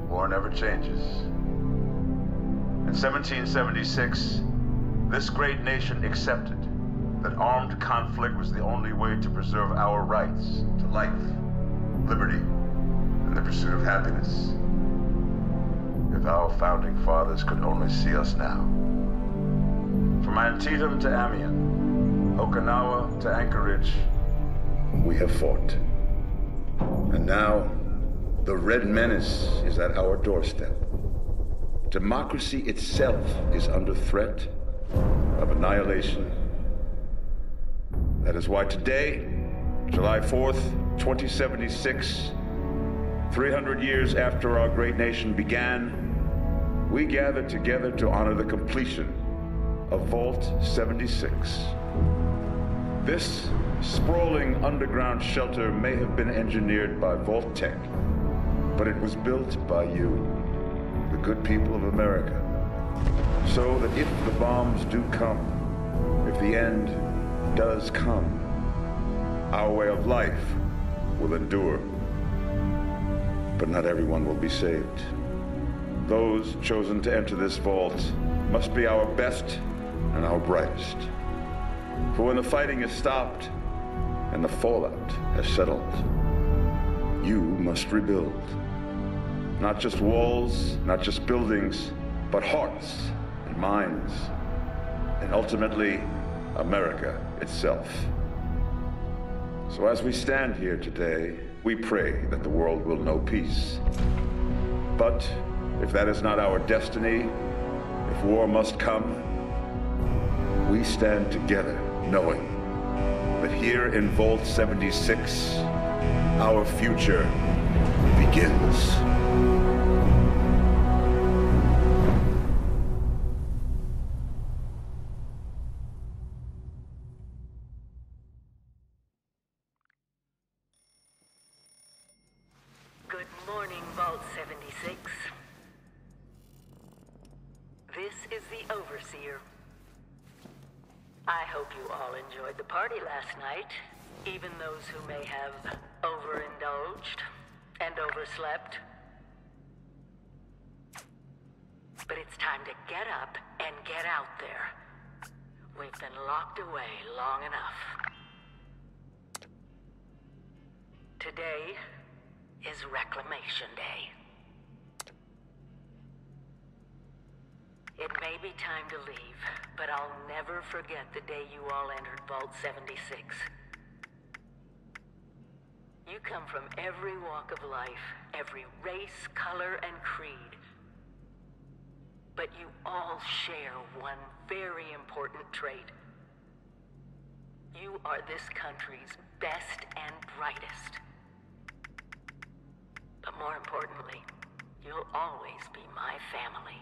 War never changes. In 1776, this great nation accepted that armed conflict was the only way to preserve our rights to life, liberty, and the pursuit of happiness. If our founding fathers could only see us now. From Antietam to Amiens, Okinawa to Anchorage, we have fought. And now, the Red Menace is at our doorstep. Democracy itself is under threat of annihilation. That is why today, July 4th, 2076, 300 years after our great nation began, we gather together to honor the completion of Vault 76. This sprawling underground shelter may have been engineered by Vault-Tec, but it was built by you, the good people of America, so that if the bombs do come, if the end does come, our way of life will endure. But not everyone will be saved. Those chosen to enter this vault must be our best and our brightest. For when the fighting is stopped and the fallout has settled, you must rebuild. Not just walls, not just buildings, but hearts and minds, and ultimately, America itself. So as we stand here today, we pray that the world will know peace. But if that is not our destiny, if war must come, we stand together knowing that here in Vault 76, our future begins. Good morning, Vault 76. This is the Overseer. I hope you all enjoyed the party last night, even those who may have overindulged and overslept. But it's time to get up and get out there. We've been locked away long enough. Today is Reclamation Day. It may be time to leave, but I'll never forget the day you all entered Vault 76. You come from every walk of life, every race, color, and creed. But you all share one very important trait. You are this country's best and brightest. But more importantly, you'll always be my family.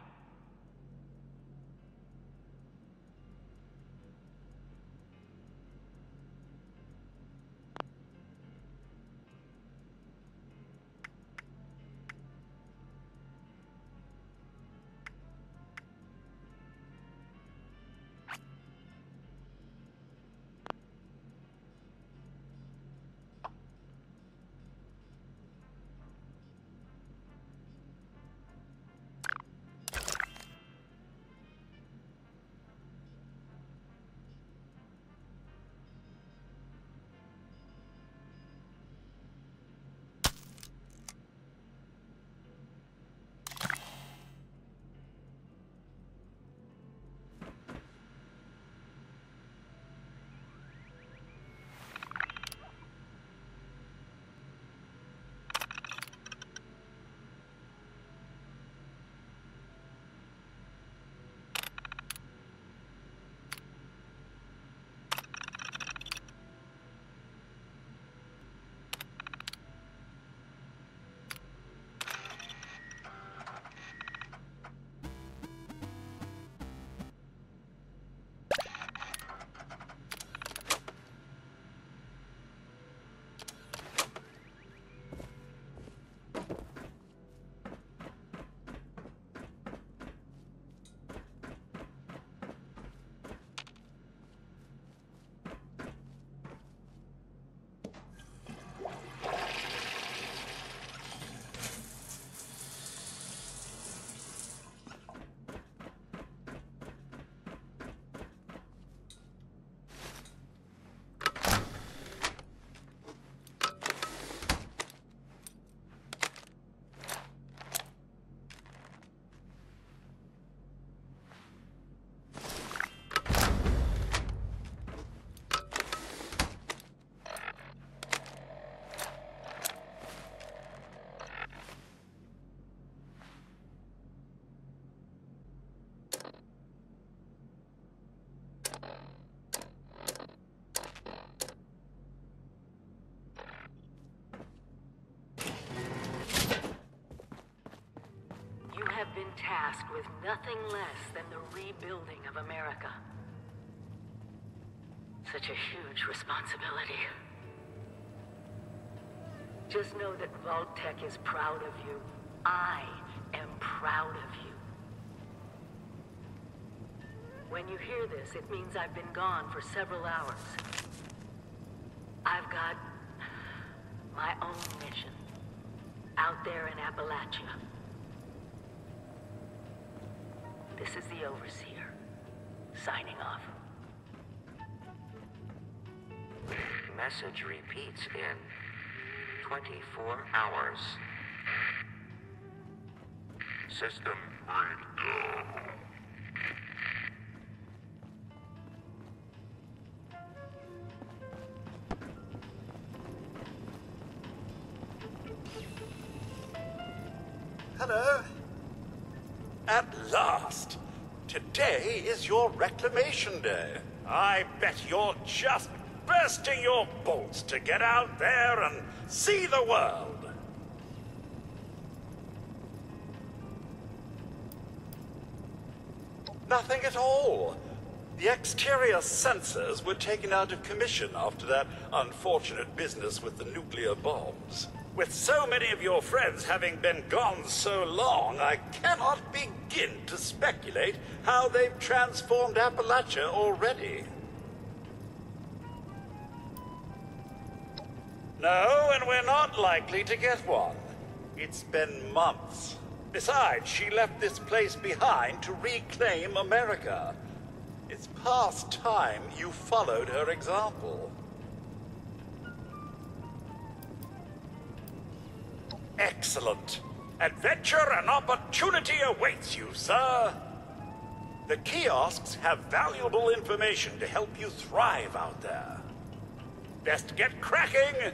tasked with nothing less than the rebuilding of America. Such a huge responsibility. Just know that Vault-Tec is proud of you. I am proud of you. When you hear this, it means I've been gone for several hours. I've got my own mission out there in Appalachia. This is the Overseer, signing off. Message repeats in 24 hours. System breakdown. Hello. At last! Today is your reclamation day. I bet you're just bursting your bolts to get out there and see the world. Nothing at all. The exterior sensors were taken out of commission after that unfortunate business with the nuclear bombs. With so many of your friends having been gone so long, I cannot begin to speculate how they've transformed Appalachia already. No, and we're not likely to get one. It's been months. Besides, she left this place behind to reclaim America. It's past time you followed her example. Excellent. Adventure and opportunity awaits you, sir. The kiosks have valuable information to help you thrive out there. Best get cracking!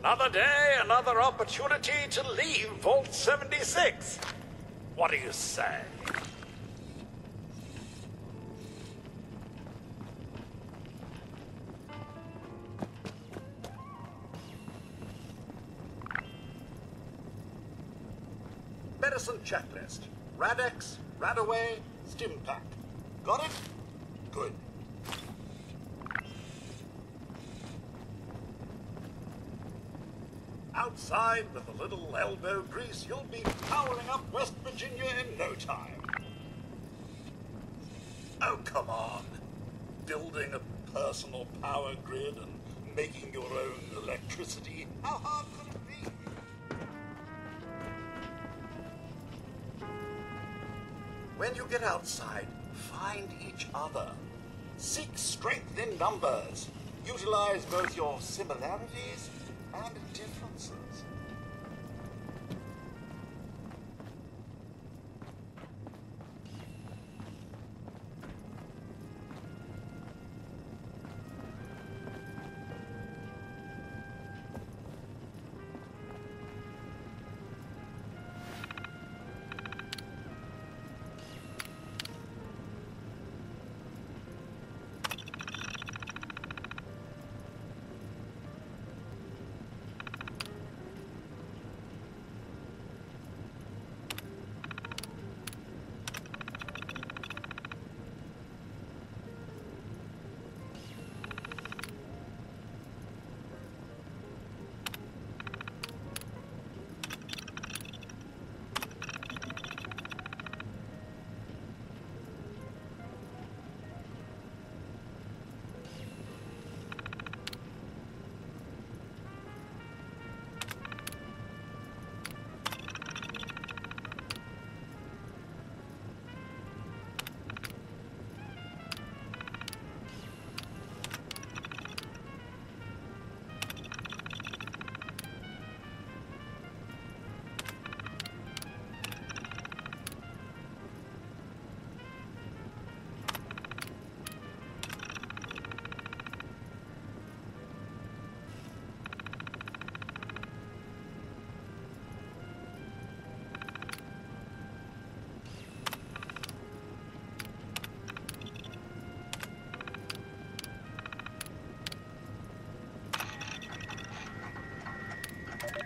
Another day, another opportunity to leave Vault 76. What do you say? Medicine checklist. Radex, Radaway, Stimpack. Got it? Good. Outside with a little elbow grease, you'll be powering up West Virginia in no time. Oh, come on. Building a personal power grid and making your own electricity. How hard could it be? When you get outside, find each other. Seek strength in numbers. Utilize both your similarities and differences.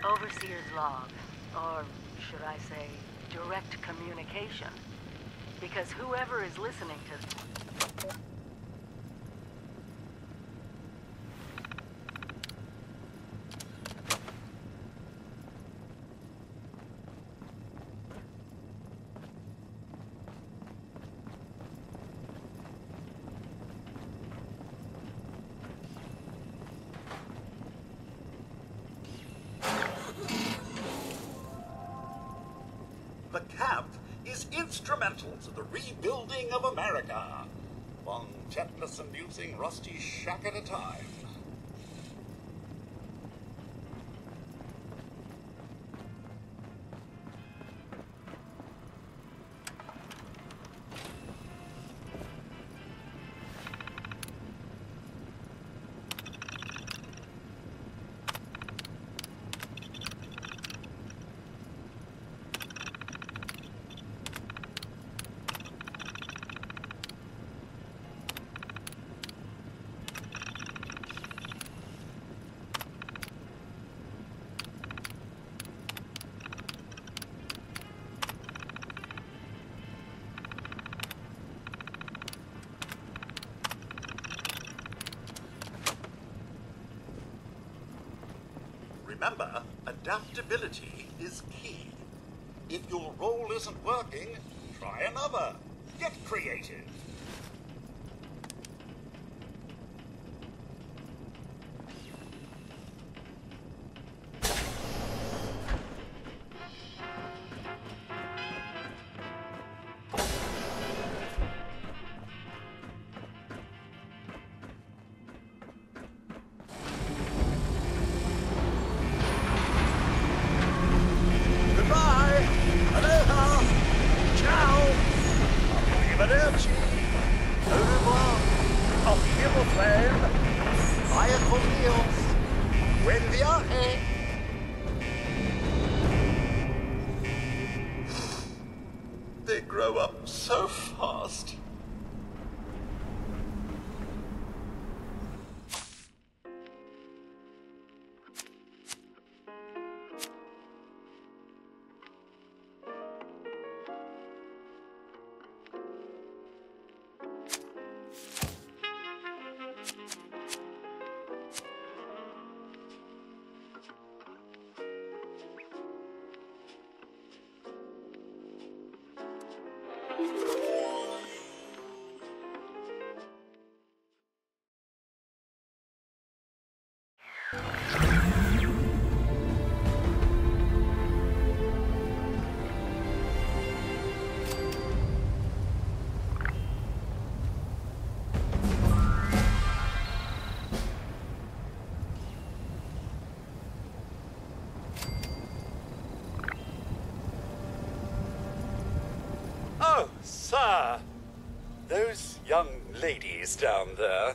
Overseer's log, or should I say, direct communication. Because whoever is listening to... The camp is instrumental to the rebuilding of America. One tetanus-inducing rusty shack at a time. Remember, adaptability is key. If your role isn't working, try another. Get creative. They grow up so fast. Sir, those young ladies down there,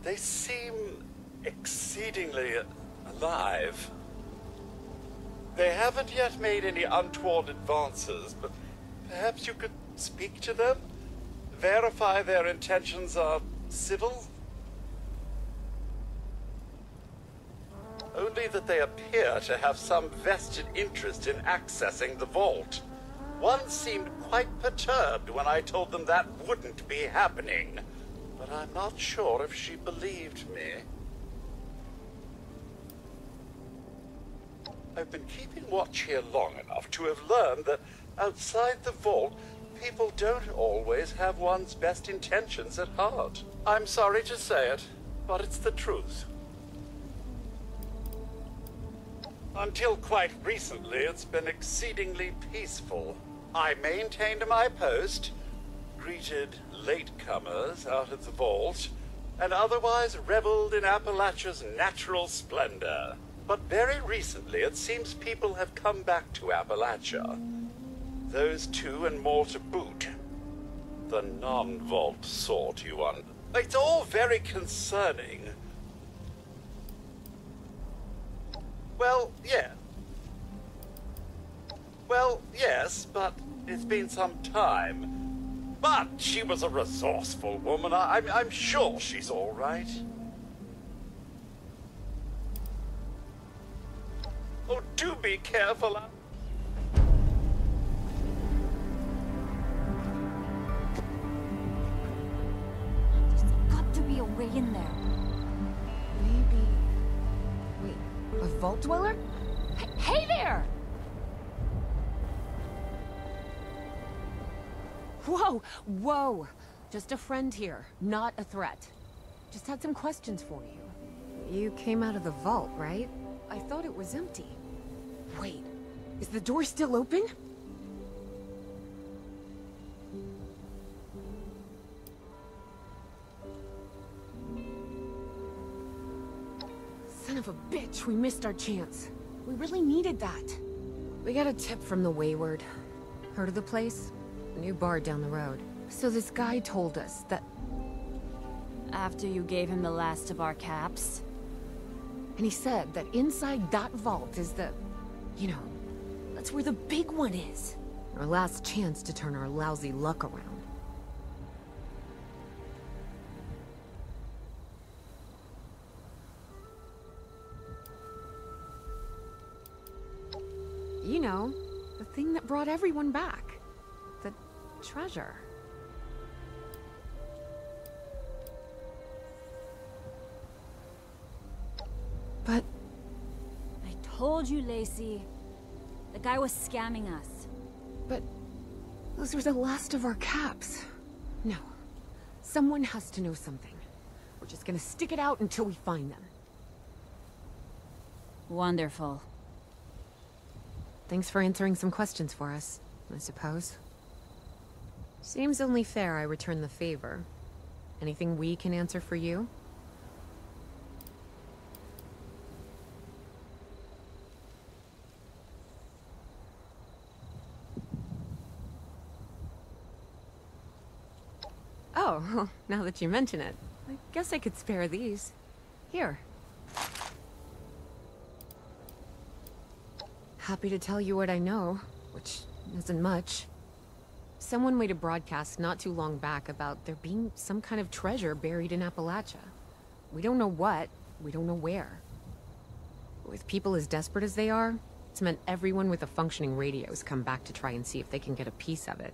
they seem exceedingly alive. They haven't yet made any untoward advances, but perhaps you could speak to them? Verify their intentions are civil? Only that they appear to have some vested interest in accessing the vault. One seemed quite perturbed when I told them that wouldn't be happening, but I'm not sure if she believed me. I've been keeping watch here long enough to have learned that outside the vault, people don't always have one's best intentions at heart. I'm sorry to say it, but it's the truth. Until quite recently, it's been exceedingly peaceful. I maintained my post, greeted latecomers out of the vault, and otherwise reveled in Appalachia's natural splendor. But very recently, it seems people have come back to Appalachia. Those two and more to boot. The non-vault sort, you want. It's all very concerning. Well, yeah. Well, yes, but it's been some time. But she was a resourceful woman. I'm sure she's all right. Oh, Do be careful. There's got to be a way in there. Maybe... Wait, a vault dweller? Hey there! Whoa, whoa! Just a friend here, not a threat. Just had some questions for you. You came out of the vault, right? I thought it was empty. Wait, is the door still open? Son of a bitch, we missed our chance. We really needed that. We got a tip from the Wayward. Heard of the place? A new bar down the road. So this guy told us that... After you gave him the last of our caps? And he said that inside that vault is the... You know, that's where the big one is. Our last chance to turn our lousy luck around. You know, the thing that brought everyone back. The treasure. But... I told you, Lacey. The guy was scamming us. But... those were the last of our caps. No. Someone has to know something. We're just gonna stick it out until we find them. Wonderful. Thanks for answering some questions for us, I suppose. Seems only fair I return the favor. Anything we can answer for you? Oh, now that you mention it, I guess I could spare these. Here. Happy to tell you what I know, which isn't much. Someone made a broadcast not too long back about there being some kind of treasure buried in Appalachia. We don't know what, we don't know where. With people as desperate as they are, it's meant everyone with a functioning radio has come back to try and see if they can get a piece of it.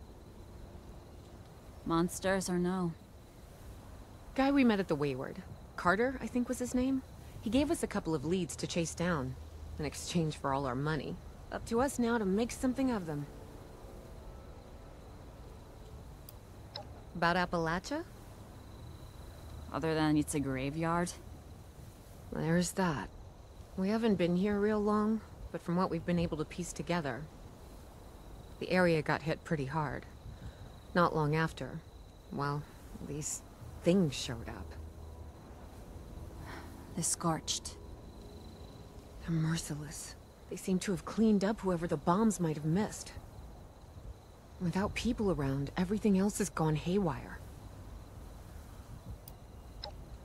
Monsters or no? Guy we met at the Wayward. Carter, I think was his name. He gave us a couple of leads to chase down, in exchange for all our money. Up to us now to make something of them. About Appalachia? Other than it's a graveyard? There's that. We haven't been here real long, but from what we've been able to piece together, the area got hit pretty hard. Not long after, well, these things showed up. The Scorched. They're merciless. They seem to have cleaned up whoever the bombs might have missed. Without people around, everything else has gone haywire.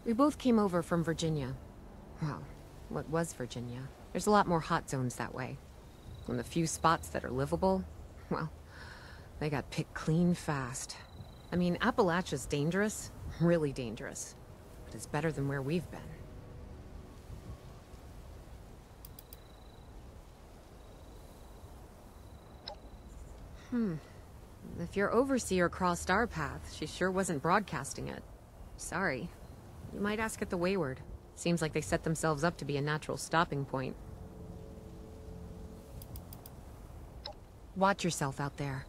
We both came over from Virginia. Well, what was Virginia? There's a lot more hot zones that way. And the few spots that are livable, well, they got picked clean fast. I mean, Appalachia's dangerous, really dangerous. But it's better than where we've been. If your overseer crossed our path, she sure wasn't broadcasting it. Sorry. You might ask at the Wayward. Seems like they set themselves up to be a natural stopping point. Watch yourself out there.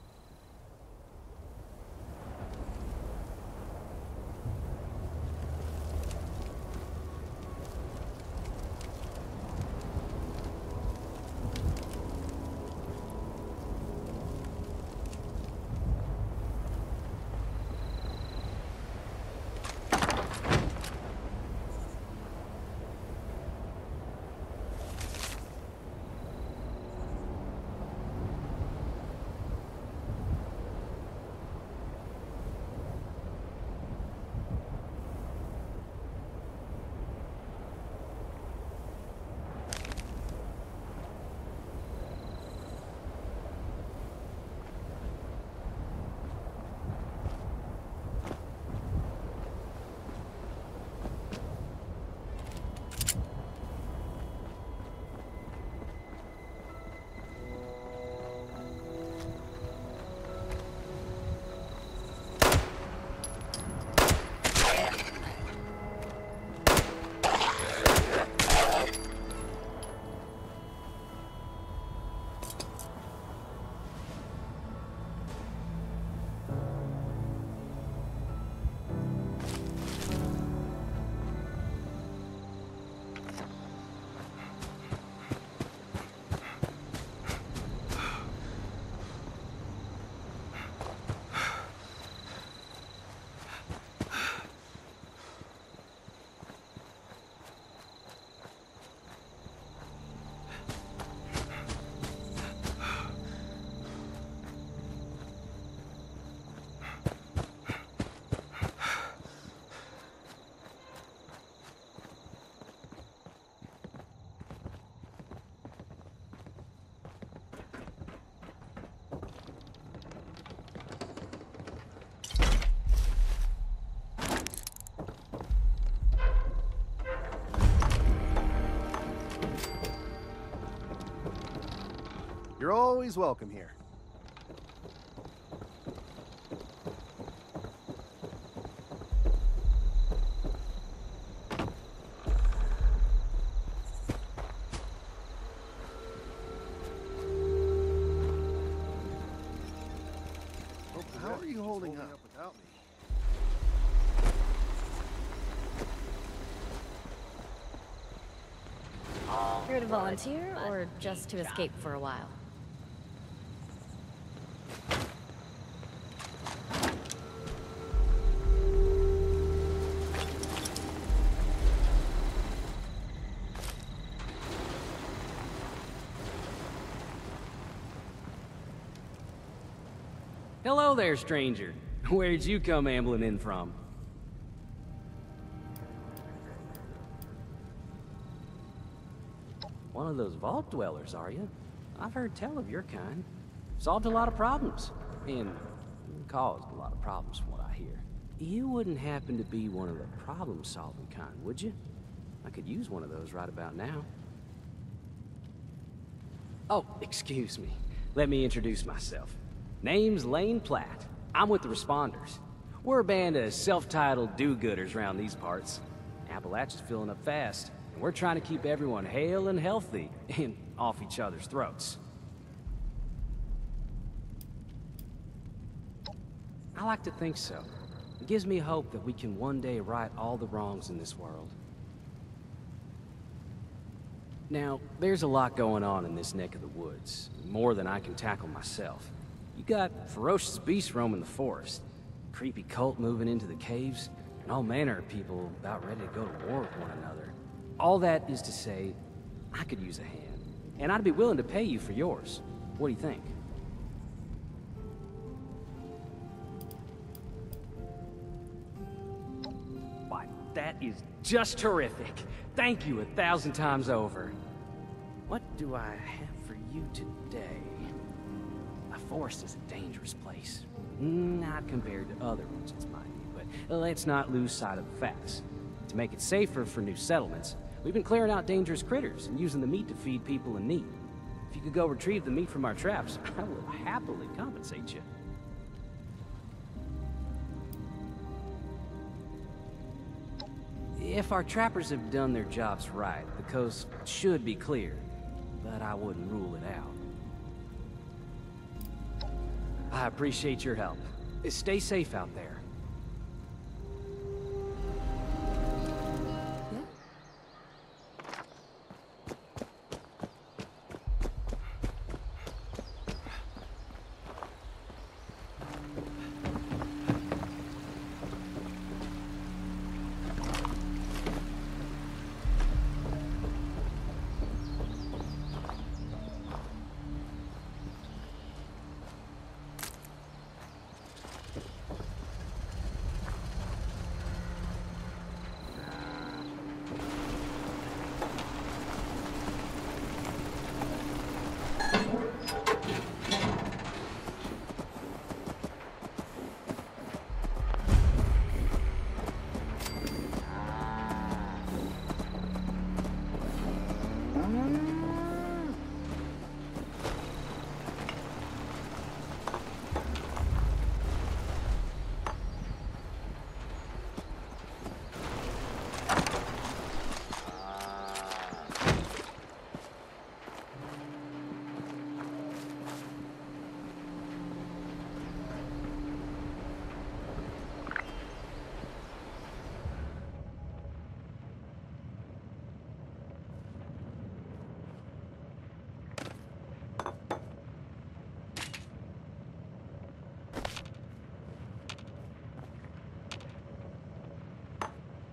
You're always welcome here. How are you holding up without me? Here to volunteer, or just to escape for a while? Hello there, stranger. Where'd you come ambling in from? One of those vault dwellers, are you? I've heard tell of your kind. Solved a lot of problems. And caused a lot of problems from what I hear. You wouldn't happen to be one of the problem-solving kind, would you? I could use one of those right about now. Oh, excuse me. Let me introduce myself. Name's Lane Platt. I'm with the Responders. We're a band of self-titled do-gooders around these parts. Appalachia's filling up fast, and we're trying to keep everyone hale and healthy and off each other's throats. I like to think so. It gives me hope that we can one day right all the wrongs in this world. Now, there's a lot going on in this neck of the woods, more than I can tackle myself. You got ferocious beasts roaming the forest, creepy cult moving into the caves, and all manner of people about ready to go to war with one another. All that is to say, I could use a hand, and I'd be willing to pay you for yours. What do you think? Why, that is just terrific. Thank you 1,000 times over. What do I have for you today? The forest is a dangerous place. Not compared to other ones, it's mind you, but let's not lose sight of the facts. To make it safer for new settlements, we've been clearing out dangerous critters and using the meat to feed people in need. If you could go retrieve the meat from our traps, I will happily compensate you. If our trappers have done their jobs right, the coast should be clear, but I wouldn't rule it out. I appreciate your help. Stay safe out there.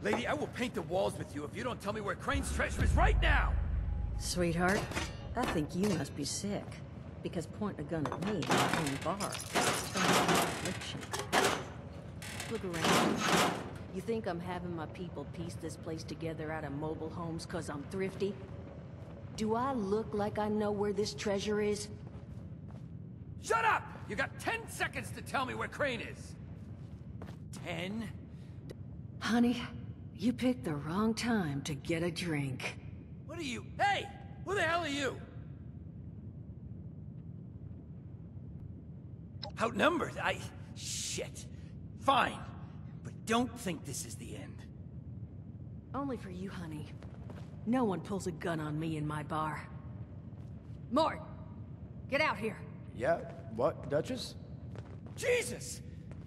Lady, I will paint the walls with you if you don't tell me where Crane's treasure is right now! Sweetheart, I think you must be sick. Because pointing a gun at me in my own bar is affliction. Look around. You think I'm having my people piece this place together out of mobile homes because I'm thrifty? Do I look like I know where this treasure is? Shut up! You got 10 seconds to tell me where Crane is! 10? Honey, you picked the wrong time to get a drink. What are you? Hey! Who the hell are you? Outnumbered? Shit. Fine. But don't think this is the end. Only for you, honey. No one pulls a gun on me in my bar. Mort! Get out here! Yeah? What, Duchess? Jesus!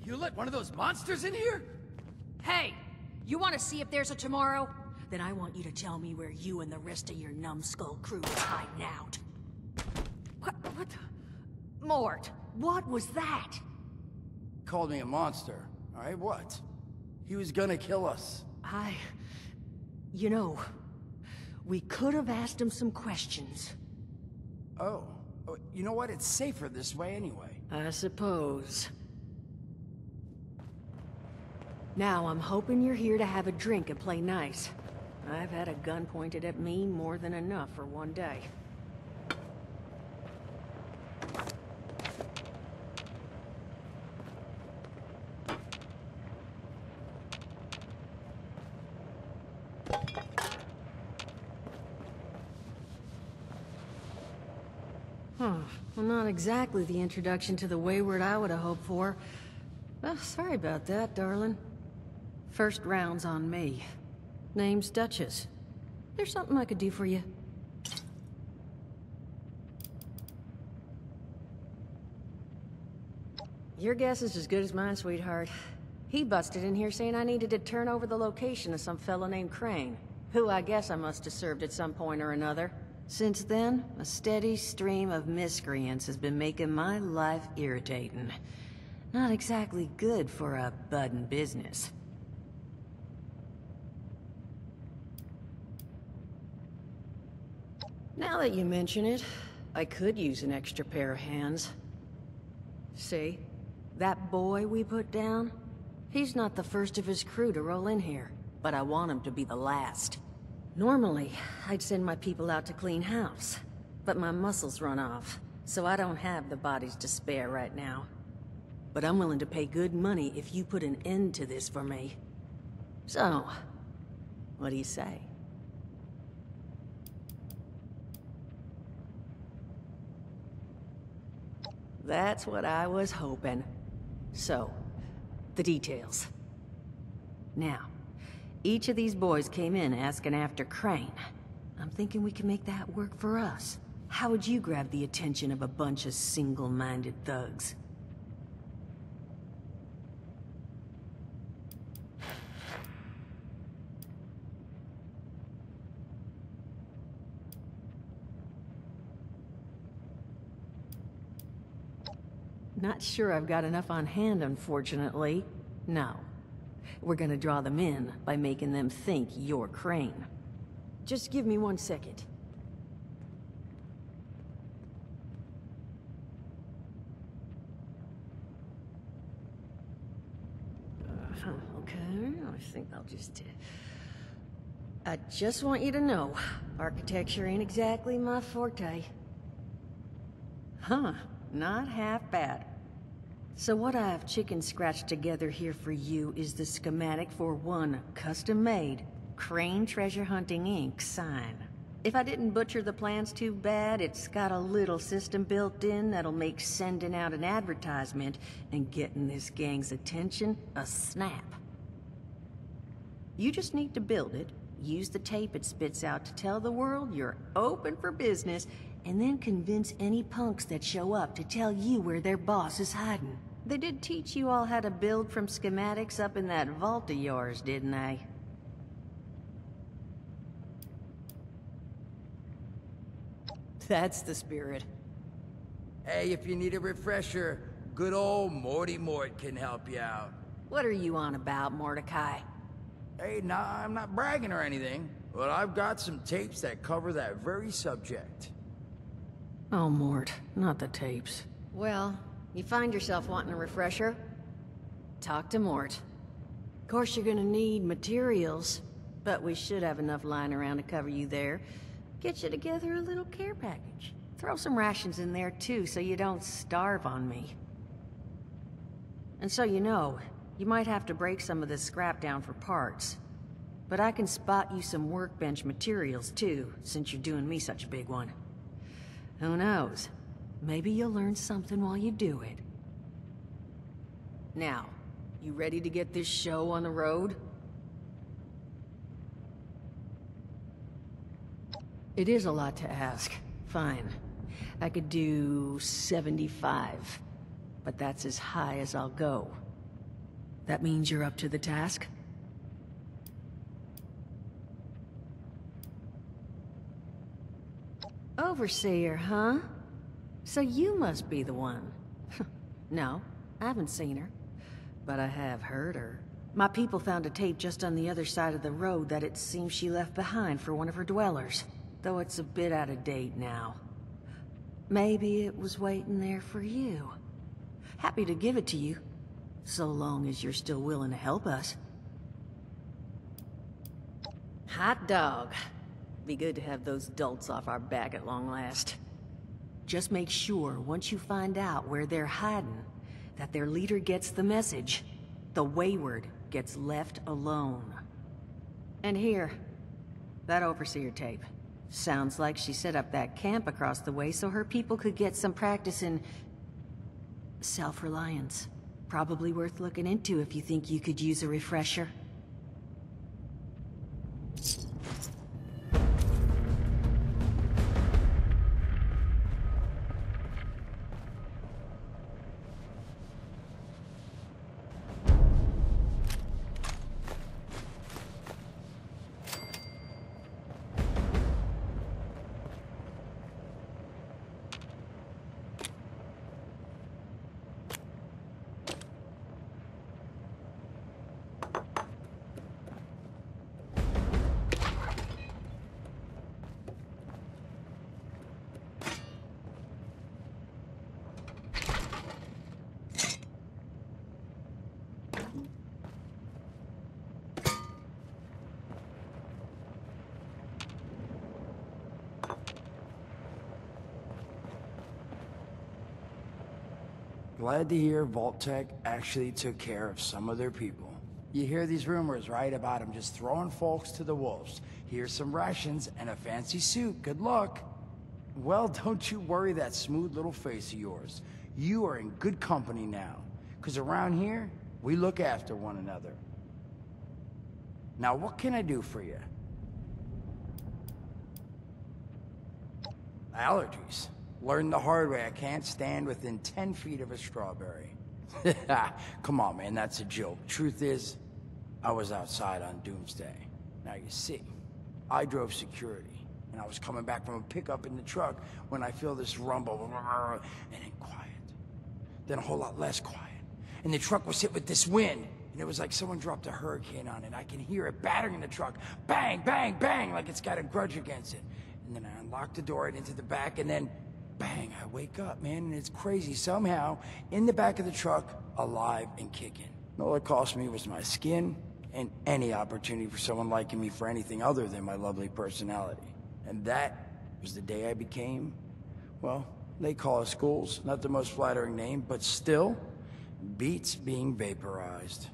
You let one of those monsters in here? Hey! You want to see if there's a tomorrow? Then I want you to tell me where you and the rest of your numbskull crew is hiding out. What the... Mort, what was that? Called me a monster. Alright, what? He was gonna kill us. You know, we could have asked him some questions. Oh. You know what? It's safer this way anyway. I suppose. Now I'm hoping you're here to have a drink and play nice. I've had a gun pointed at me more than enough for one day. Well, not exactly the introduction to the Wayward I would have hoped for. Oh, sorry about that, darling. First round's on me. Name's Duchess. There's something I could do for you. Your guess is as good as mine, sweetheart. He busted in here saying I needed to turn over the location of some fellow named Crane, who I guess I must have served at some point or another. Since then, a steady stream of miscreants has been making my life irritating. Not exactly good for a budding business. Now that you mention it, I could use an extra pair of hands. See? That boy we put down? He's not the first of his crew to roll in here, but I want him to be the last. Normally, I'd send my people out to clean house, but my muscles run off, so I don't have the bodies to spare right now. But I'm willing to pay good money if you put an end to this for me. So, what do you say? That's what I was hoping. So, the details. Now, each of these boys came in asking after Crane. I'm thinking we can make that work for us. How would you grab the attention of a bunch of single-minded thugs? Not sure I've got enough on hand, unfortunately. No. We're gonna draw them in by making them think you're Crane. Just give me 1 second. Okay, I think I'll just... I just want you to know, architecture ain't exactly my forte. Huh, not half bad. So what I've chicken scratched together here for you is the schematic for one custom-made Crane Treasure Hunting Inc. sign. If I didn't butcher the plans too bad, it's got a little system built in that'll make sending out an advertisement and getting this gang's attention a snap. You just need to build it, use the tape it spits out to tell the world you're open for business, and then convince any punks that show up to tell you where their boss is hiding. They did teach you all how to build from schematics up in that vault of yours, didn't they? That's the spirit. Hey, if you need a refresher, good old Morty Mort can help you out. What are you on about, Mordecai? Hey, nah, I'm not bragging or anything, but I've got some tapes that cover that very subject. Oh, Mort, not the tapes. Well, you find yourself wanting a refresher? Talk to Mort. Of course you're gonna need materials, but we should have enough lying around to cover you there. Get you together a little care package. Throw some rations in there too, so you don't starve on me. And so you know, you might have to break some of this scrap down for parts. But I can spot you some workbench materials too, since you're doing me such a big one. Who knows? Maybe you'll learn something while you do it. Now, you ready to get this show on the road? It is a lot to ask. Fine. I could do 75. But that's as high as I'll go. That means you're up to the task? Overseer, huh? So you must be the one. No, I haven't seen her. But I have heard her. My people found a tape just on the other side of the road that it seems she left behind for one of her dwellers. Though it's a bit out of date now. Maybe it was waiting there for you. Happy to give it to you. So long as you're still willing to help us. Hot dog. Be good to have those dolts off our back at long last. Just make sure, once you find out where they're hiding, that their leader gets the message. The Wayward gets left alone. And here, that Overseer tape. Sounds like she set up that camp across the way so her people could get some practice in self-reliance. Probably worth looking into if you think you could use a refresher. Glad to hear Vault-Tec actually took care of some of their people. You hear these rumors, right, about them just throwing folks to the wolves. Here's some rations and a fancy suit. Good luck. Well, don't you worry that smooth little face of yours. You are in good company now. Because around here, we look after one another. Now, what can I do for you? Allergies. Learned the hard way. I can't stand within 10 feet of a strawberry. Come on, man, that's a joke. Truth is, I was outside on Doomsday. Now, you see, I drove security, and I was coming back from a pickup in the truck when I feel this rumble, and then quiet. Then a whole lot less quiet. And the truck was hit with this wind, and it was like someone dropped a hurricane on it. I can hear it battering the truck. Bang, bang, bang, like it's got a grudge against it. And then I unlocked the door and into the back, and then bang, I wake up, man, and it's crazy. Somehow, in the back of the truck, alive and kicking. All it cost me was my skin and any opportunity for someone liking me for anything other than my lovely personality. And that was the day I became, well, they call us ghouls. Not the most flattering name, but still, beats being vaporized.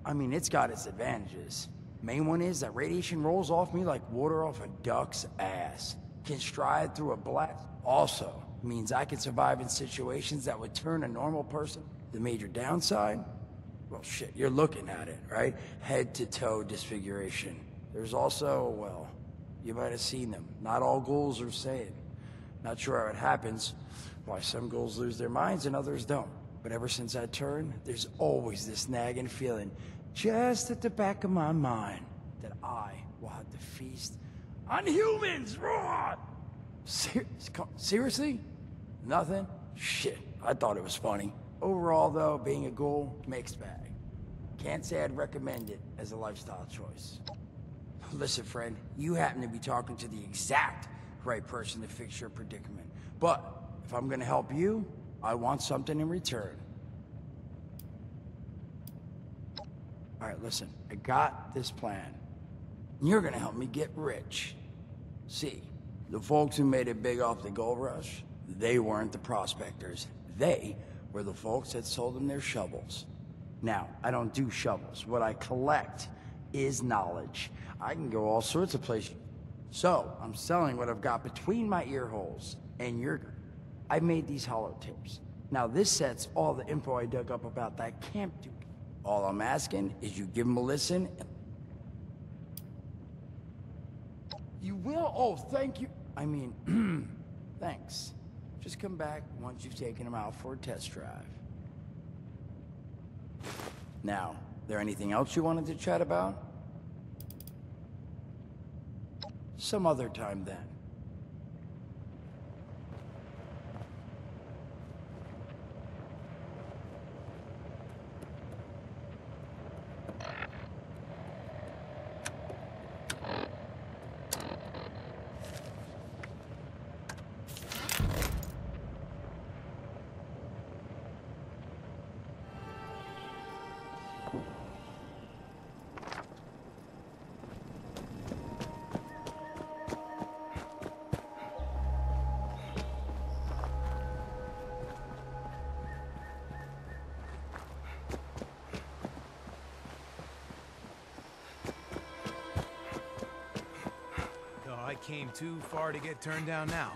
I mean, it's got its advantages. Main one is that radiation rolls off me like water off a duck's ass. Can stride through a blast. Also means I can survive in situations that would turn a normal person. The major downside? Well, shit, you're looking at it, right? Head to toe disfiguration. There's also, well, you might have seen them. Not all ghouls are the same. Not sure how it happens, why some ghouls lose their minds and others don't. But ever since I turned, there's always this nagging feeling just at the back of my mind that I will have to feast on humans! Raw! Seriously? Nothing? Shit, I thought it was funny. Overall, though, being a ghoul, mixed bag. Can't say I'd recommend it as a lifestyle choice. Listen, friend, you happen to be talking to the exact right person to fix your predicament. But if I'm gonna help you, I want something in return. All right, listen, I got this plan. You're gonna help me get rich. See, the folks who made it big off the gold rush, they weren't the prospectors. They were the folks that sold them their shovels. Now, I don't do shovels. What I collect is knowledge. I can go all sorts of places. So, I'm selling what I've got between my ear holes, and I've made these holotapes. Now this set's all the info I dug up about that camp dude. All I'm asking is you give him a listen. You will? Oh, thank you. I mean, thanks. Just come back once you've taken him out for a test drive. Now, there anything else you wanted to chat about? Some other time then. I came too far to get turned down now.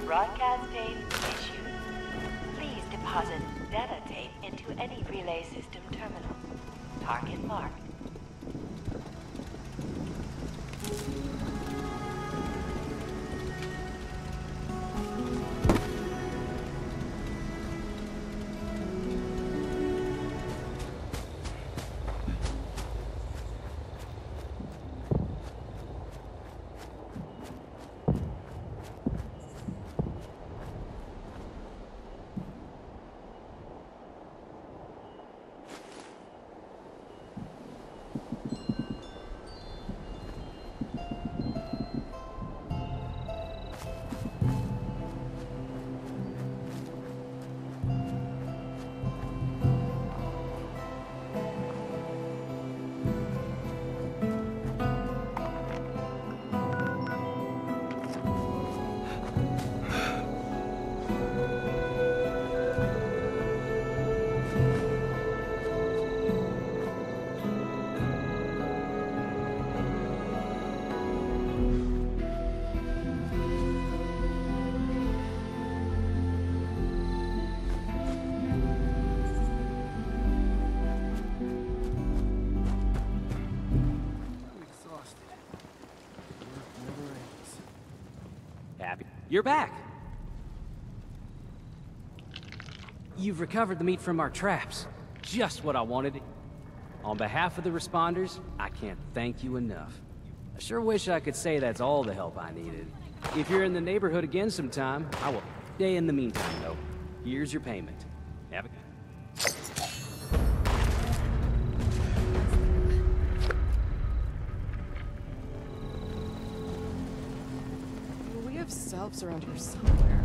Broadcast tape issued. Please deposit data tape into any relay system terminal. Target marked. You're back! You've recovered the meat from our traps. Just what I wanted. On behalf of the responders, I can't thank you enough. I sure wish I could say that's all the help I needed. If you're in the neighborhood again sometime, I will... In the meantime, though, here's your payment. Have a We have selves around here somewhere.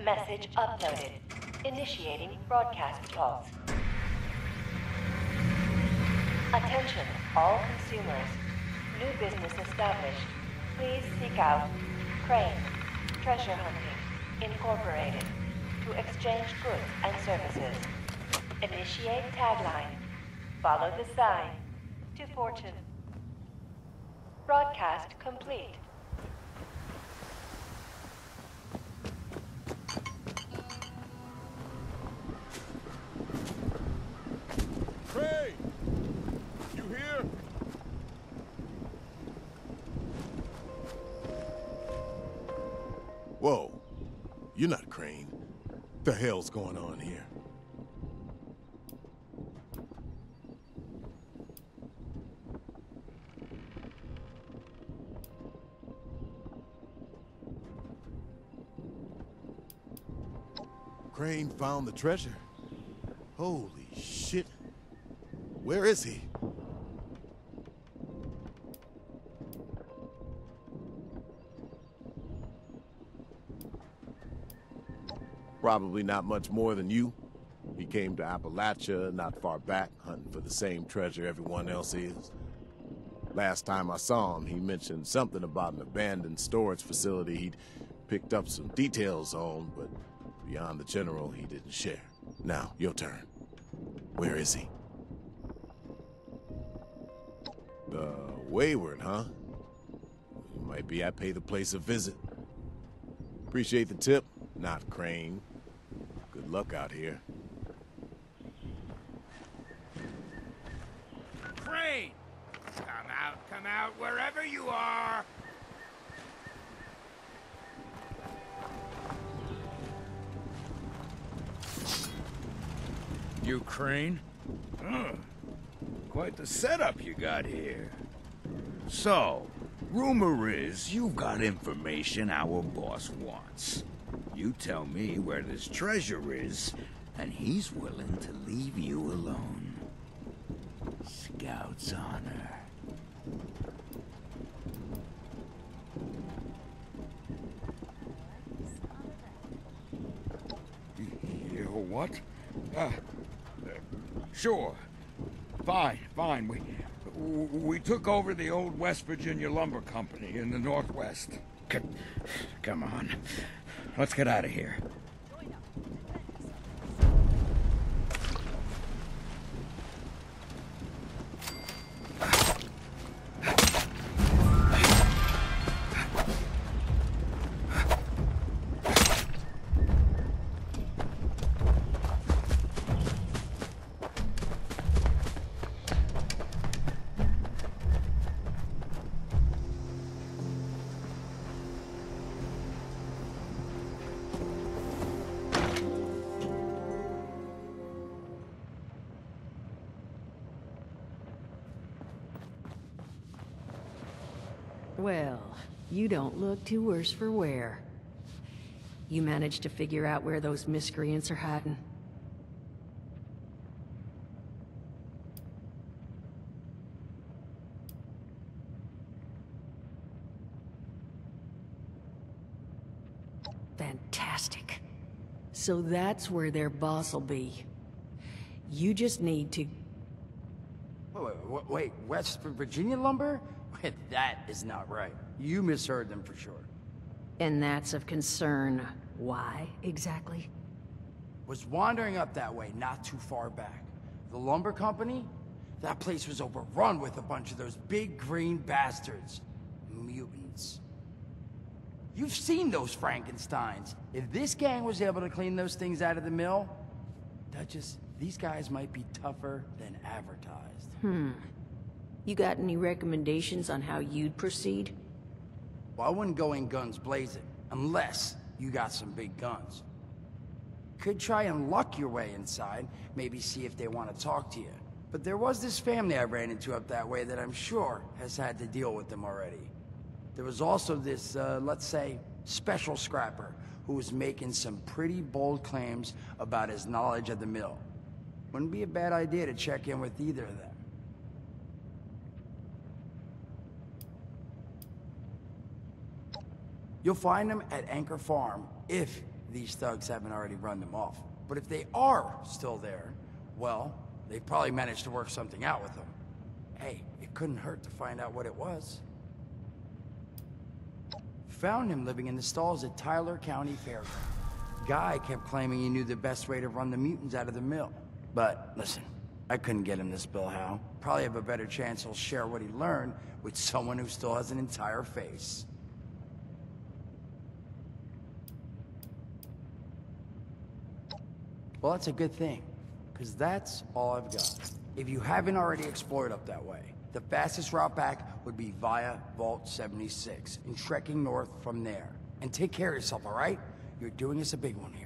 Message uploaded. Initiating broadcast pulse. Attention, all consumers. New business established. Please seek out Crane, Treasure Hunting, Incorporated, to exchange goods and services. Initiate tagline. Follow the sign to fortune. Broadcast complete. Crane! You here? Whoa. You're not Crane. What the hell's going on here? Crane found the treasure? Holy shit. Where is he? Probably not much more than you. He came to Appalachia not far back, hunting for the same treasure everyone else is. Last time I saw him, he mentioned something about an abandoned storage facility he'd picked up some details on, but beyond the general, he didn't share. Now, your turn. Where is he? Wayward, huh? Might be I pay the place a visit. Appreciate the tip, not Crane. Good luck out here. Crane! Come out, wherever you are! You Crane? Quite the setup you got here. So, rumor is you've got information our boss wants. You tell me where this treasure is, and he's willing to leave you alone. Scout's honor. You what? Sure. Fine. We took over the old West Virginia Lumber Company in the Northwest. Come on. Let's get out of here. Well, you don't look too worse for wear. You managed to figure out where those miscreants are hiding? Fantastic. So that's where their boss will be. You just need to... Wait, West Virginia lumber? That is not right. You misheard them for sure. And that's of concern. Why, exactly? Was wandering up that way not too far back. The lumber company? That place was overrun with a bunch of those big green bastards. Mutants. You've seen those Frankensteins. If this gang was able to clean those things out of the mill, these guys might be tougher than advertised. You got any recommendations on how you'd proceed? Well, I wouldn't go in guns blazing, unless you got some big guns. Could try and luck your way inside, maybe see if they want to talk to you. But there was this family I ran into up that way that I'm sure has had to deal with them already. There was also this, let's say, special scrapper who was making some pretty bold claims about his knowledge of the mill. Wouldn't be a bad idea to check in with either of them. You'll find them at Anchor Farm, if these thugs haven't already run them off. But if they are still there, well, they probably managed to work something out with them. Hey, it couldn't hurt to find out what it was. Found him living in the stalls at Tyler County Fairground. Guy kept claiming he knew the best way to run the mutants out of the mill. But, listen, I couldn't get him to spill how. Probably have a better chance he'll share what he learned with someone who still has an entire face. Well, that's a good thing, because that's all I've got. If you haven't already explored up that way, the fastest route back would be via Vault 76, and trekking north from there. And take care of yourself, all right? You're doing us a big one here.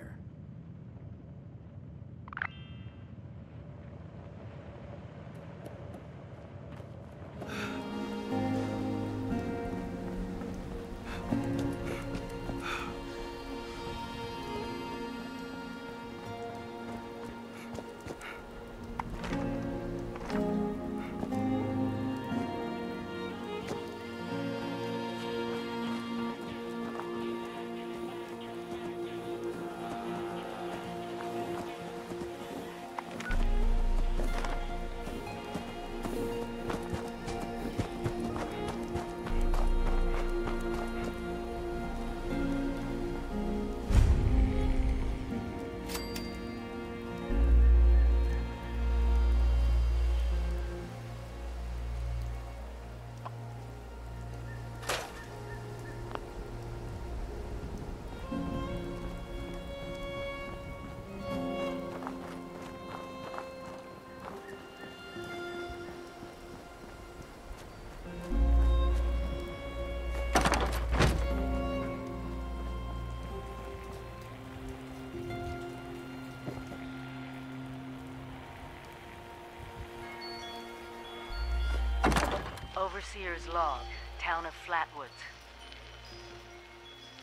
Overseer's log, town of Flatwoods.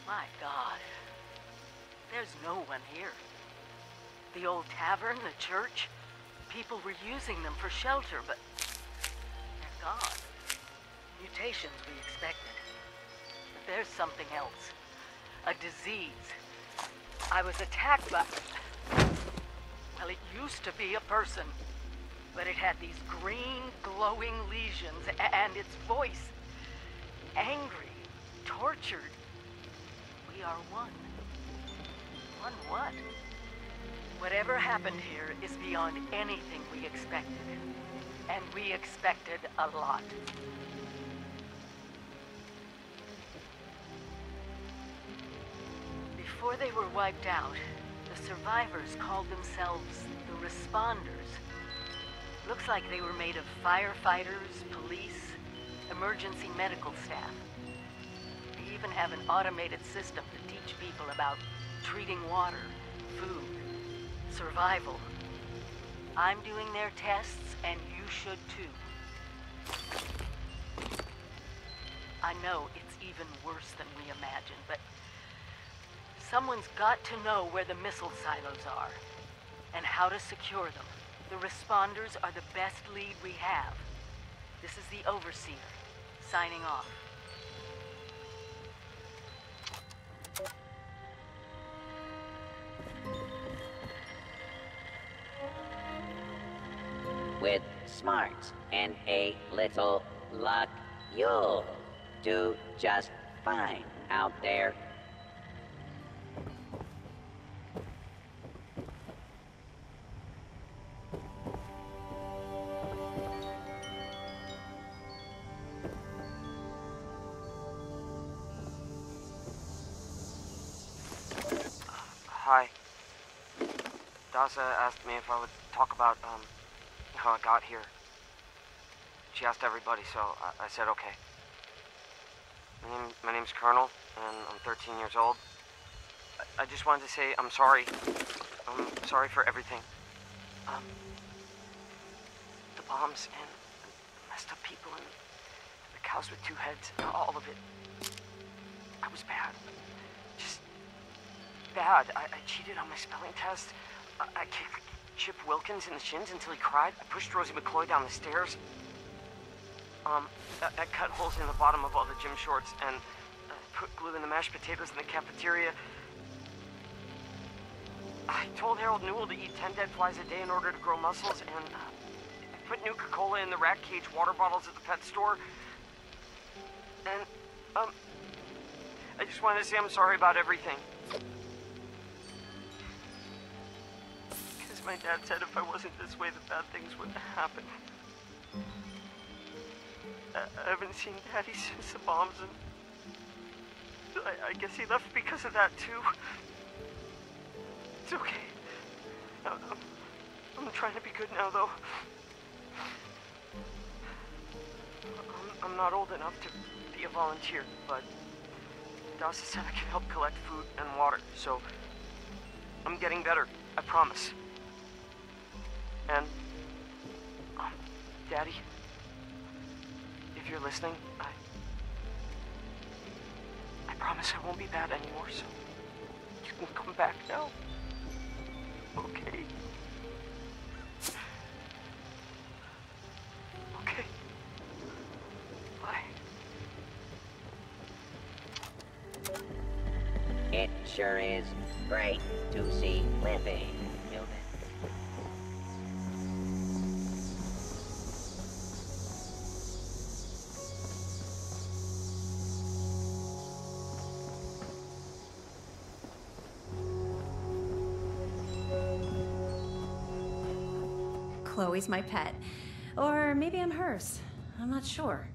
My God. There's no one here. The old tavern, the church, people were using them for shelter, but they're gone. Mutations we expected. But there's something else. A disease. I was attacked by... Well, it used to be a person. But it had these green, glowing lesions, and its voice. Angry, tortured. We are one. One what? Whatever happened here is beyond anything we expected. And we expected a lot. Before they were wiped out, the survivors called themselves the Responders. Looks like they were made of firefighters, police, emergency medical staff. They even have an automated system to teach people about treating water, food, survival. I'm doing their tests, and you should too. I know it's even worse than we imagined, but someone's got to know where the missile silos are, and how to secure them. The Responders are the best lead we have. This is the Overseer, signing off. With smarts and a little luck, you'll do just fine out there. Hi. Dasa asked me if I would talk about, how I got here. She asked everybody, so I said okay. My name's Colonel, and I'm 13 years old. I just wanted to say I'm sorry. I'm sorry for everything. The bombs and the messed up people and the cows with two heads, all of it. I was bad. Just bad. I cheated on my spelling test. I kicked Chip Wilkins in the shins until he cried. I pushed Rosie McCloy down the stairs. I cut holes in the bottom of all the gym shorts and put glue in the mashed potatoes in the cafeteria. I told Harold Newell to eat 10 dead flies a day in order to grow muscles, and put Nuka-Cola in the rat cage water bottles at the pet store. And, I just wanted to say I'm sorry about everything. Because my dad said if I wasn't this way, the bad things wouldn't happen. I haven't seen Daddy since the bombs, and I guess he left because of that, too. It's okay. I'm trying to be good now, though. I'm not old enough to be a volunteer, but Dawson said I can help collect food and water, so I'm getting better, I promise. And, Daddy, if you're listening, I promise I won't be bad anymore, so you can come back now. Okay? Okay. Bye. It sure is great to see living. Chloe's my pet. Or maybe I'm hers. I'm not sure.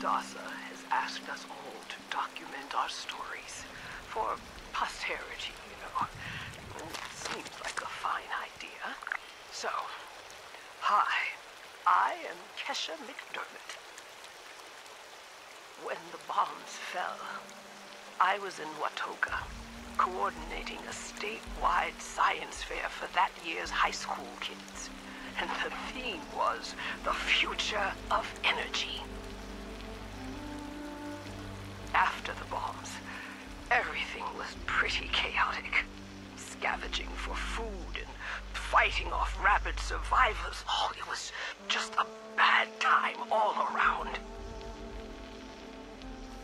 Dasa has asked us all to document our stories for posterity, you know. It seems like a fine idea. So, hi, I am Kesha McDermott. When the bombs fell, I was in Watoga, coordinating a statewide science fair for that year's high school kids. And the theme was the future of energy. After the bombs, everything was pretty chaotic. Scavenging for food and fighting off rabid survivors. Oh, it was just a bad time all around.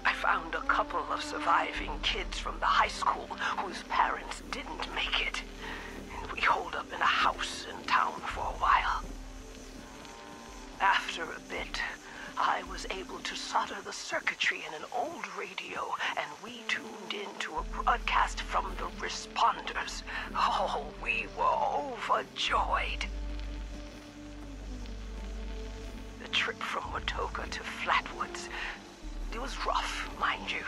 I found a couple of surviving kids from the high school whose parents didn't make it. And we holed up in a house in town for a while. After a bit, I was able to solder the circuitry in an old radio, and we tuned into a broadcast from the responders. Oh, we were overjoyed. The trip from Watoga to Flatwoods, it was rough, mind you.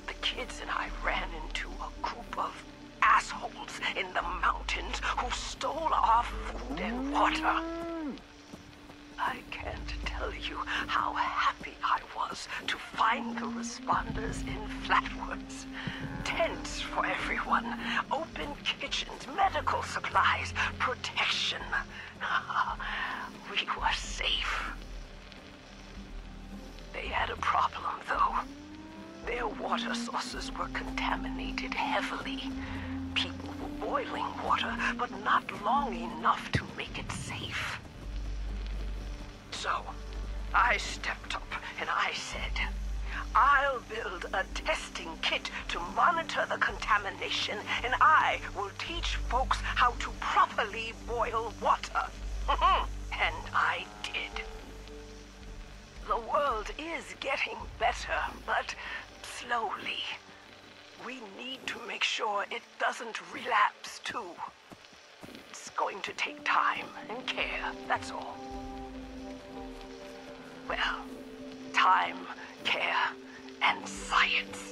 The kids and I ran into a group of assholes in the mountains who stole our food and water. I can't tell you how happy I was to find the responders in Flatwoods. Tents for everyone, open kitchens, medical supplies, protection. We were safe. They had a problem, though. Their water sources were contaminated heavily. People were boiling water, but not long enough to make it safe. So, I stepped up and I said, I'll build a testing kit to monitor the contamination, and I will teach folks how to properly boil water. And I did. The world is getting better, but slowly. We need to make sure it doesn't relapse, too. It's going to take time and care, that's all. Well, time, care, and science.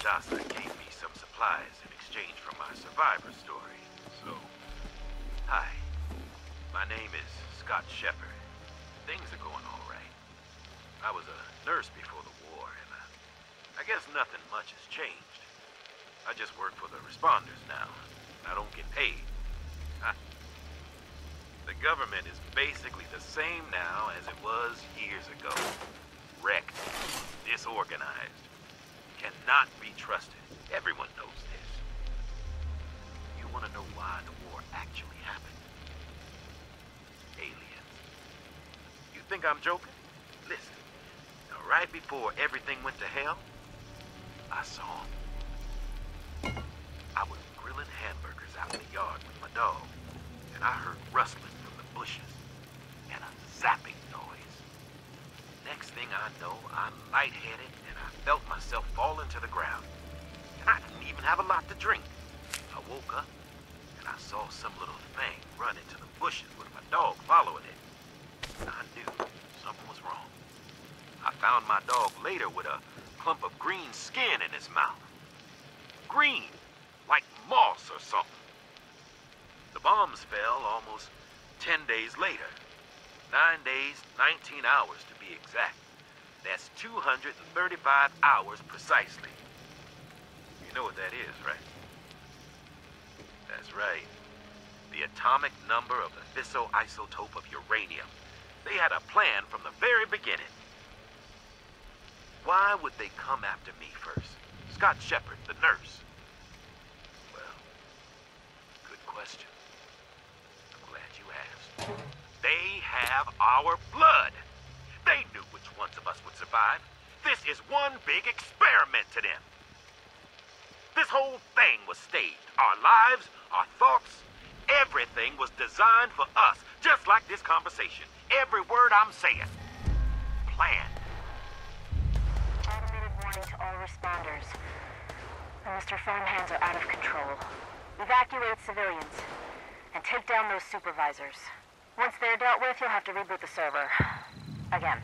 Dasa gave me some supplies in exchange for my survivor story. So, hi. My name is Scott Shepard. Things are going all right. I was a nurse before the war, and I guess nothing much has changed. I just work for the responders now. I don't get paid. The government is basically the same now as it was years ago. Wrecked. Disorganized. Cannot be trusted. Everyone knows this. You want to know why the war actually happened? Aliens. You think I'm joking? Listen. Now, right before everything went to hell, I saw them. I was grilling hamburgers out in the yard with my dog, and I heard rustling from the bushes and a zapping noise. Next thing I know, I'm lightheaded, and I felt myself fall into the ground. And I didn't even have a lot to drink. I woke up, and I saw some little thing run into the bushes with my dog following it. I knew something was wrong. I found my dog later with a clump of green skin in his mouth. Green, like moss or something. The bombs fell almost 10 days later. 9 days, 19 hours to be exact. That's 235 hours precisely. You know what that is, right? That's right. The atomic number of the fissile isotope of uranium. They had a plan from the very beginning. Why would they come after me first? Scott Shepard, the nurse? Well, good question. I'm glad you asked. They have our blood. They knew which ones of us would survive. This is one big experiment to them. This whole thing was staged. Our lives, our thoughts, everything was designed for us, just like this conversation. Every word I'm saying. Planned. Automated warning to all responders. The Mr. Farmhands are out of control. Evacuate civilians and take down those supervisors. Once they're dealt with, you'll have to reboot the server. Again.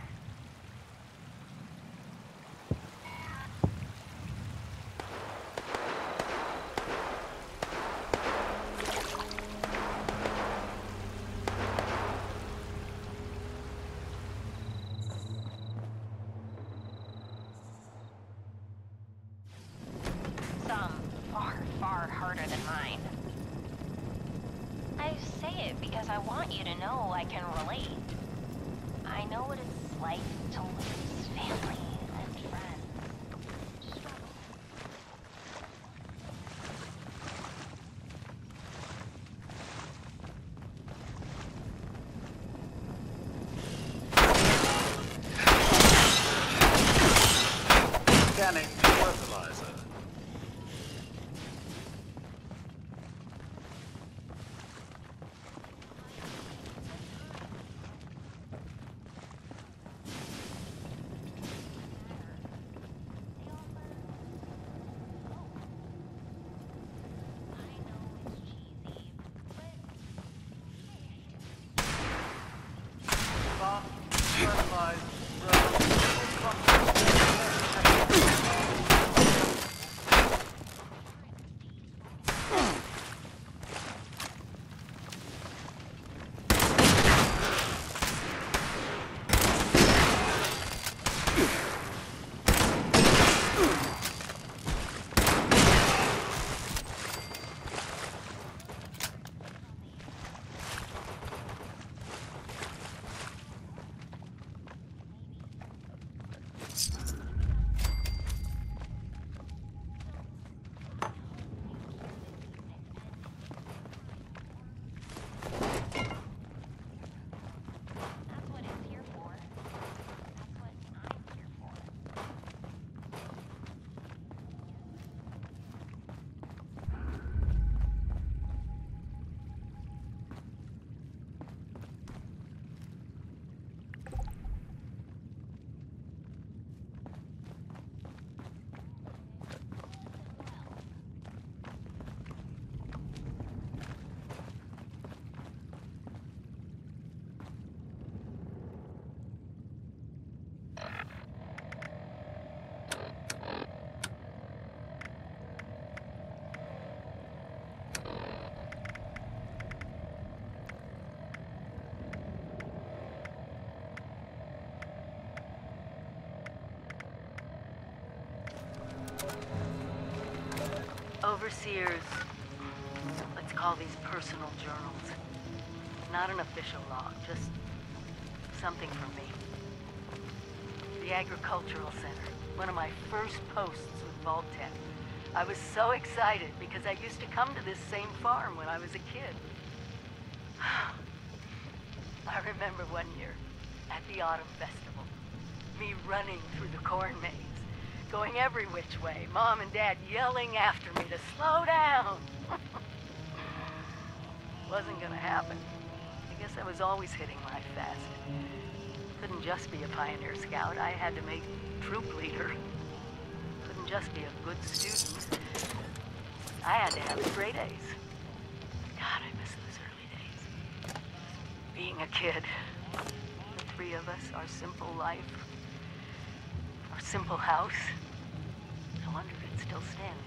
Some far harder than mine. I say it because I want you to know I can relate. I know what it's like to lose family and friends. Scanning fertilizer. Overseers, let's call these personal journals. Not an official log, just something from me. The Agricultural Center, one of my first posts with Vault-Tec. I was so excited because I used to come to this same farm when I was a kid. I remember one year at the Autumn Festival, me running through the corn maze, going every which way, Mom and Dad yelling after me to slow down. Wasn't gonna happen. I guess I was always hitting life fast. Couldn't just be a pioneer scout. I had to make troop leader. Couldn't just be a good student. I had to have straight A's. God, I miss those early days. Being a kid. The three of us, our simple life. Our simple house. No wonder it's still standing.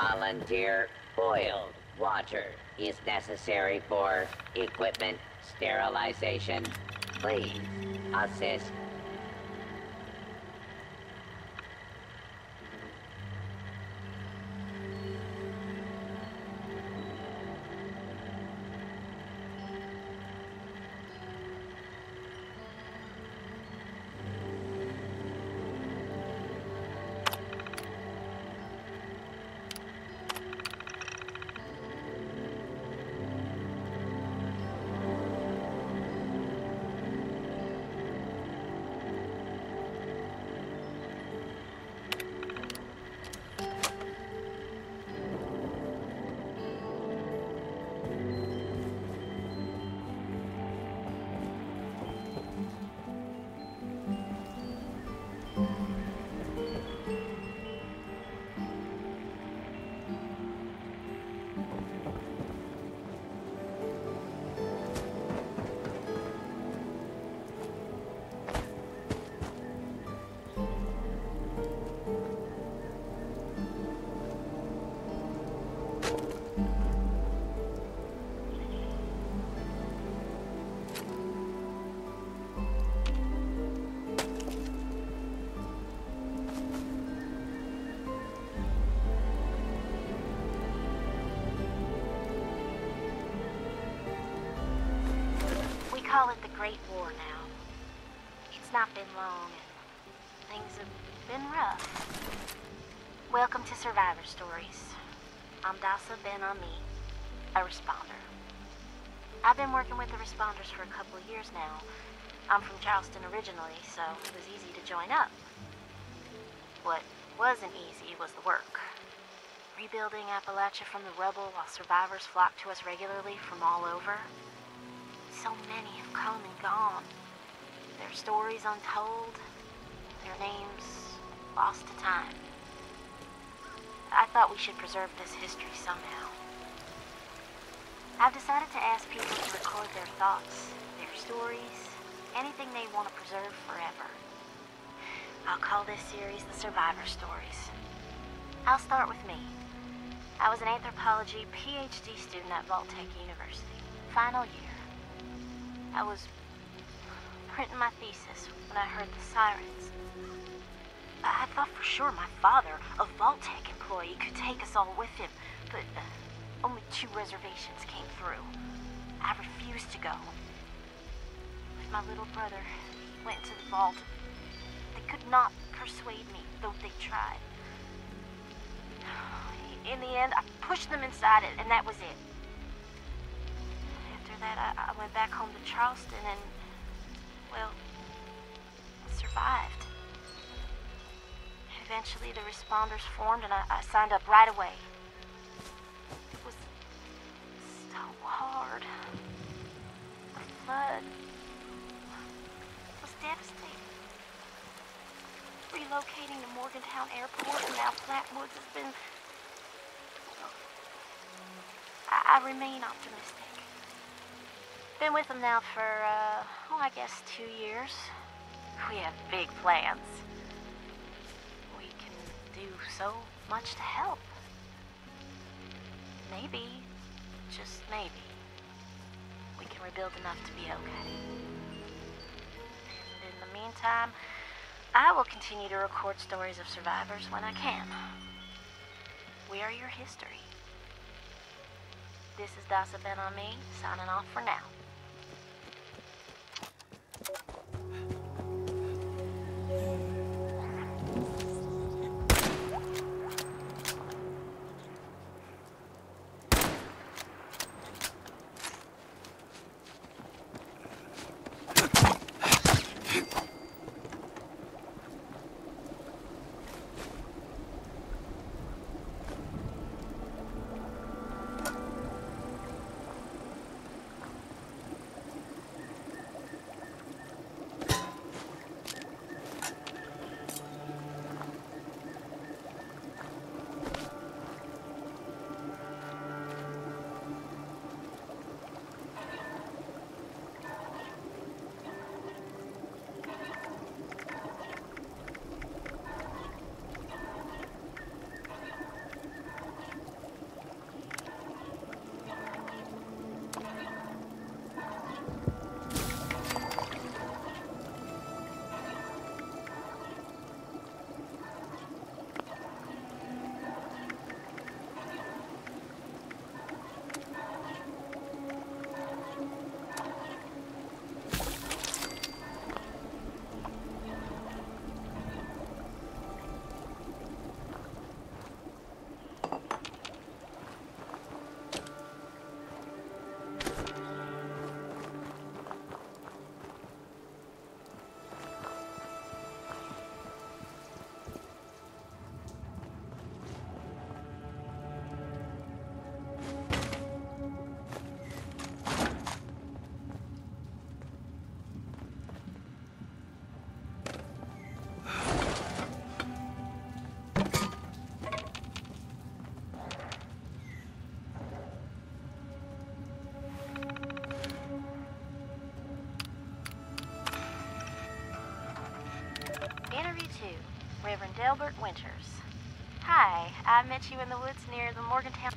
Volunteer boiled water is necessary for equipment sterilization. Please assist. Call it the Great War now. It's not been long and things have been rough. Welcome to Survivor Stories. I'm Dasa Ben-Ami, a responder. I've been working with the responders for a couple of years now. I'm from Charleston originally, so it was easy to join up. What wasn't easy was the work. Rebuilding Appalachia from the rubble while survivors flock to us regularly from all over. So many have come and gone. Their stories untold, their names lost to time. I thought we should preserve this history somehow. I've decided to ask people to record their thoughts, their stories, anything they want to preserve forever. I'll call this series The Survivor Stories. I'll start with me. I was an anthropology PhD student at Vault-Tec University, final year. I was printing my thesis when I heard the sirens. I thought for sure my father, a Vault-Tec employee, could take us all with him, but only 2 reservations came through. I refused to go. With my little brother, he went to the vault. They could not persuade me, though they tried. In the end, I pushed them inside it, and that was it. That I went back home to Charleston and, well, survived. Eventually the responders formed and I signed up right away. It was so hard. The flood was devastating. Relocating to Morgantown Airport and now Flatwoods has been... I remain optimistic. Been with them now for, I guess 2 years. We have big plans. We can do so much to help. Maybe, just maybe, we can rebuild enough to be okay. And in the meantime, I will continue to record stories of survivors when I can. We are your history. This is Dasa Ben-Ami, signing off for now. Delbert Winters. Hi, I met you in the woods near the Morgantown.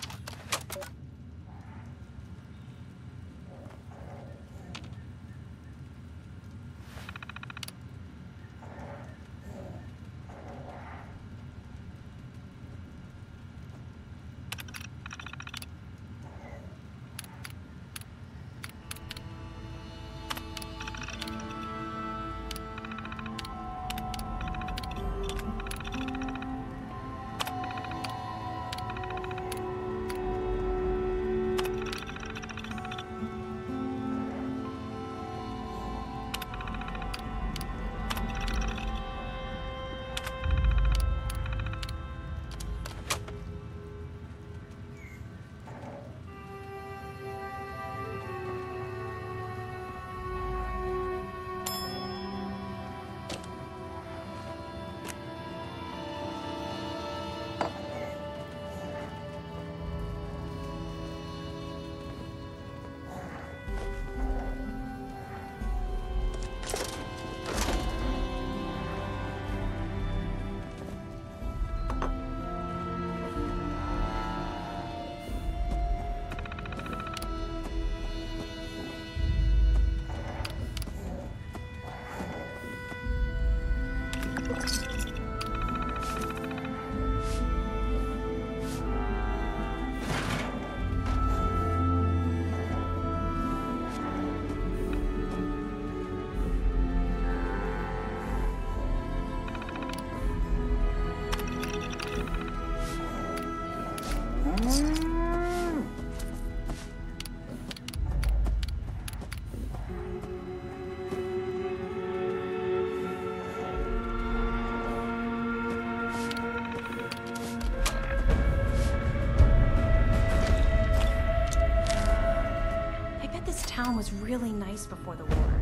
Town was really nice before the war.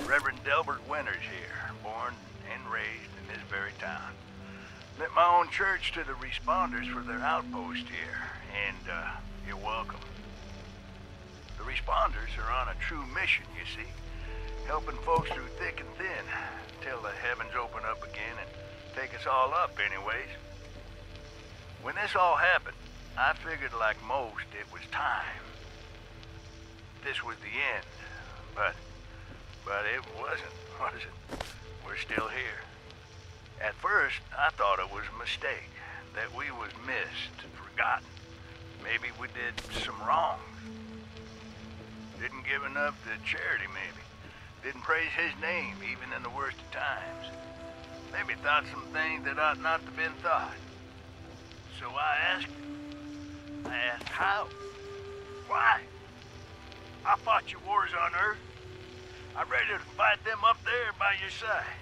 Reverend Delbert Winters here, born and raised in this very town. Lent my own church to the responders for their outpost here, and you're welcome. The responders are on a true mission, you see, helping folks through thick and thin, till the heavens open up again and take us all up anyways. When this all happened, I figured like most it was time. This was the end, but it wasn't, was it? We're still here. At first, I thought it was a mistake, that we was missed, forgotten. Maybe we did some wrongs. Didn't give enough to charity, maybe. Didn't praise his name, even in the worst of times. Maybe thought some things that ought not to have been thought. So I asked how? Why? I fought your wars on Earth. I'm ready to fight them up there by your side.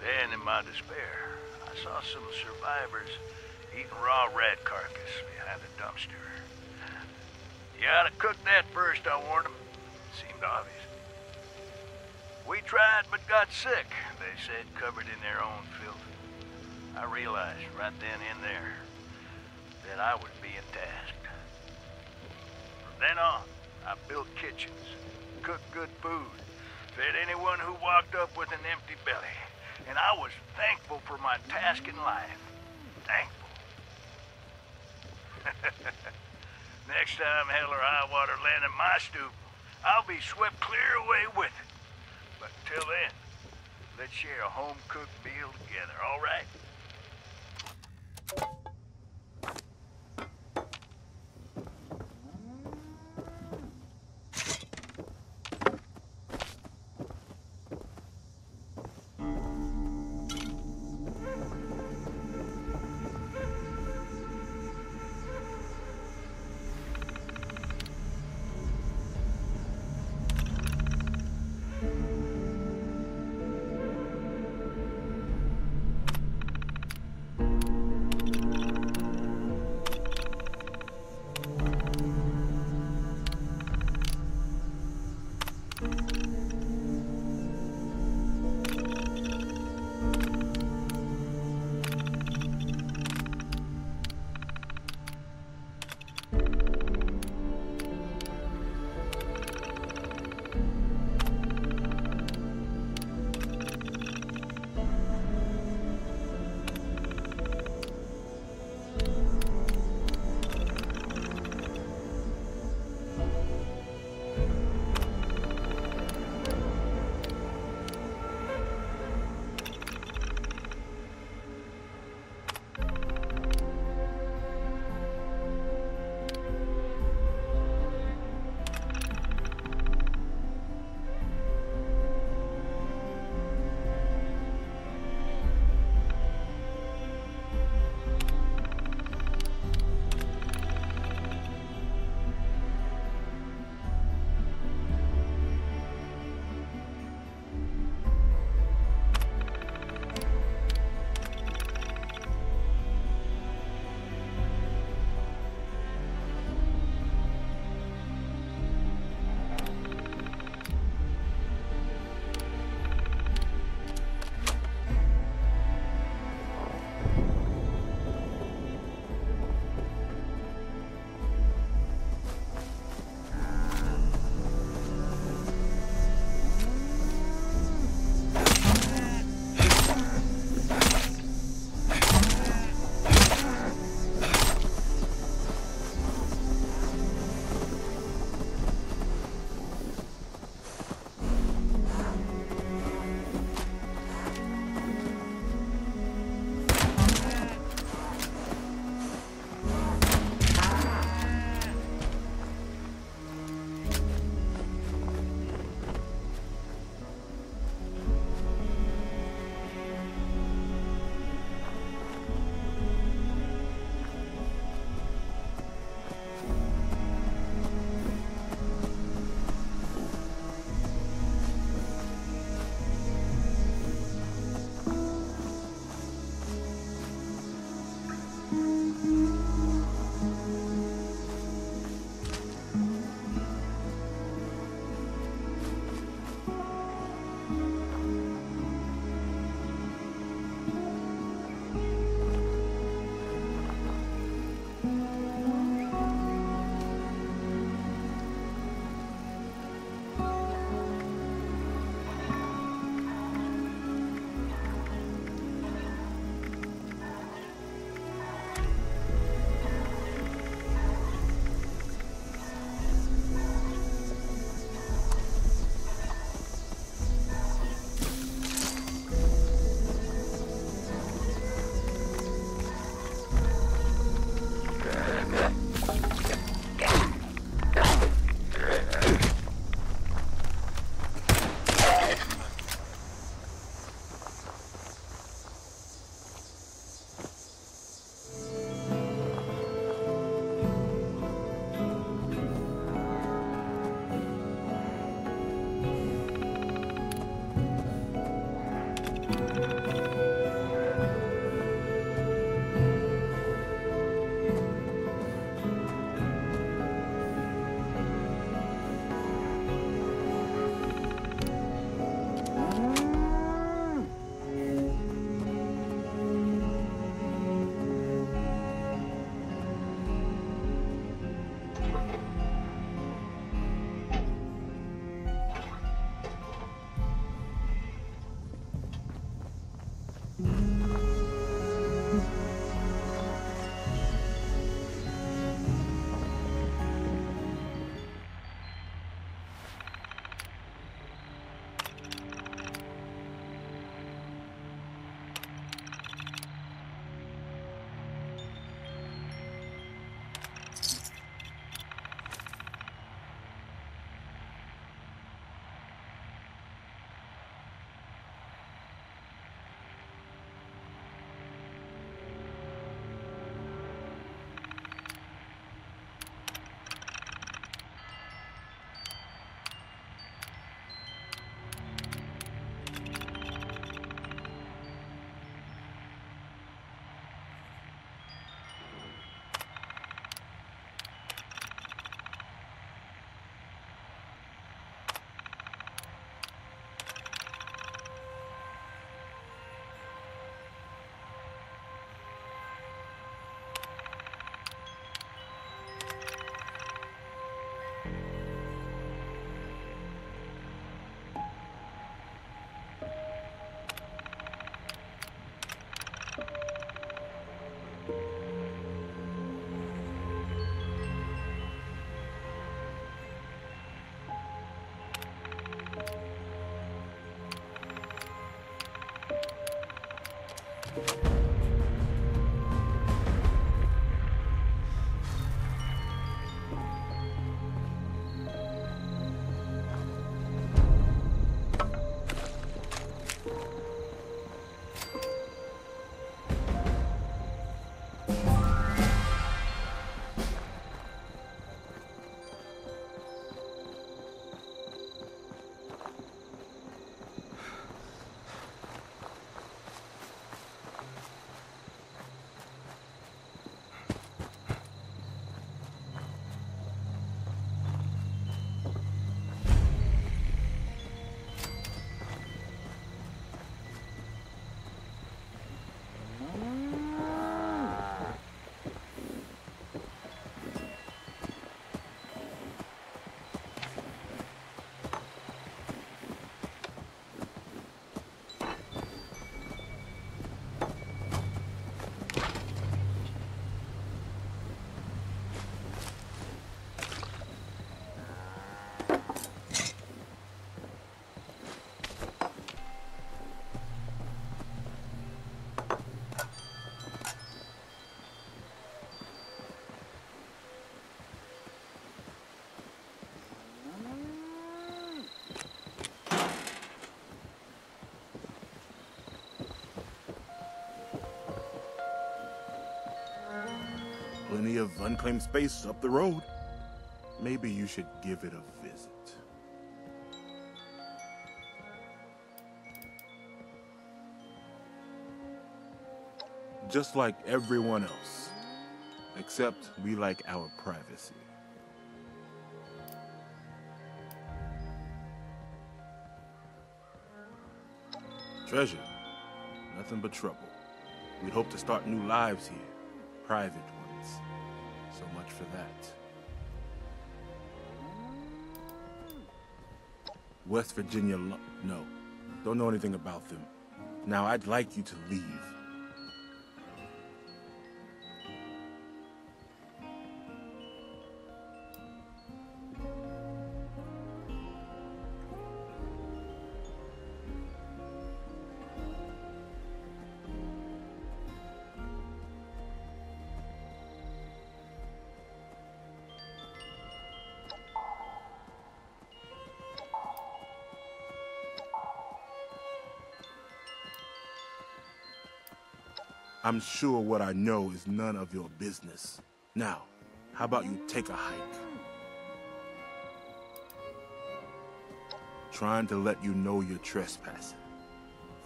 Then, in my despair, I saw some survivors eating raw rat carcass behind a dumpster. You ought to cook that first, I warned them. Seemed obvious. We tried but got sick, they said, covered in their own filth. I realized right then and there that I was being tasked. From then on, I built kitchens, cooked good food, fed anyone who walked up with an empty belly. And I was thankful for my task in life. Thankful. Next time hell or high water land in my stoop, I'll be swept clear away with it. But until then, let's share a home-cooked meal together, all right? plenty of unclaimed space up the road. Maybe you should give it a visit. Just like everyone else. Except we like our privacy. Treasure. Nothing but trouble. We'd hope to start new lives here. Private ones. So much for that. West Virginia no. Don't know anything about them. Now, I'd like you to leave. I'm sure what I know is none of your business. Now, how about you take a hike? Trying to let you know you're trespassing.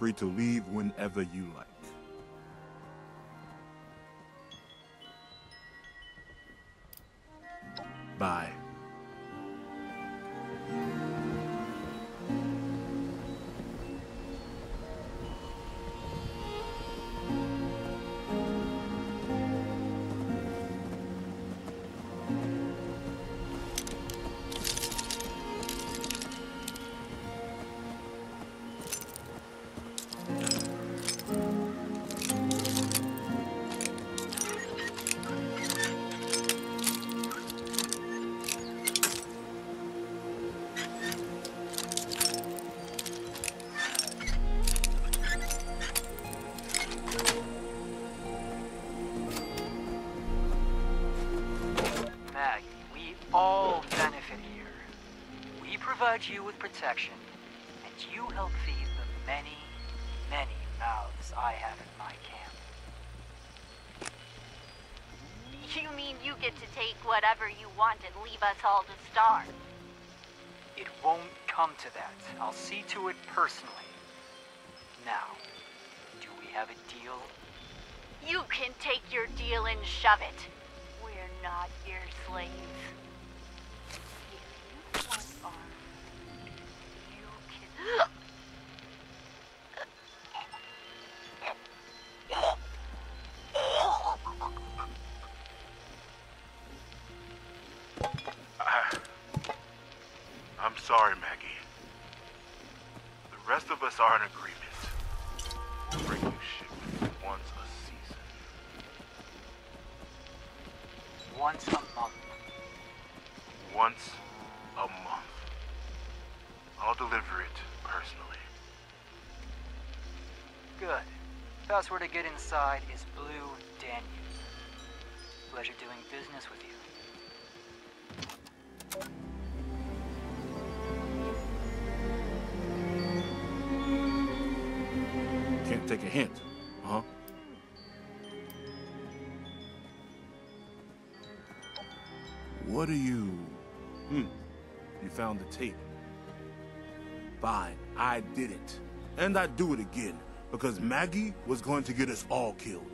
Free to leave whenever you like. Bye. You with protection, and you help feed the many, many mouths I have in my camp. You mean you get to take whatever you want and leave us all to starve? It won't come to that. I'll see to it personally. Now, do we have a deal? You can take your deal and shove it. We're not your slaves. If you want our I'm sorry, Maggie. The rest of us are in agreement. To bring you shipment once a season. Once a month. Once a month. I'll deliver it personally. Good. Password to get inside is Blue Danube. Pleasure doing business with you. Can't take a hint, huh? What are you... You found the tape. Fine, I did it. And I'd do it again, because Maggie was going to get us all killed.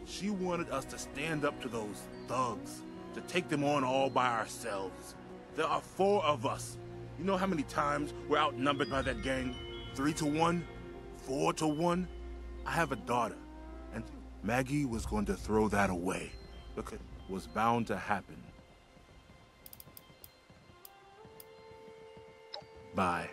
She wanted us to stand up to those thugs, to take them on all by ourselves. There are 4 of us. You know how many times we're outnumbered by that gang? 3 to 1? 4 to 1? I have a daughter, and Maggie was going to throw that away, because it was bound to happen. Bye.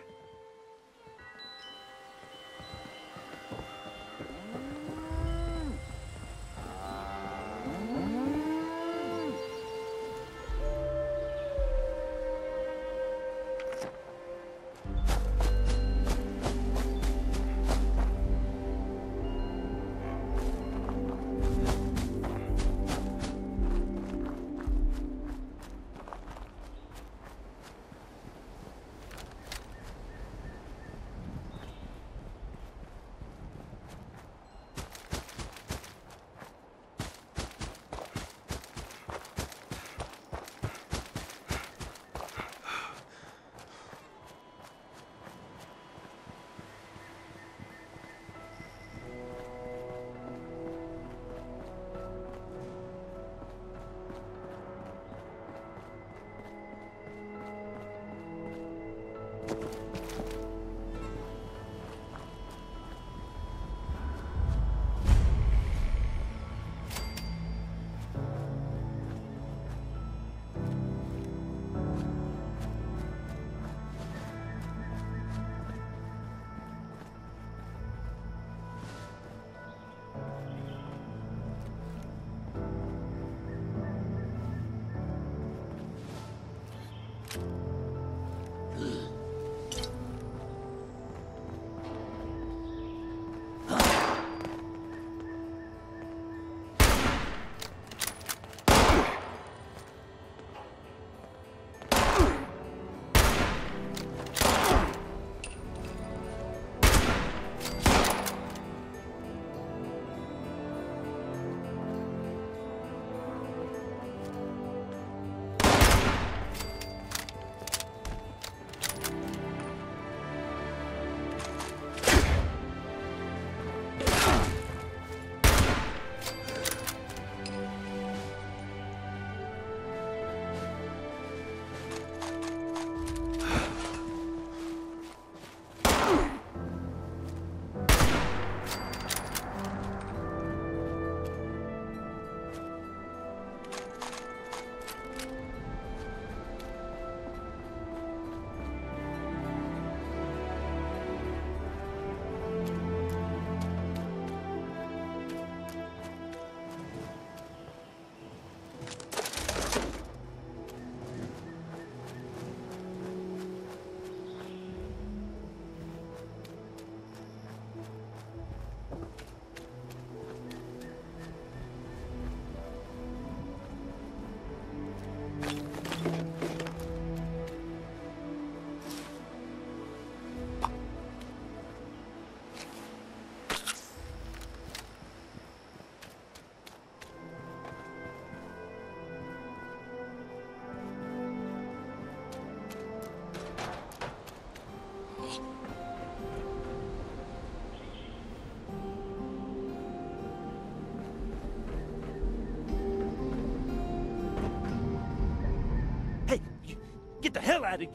Get the hell out of...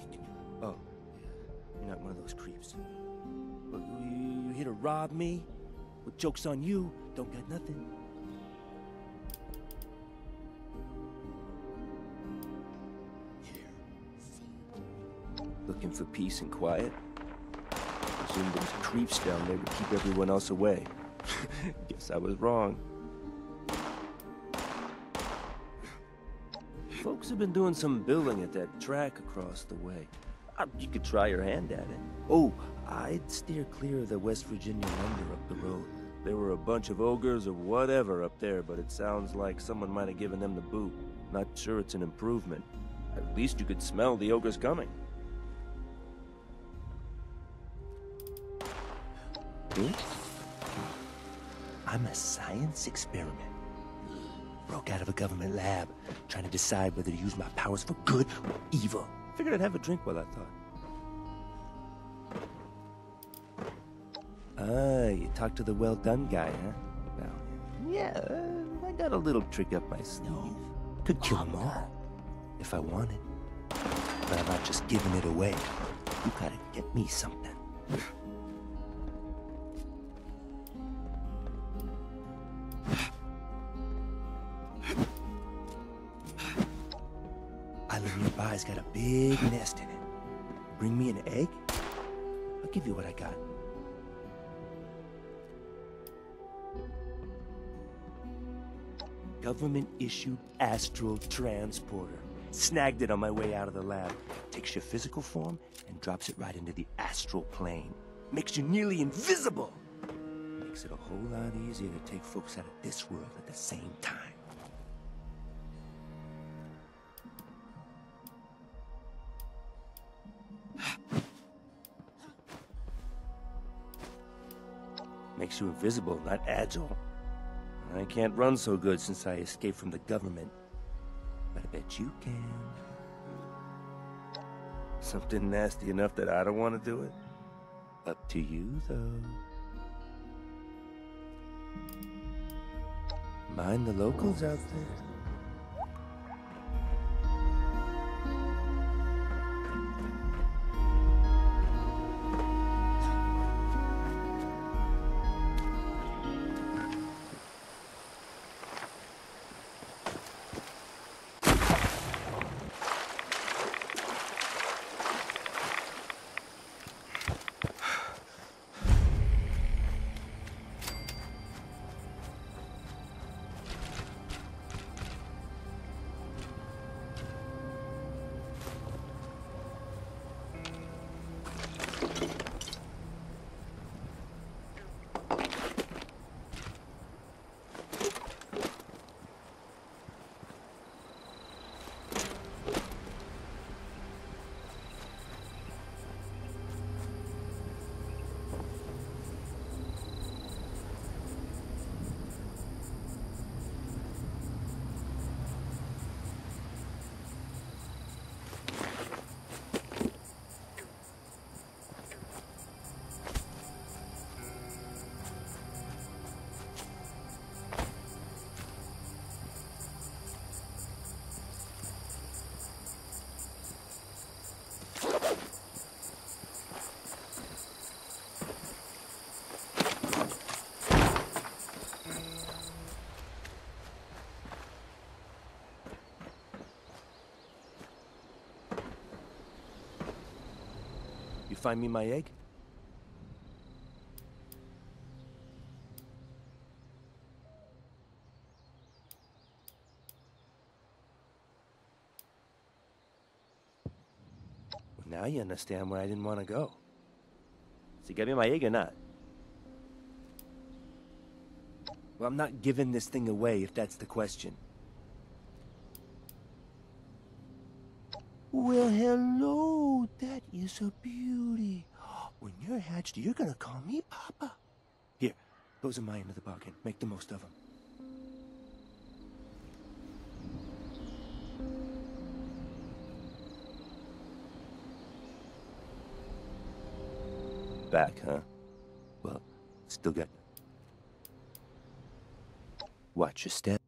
Oh, you're not one of those creeps. Well, you here to rob me? Well, joke's on you. Don't got nothing. Looking for peace and quiet? Presumed those creeps down there would keep everyone else away. Guess I was wrong. Folks have been doing some building at that track across the way. You could try your hand at it. Oh, I'd steer clear of the West Virginia lumber up the road. There were a bunch of ogres or whatever up there, but it sounds like someone might have given them the boot. Not sure it's an improvement. At least you could smell the ogres coming. I'm a science experiment. Broke out of a government lab, trying to decide whether to use my powers for good or evil. Figured I'd have a drink while I thought. Ah, you talked to the well-done guy, huh? Well, yeah, I got a little trick up my sleeve. Could kill them all, if I wanted. But I'm not just giving it away. You gotta get me something. Island nearby's got a big nest in it. Bring me an egg? I'll give you what I got. Government-issued astral transporter. Snagged it on my way out of the lab. Takes your physical form and drops it right into the astral plane. Makes you nearly invisible. Makes it a whole lot easier to take folks out of this world at the same time. Makes you invisible, not agile. I can't run so good since I escaped from the government. But I bet you can. Something nasty enough that I don't want to do it? Up to you, though. Mind the locals out there. Find me my egg? Well, now you understand where I didn't want to go. So you get me my egg or not? Well, I'm not giving this thing away if that's the question. Well, hello. That is a beauty. When you're hatched, you're gonna call me Papa. Here, those are my end of the bargain. Make the most of them. Back, huh? Well, still got... Watch your step.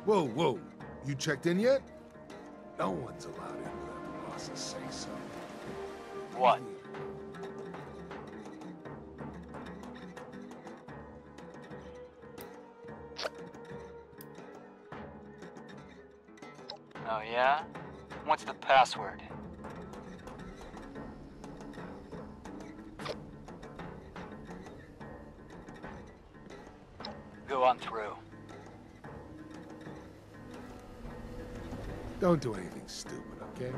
Whoa, whoa. You checked in yet? No one's allowed in without the bosses say so. What? Oh yeah? What's the password? Go on through. Don't do anything stupid, okay?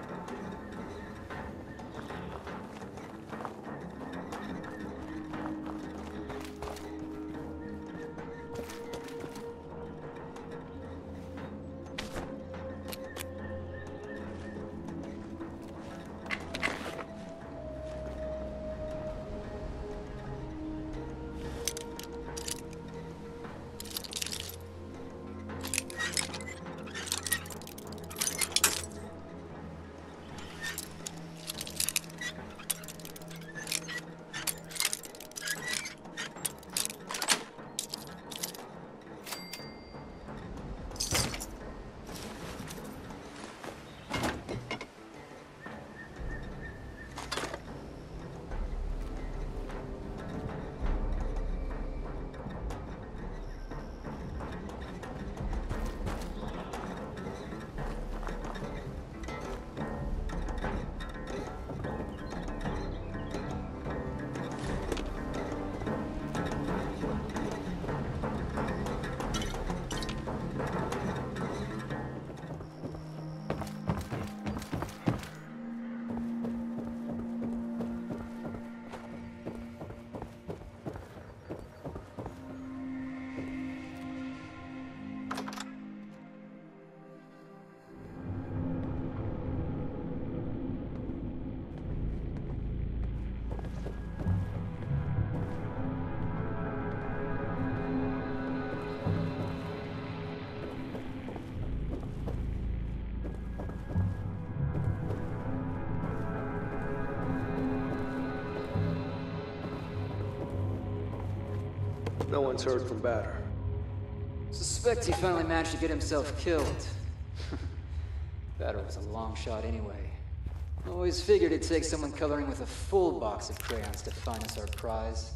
No one's heard from Batter. Suspect he finally managed to get himself killed. Batter was a long shot anyway. Always figured it'd take someone coloring with a full box of crayons to find us our prize.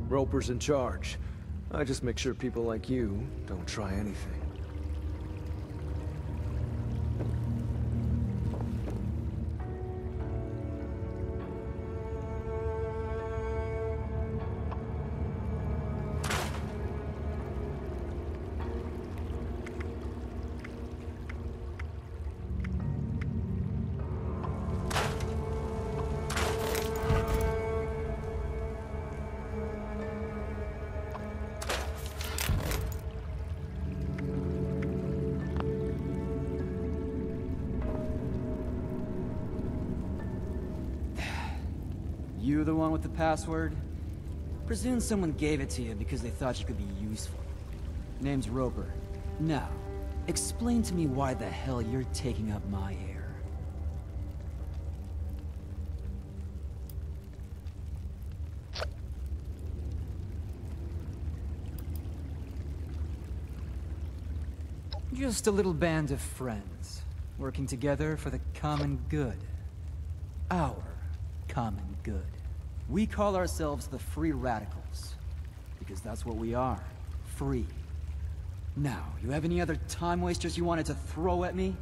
Roper's in charge. I just make sure people like you don't try anything. You the one with the password? Presume someone gave it to you because they thought you could be useful. Name's Roper. Now, explain to me why the hell you're taking up my air. Just a little band of friends, working together for the common good. Our common good. We call ourselves the Free Radicals, because that's what we are. Free. Now, you have any other time wasters you wanted to throw at me?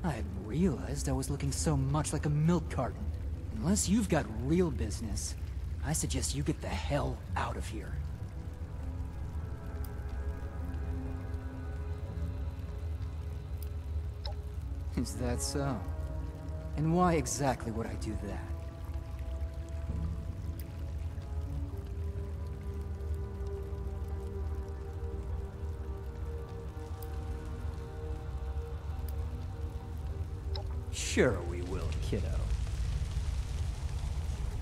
I hadn't realized I was looking so much like a milk carton. Unless you've got real business, I suggest you get the hell out of here. Is that so? And why exactly would I do that? Sure we will, kiddo.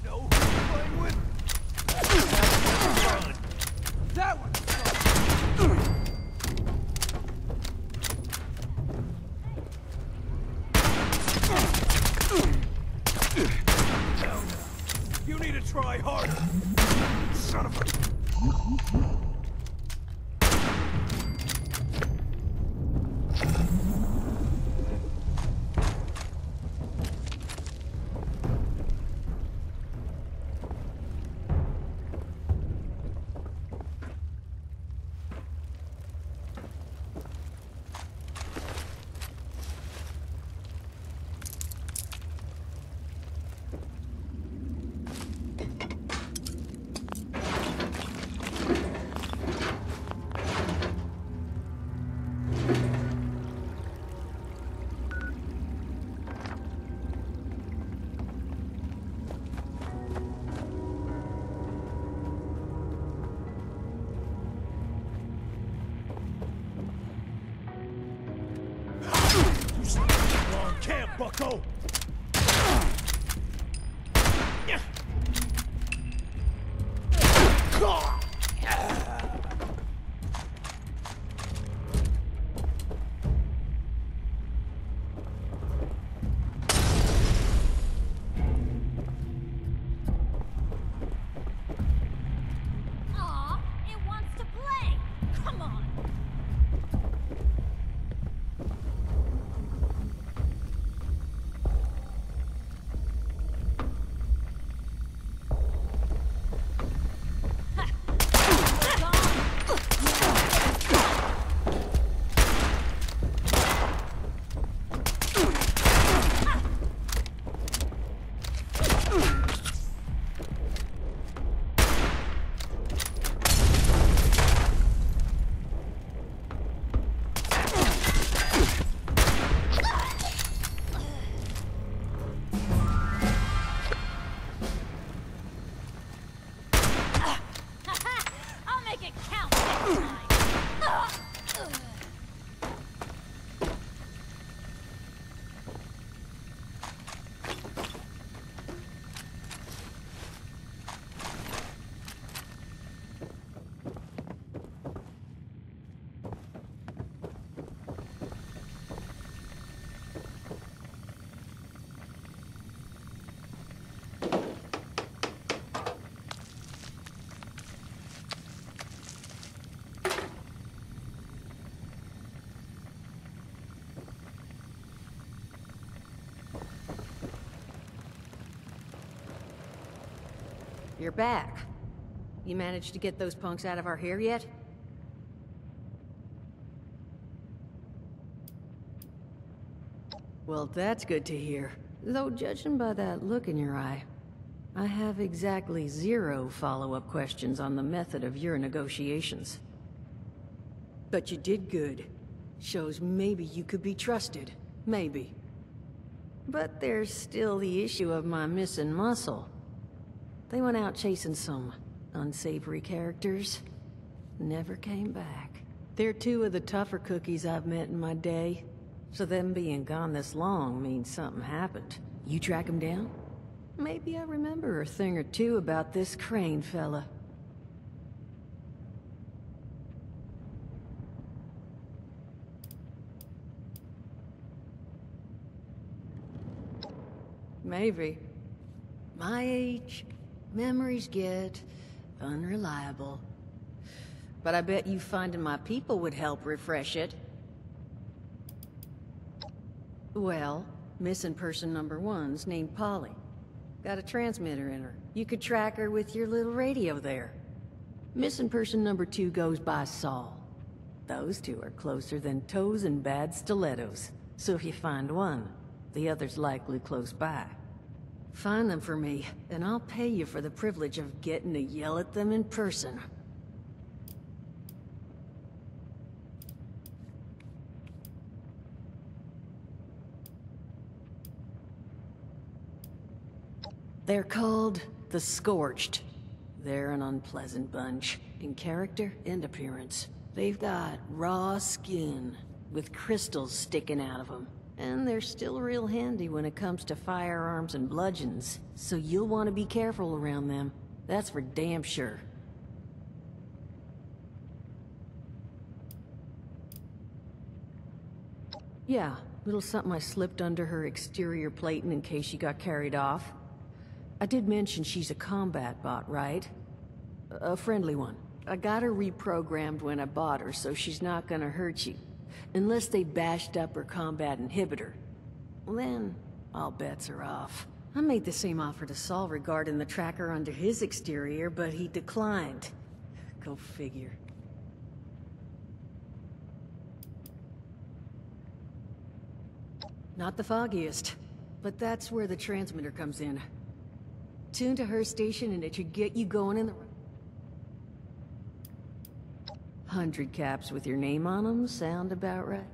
Know who you're playing with? That one! You need to try harder. Son of a... Bucko! Aw, it wants to play! Come on! You're back. You managed to get those punks out of our hair yet? Well, that's good to hear. Though judging by that look in your eye, I have exactly 0 follow-up questions on the method of your negotiations. But you did good. Shows maybe you could be trusted. Maybe. But there's still the issue of my missing muscle. They went out chasing some unsavory characters. Never came back. They're 2 of the tougher cookies I've met in my day. So them being gone this long means something happened. You track them down? Maybe I remember a thing or 2 about this Crane fella. Maybe. My age, memories get unreliable. But I bet you finding my people would help refresh it. Well, missing person number 1's named Polly. Got a transmitter in her. You could track her with your little radio there. Missing person number 2 goes by Saul. Those 2 are closer than toes and bad stilettos. So if you find one, the other's likely close by. Find them for me, and I'll pay you for the privilege of getting to yell at them in person. They're called the Scorched. They're an unpleasant bunch, in character and appearance. They've got raw skin, with crystals sticking out of them. And they're still real handy when it comes to firearms and bludgeons, so you'll want to be careful around them. That's for damn sure. Yeah, little something I slipped under her exterior plating in case she got carried off. I did mention she's a combat bot, right? A friendly one. I got her reprogrammed when I bought her, so she's not gonna hurt you. Unless they bashed up her combat inhibitor. Well, then, all bets are off. I made the same offer to Saul regarding the tracker under his exterior, but he declined. Go figure. Not the foggiest, but that's where the transmitter comes in. Tune to her station and it should get you going in the... 100 caps with your name on them sound about right?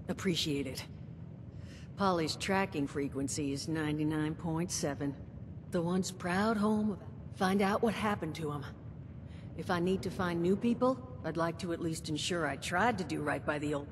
Appreciate it. Polly's tracking frequency is 99.7. The one's proud home of... Find out what happened to him. If I need to find new people, I'd like to at least ensure I tried to do right by the old...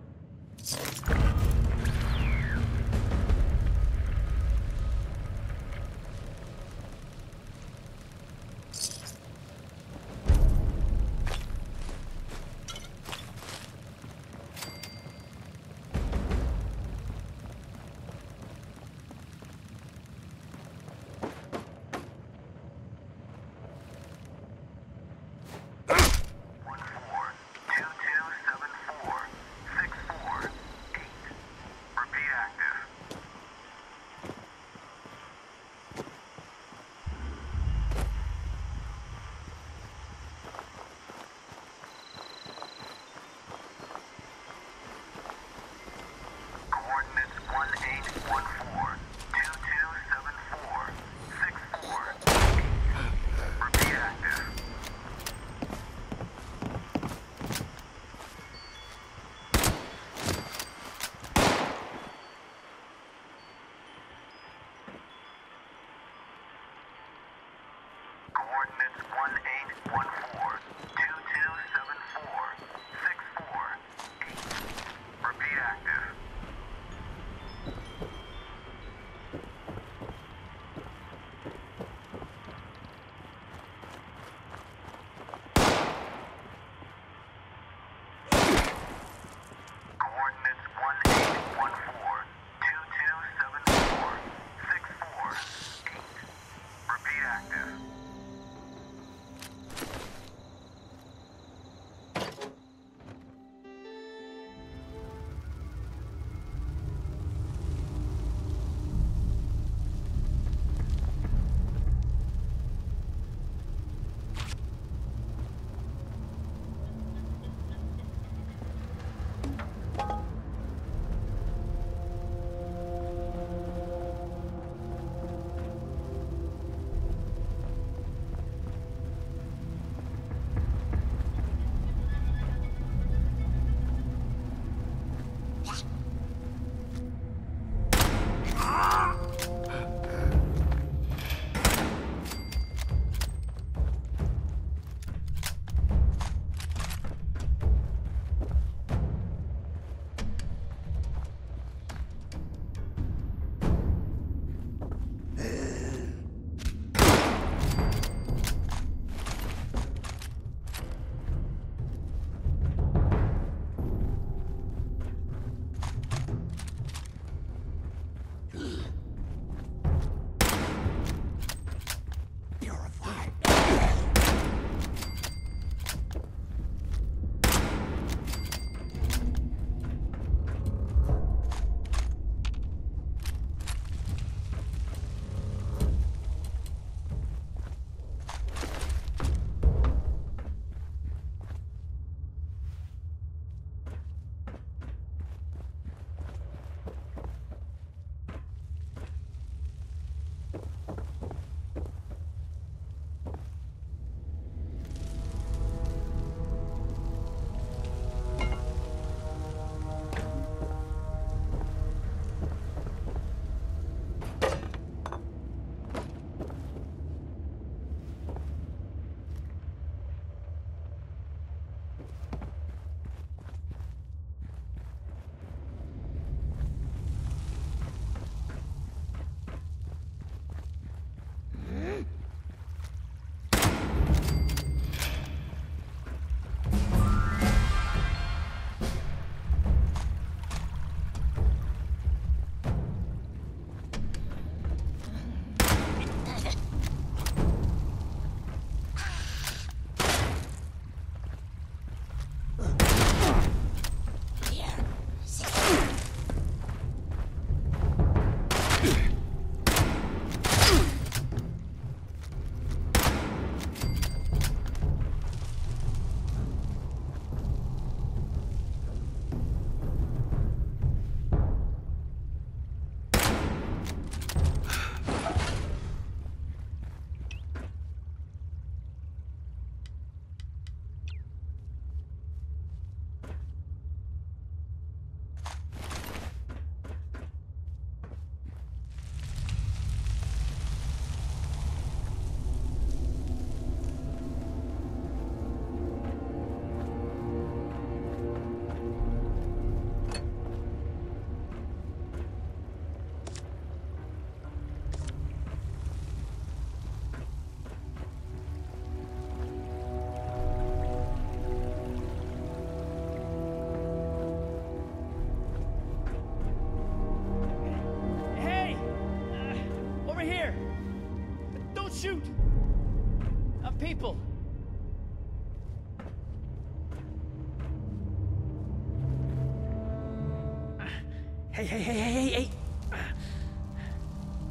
Hey.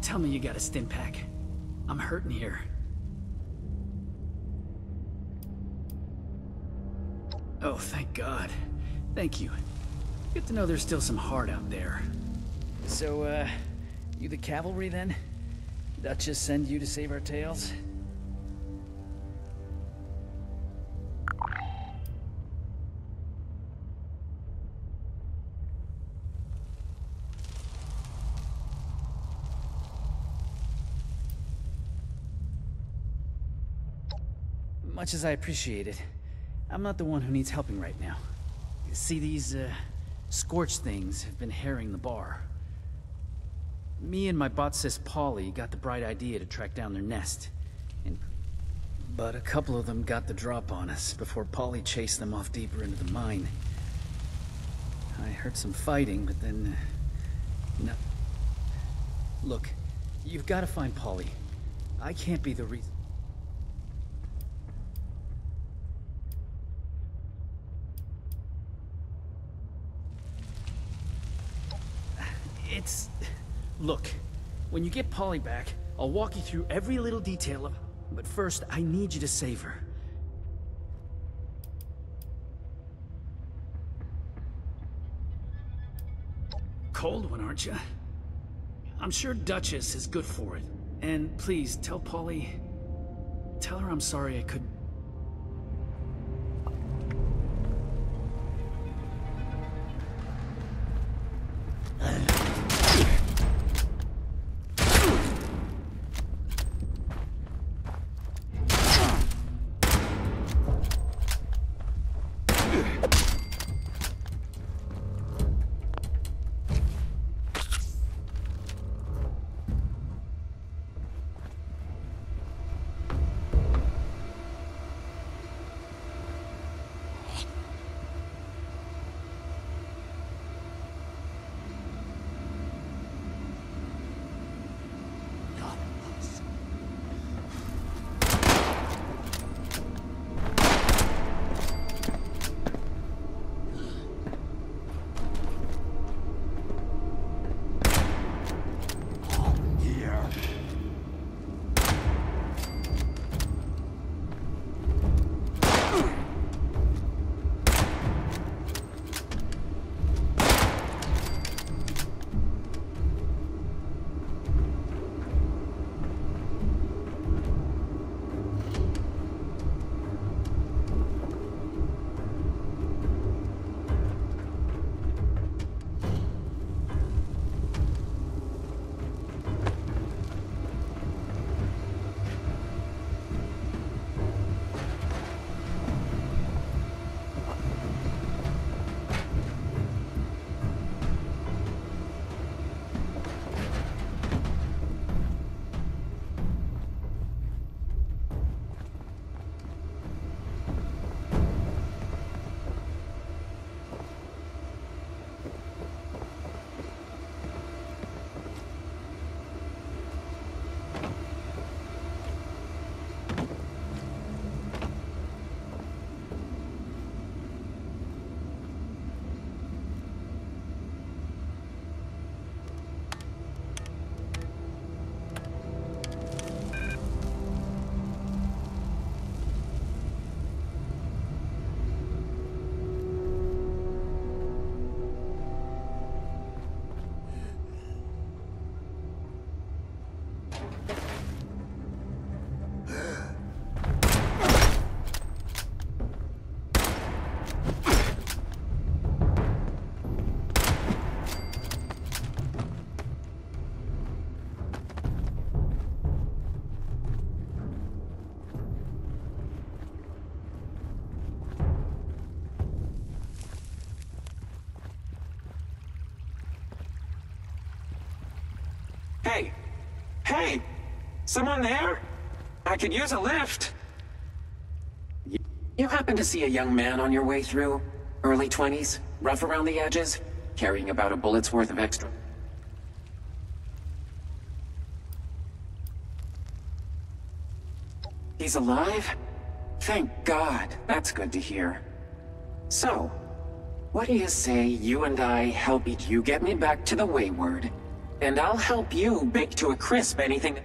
Tell me you got a stim pack. I'm hurting here. Oh, thank God. Thank you. Good to know there's still some heart out there. So, you the cavalry then? Duchess send you to save our tails? Much as I appreciate it, I'm not the one who needs helping right now. See, these, scorched things have been harrying the bar. Me and my bot sis Polly got the bright idea to track down their nest. But a couple of them got the drop on us before Polly chased them off deeper into the mine. I heard some fighting, but then... no. Look, you've got to find Polly. I can't be the reason... Look, when you get Polly back, I'll walk you through every little detail of... But first, I need you to save her. Cold one, aren't you? I'm sure Duchess is good for it. And please, tell Polly... Tell her I'm sorry I couldn't... Hey! Hey! Someone there? I could use a lift. You happen to see a young man on your way through? Early 20s? Rough around the edges? Carrying about a bullet's worth of extra? He's alive? Thank God. That's good to hear. So, What do you say you and I help you get me back to the Wayward, and I'll help you bake to a crisp anything...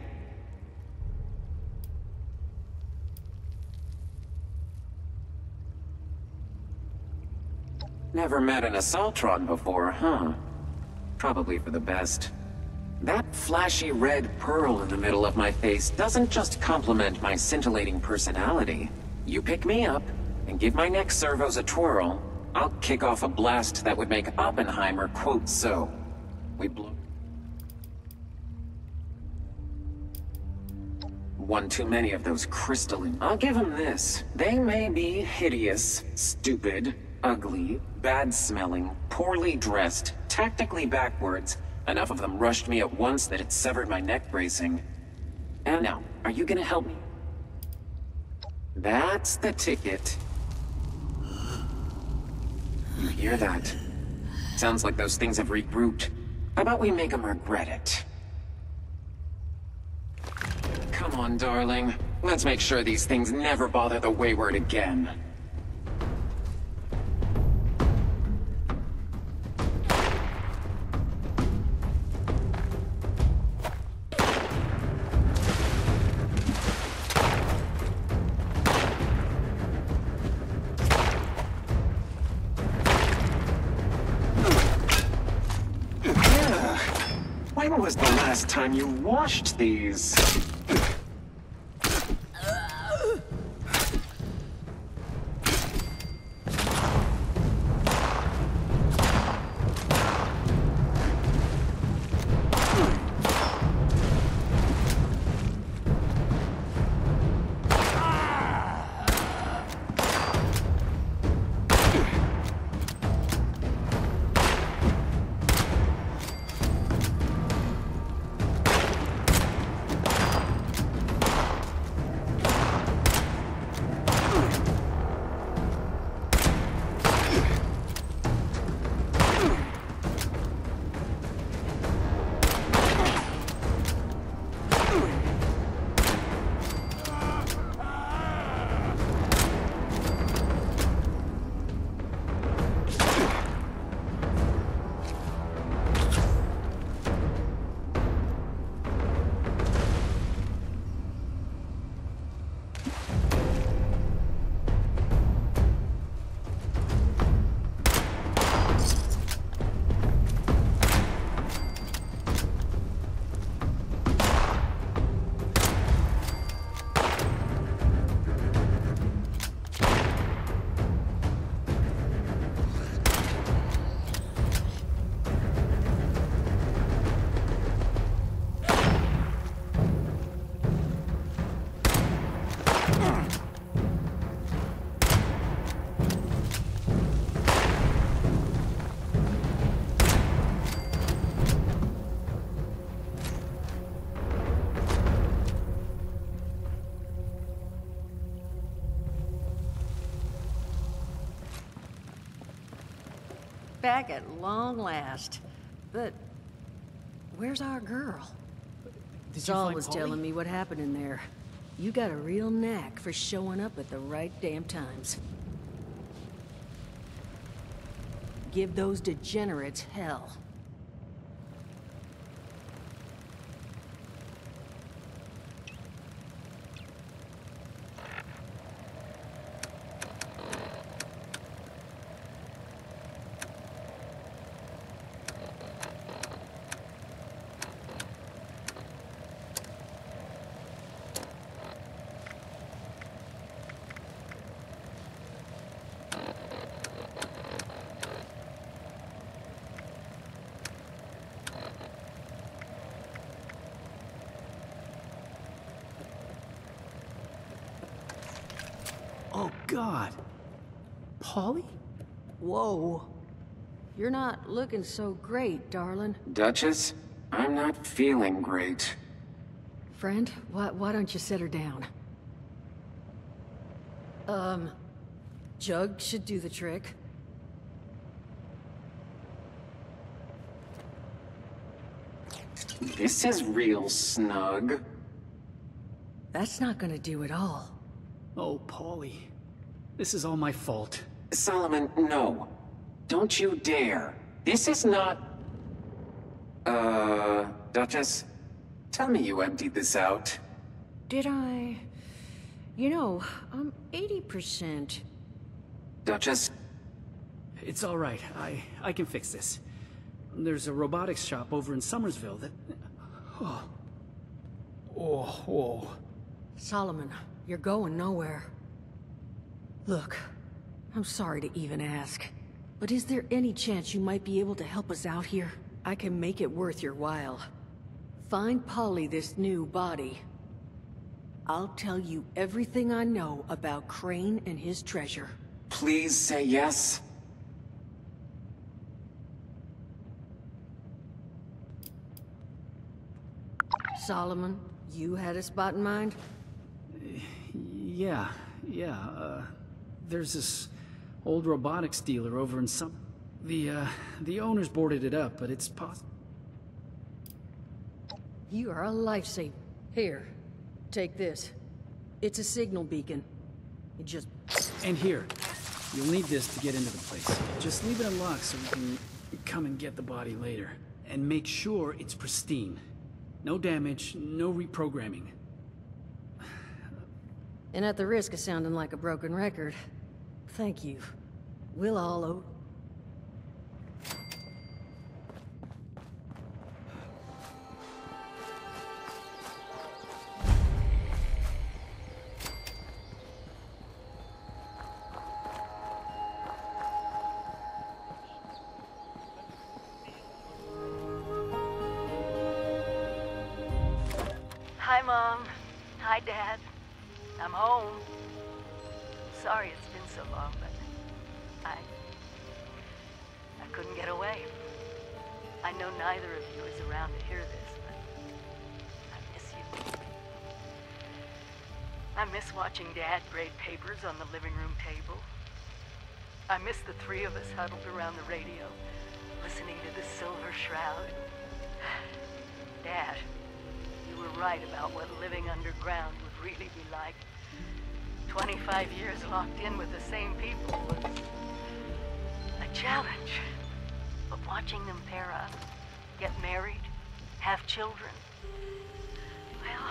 Never met an Assaultron before, huh? Probably for the best. That flashy red pearl in the middle of my face doesn't just complement my scintillating personality. You pick me up, and give my neck servos a twirl, I'll kick off a blast that would make Oppenheimer quote so. We blow... One too many of those crystalline... I'll give them this. They may be hideous, stupid, ugly, bad-smelling, poorly dressed, tactically backwards. Enough of them rushed me at once that it severed my neck bracing. And now, are you gonna help me? That's the ticket. You hear that? Sounds like those things have regrouped. How about we make them regret it? Come on, darling. Let's make sure these things never bother the Wayward again. When was the last time you washed these? Back at long last. But where's our girl? Saul was telling me what happened in there. You got a real knack for showing up at the right damn times. Give those degenerates hell. Oh, God. Polly? Whoa. You're not looking so great, darling. Duchess, I'm not feeling great. Friend, why don't you sit her down? Jug should do the trick. This is real snug. That's not gonna do it all. Oh, Polly. This is all my fault. Solomon, no. Don't you dare. This is not... Duchess? Tell me you emptied this out. Did I? You know, I'm 80%. Duchess? It's all right. I can fix this. There's a robotics shop over in Summersville that... Whoa. Solomon, you're going nowhere. Look, I'm sorry to even ask, but is there any chance you might be able to help us out here? I can make it worth your while. Find Polly this new body. I'll tell you everything I know about Crane and his treasure. Please say yes. Solomon, you had a spot in mind? Yeah. There's this old robotics dealer over in the owners boarded it up, but it's possible. You are a lifesaver. Here, take this. It's a signal beacon. It just... And here, you'll need this to get into the place. Just leave it unlocked so we can come and get the body later. And make sure it's pristine. No damage, no reprogramming. And at the risk of sounding like a broken record, thank you. We'll all owe... Hi, Mom. Hi, Dad. I'm home. Sorry it's been so long, but I couldn't get away. I know neither of you is around to hear this, but I miss you. I miss watching Dad grade papers on the living room table. I miss the three of us huddled around the radio, listening to the Silver Shroud. Dad, you were right about what living underground would really be like. 25 years locked in with the same people was a challenge. But watching them pair up, get married, have children, well,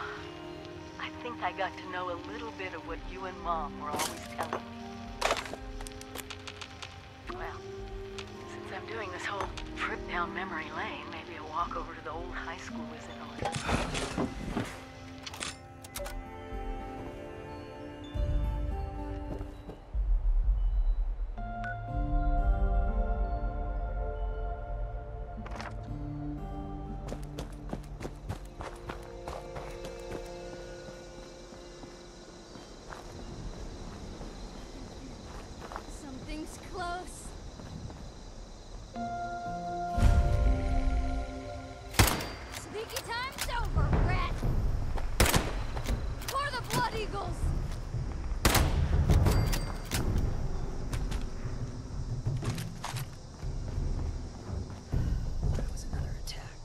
I think I got to know a little bit of what you and Mom were always telling me. Well, since I'm doing this whole trip down memory lane, maybe a walk over to the old high school is in order. Something's close. Sneaky time's over, rat! For the Blood Eagles! That was another attack.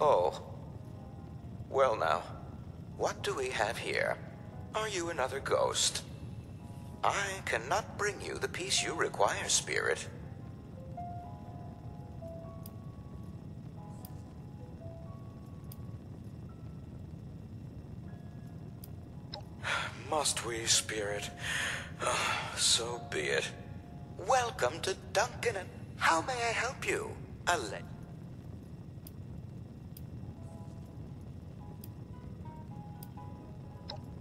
Oh. Well now, what do we have here? Are you another ghost? I cannot bring you the peace you require, Spirit. Must we, Spirit? So be it. Welcome to Duncan, and how may I help you?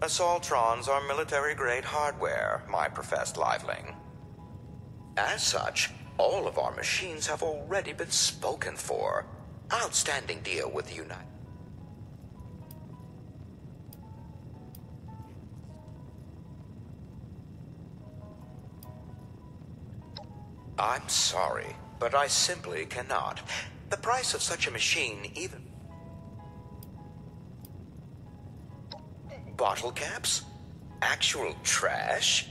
Assaultrons are military-grade hardware, my professed liveling. As such, all of our machines have already been spoken for. Outstanding deal with the United... I'm sorry, but I simply cannot. The price of such a machine even... Bottle caps? Actual trash?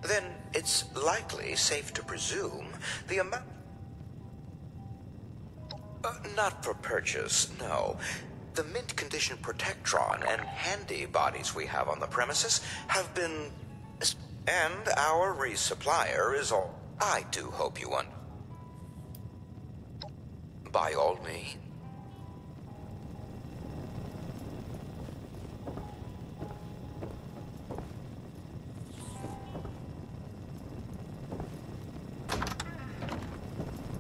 Then it's likely safe to presume the amount... not for purchase, no. The mint-condition Protectron and handy bodies we have on the premises have been... And our resupplier is all... I do hope you By all means.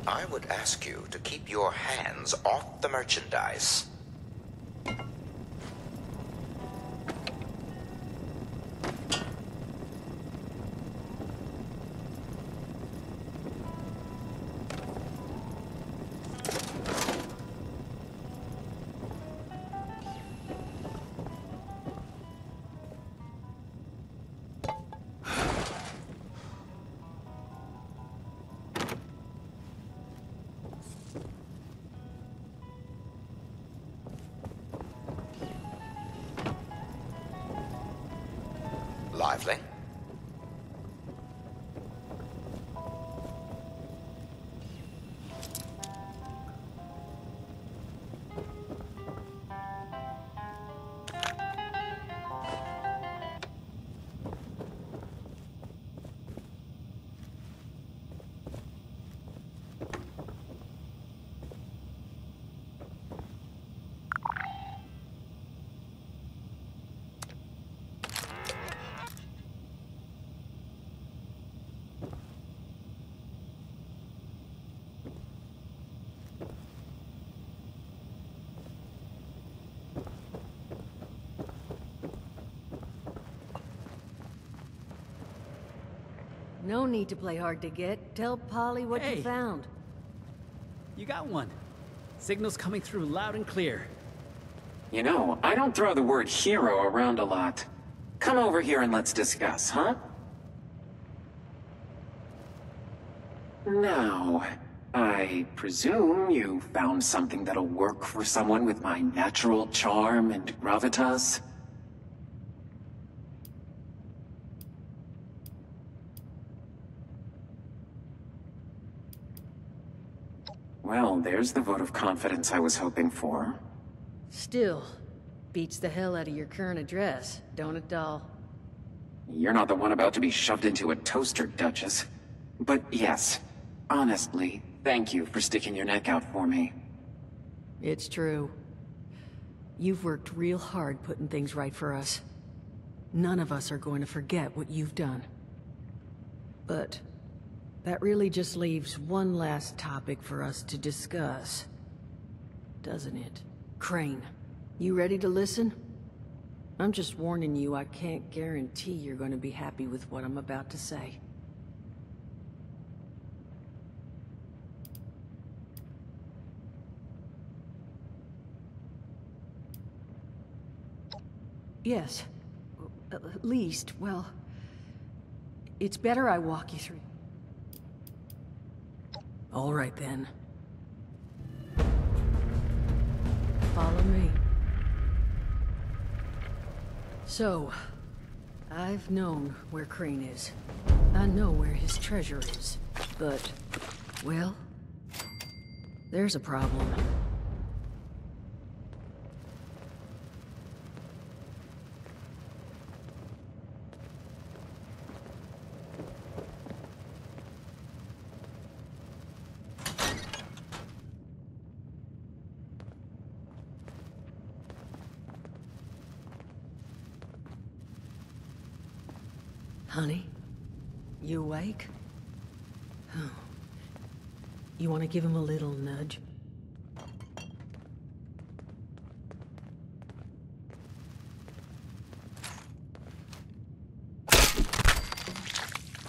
I would ask you to keep your hands off the merchandise. Lively. No need to play hard to get. Tell Polly what you found. You got one. Signal's coming through loud and clear. You know, I don't throw the word hero around a lot. Come over here and let's discuss, huh? Now, I presume you found something that'll work for someone with my natural charm and gravitas? Well, there's the vote of confidence I was hoping for. Still, beats the hell out of your current address, don't it, doll? You're not the one about to be shoved into a toaster, Duchess. But yes, honestly, thank you for sticking your neck out for me. It's true. You've worked real hard putting things right for us. None of us are going to forget what you've done. But that really just leaves one last topic for us to discuss. Doesn't it? Crane, you ready to listen? I'm just warning you, I can't guarantee you're going to be happy with what I'm about to say. Yes. At least, well, it's better I walk you through. All right, then. Follow me. So, I've known where Crane is. I know where his treasure is. But, well, there's a problem. Honey? You awake? You want to give him a little nudge?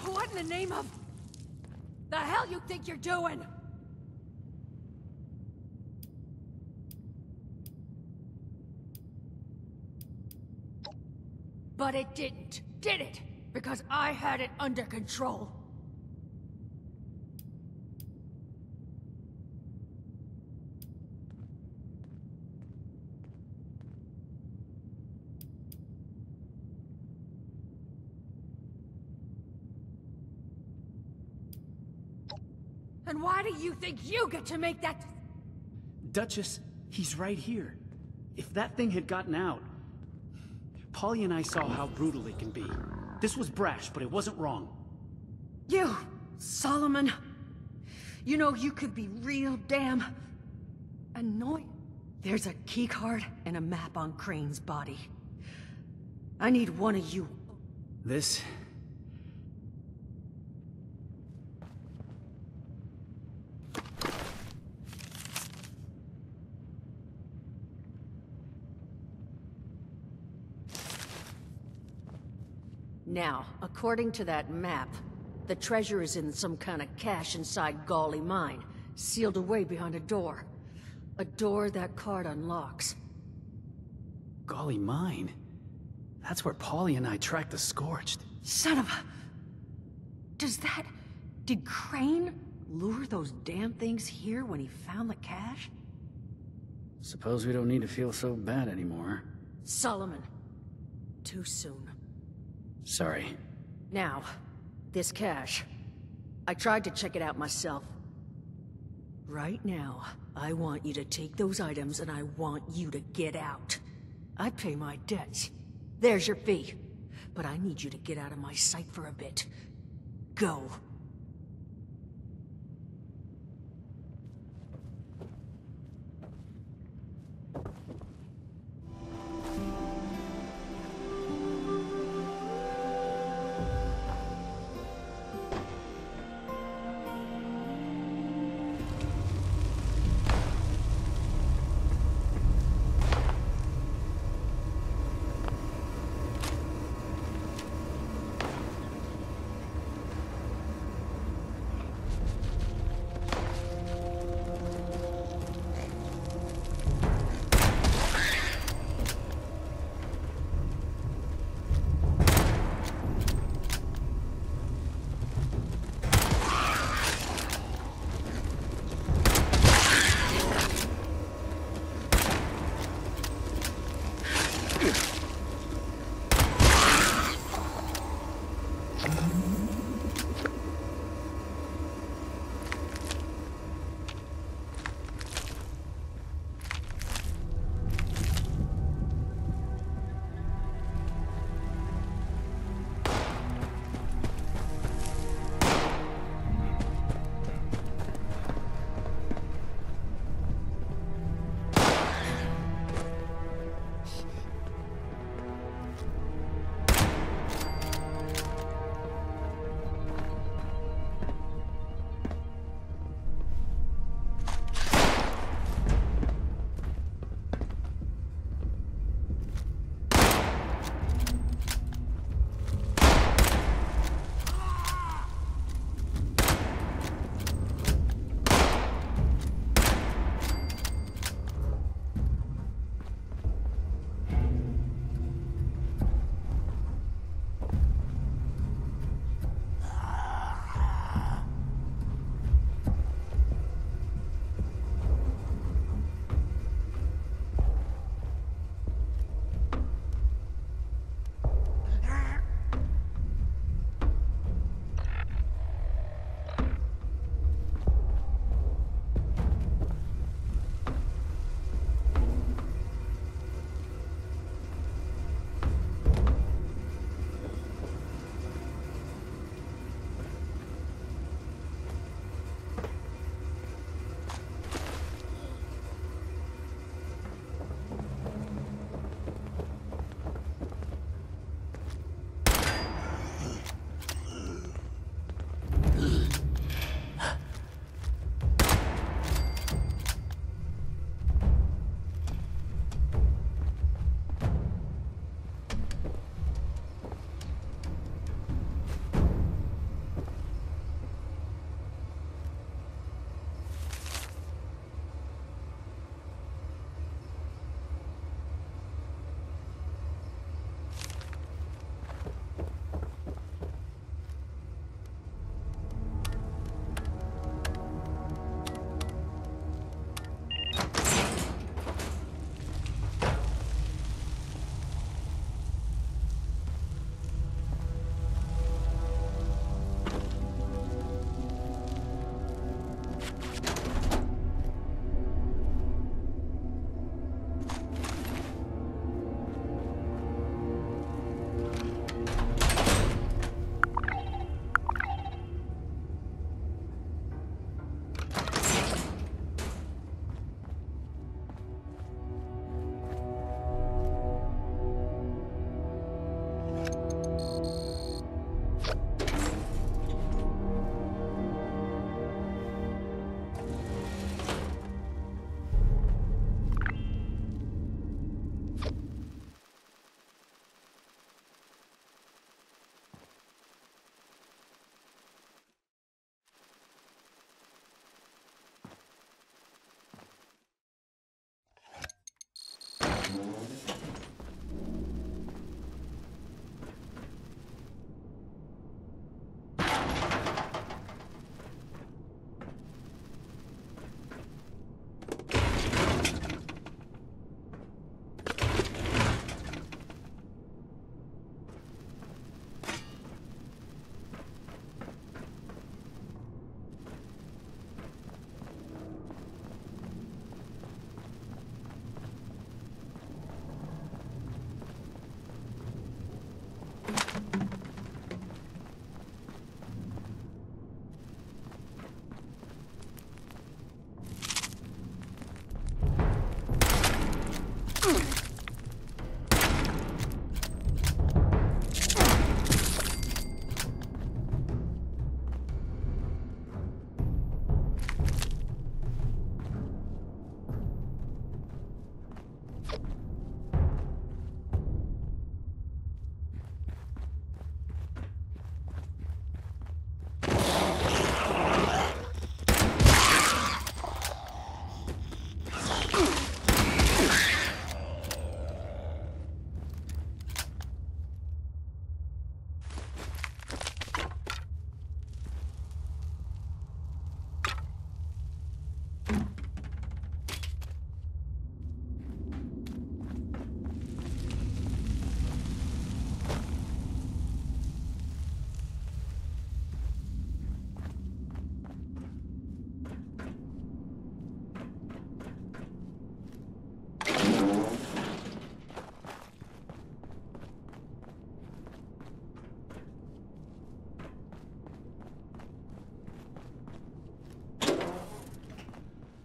What in the name of... the hell you think you're doing? But it didn't, did it? Because I had it under control. And why do you think you get to make that... Duchess, he's right here. If that thing had gotten out... Polly and I saw how brutal it can be. This was brash, but it wasn't wrong. You, Solomon. You know, you could be real damn... annoying. There's a keycard and a map on Crane's body. I need one of you. This... Now, according to that map, the treasure is in some kind of cache inside Gawley Mine, sealed away behind a door. A door that card unlocks. Gawley Mine? That's where Polly and I tracked the Scorched. Son of a... Does that... Did Crane lure those damn things here when he found the cache? Suppose we don't need to feel so bad anymore. Solomon. Too soon. Sorry. Now, this cache. I tried to check it out myself. Right now, I want you to take those items and I want you to get out. I pay my debts. There's your fee. But I need you to get out of my sight for a bit. Go.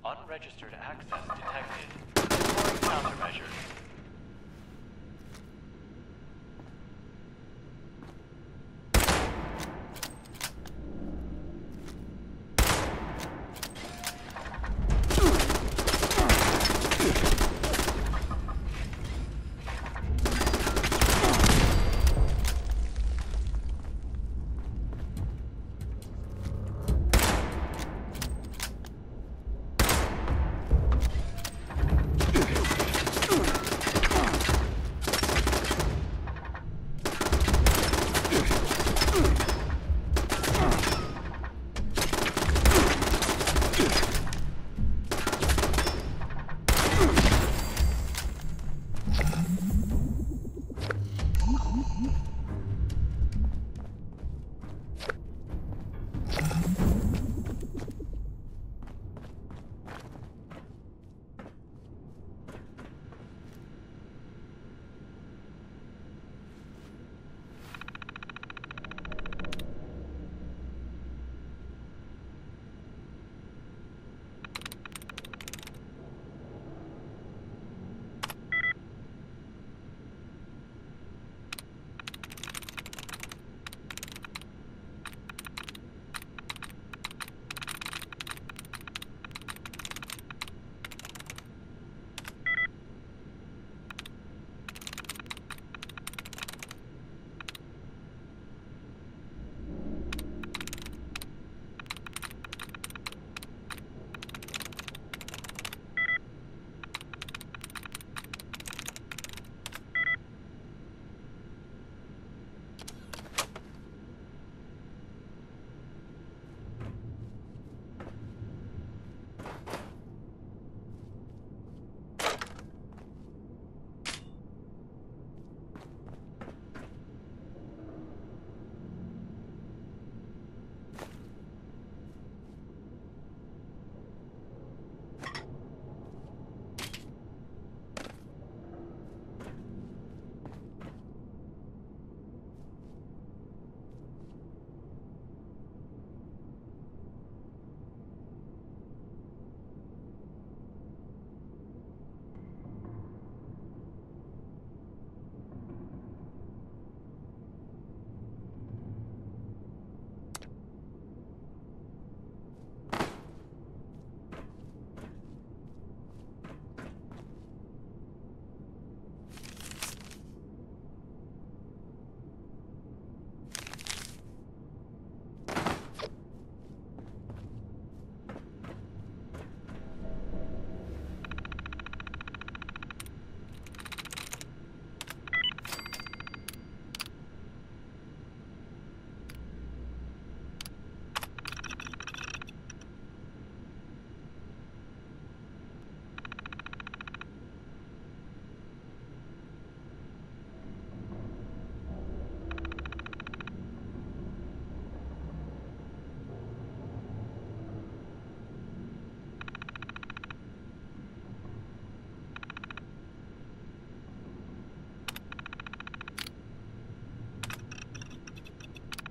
Unregistered access detected. Deploying countermeasures.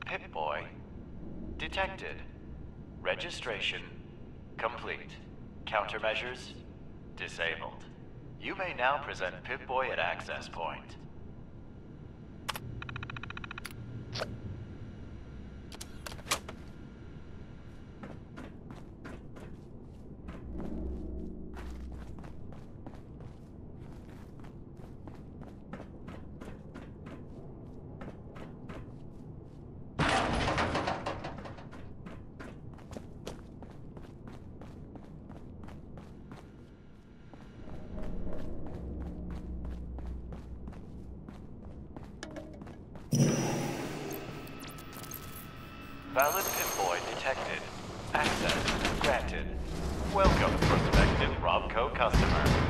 Pip-Boy detected. Registration complete. Countermeasures disabled. You may now present Pip-Boy at access point. Valid Pip-Boy detected. Access granted. Welcome, prospective Robco customer.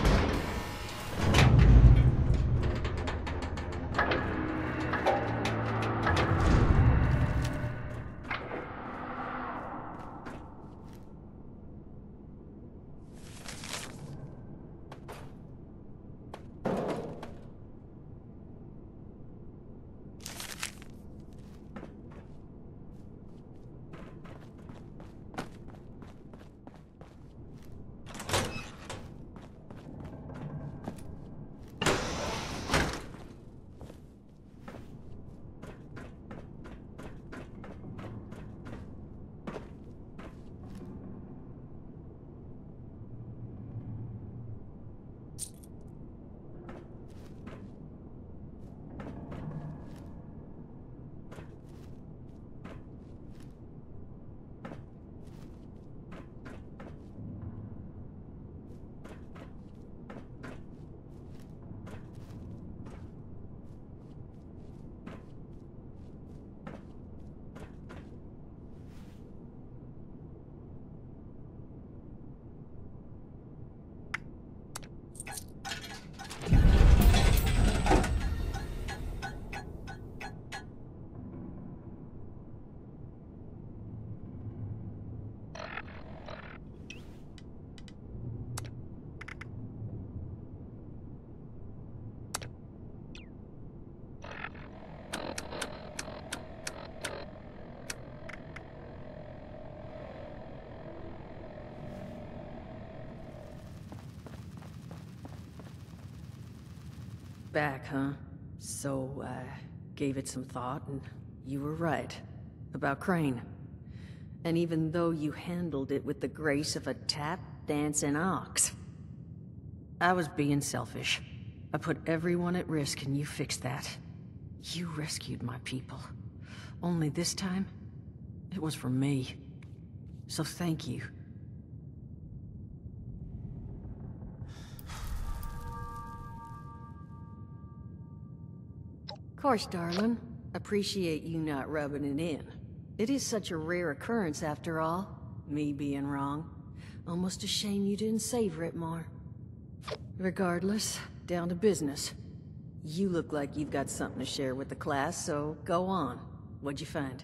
back, huh? So I gave it some thought, and you were right. About Crane. And even though you handled it with the grace of a tap-dancing ox, I was being selfish. I put everyone at risk, and you fixed that. You rescued my people. Only this time, it was for me. So thank you. Of course, darling. Appreciate you not rubbing it in. It is such a rare occurrence, after all. Me being wrong. Almost a shame you didn't savor it more. Regardless, down to business. You look like you've got something to share with the class, so go on. What'd you find?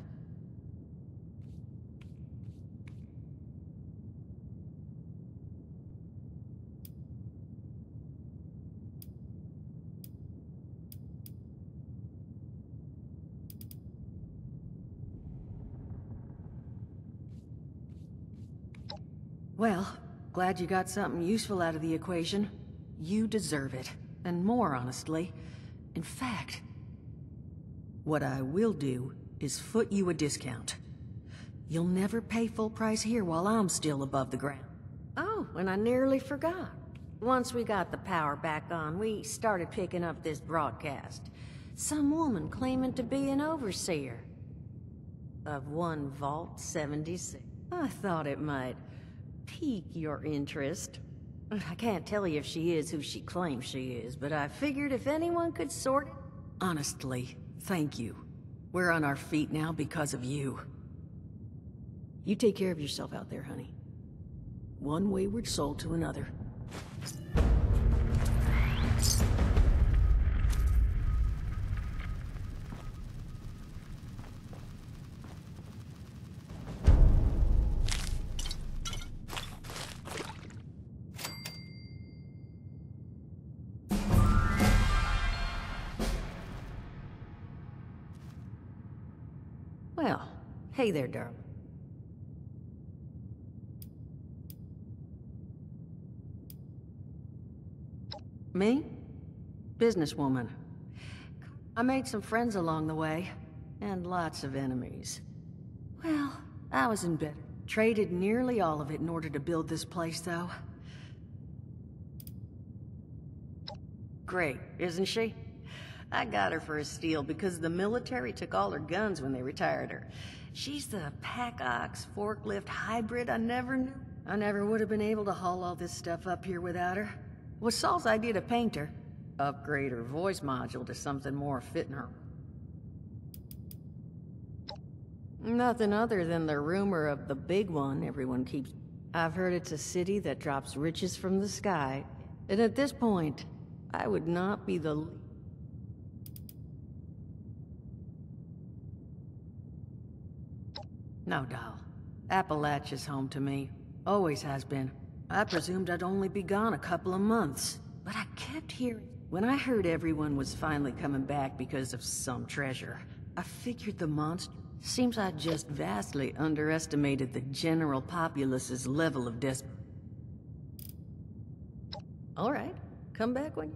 Well, glad you got something useful out of the equation. You deserve it, and more, honestly. In fact, what I will do is foot you a discount. You'll never pay full price here while I'm still above the ground. Oh, and I nearly forgot. Once we got the power back on, we started picking up this broadcast. Some woman claiming to be an overseer of one Vault 76. I thought it might pique your interest. I can't tell you if she is who she claims she is, but I figured if anyone could sort it... Honestly, thank you. We're on our feet now because of you. You take care of yourself out there, honey. One wayward soul to another. Well, hey there, darling. Me? Businesswoman. I made some friends along the way, and lots of enemies. Well, I was in bed. Traded nearly all of it in order to build this place, though. Great, isn't she? I got her for a steal because the military took all her guns when they retired her. She's the pack-ox forklift hybrid I never knew. I never would have been able to haul all this stuff up here without her. It was Saul's idea to paint her. Upgrade her voice module to something more fitting her. Nothing other than the rumor of the big one everyone keeps. I've heard it's a city that drops riches from the sky. And at this point, I would not be the... No, doll. Appalachia's home to me. Always has been. I presumed I'd only be gone a couple of months. But I kept hearing... When I heard everyone was finally coming back because of some treasure, I figured the monster... Seems I just vastly underestimated the general populace's level of desperation. All right. Come back when...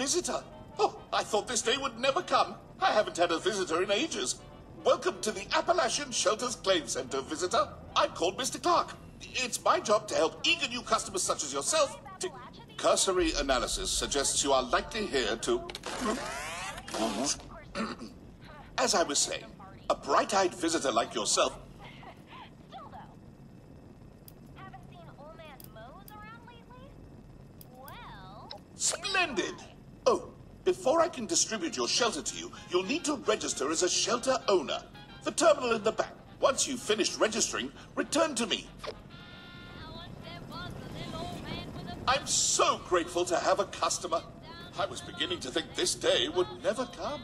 visitor. Oh, I thought this day would never come. I haven't had a visitor in ages. Welcome to the Appalachian Shelters Claim Center, visitor. I'm called Mr. Clark. It's my job to help eager new customers such as yourself to... Cursory analysis suggests you are likely here to... As I was saying, a bright-eyed visitor like yourself... Splendid! Oh, before I can distribute your shelter to you, you'll need to register as a shelter owner. The terminal in the back. Once you've finished registering, return to me. I'm so grateful to have a customer. I was beginning to think this day would never come.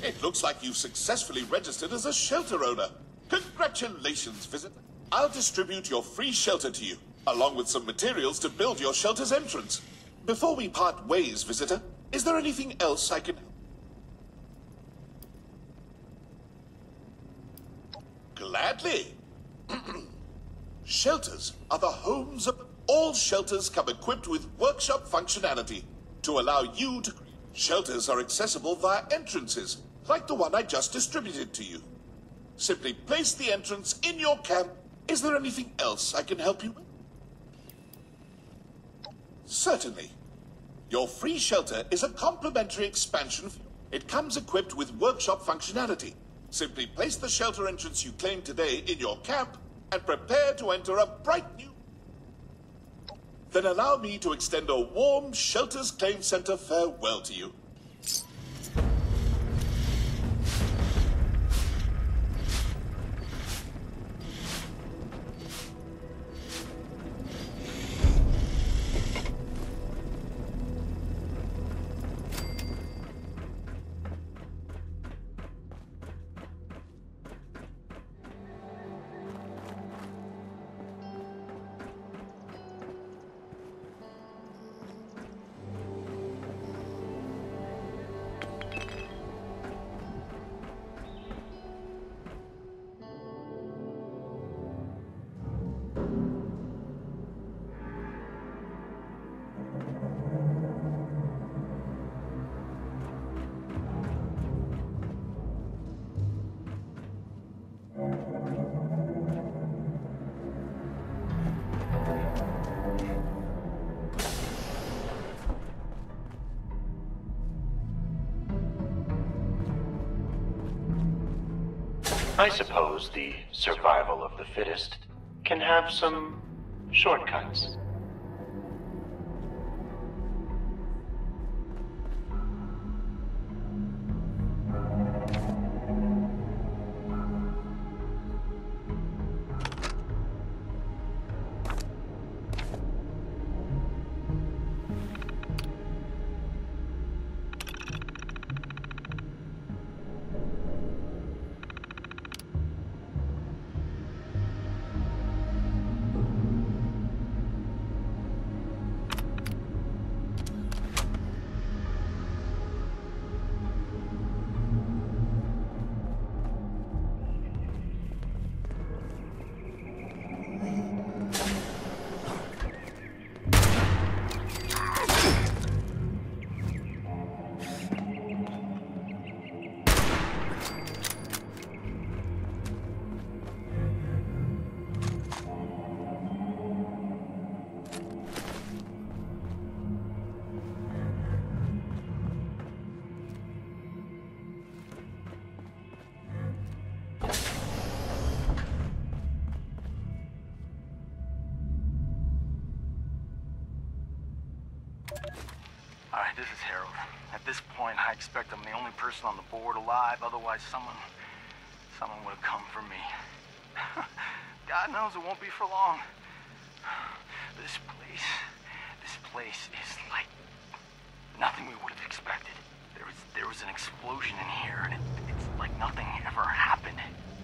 It looks like you've successfully registered as a shelter owner. Congratulations, visitor. I'll distribute your free shelter to you, along with some materials to build your shelter's entrance. Before we part ways, visitor, is there anything else I can... Gladly. Shelters are the homes of... All shelters come equipped with workshop functionality to allow you to... Shelters are accessible via entrances, like the one I just distributed to you. Simply place the entrance in your camp. Is there anything else I can help you with? Certainly. Your free shelter is a complimentary expansion. It comes equipped with workshop functionality. Simply place the shelter entrance you claimed today in your camp and prepare to enter a bright new... Then allow me to extend a warm Shelters Claim Center farewell to you. I suppose the survival of the fittest can have some shortcuts. Alright, this is Harold. At this point, I expect I'm the only person on the board alive, otherwise someone would have come for me. God knows it won't be for long. This place is like nothing we would have expected. There was an explosion in here, and it's like nothing ever happened.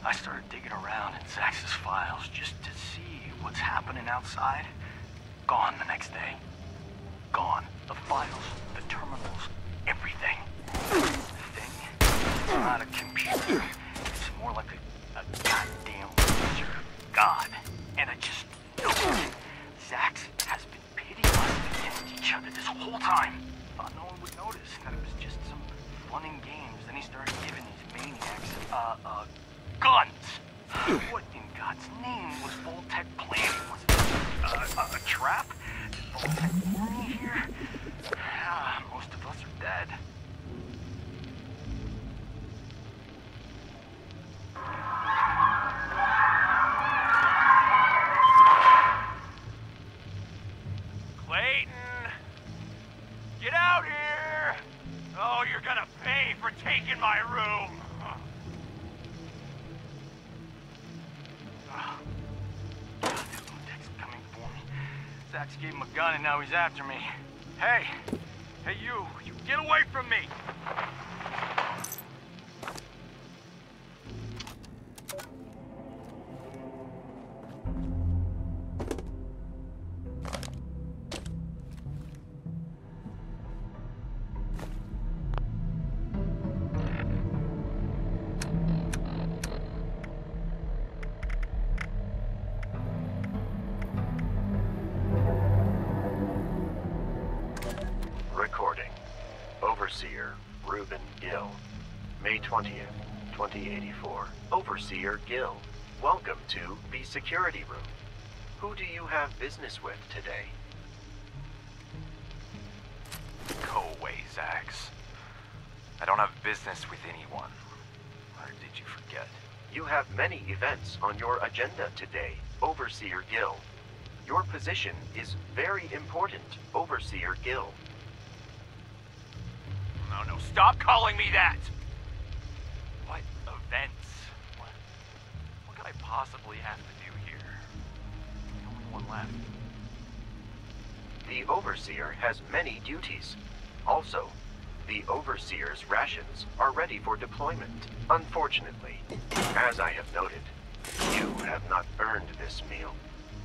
I started digging around in Zach's files just to see what's happening outside. Gone the next day. Gone. The files, the terminals, everything. The thing, it's not a computer. It's more like a goddamn laser god. And I just know it. Zach has been pitting us against each other this whole time. Thought no one would notice, that it was just some fun and games. Then he started giving these maniacs, guns. What in God's name was Vault-Tec planning? Was it a trap? Did Vault-Tec lure me here? Most of us are dead. Clayton! Get out here! Oh, you're gonna pay for taking my room! Vault-Tec's coming for me. Zach's gave him a gun and now he's after me. Hey! Hey, you get away from me! Recording. Overseer Reuben Gill. May 20th, 2084. Overseer Gill, welcome to the security room. Who do you have business with today? Go away, Zax. I don't have business with anyone. Or did you forget? You have many events on your agenda today, Overseer Gill. Your position is very important, Overseer Gil. No, stop calling me that! What events? What could I possibly have to do here? I'm the only one left. The Overseer has many duties. Also, the Overseer's rations are ready for deployment. Unfortunately, as I have noted, you have not earned this meal,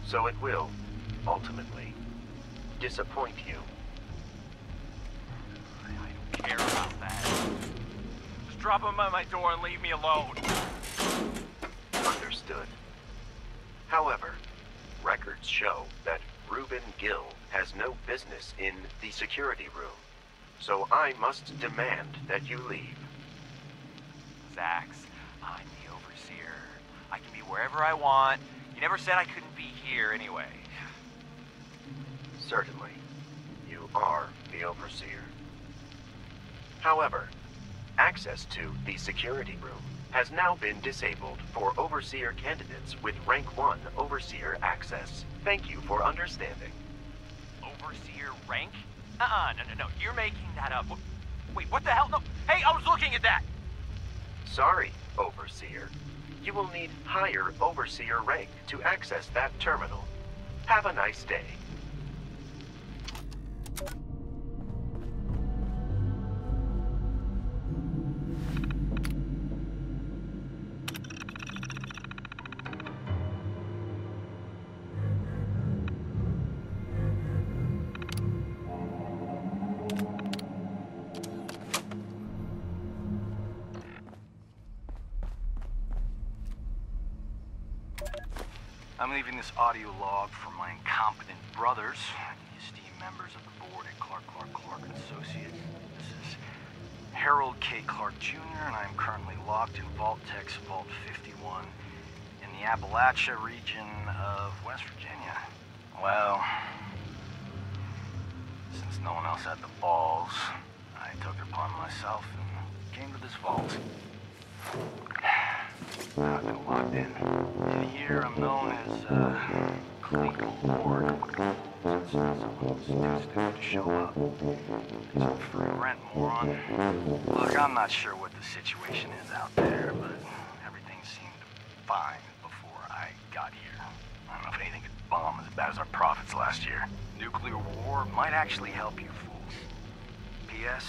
so it will, ultimately, disappoint you. I don't care about that. Just drop them at my door and leave me alone. Understood. However, records show that Reuben Gill has no business in the security room, so I must demand that you leave. Zax, I'm the Overseer. I can be wherever I want. You never said I couldn't be here anyway. Certainly, you are the Overseer. However, access to the security room has now been disabled for Overseer candidates with Rank 1 Overseer access. Thank you for understanding. Overseer rank? No, you're making that up. Wait, what the hell? No, hey, I was looking at that! Sorry, Overseer. You will need higher Overseer rank to access that terminal. Have a nice day. I'm leaving this audio log for my incompetent brothers, esteemed members of the board at Clark Associates. This is Harold K. Clark Jr., and I am currently locked in Vault-Tec's Vault 51 in the Appalachia region of West Virginia. Well, since no one else had the balls, I took it upon myself and came to this vault. I've been locked in. And here I'm known as, Clayton Ward. Since someone was too stupid to show up. He's a free rent moron. Look, I'm not sure what the situation is out there, but everything seemed fine before I got here. I don't know if anything could bomb as bad as our profits last year. Nuclear war might actually help you fools. P.S.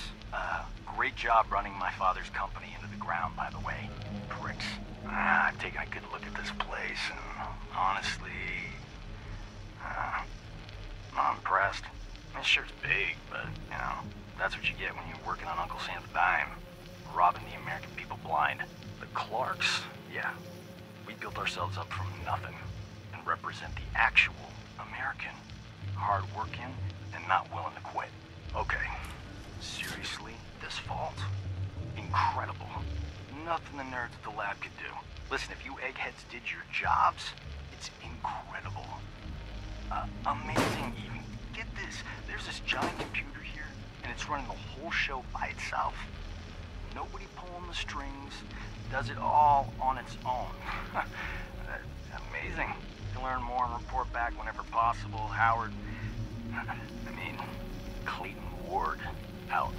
Great job running my father's company into the ground, by the way. Pricks. I've taken a good look at this place, and honestly, I'm impressed. I mean, sure, it's big, but, you know, that's what you get when you're working on Uncle Sam's dime, robbing the American people blind. The Clarks, yeah, we built ourselves up from nothing and represent the actual American. Hard-working and not willing to quit. Okay, seriously, this vault? Incredible. Nothing the nerds at the lab could do. Listen, if you eggheads did your jobs, it's incredible. Amazing even. Get this, there's this giant computer here, and it's running the whole show by itself. Nobody pulling the strings, does it all on its own. Amazing. You can learn more and report back whenever possible. Howard, Clayton Ward, out.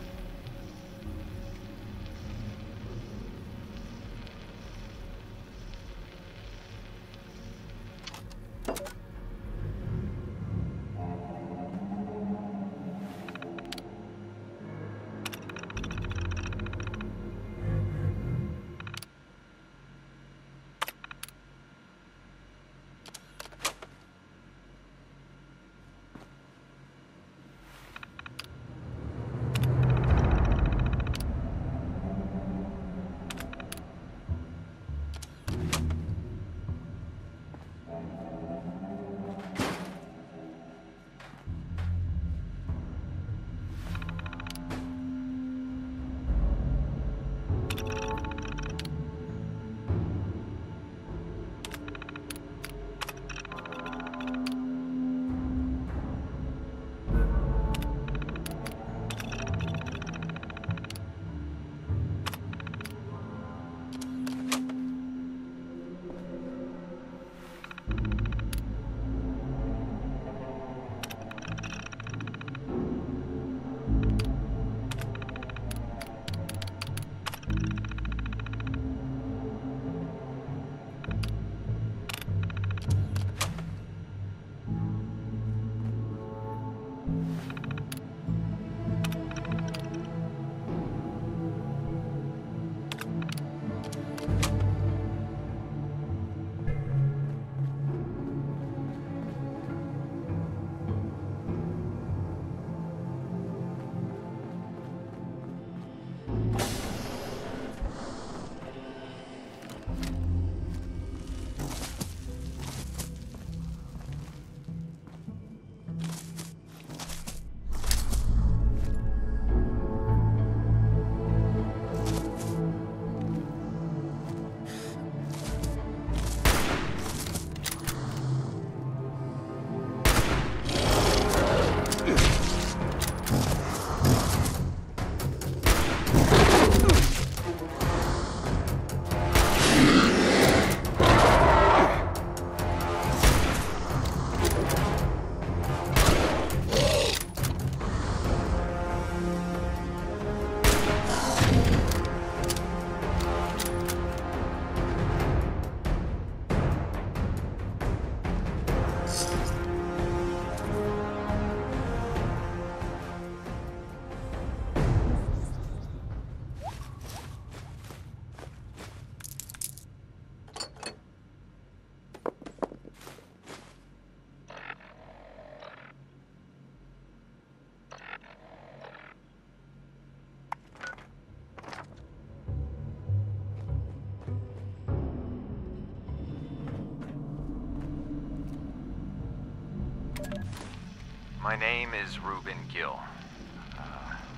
My name is Reuben Gill.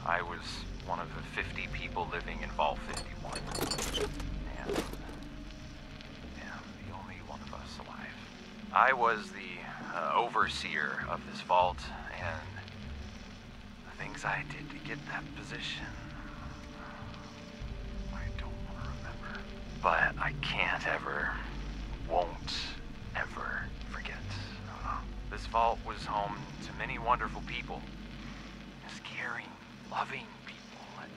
I was one of the 50 people living in Vault 51. And the only one of us alive. I was the overseer of this vault, and the things I did to get that position, I don't want to remember. But I can't ever, won't ever forget. This vault was home to many wonderful people. Just caring, loving people. And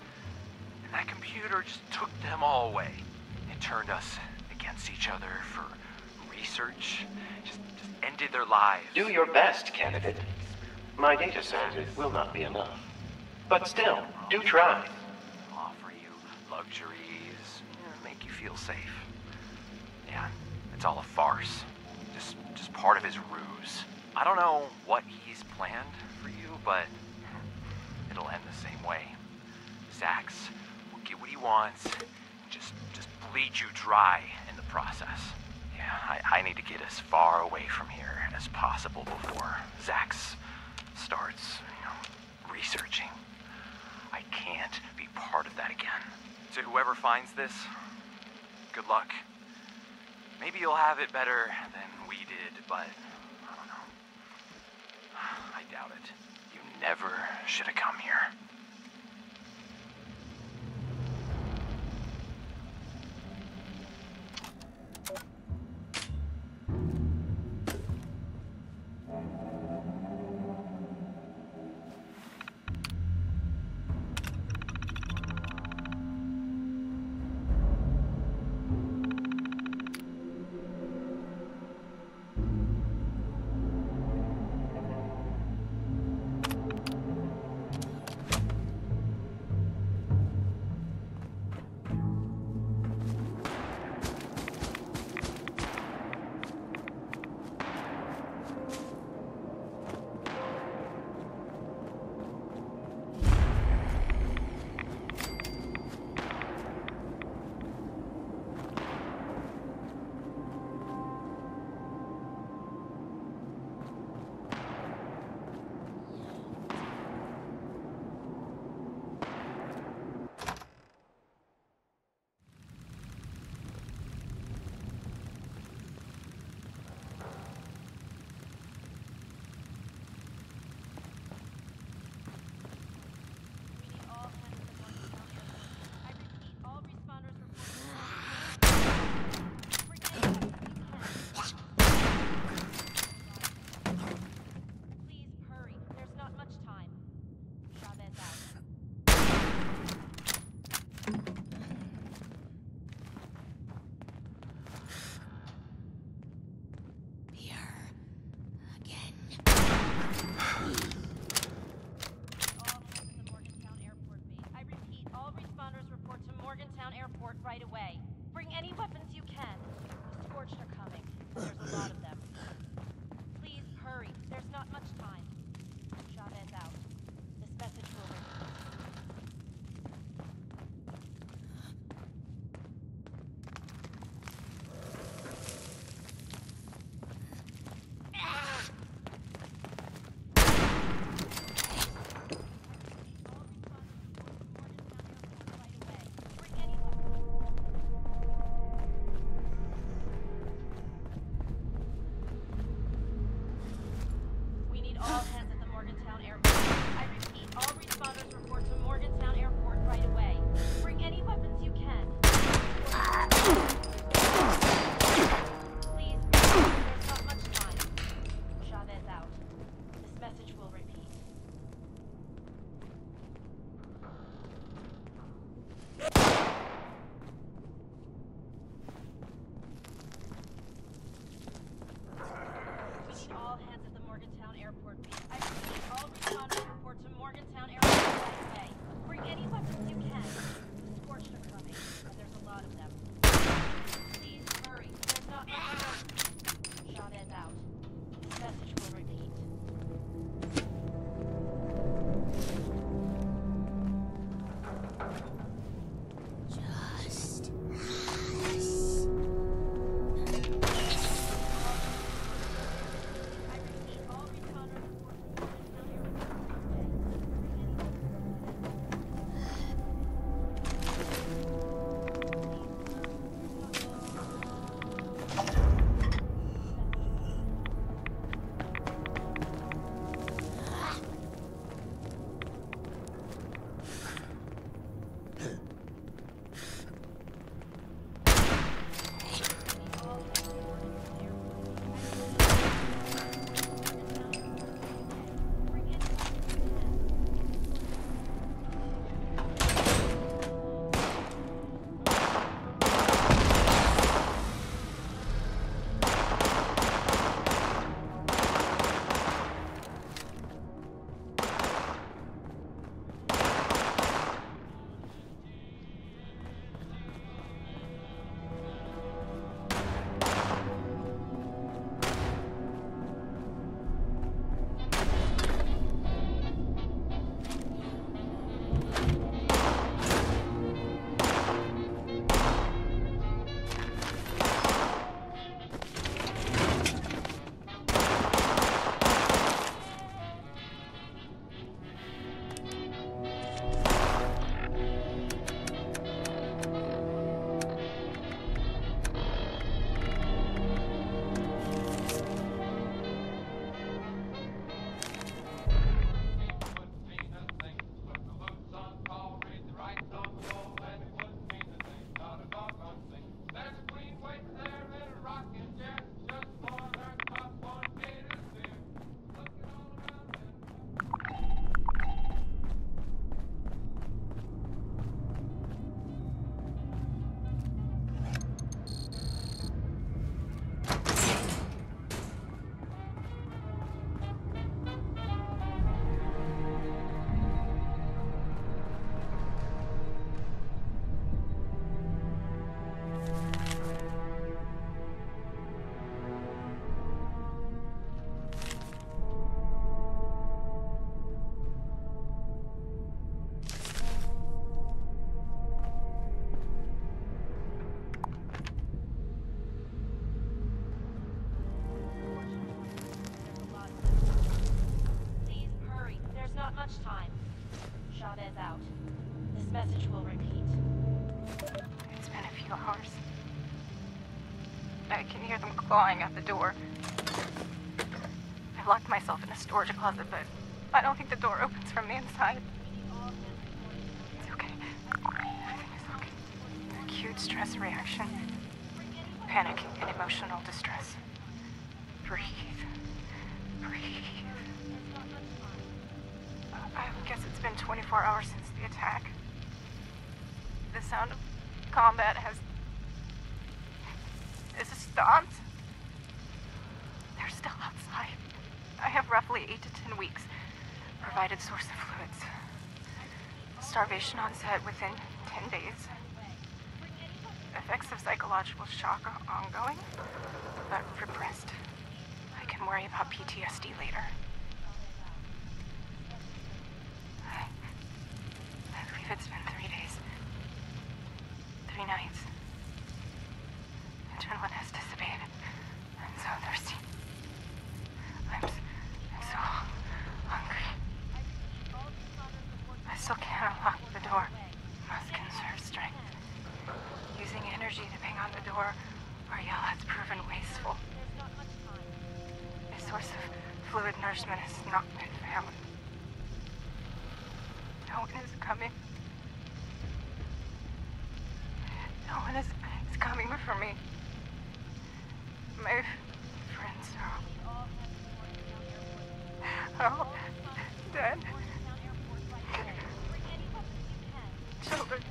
that computer just took them all away. It turned us against each other for research. Just ended their lives. Do your best, candidate. My data says it will not be enough. But still, do try. I'll offer you luxuries, make you feel safe. Yeah, it's all a farce. Just part of his ruse. I don't know what he's planned for you, but it'll end the same way. Zax will get what he wants, and just bleed you dry in the process. Yeah, I need to get as far away from here as possible before Zax starts, researching. I can't be part of that again. To whoever finds this, good luck. Maybe you'll have it better than we did, but I don't know. I doubt it. You never should have come here. Morgantown Airport right away. Bring any weapons you can. The Scorched are coming. There's a lot of them. Please hurry. There's not much time. Chavez out. This message will reach. hours. I can hear them clawing at the door. I locked myself in a storage closet, but I don't think the door opens from the inside. It's okay. Everything is okay. Acute stress reaction. Panic and emotional distress. Breathe. Breathe. I guess it's been 24 hours since the attack. The sound of combat has stopped. They're still outside. I have roughly 8 to 10 weeks. Provided source of fluids. Starvation onset within 10 days. Effects of psychological shock are ongoing, but repressed. I can worry about PTSD later. I believe it's been 3 days. 3 nights. Adrenaline has dissipated. I'm so thirsty. I'm so hungry. I still can't unlock the door. Must conserve strength. Using energy to bang on the door or yell has proven wasteful. A source of fluid nourishment has not been found. No one is coming. No one is coming for me. My friends are all dead. Children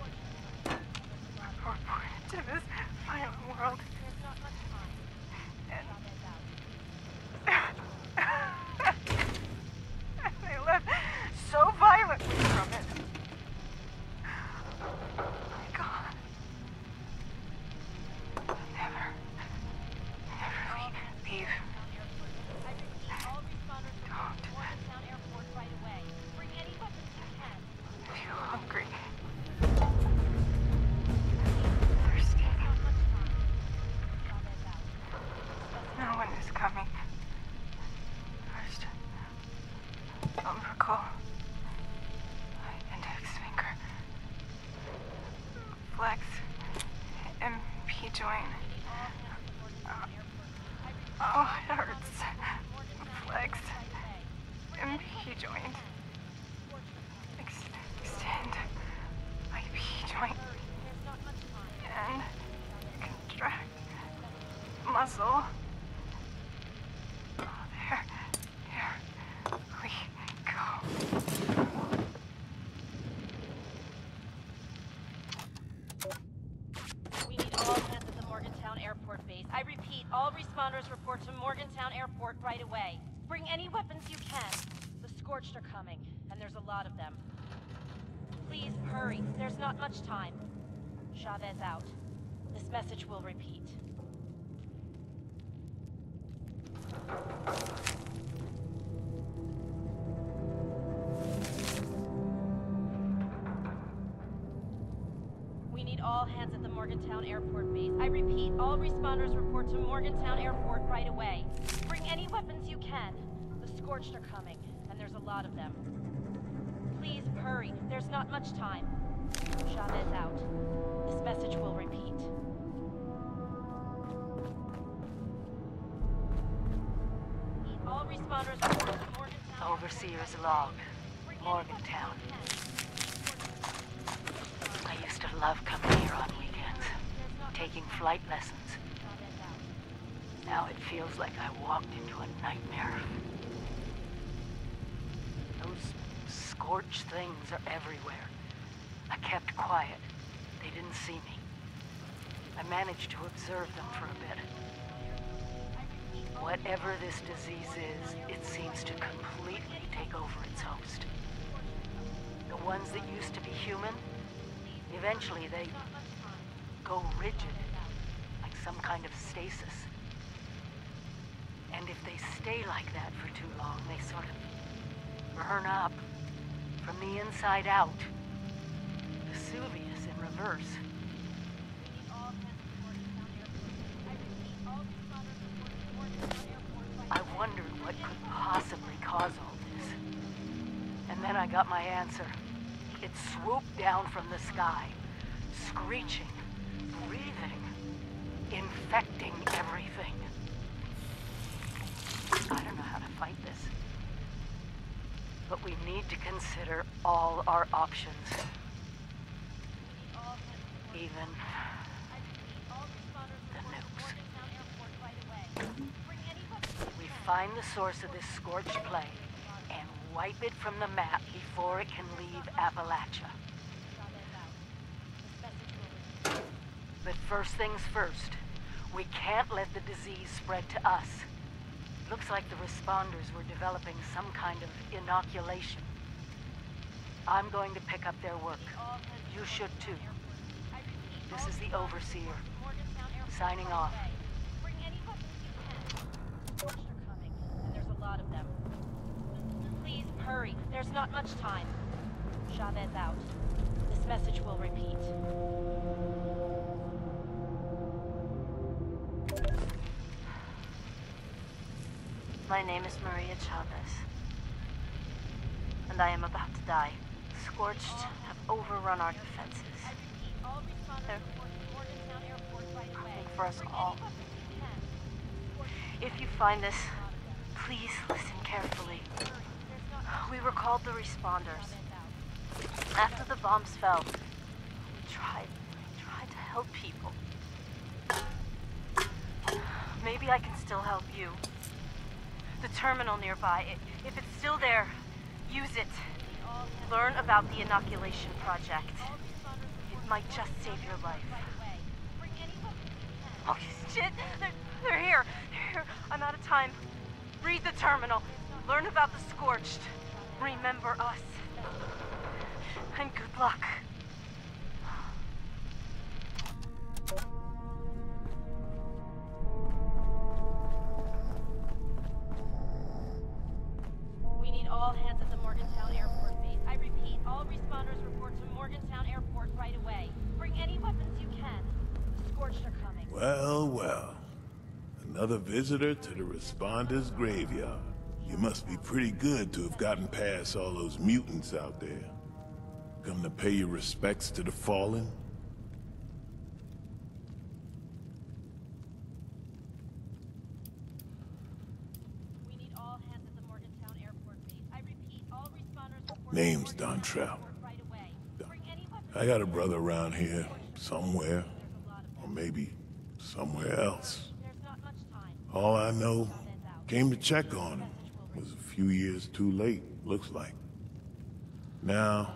were born into this violent world. And they left so violently from it. My God. Never leave. I feel hungry. Thirsty. No one is coming. First, umbilical. Index finger. Flex. MP joint. Oh, it hurts. Flex. MP joint. Extend. IP joint. And contract. Muscle. Oh, there. Here we go. We need all hands at the Morgantown Airport base. I repeat, all responders report to Morgantown Airport right away. Bring any weapons you can. The Scorched are coming, and there's a lot of them. Please hurry. There's not much time. Chavez out. This message will repeat. We need all hands at the Morgantown Airport base. I repeat, all responders report to Morgantown Airport right away. Bring any weapons you can. The Scorched are coming, and there's a lot of them. Please hurry. There's not much time. Chavez out. This message will repeat. All responders report to Morgantown. Overseer's log. Morgantown. I used to love coming here on weekends, taking flight lessons. Now it feels like I walked into a nightmare. Those scorched things are everywhere. I kept quiet. They didn't see me. I managed to observe them for a bit. Whatever this disease is, it seems to completely take over its host. The ones that used to be human, eventually they go rigid, like some kind of stasis. And if they stay like that for too long, they sort of burn up from the inside out. Vesuvius in reverse. I wondered what could possibly cause all this. And then I got my answer. It swooped down from the sky, screeching, breathing, infecting everything. I don't know how to fight this. But we need to consider all our options. Even the nukes. We find the source of this scorched plague and wipe it from the map before it can leave Appalachia. But first things first, we can't let the disease spread to us. Looks like the responders were developing some kind of inoculation. I'm going to pick up their work. You should too. This is the Overseer. Signing off. There's a lot of them. Please hurry. There's not much time. Chavez out. This message will repeat. My name is Maria Chavez, and I am about to die. Scorched have overrun our defenses. They're coming for us all. If you find this, please listen carefully. We were called the responders. After the bombs fell, we tried to help people. Maybe I can still help you. The terminal nearby, if it's still there, use it. Learn about the inoculation project. It might just save your life. Oh shit! They're here! I'm out of time. Read the terminal. Learn about the scorched. Remember us. And good luck. We need all hands at the Morgantown Airport base. I repeat, all responders report to Morgantown Airport right away. Bring any weapons you can. The scorched are coming. Well, well. Another visitor to the responders' graveyard. You must be pretty good to have gotten past all those mutants out there. Come to pay your respects to the fallen? We need all hands at the Morgantown Airport base. I repeat, all responders report Name's Don Trout. I got a brother around here, somewhere. Or maybe somewhere else. All I know, came to check on him. Was a few years too late, looks like. Now,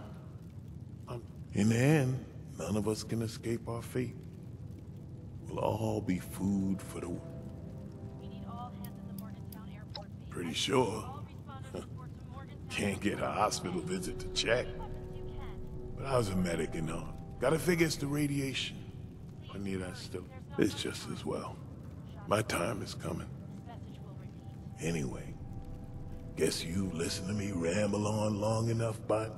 in the end, none of us can escape our fate. We'll all be food for the... Pretty sure. Can't get a hospital visit to check. But I was a medic and all. Gotta figure it's the radiation. I need that still. It's just as well. My time is coming. Anyway, guess you listen to me ramble on long enough, bud?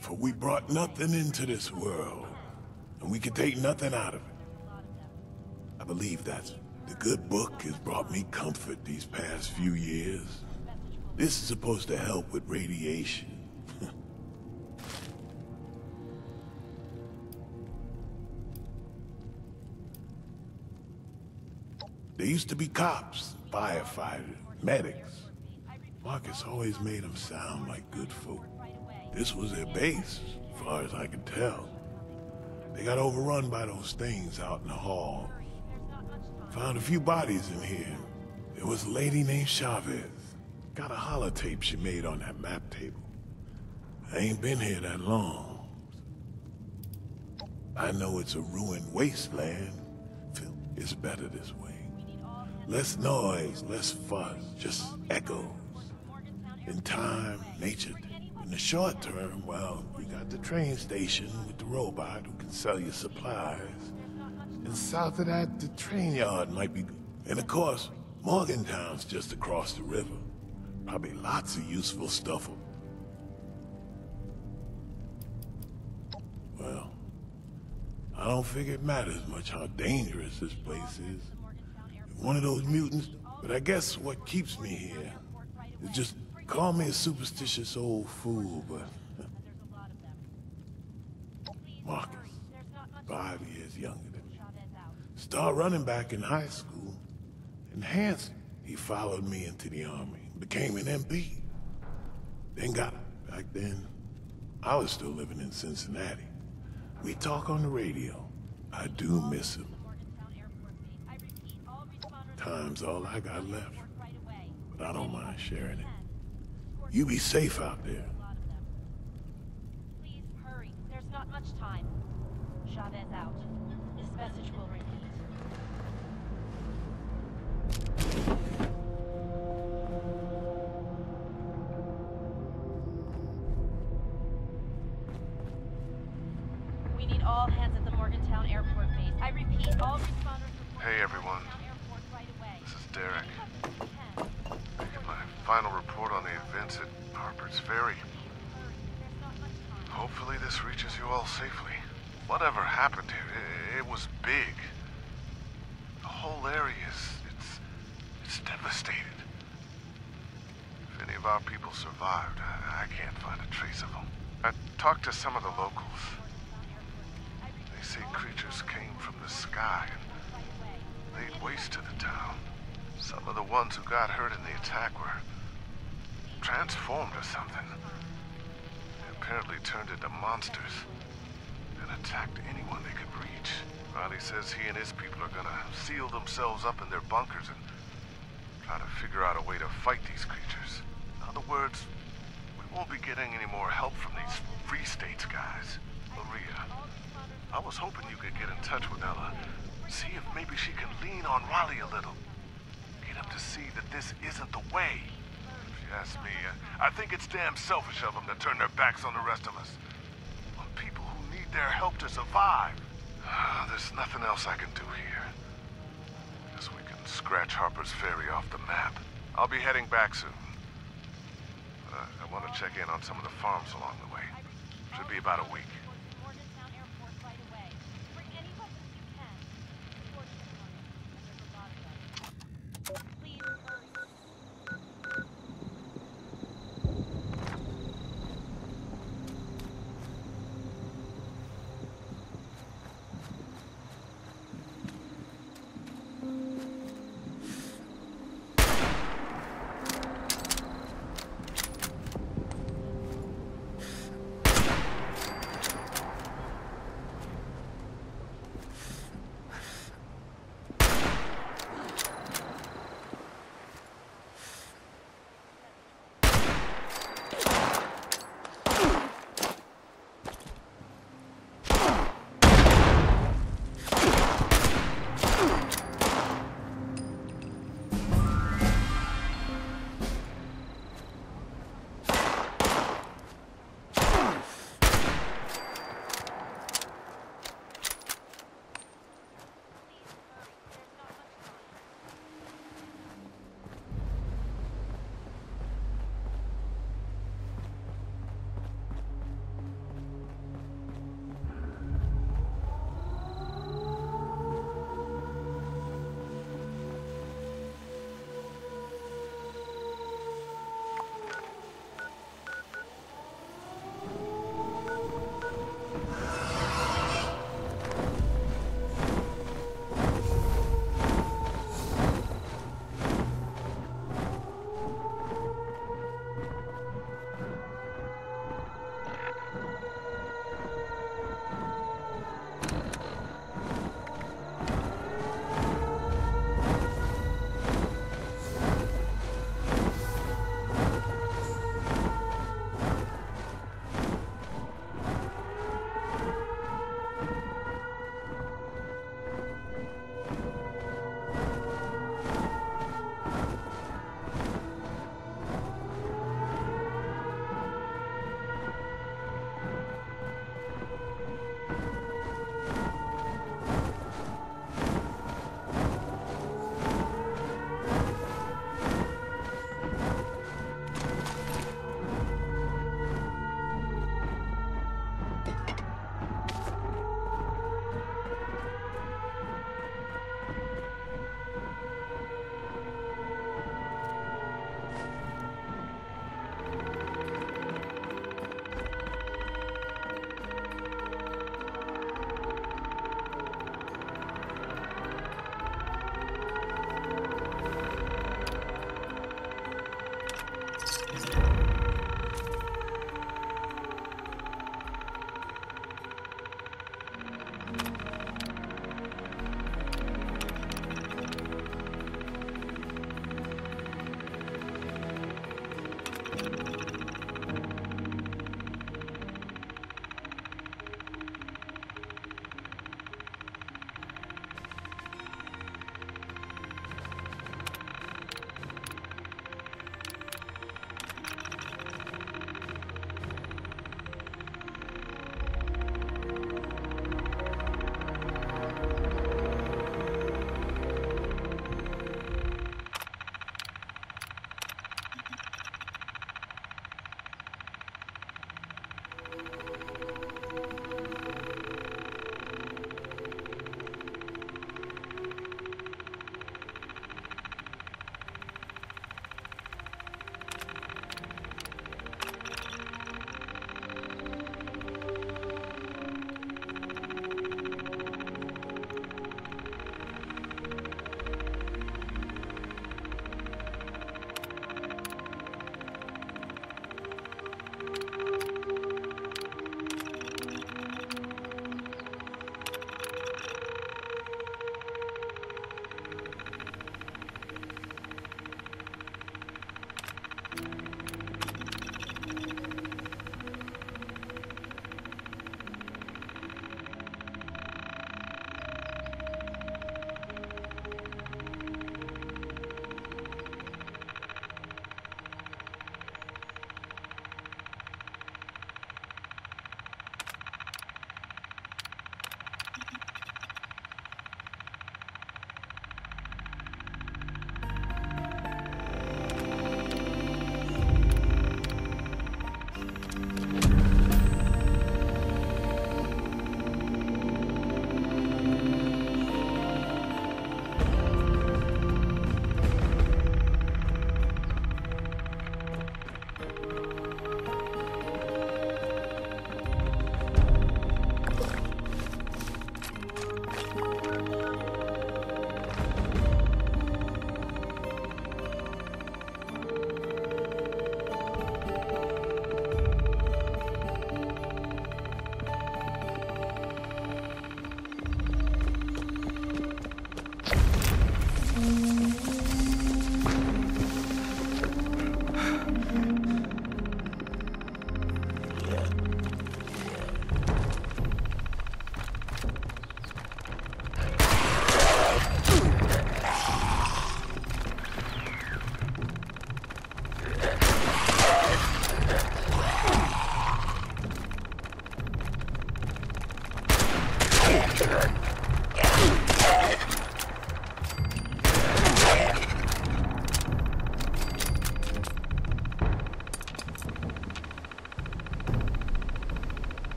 For we brought nothing into this world, and we can take nothing out of it. I believe that the good book has brought me comfort these past few years. This is supposed to help with radiation. There used to be cops, firefighters, medics. Marcus always made them sound like good folk. This was their base, as far as I could tell. They got overrun by those things out in the hall. Found a few bodies in here. There was a lady named Chavez. Got a holotape she made on that map table. I ain't been here that long. I know it's a ruined wasteland. It's better this way. Less noise, less fuss, just echoes. In time, nature. In the short term, well, we got the train station with the robot who can sell you supplies. And south of that, the train yard might be good. And of course, Morgantown's just across the river. Probably lots of useful stuff. Well, I don't figure it matters much how dangerous this place is. It one of those mutants, but I guess what keeps me here is just call me a superstitious old fool, but... Marcus, 5 years younger than me. Started running back in high school. Enhanced, he followed me into the army, became an MP. Then back then, I was still living in Cincinnati. We talk on the radio. I do miss him. Time's all I got left, but I don't mind sharing it. You be safe out there. Please hurry. There's not much time. Chavez out. This message will repeat. We need all hands at the Morgantown Airport base. I repeat, all responders report. Hey everyone. This is Derek. Making my final report on the events at Harper's Ferry. Hopefully this reaches you all safely. Whatever happened here, it was big. The whole area it's devastated. If any of our people survived, I can't find a trace of them. I talked to some of the locals. They say creatures came from the sky and laid waste to the town. Some of the ones who got hurt in the attack were transformed or something. They apparently turned into monsters and attacked anyone they could reach. Riley says he and his people are gonna seal themselves up in their bunkers and try to figure out a way to fight these creatures. In other words, we won't be getting any more help from these Free States guys. Maria, I was hoping you could get in touch with Ella. See if maybe she can lean on Riley a little. Get him to see that this isn't the way. If you ask me, I think it's damn selfish of them to turn their backs on the rest of us. On people who need their help to survive. There's nothing else I can do here. Guess we can scratch Harper's Ferry off the map. I'll be heading back soon. I want to check in on some of the farms along the way. Should be about a week.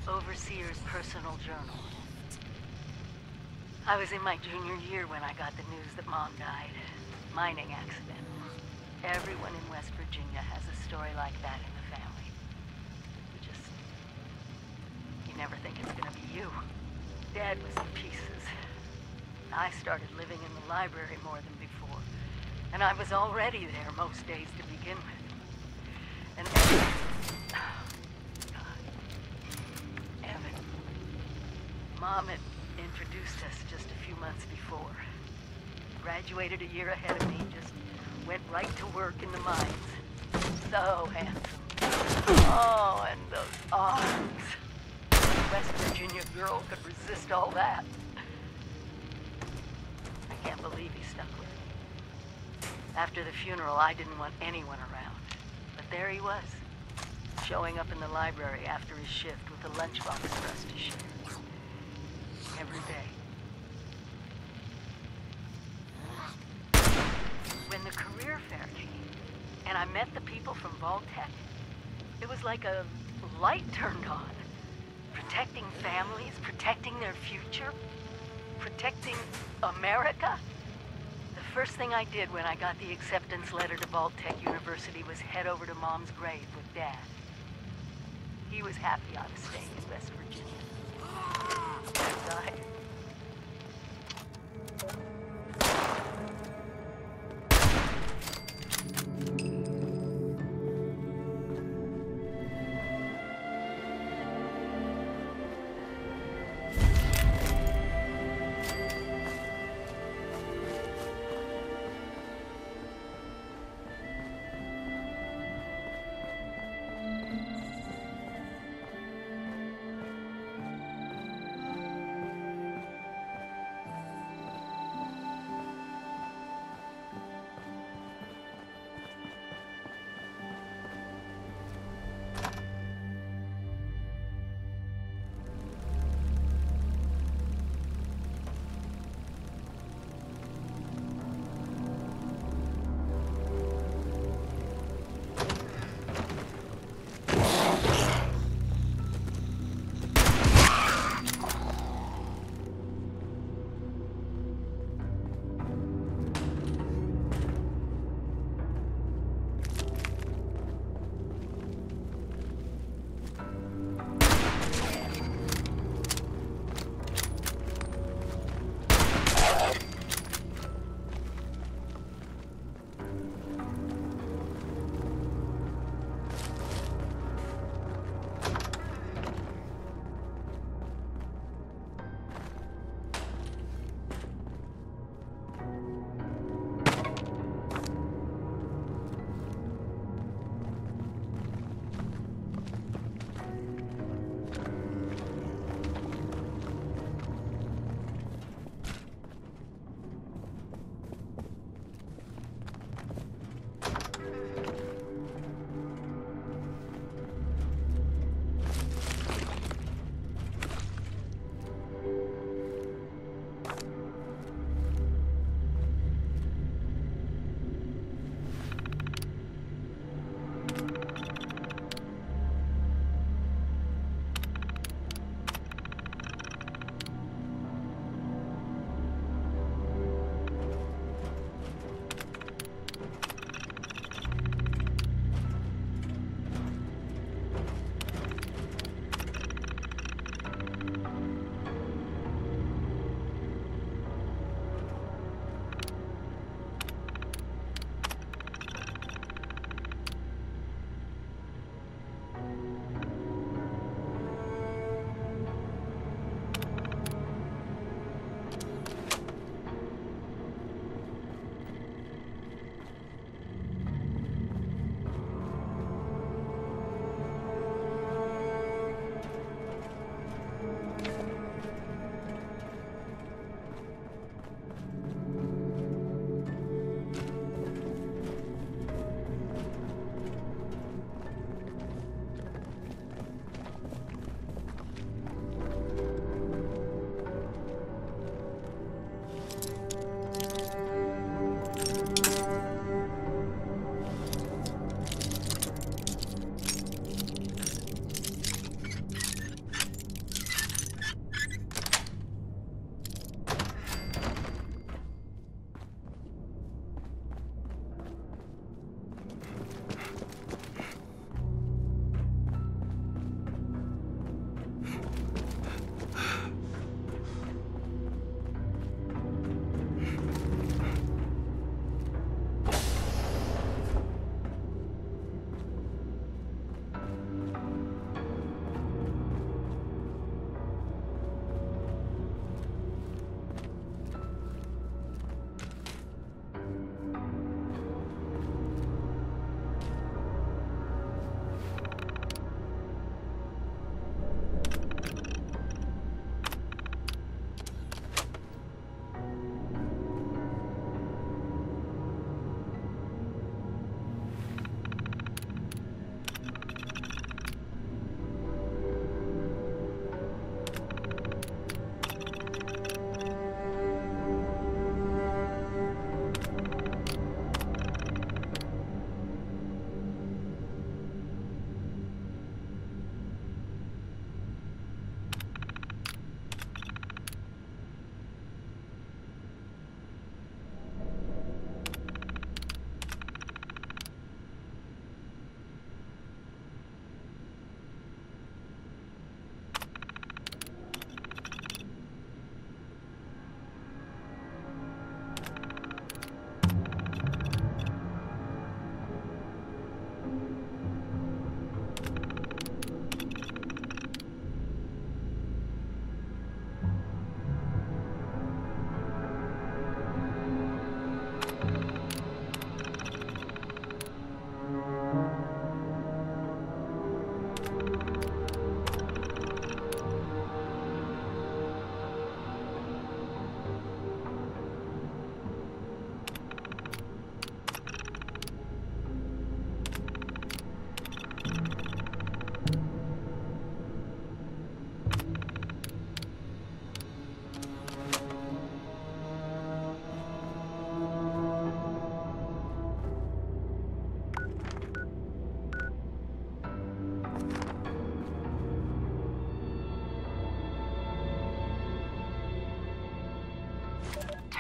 Overseer's personal journal. I was in my junior year when I got the news that Mom died. Mining accident. Everyone in West Virginia has a story like that in the family. You never think it's gonna be you. Dad was in pieces. I started living in the library more than before. And I was already there most days to begin with. And Mom had introduced us just a few months before. Graduated a year ahead of me, just went right to work in the mines. So handsome. Oh, and those arms. A West Virginia girl could resist all that. I can't believe he stuck with me. After the funeral, I didn't want anyone around. But there he was, showing up in the library after his shift with a lunchbox for us to share. Every day. When the career fair came, and I met the people from Vault-Tec, it was like a light turned on. Protecting families, protecting their future, protecting America. The first thing I did when I got the acceptance letter to Vault-Tec University was head over to Mom's grave with Dad. He was happy I was staying in West Virginia. Outside.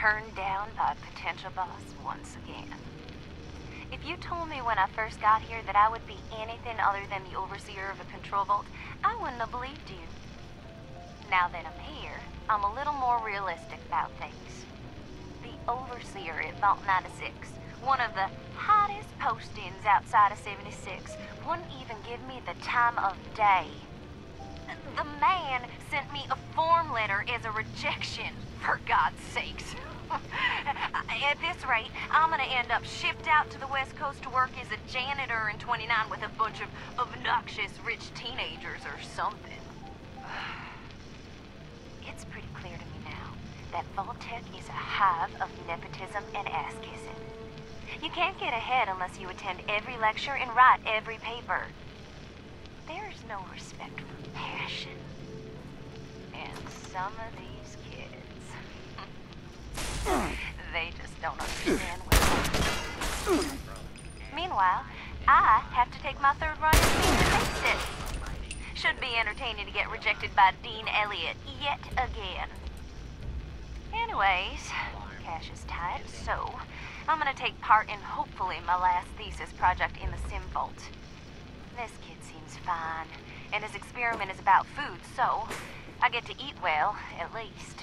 turned down by a potential boss once again. If you told me when I first got here that I would be anything other than the overseer of a control vault, I wouldn't have believed you. Now that I'm here, I'm a little more realistic about things. The overseer at Vault 96, one of the hottest postings outside of 76, wouldn't even give me the time of day. The man sent me a form letter as a rejection, for God's sakes. At this rate, I'm gonna end up shipped out to the West Coast to work as a janitor in 29 with a bunch of obnoxious rich teenagers or something. It's pretty clear to me now that Vault-Tec is a hive of nepotism and ass-kissing. You can't get ahead unless you attend every lecture and write every paper. There's no respect for passion. And some of these kids... they just don't understand what... Meanwhile, I have to take my third run as senior basis. Should be entertaining to get rejected by Dean Elliott yet again. Anyways, cash is tight, so I'm gonna take part in hopefully my last thesis project in the Sim Vault. This kid seems fine, and his experiment is about food, so I get to eat well, at least.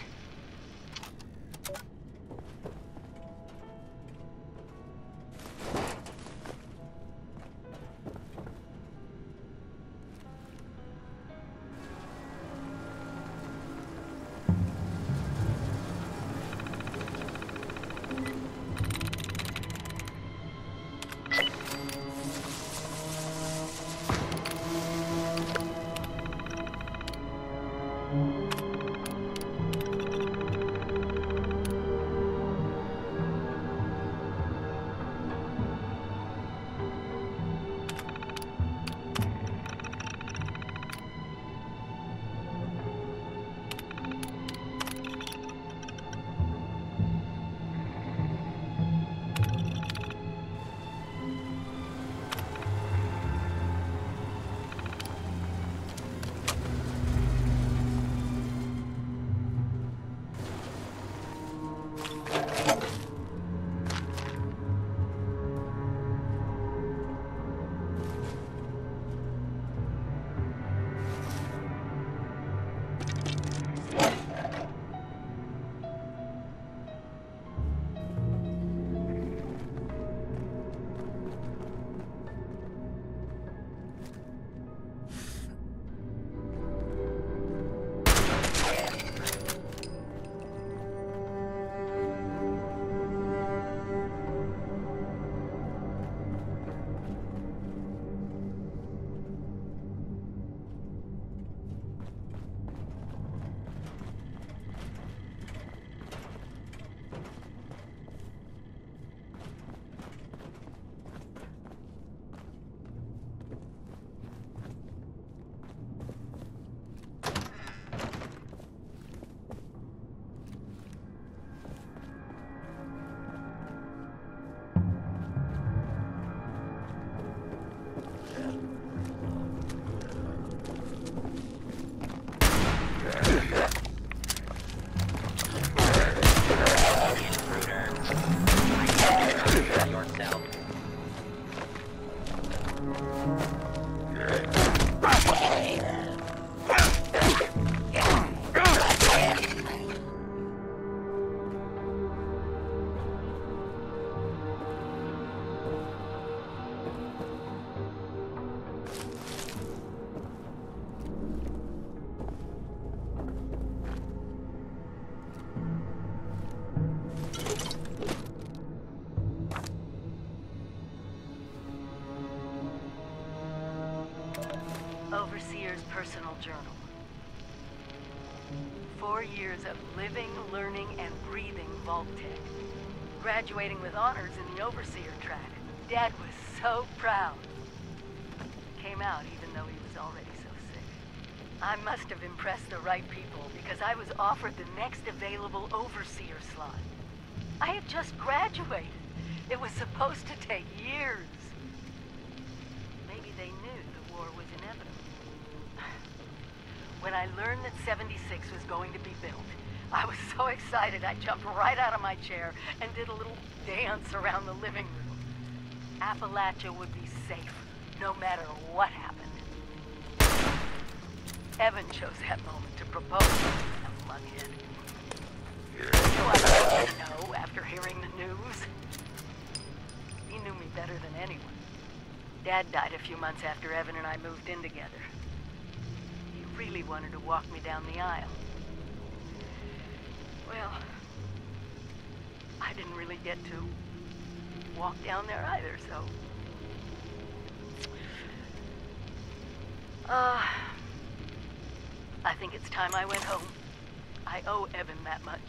Overseer's personal journal. 4 years of living, learning, and breathing Vault-Tec. Graduating with honors in the Overseer track. Dad was so proud. Came out even though he was already so sick. I must have impressed the right people because I was offered the next available Overseer slot. I had just graduated. It was supposed to take years. Maybe they knew the war was inevitable. When I learned that 76 was going to be built, I was so excited I jumped right out of my chair and did a little dance around the living room. Appalachia would be safe, no matter what happened. Evan chose that moment to propose. That lunkhead. He knew I didn't know after hearing the news. He knew me better than anyone. Dad died a few months after Evan and I moved in together. He really wanted to walk me down the aisle. Well, I didn't really get to walk down there either, so... I think it's time I went home. I owe Evan that much.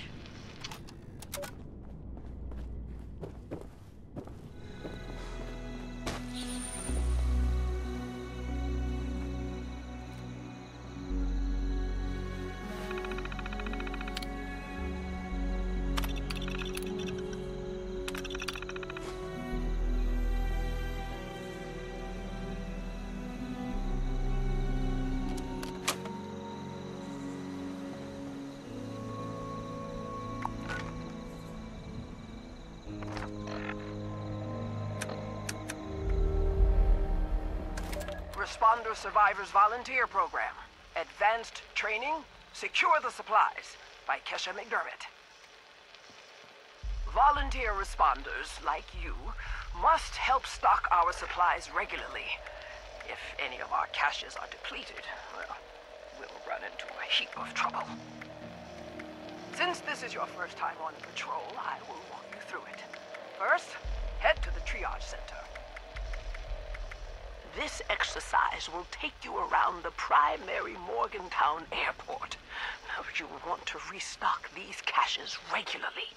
Responder Survivors Volunteer Program. Advanced Training, Secure the Supplies by Kesha McDermott. Volunteer responders, like you, must help stock our supplies regularly. If any of our caches are depleted, well, we'll run into a heap of trouble. Since this is your first time on patrol, I will walk you through it. First, head to the triage center. This exercise will take you around the primary Morgantown airport. Now, you want to restock these caches regularly.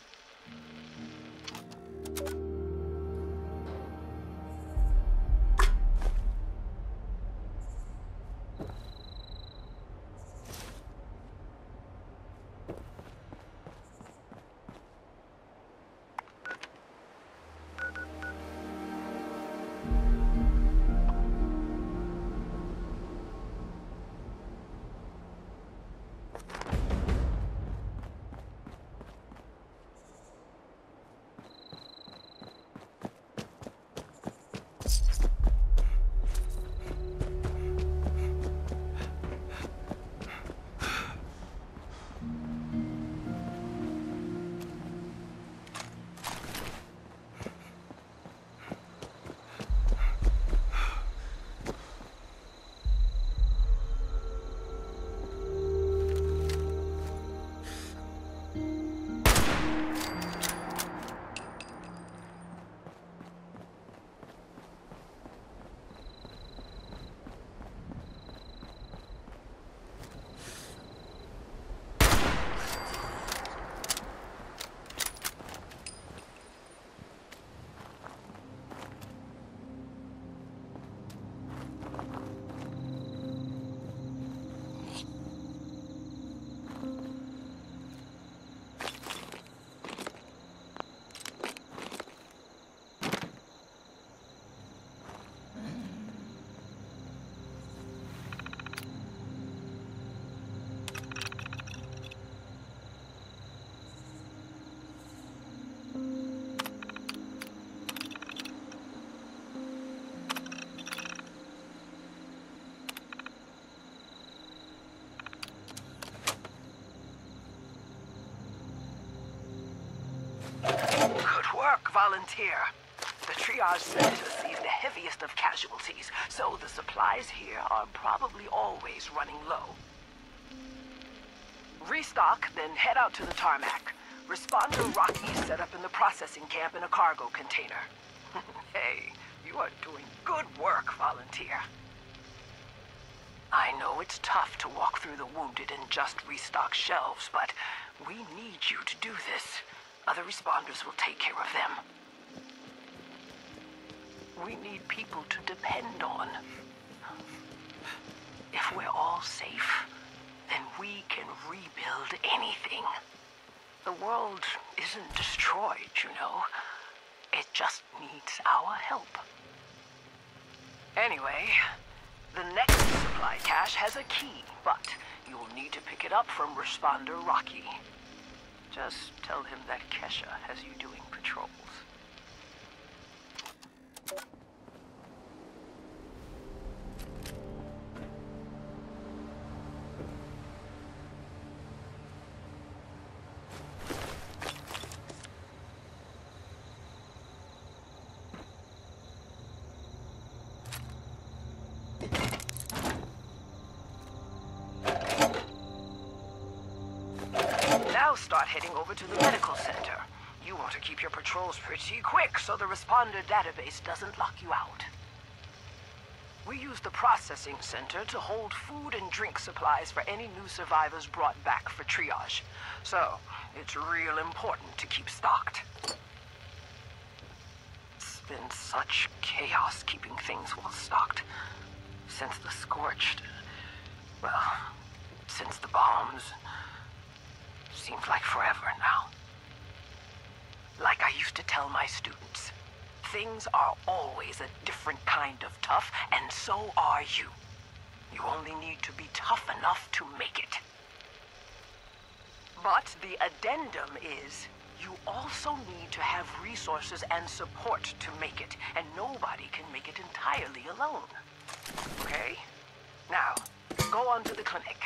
Volunteer. The triage center sees the heaviest of casualties, so the supplies here are probably always running low. Restock, then head out to the tarmac. Responder Rocky's set up in the processing camp in a cargo container. Hey, you are doing good work, Volunteer. I know it's tough to walk through the wounded and just restock shelves, but we need you to do this. Other responders will take care of them. We need people to depend on. If we're all safe, then we can rebuild anything. The world isn't destroyed, you know. It just needs our help. Anyway, the next supply cache has a key, but you'll need to pick it up from Responder Rocky. Just tell him that Kesha has you doing patrols. Now start heading over to the medical center. You want to keep your patrols pretty quick so the responder database doesn't lock you out. We use the processing center to hold food and drink supplies for any new survivors brought back for triage. So, it's real important to keep stocked. It's been such chaos keeping things well stocked. Since the Scorched... well, since the bombs... Seems like forever now. Like I used to tell my students, things are always a different kind of tough, and so are you. You only need to be tough enough to make it. But the addendum is, you also need to have resources and support to make it, and nobody can make it entirely alone. Okay? Now, go on to the clinic.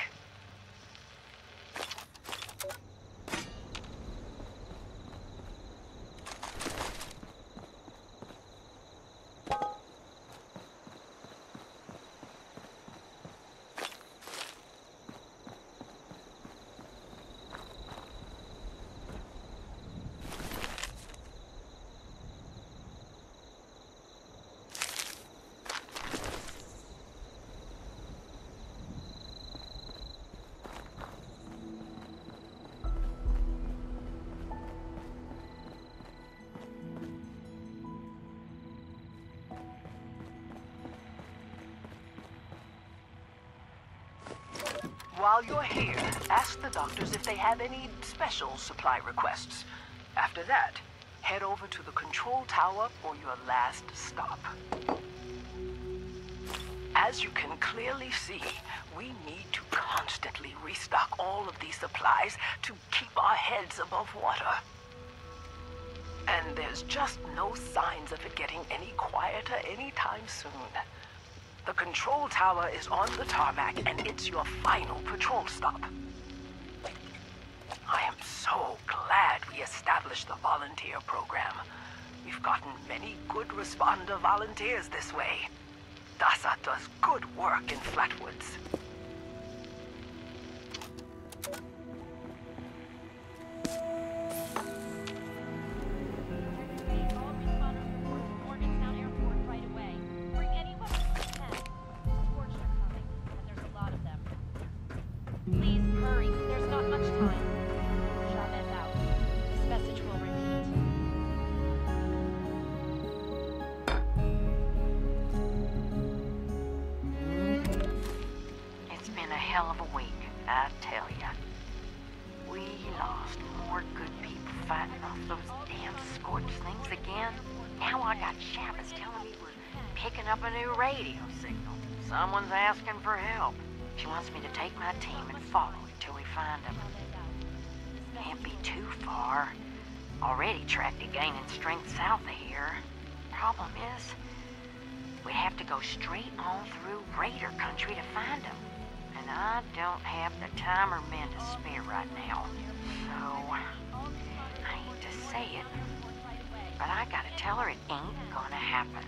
While you're here, ask the doctors if they have any special supply requests. After that, head over to the control tower for your last stop. As you can clearly see, we need to constantly restock all of these supplies to keep our heads above water. And there's just no signs of it getting any quieter anytime soon. The control tower is on the tarmac, and it's your final patrol stop. I am so glad we established the volunteer program. We've gotten many good responder volunteers this way. DASA does good work in Flatwoods. Please hurry. There's not much time. Chavez out. This message will repeat. It's been a hell of a week, I tell ya. We lost more good people fighting off those damn scorched things again. Now I got Chavez telling me we're picking up a new radio signal. Someone's asking for help. She wants me to take my team and follow it till we find them. Can't be too far. Already tracked it gaining strength south of here. Problem is, we'd have to go straight on through Raider country to find them. And I don't have the time or men to spare right now. So, I hate to say it, but I gotta tell her it ain't gonna happen.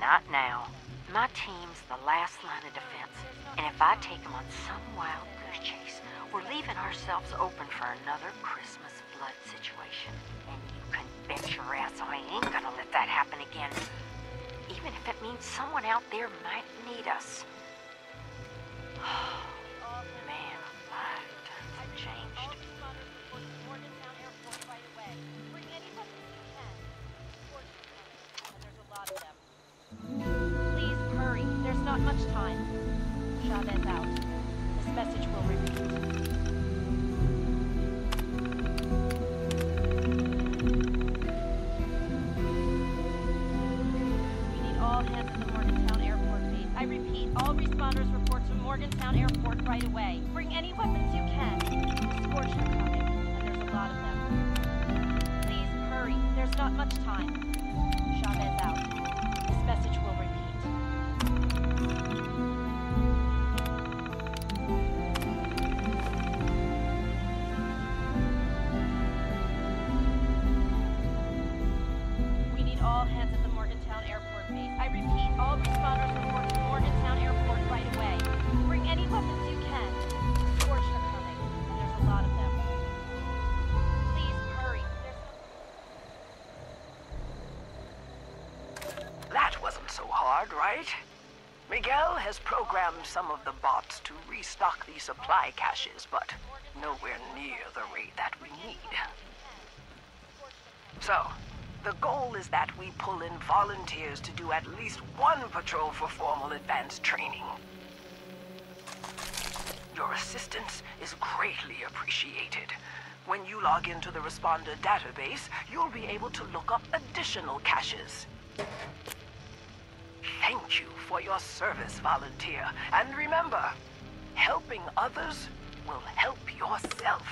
Not now. My team's the last line of defense, and if I take them on some wild goose chase, we're leaving ourselves open for another Christmas flood situation. And you can bet your ass I ain't gonna let that happen again, even if it means someone out there might need us. Man, times have changed. There's not much time. Chavez out. This message will repeat. We need all hands at the Morgantown Airport base. I repeat, all responders report to Morgantown Airport right away. Bring any weapons you can. The Scorched are coming, and there's a not much time. Chavez out. This message will repeat. We need all hands at the Morgantown Airport base. I repeat, all responders report to Morgantown Airport right away. Bring any weapons you can. Scorched are coming. There's a lot of them. Please hurry. That wasn't so hard, right? Miguel has programmed some of the bots to restock the supply caches, but nowhere near the rate that we need. So, the goal is that we pull in volunteers to do at least one patrol for formal advanced training. Your assistance is greatly appreciated. When you log into the responder database, you'll be able to look up additional caches. Thank you for your service, volunteer. And remember, helping others will help yourself.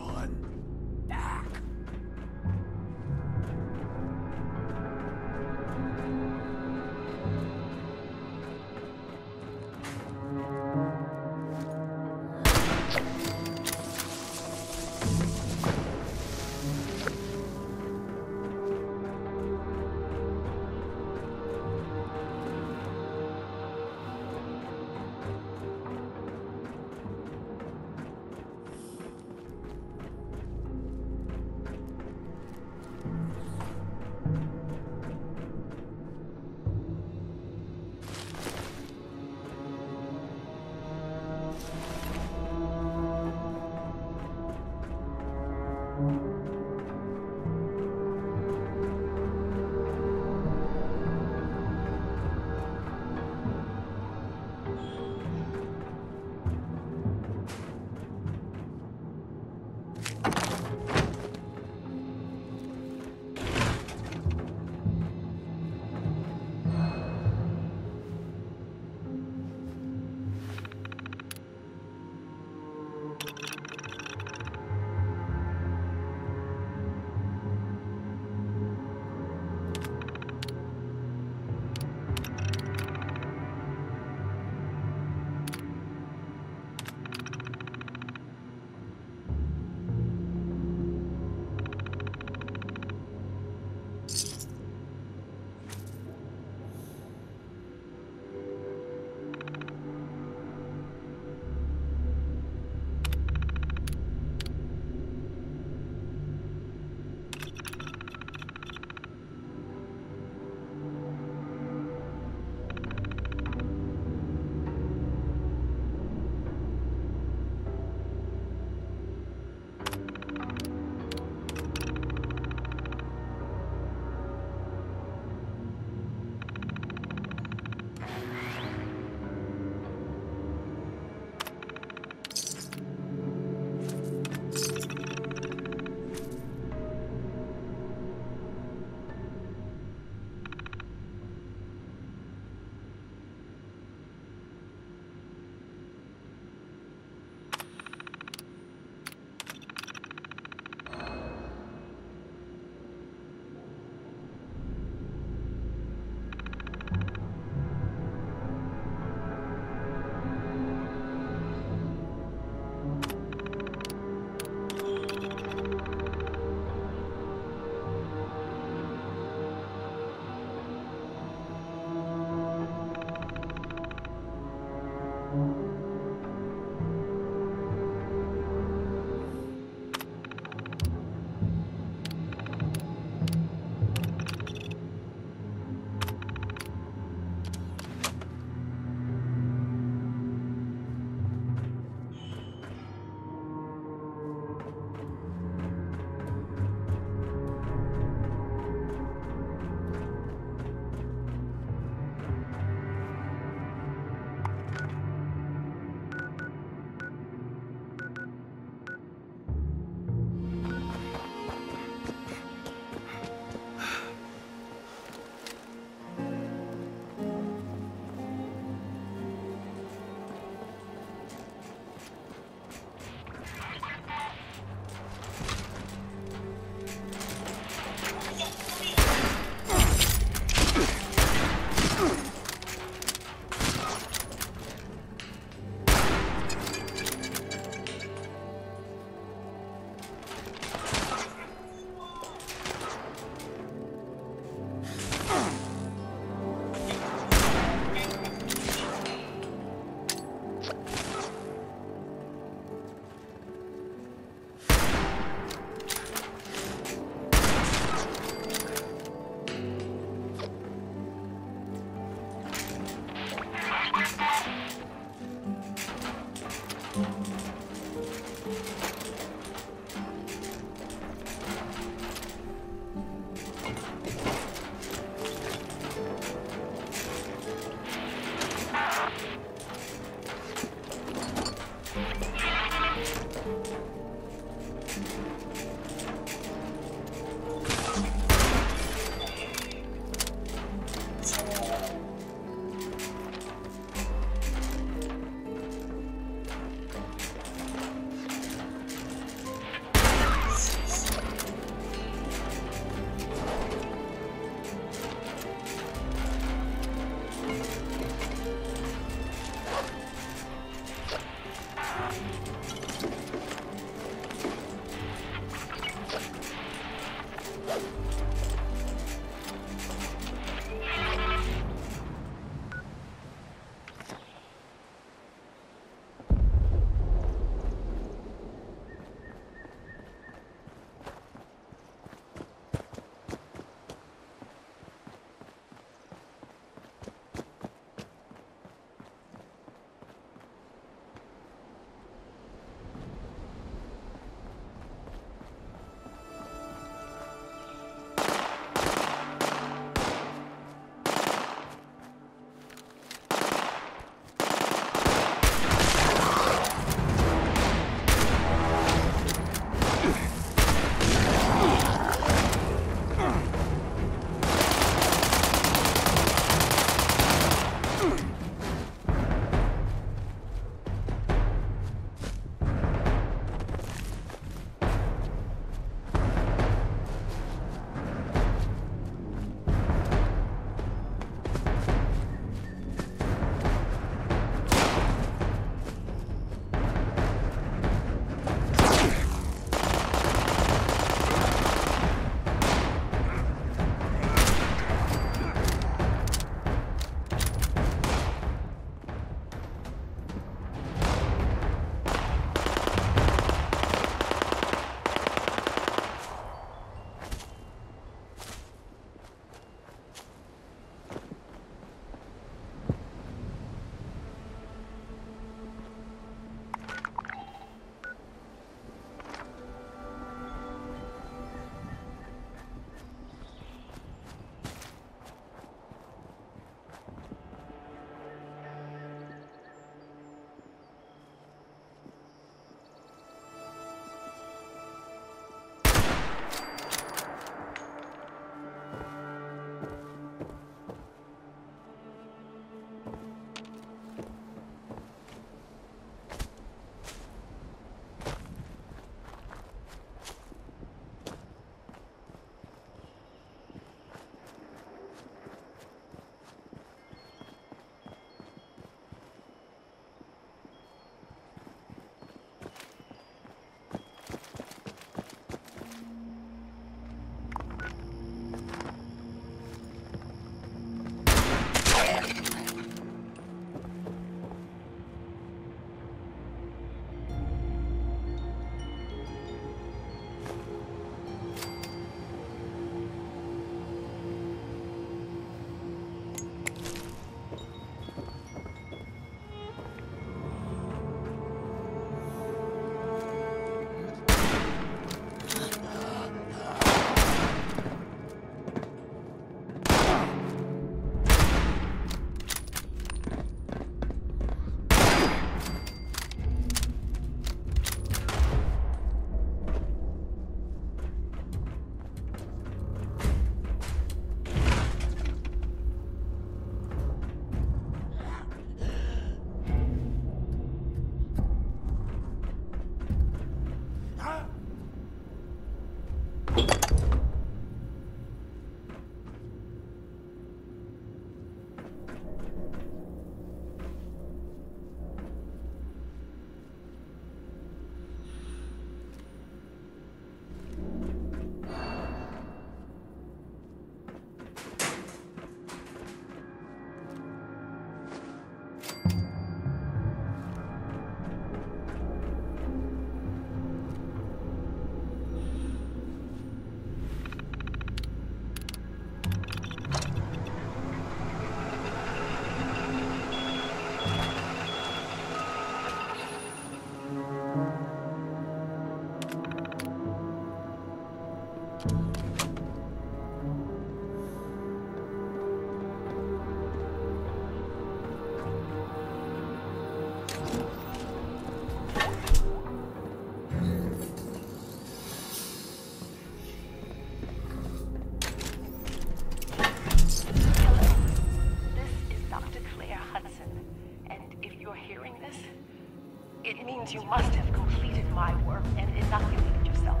means you must have completed my work and inoculated yourself.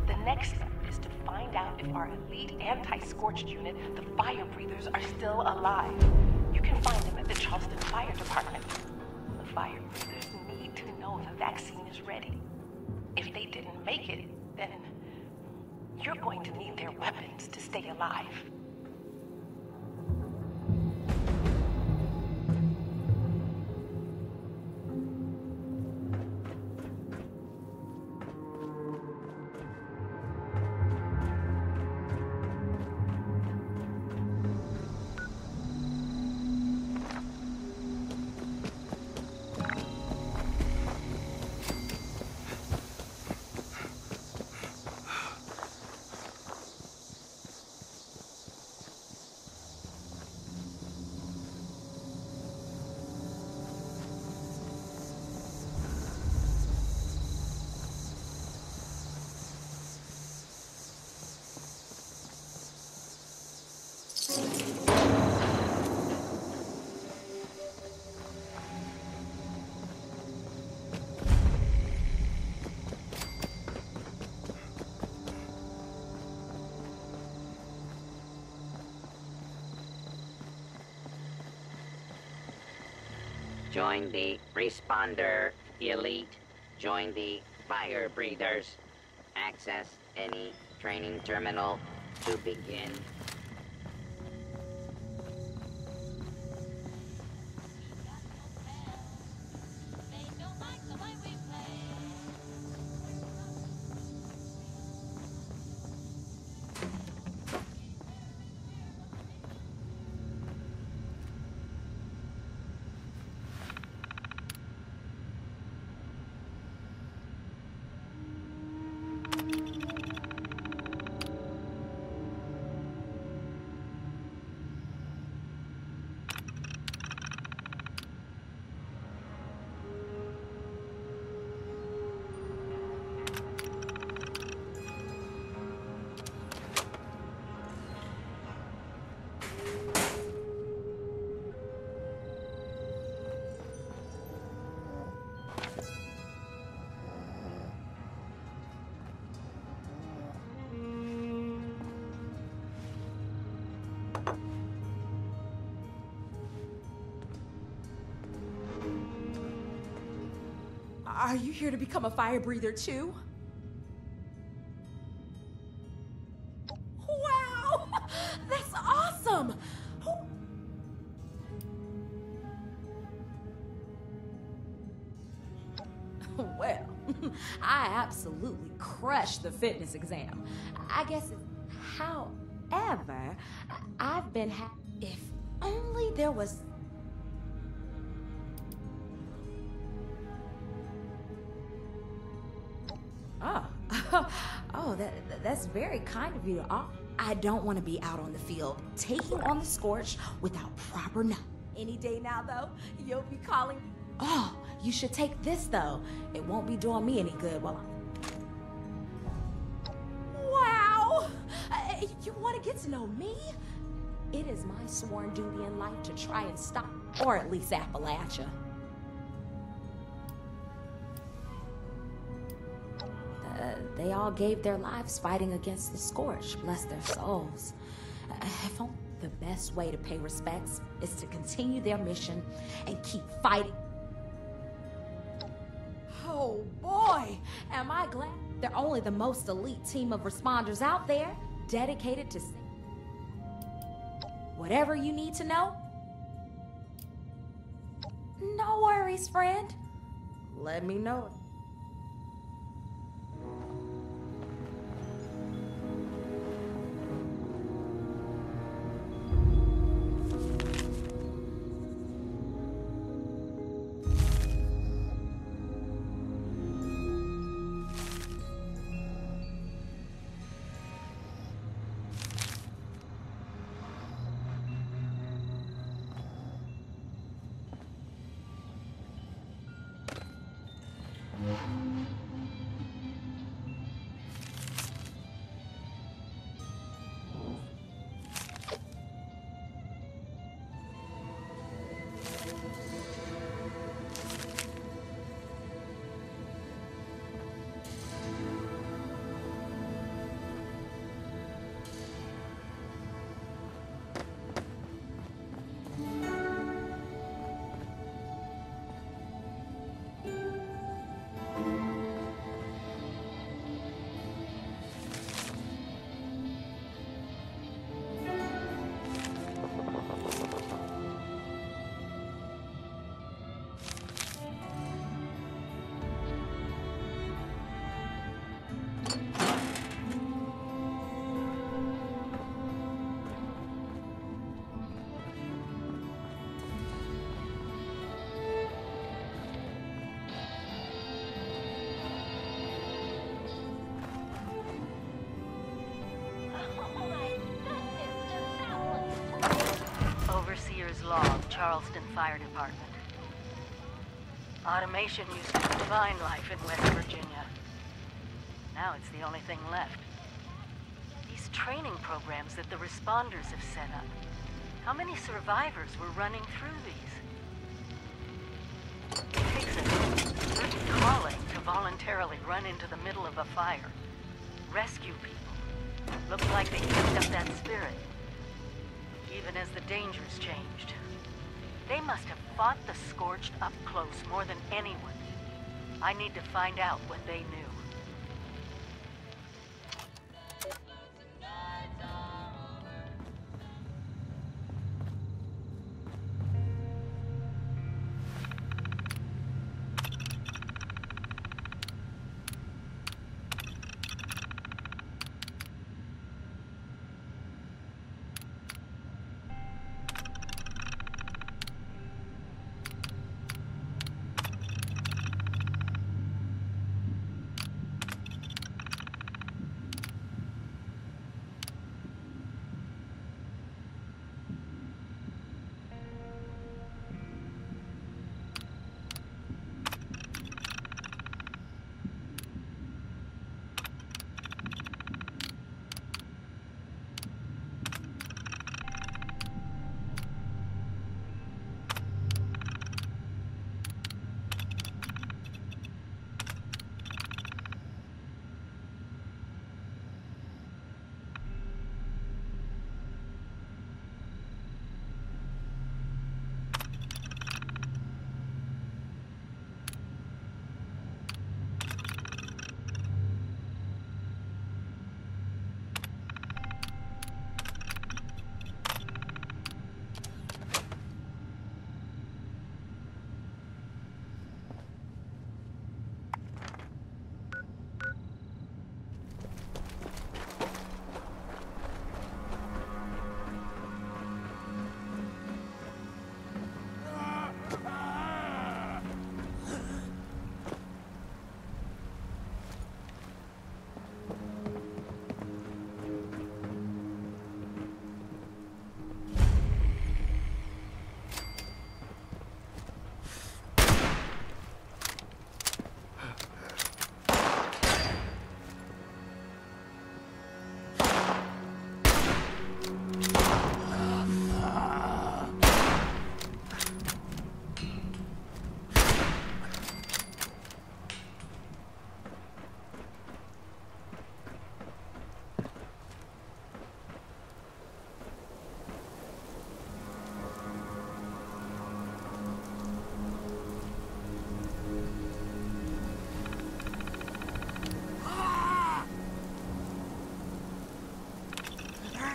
The next step is to find out if our elite anti-scorched unit, the Fire Breathers, are still alive. You can find them at the Charleston Fire Department. The Fire Breathers need to know the vaccine is ready. If they didn't make it, then you're going to need their weapons to stay alive. Join the responder elite. Join the fire breathers. Access any training terminal to begin. Are you here to become a fire breather too? Wow! That's awesome! Well, I absolutely crushed the fitness exam. I guess however, I've been if only there was... Oh, that's very kind of you. I don't want to be out on the field, taking on the scorch without proper knowledge. Any day now, though, you'll be calling me. Oh, you should take this, though. It won't be doing me any good while I'm... Wow! You want to get to know me? It is my sworn duty in life to try and stop, or at least Appalachia. They all gave their lives fighting against the Scorch, bless their souls. If only the best way to pay respects is to continue their mission and keep fighting. Oh boy, am I glad they're only the most elite team of responders out there, dedicated to whatever you need to know. No worries, friend. Let me know. Charleston Fire Department. Automation used to define life in West Virginia. Now it's the only thing left. These training programs that the responders have set up. How many survivors were running through these? It takes a certain calling to voluntarily run into the middle of a fire. Rescue people. Looks like they kept up that spirit. Even as the dangers changed. They must have fought the Scorched up close more than anyone. I need to find out what they knew.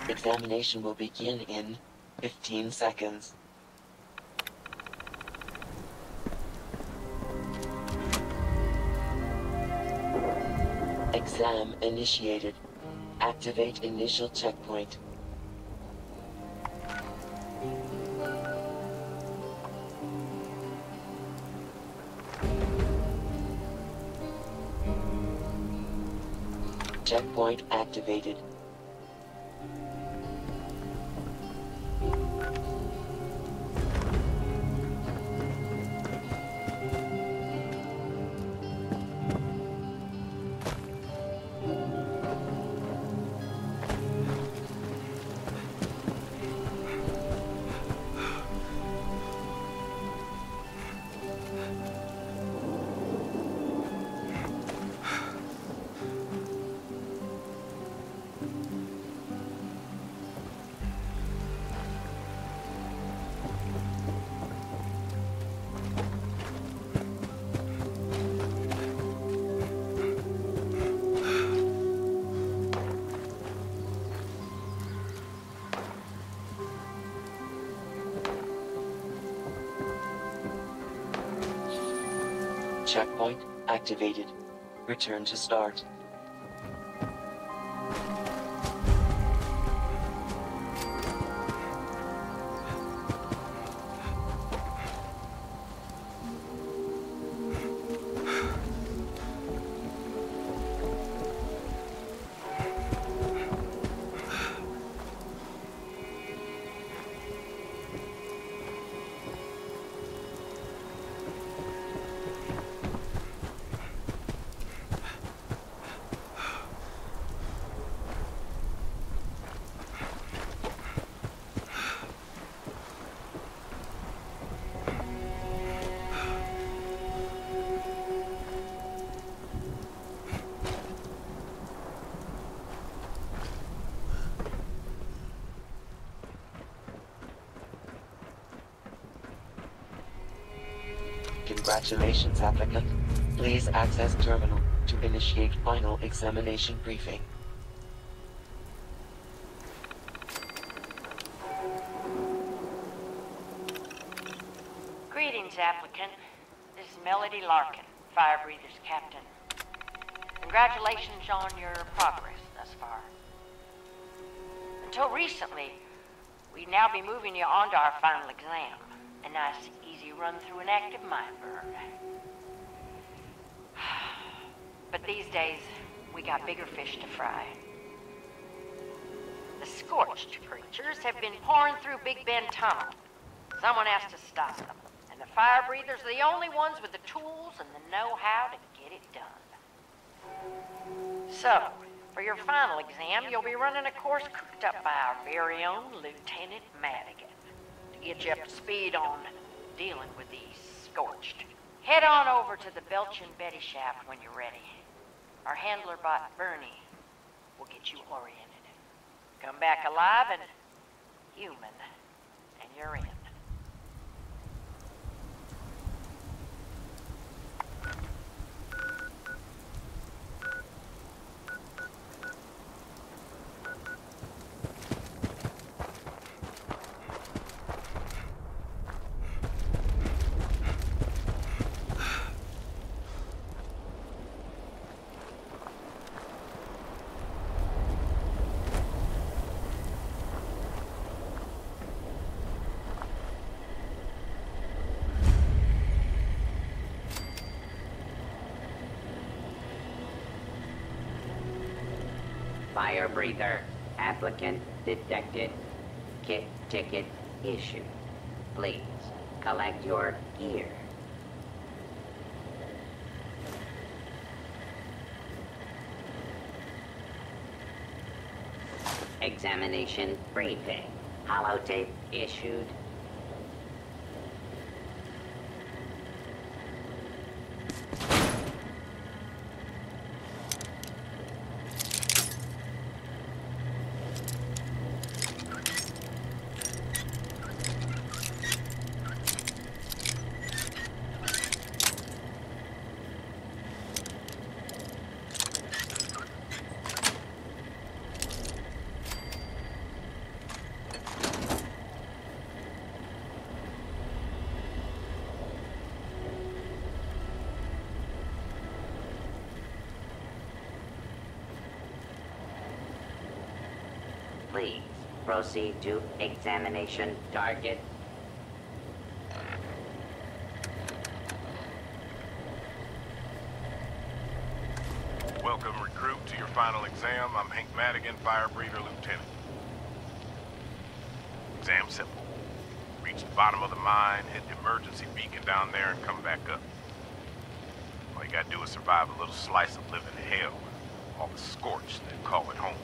Examination will begin in 15 seconds. Exam initiated. Activate initial checkpoint. Checkpoint activated. Checkpoint activated. Return to start. Congratulations, applicant. Please access terminal to initiate final examination briefing. Greetings, applicant. This is Melody Larkin, Fire Breather's captain. Congratulations on your progress thus far. Until recently, we'd now be moving you on to our final exam. A nice, easy run through an active mind burn. But these days, we got bigger fish to fry. The scorched creatures have been pouring through Big Bend Tunnel. Someone has to stop them. And the fire breathers are the only ones with the tools and the know-how to get it done. So, for your final exam, you'll be running a course cooked up by our very own Lieutenant Madigan to get you up to speed on dealing with these scorched. Head on over to the Belch and Betty shaft when you're ready. Our handler bot, Bernie, will get you oriented. Come back alive and human, and you're in. Fire breather. Applicant detected. Kit ticket issued. Please collect your gear. Examination briefing. Holotape issued. Please proceed to examination target. Welcome, recruit, to your final exam. I'm Hank Madigan, Fire Breather Lieutenant. Exam simple. Reach the bottom of the mine, hit the emergency beacon down there, and come back up. All you gotta do is survive a little slice of living hell. All the scorched that call it home.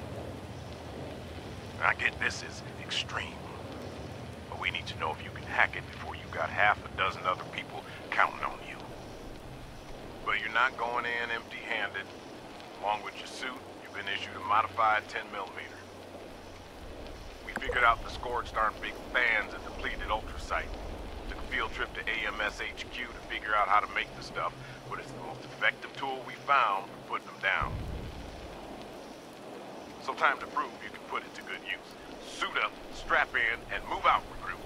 I get this is extreme, but we need to know if you can hack it before you got half a dozen other people counting on you. But you're not going in empty-handed. Along with your suit, you've been issued a modified 10mm. We figured out the scorched aren't big fans of depleted ultracite. Took a field trip to AMS HQ to figure out how to make the stuff, but it's the most effective tool we found for putting them down. So time to prove you can put it to good use. Suit up, strap in, and move out, recruit.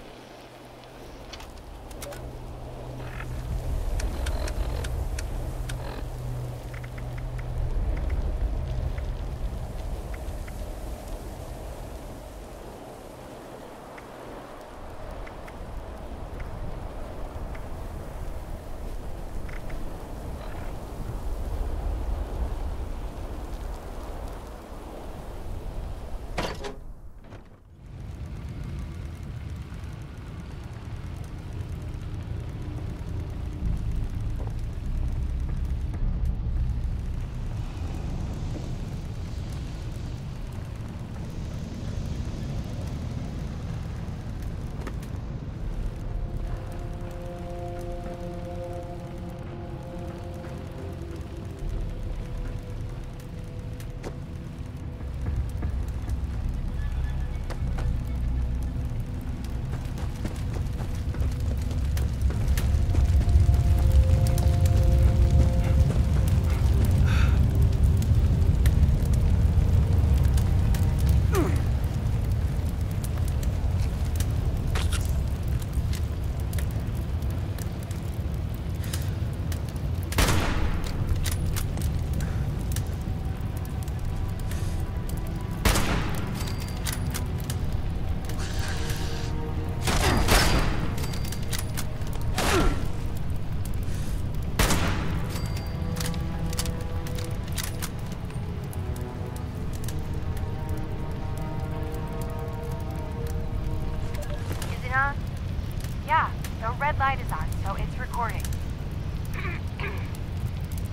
on, so it's recording.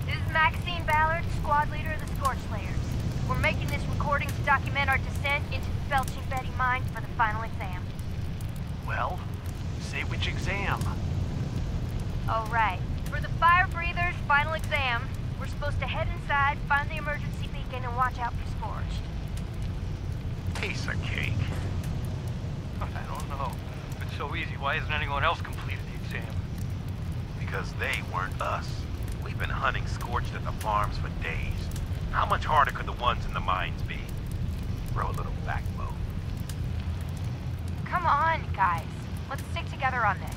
This is Maxine Ballard, squad leader of the Scorch Layers. We're making this recording to document our descent into the Belching Betty mine for the final exam. Well, say which exam. All right. For the fire breathers' final exam, we're supposed to head inside, find the emergency beacon, and watch out for Scorched. Piece of cake. I don't know. If it's so easy, why hasn't anyone else completed the exam? Because they weren't us. We've been hunting Scorched at the farms for days. How much harder could the ones in the mines be? Grow a little backbone. Come on, guys. Let's stick together on this.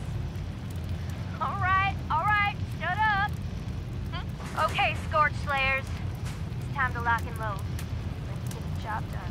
All right, shut up. Okay, Scorch Slayers. It's time to lock and load. Let's get the job done.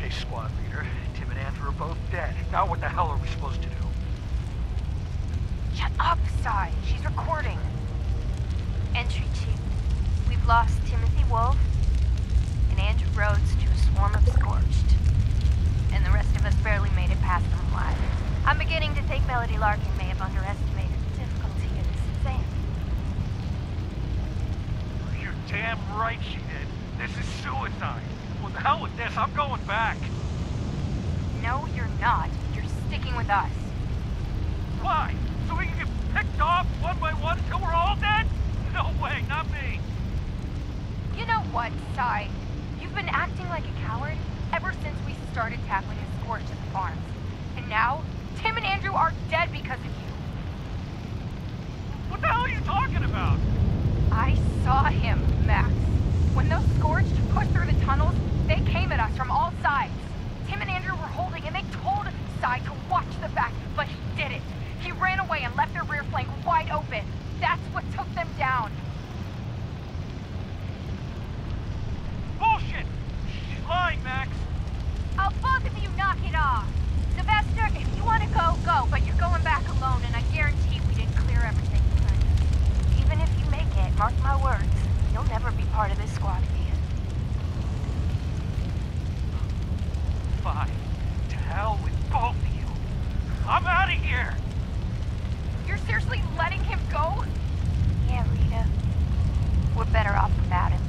Squad leader, Tim and Andrew are both dead. Now what the hell are we supposed to do? Shut up, Sai. She's recording. Entry 2. We've lost Timothy Wolf and Andrew Rhodes to a swarm of Scorched. And the rest of us barely made it past them alive. I'm beginning to think Melody Larkin may have underestimated the difficulty of this exam. You're damn right she did. This is suicide. Well, the hell with this. I'm going back. No, you're not. You're sticking with us. Why? So we can get picked off one by one until we're all dead? No way, not me. You know what, Sai? You've been acting like a coward ever since we started tackling the Scorch at the farms. And now, Tim and Andrew are dead because of you. What the hell are you talking about? I saw him, Max. When those Scorched pushed through the tunnels, they came at us from all sides. Tim and Andrew were holding, and they told Sai to watch the back, but he didn't. He ran away and left their rear flank wide open. That's what took them down. Bullshit! She's lying, Max. Oh, both of you knock it off. Sylvester, if you want to go, go, but you're going back alone, and I guarantee we didn't clear everything we could. Even if you make it, mark my words, you'll never be part of this squad again. Fine. To hell with both of you. I'm out of here! You're seriously letting him go? Yeah, Rita. We're better off without him.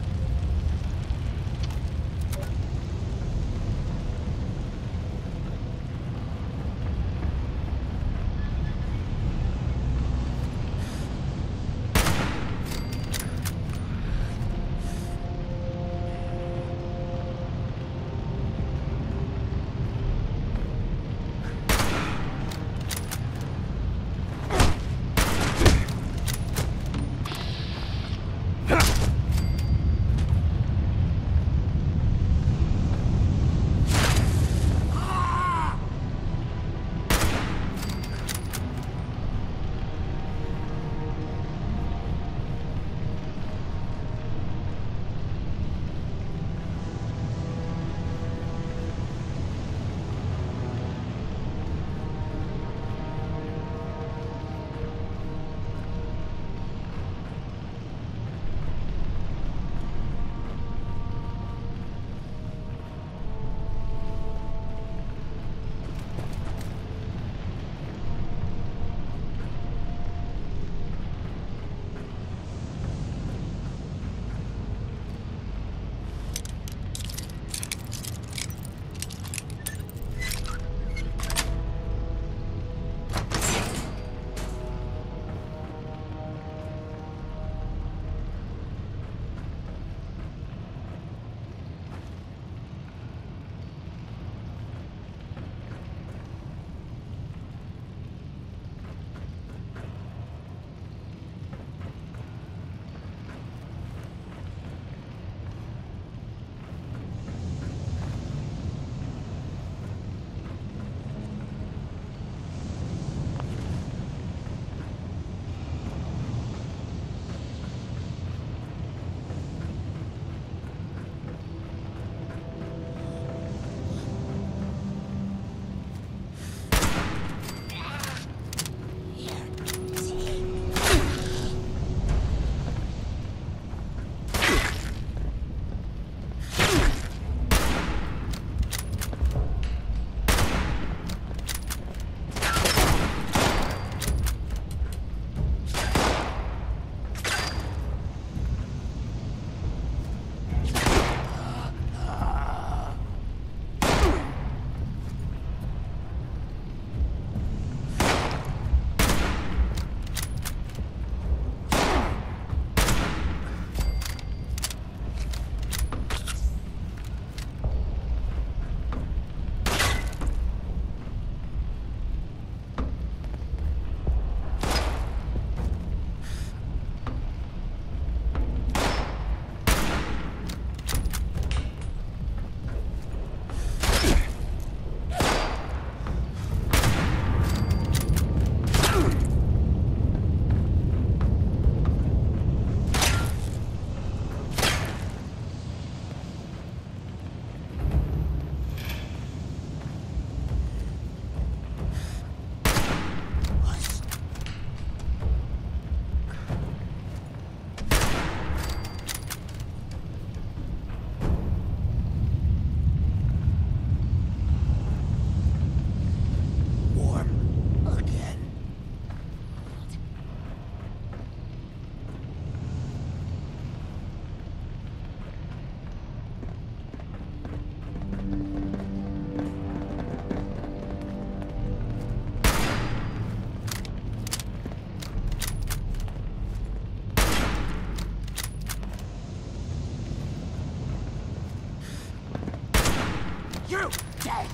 You dead!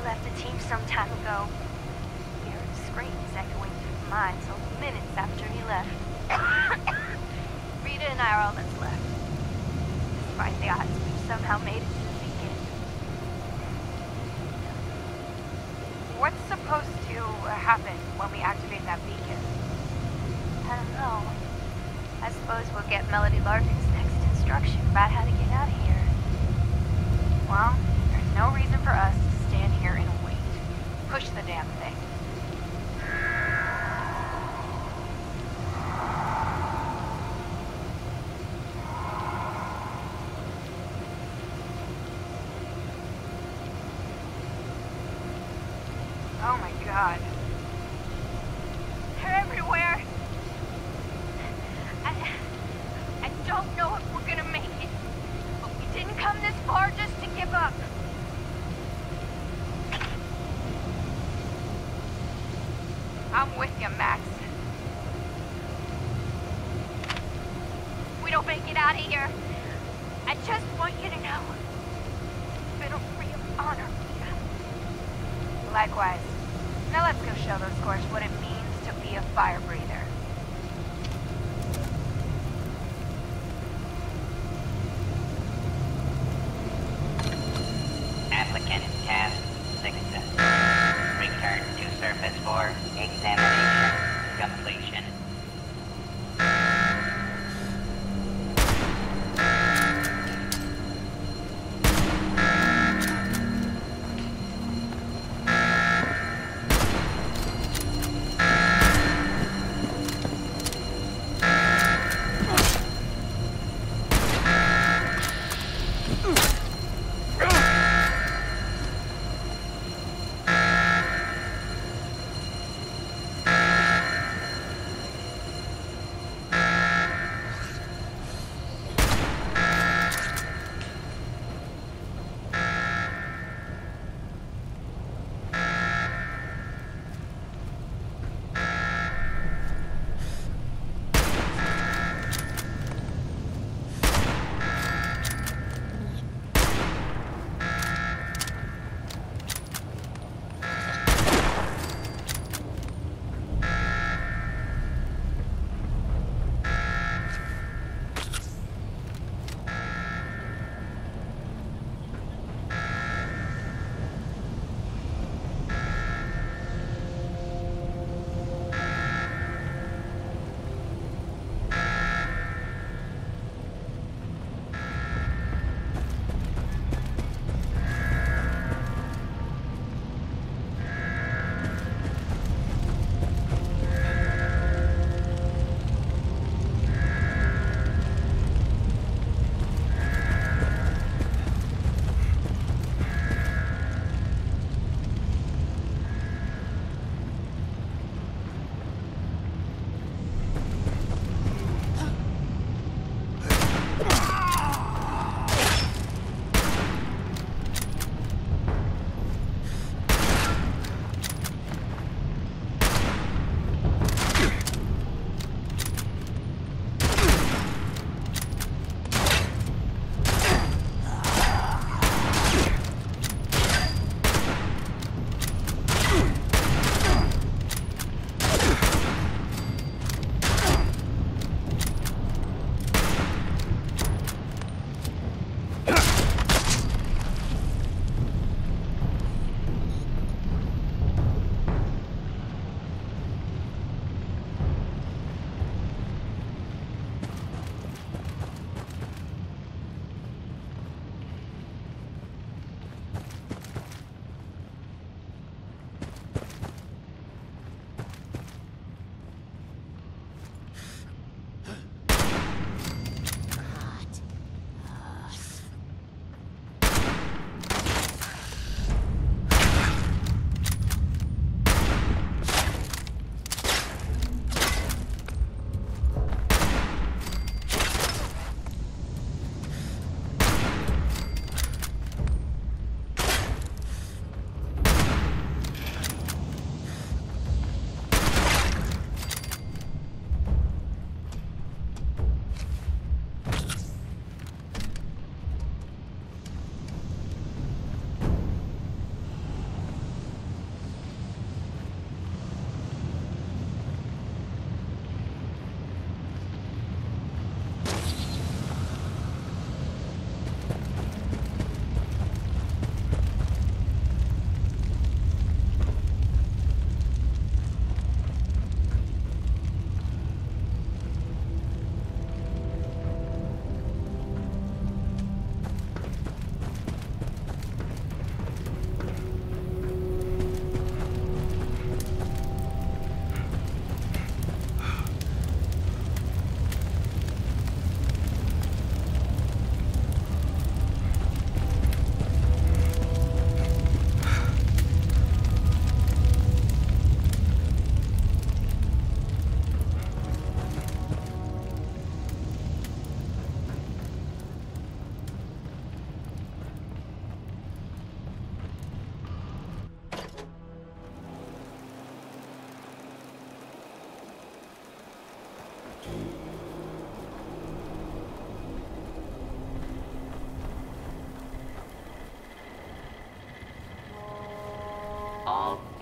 Left the team some time ago. We heard screams echoing through the mines only minutes after he left. Rita and I are all that's left. Despite the odds, we've somehow made it to the beacon. What's supposed to happen when we activate that beacon? I don't know. I suppose we'll get Melody Larkin's next instruction about how to get out of here. Well, there's no reason for us to stand here and wait. Push the damn thing. Oh my god. They're everywhere. I don't know if we're gonna make it, but we didn't come this far just to give up. I'm with you, Max. We don't make it out of here. I just want you to know, it's been a real honor. Likewise. Now let's go show those Scorch what it means to be a fire breather. Applicant task success. Return to surface for examination completion.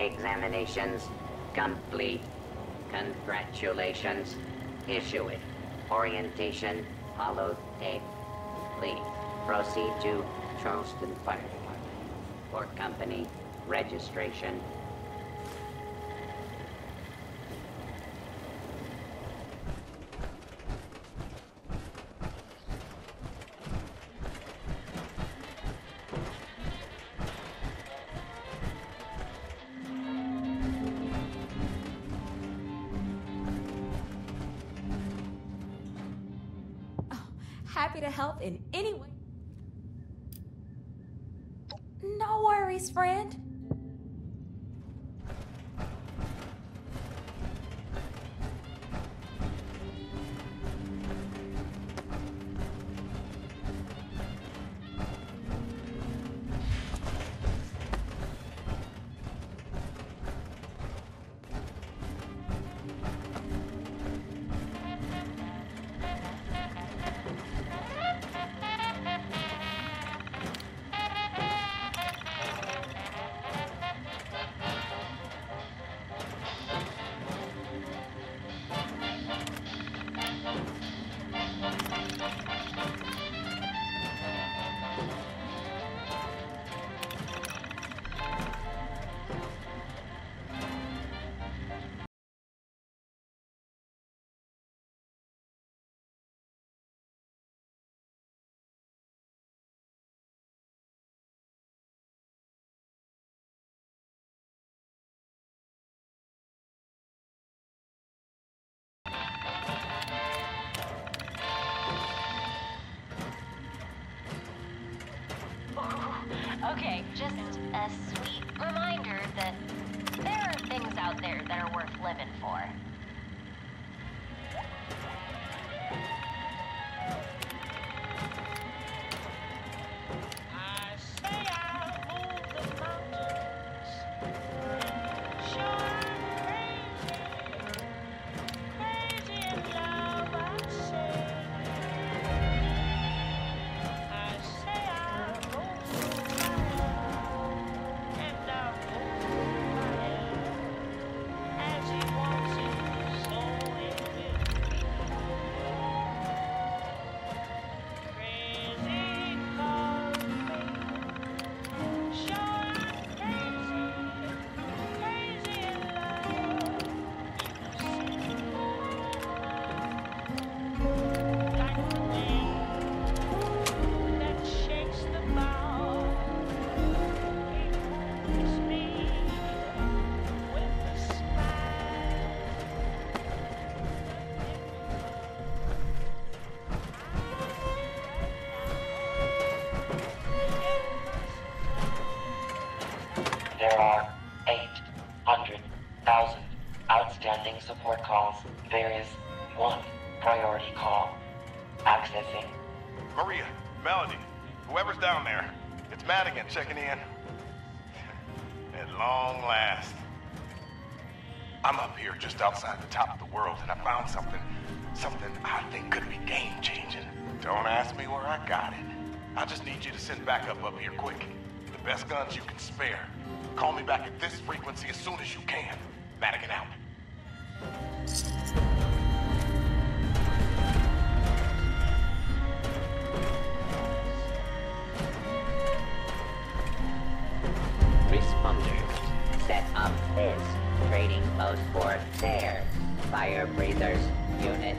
Examinations complete. Congratulations. Issue it. Orientation holotape. Please proceed to Charleston Fire Department for company registration. Happy to help in any way. No worries, friend. Okay, just a sweet reminder that there are things out there that are worth living for. There are 800,000 outstanding support calls. There is one priority call. Accessing. Maria, Melody, whoever's down there, it's Madigan checking in. At long last. I'm up here just outside the top of the world, and I found something I think could be game-changing. Don't ask me where I got it. I just need you to send backup up here quick. The best guns you can spare. Call me back at this frequency as soon as you can. Madigan out. Responders, set up this trading post for their fire breathers unit.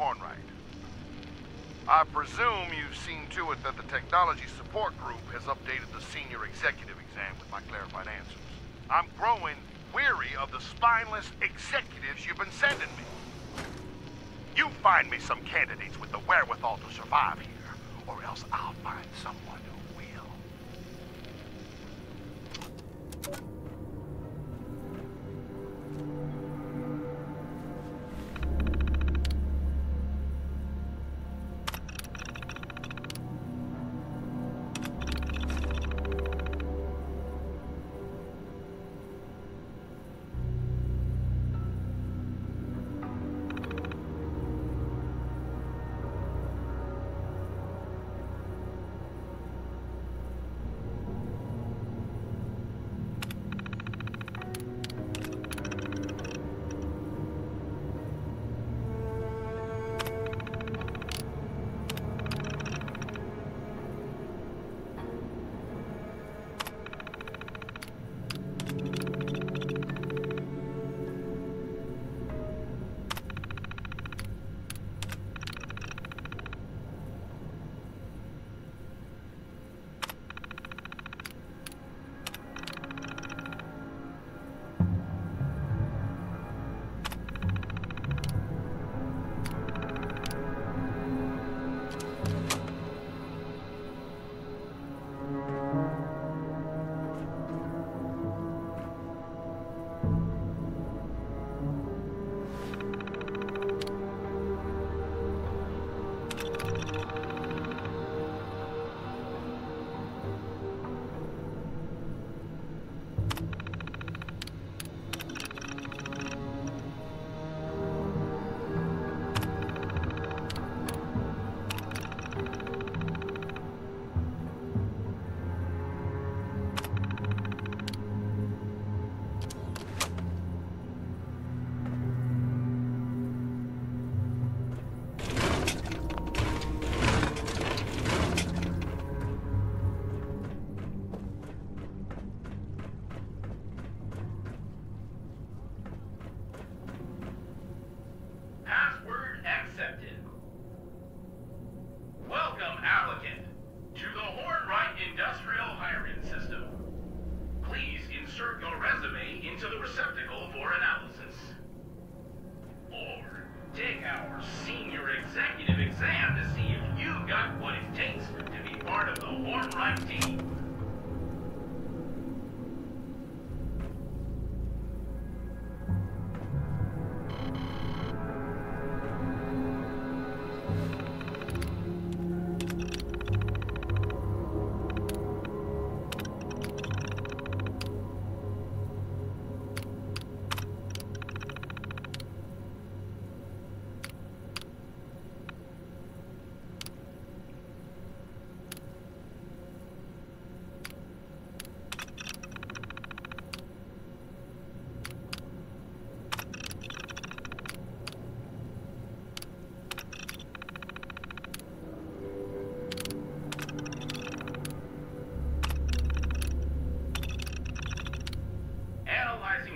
Hornwright. I presume you've seen to it that the technology support group has updated the senior executive exam with my clarified answers. I'm growing weary of the spineless executives you've been sending me. You find me some candidates with the wherewithal to survive here, or else I'll find someone who will.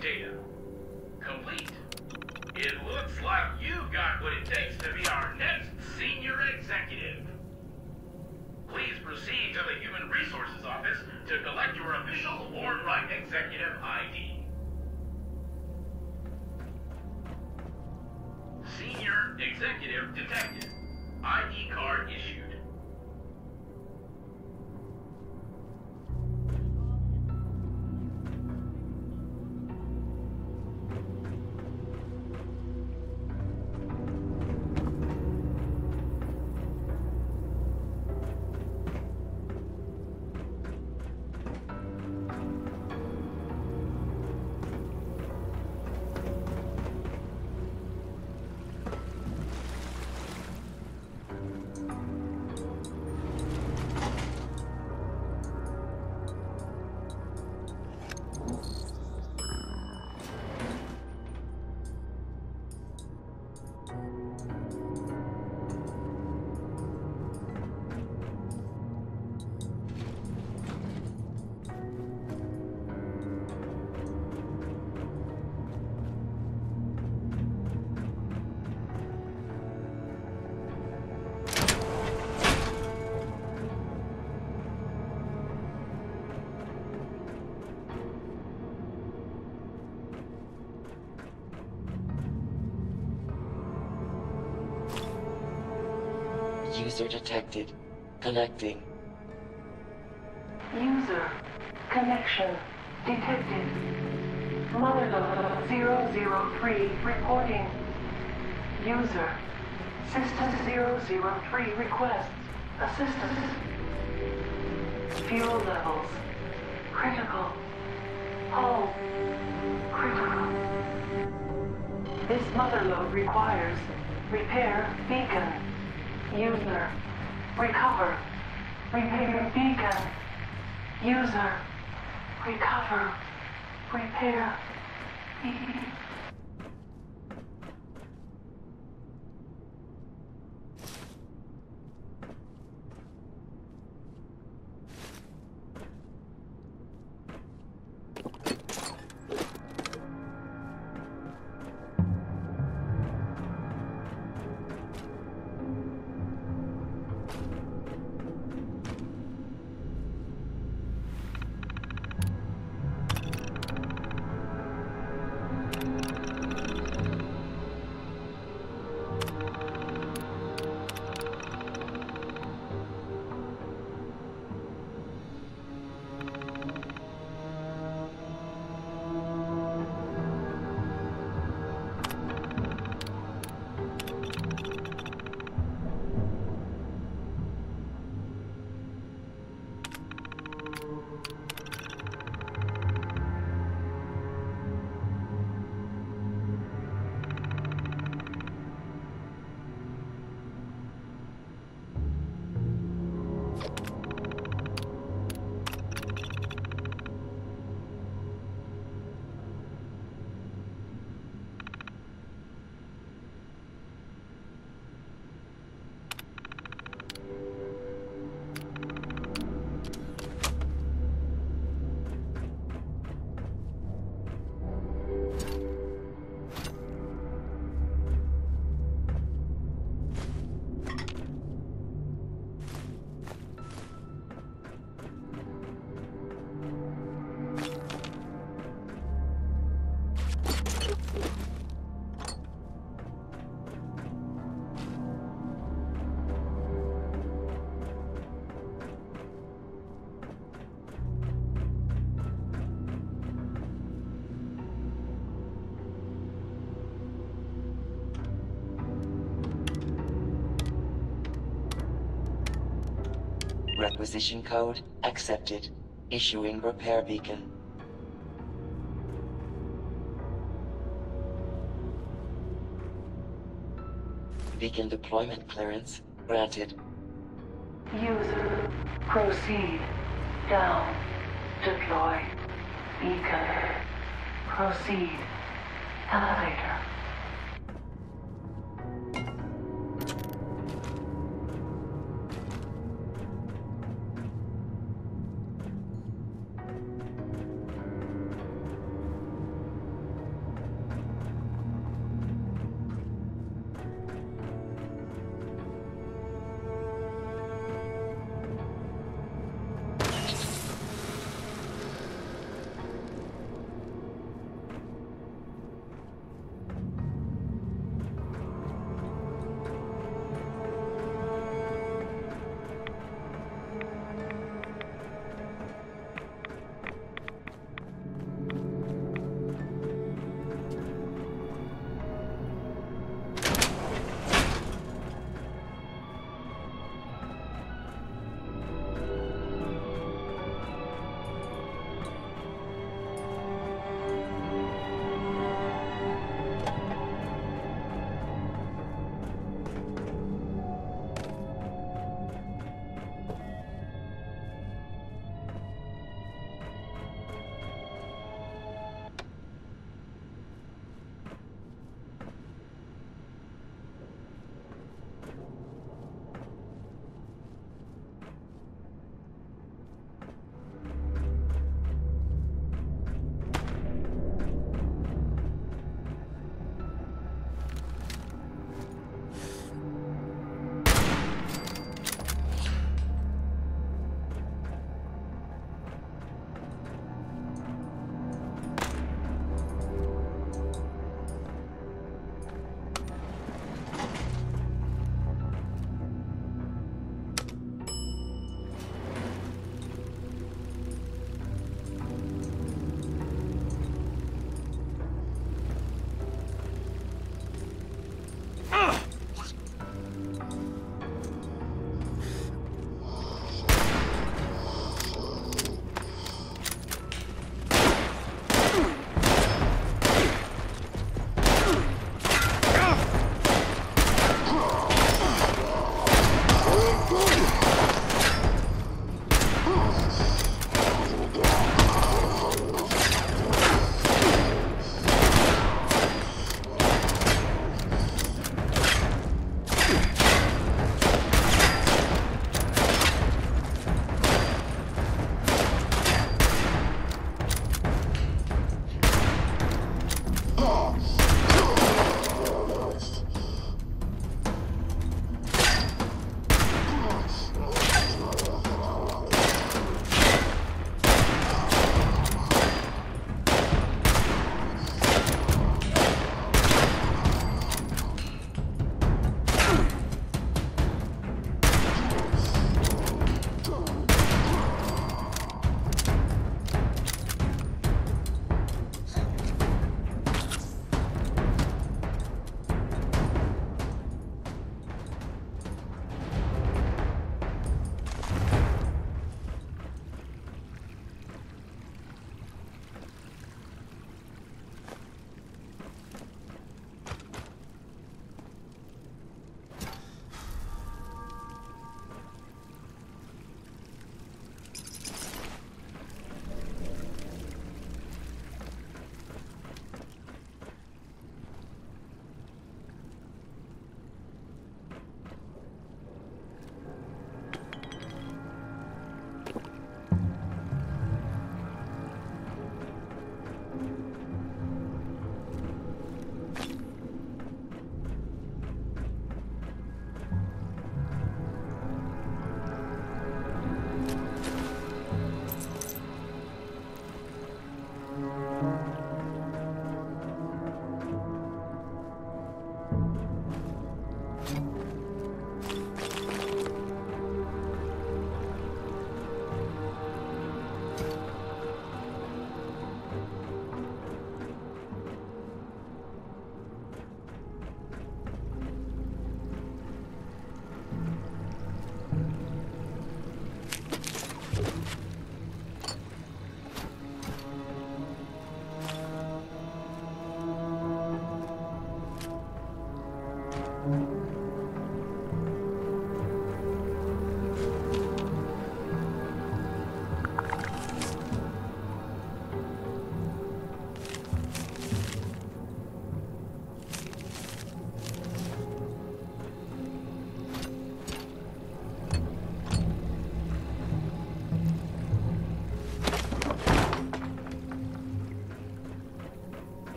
Data. Complete. It looks like you got what it takes to be our next senior executive. Please proceed to the Human Resources Office to collect your official Hornwright Executive ID. Senior Executive detected. ID card issued. User detected. Connecting. User connection detected. Motherlode 003 reporting. User System 003 requests assistance. Fuel levels critical. Hull critical. This motherlode requires repair beacon. User recover. Repair beacon. User recover. Repair beacon. Requisition code accepted. Issuing repair beacon. Beacon deployment clearance granted. User proceed. Down. Deploy. Beacon. Proceed. Elevator.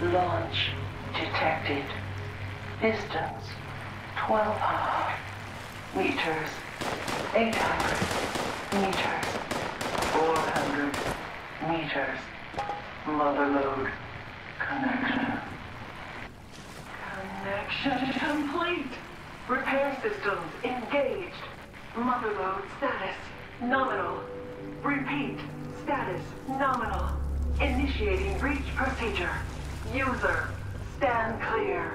Launch detected. Distance 1,200 meters. 800 meters. 400 meters. Mother load connection. Connection complete. Repair systems engaged. Mother load status nominal. Repeat, status nominal. Initiating breach procedure. User, stand clear.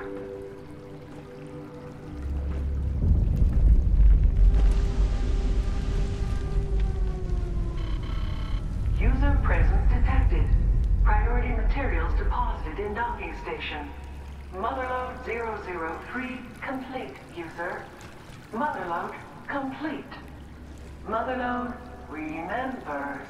User presence detected. Priority materials deposited in docking station. Motherload 003 complete, user. Motherload complete. Motherload remembers.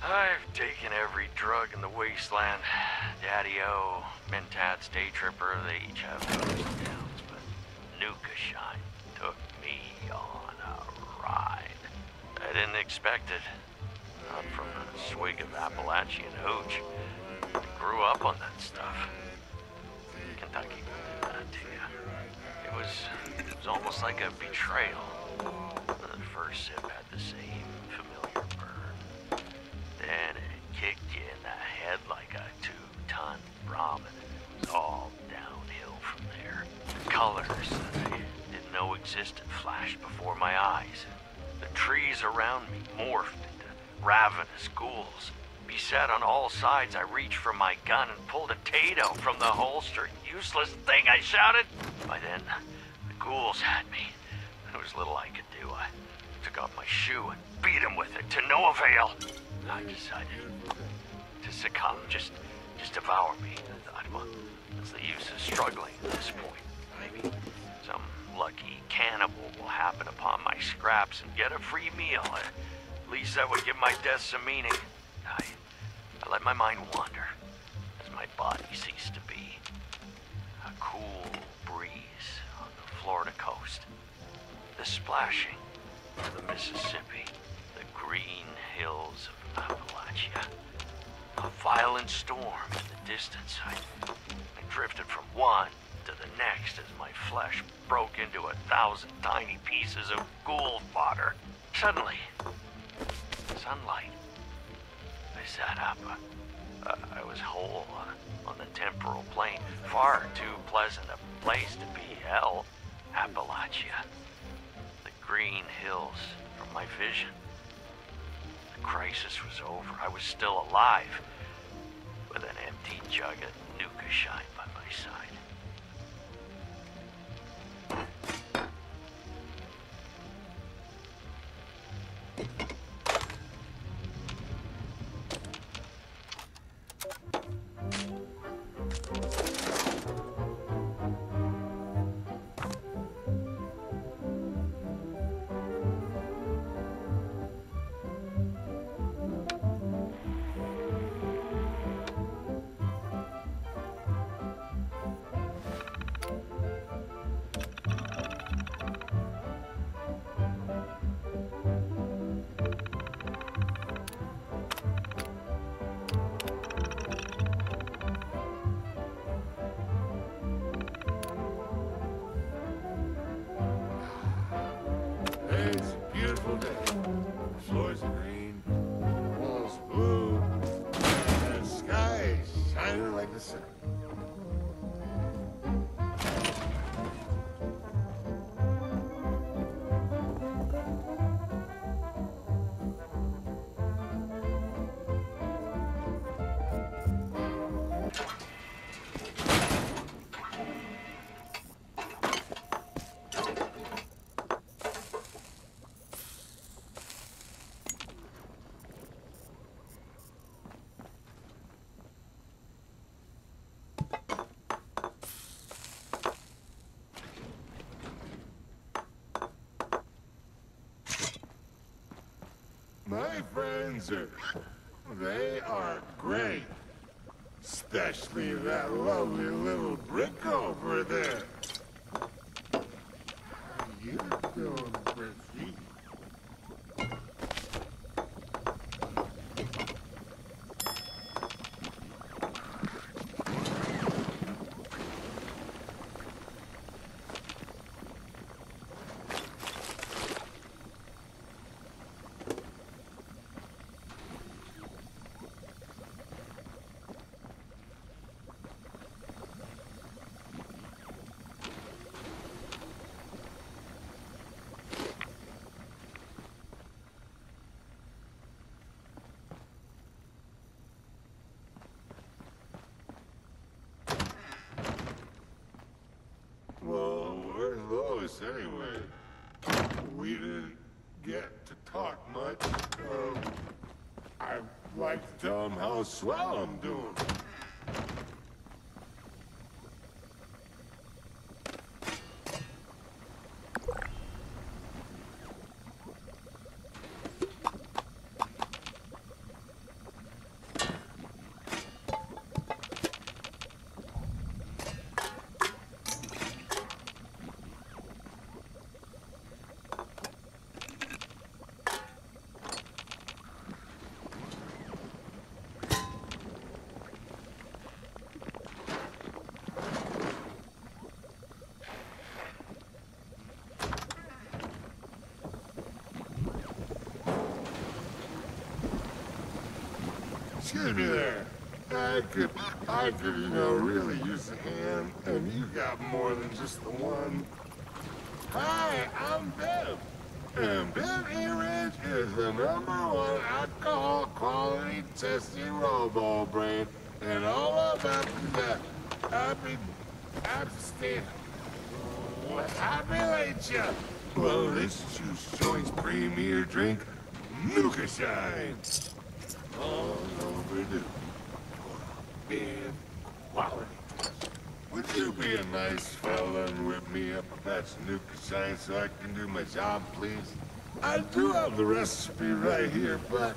I've taken every drug in the wasteland. Daddy-O, Mentats, Day Tripper, they each have ups and downs, but Nuka Shine took me on a ride. I didn't expect it. Not from a swig of Appalachian hooch. I grew up on that stuff. Kentucky did that to you. It was almost like a betrayal. The first sip had the same familiar burn. Then it kicked you in the head like a 2-ton Brahmin. It was all downhill from there. Colors that I didn't know existed flashed before my eyes. The trees around me morphed into ravenous ghouls. Beset on all sides, I reached for my gun and pulled a Tato from the holster. Useless thing, I shouted. By then, the ghouls had me. There was little I could do. I took off my shoe and beat him with it to no avail. I decided to succumb, just devour me. I thought, well, what's the use of struggling at this point? Maybe some lucky cannibal will happen upon my scraps and get a free meal. At least that would give my death some meaning. I let my mind wander as my body ceased to be. A cool breeze on the Florida coast. The splashing of the Mississippi. The green hills of Appalachia. A violent storm in the distance. I drifted from one to the next as my flesh broke into 1,000 tiny pieces of ghoul fodder. Suddenly, sunlight. I sat up. I was whole on the temporal plane. Far too pleasant a place to be hell. Appalachia. The green hills from my vision. The crisis was over. I was still alive. With an empty jug of Nuka Shine by my side. My friends they are great. Especially that lovely little brick over there. How you doing, Bricky? Anyway, we didn't get to talk much. I'd like to tell him how swell I'm doing. Excuse me there. I could, really use a hand, and you got more than just the one. Hi, I'm Biv. And Biv E-Ridge is the #1 alcohol quality testing robo brain, and all of that happy you. Well, this juice joint's premier drink, Nuka Shine. All overdue. Big quality. Would you be a nice fella and whip me up a batch of Nuka Shine so I can do my job, please? I do have the recipe right here, but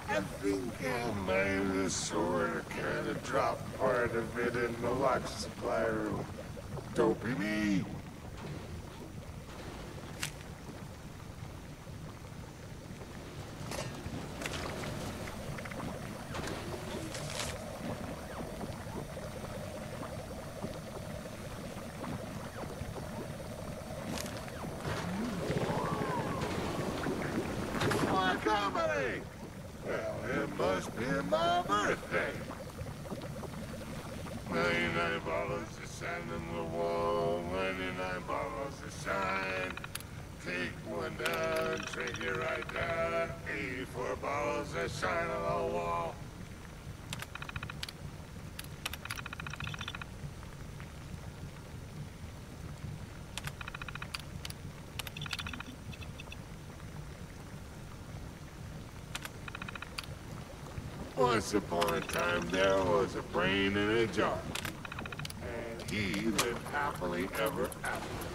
I think I might have sort of kind of dropped part of it in the lock supply room. Dopey me. Company! Well, it must be my birthday. 99 bottles of sand on the wall, 99 bottles of shine. Take one down, drink it right down. 84 bottles of shine on the wall. Once upon a time, there was a brain in a jar, and he lived happily ever after.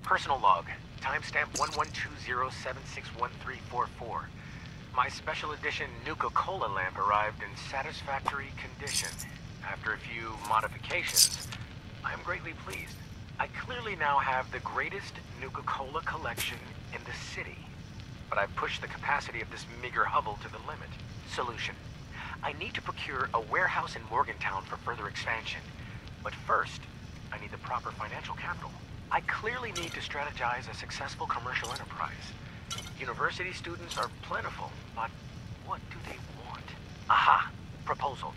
Personal log. Timestamp 1120761344. My special edition Nuka-Cola lamp arrived in satisfactory condition. After a few modifications, I am greatly pleased. I clearly now have the greatest Nuka-Cola collection in the city. But I've pushed the capacity of this meager hovel to the limit. Solution. I need to procure a warehouse in Morgantown for further expansion. But first, I need the proper financial capital. I clearly need to strategize a successful commercial enterprise. University students are plentiful, but what do they want? Aha! Proposal.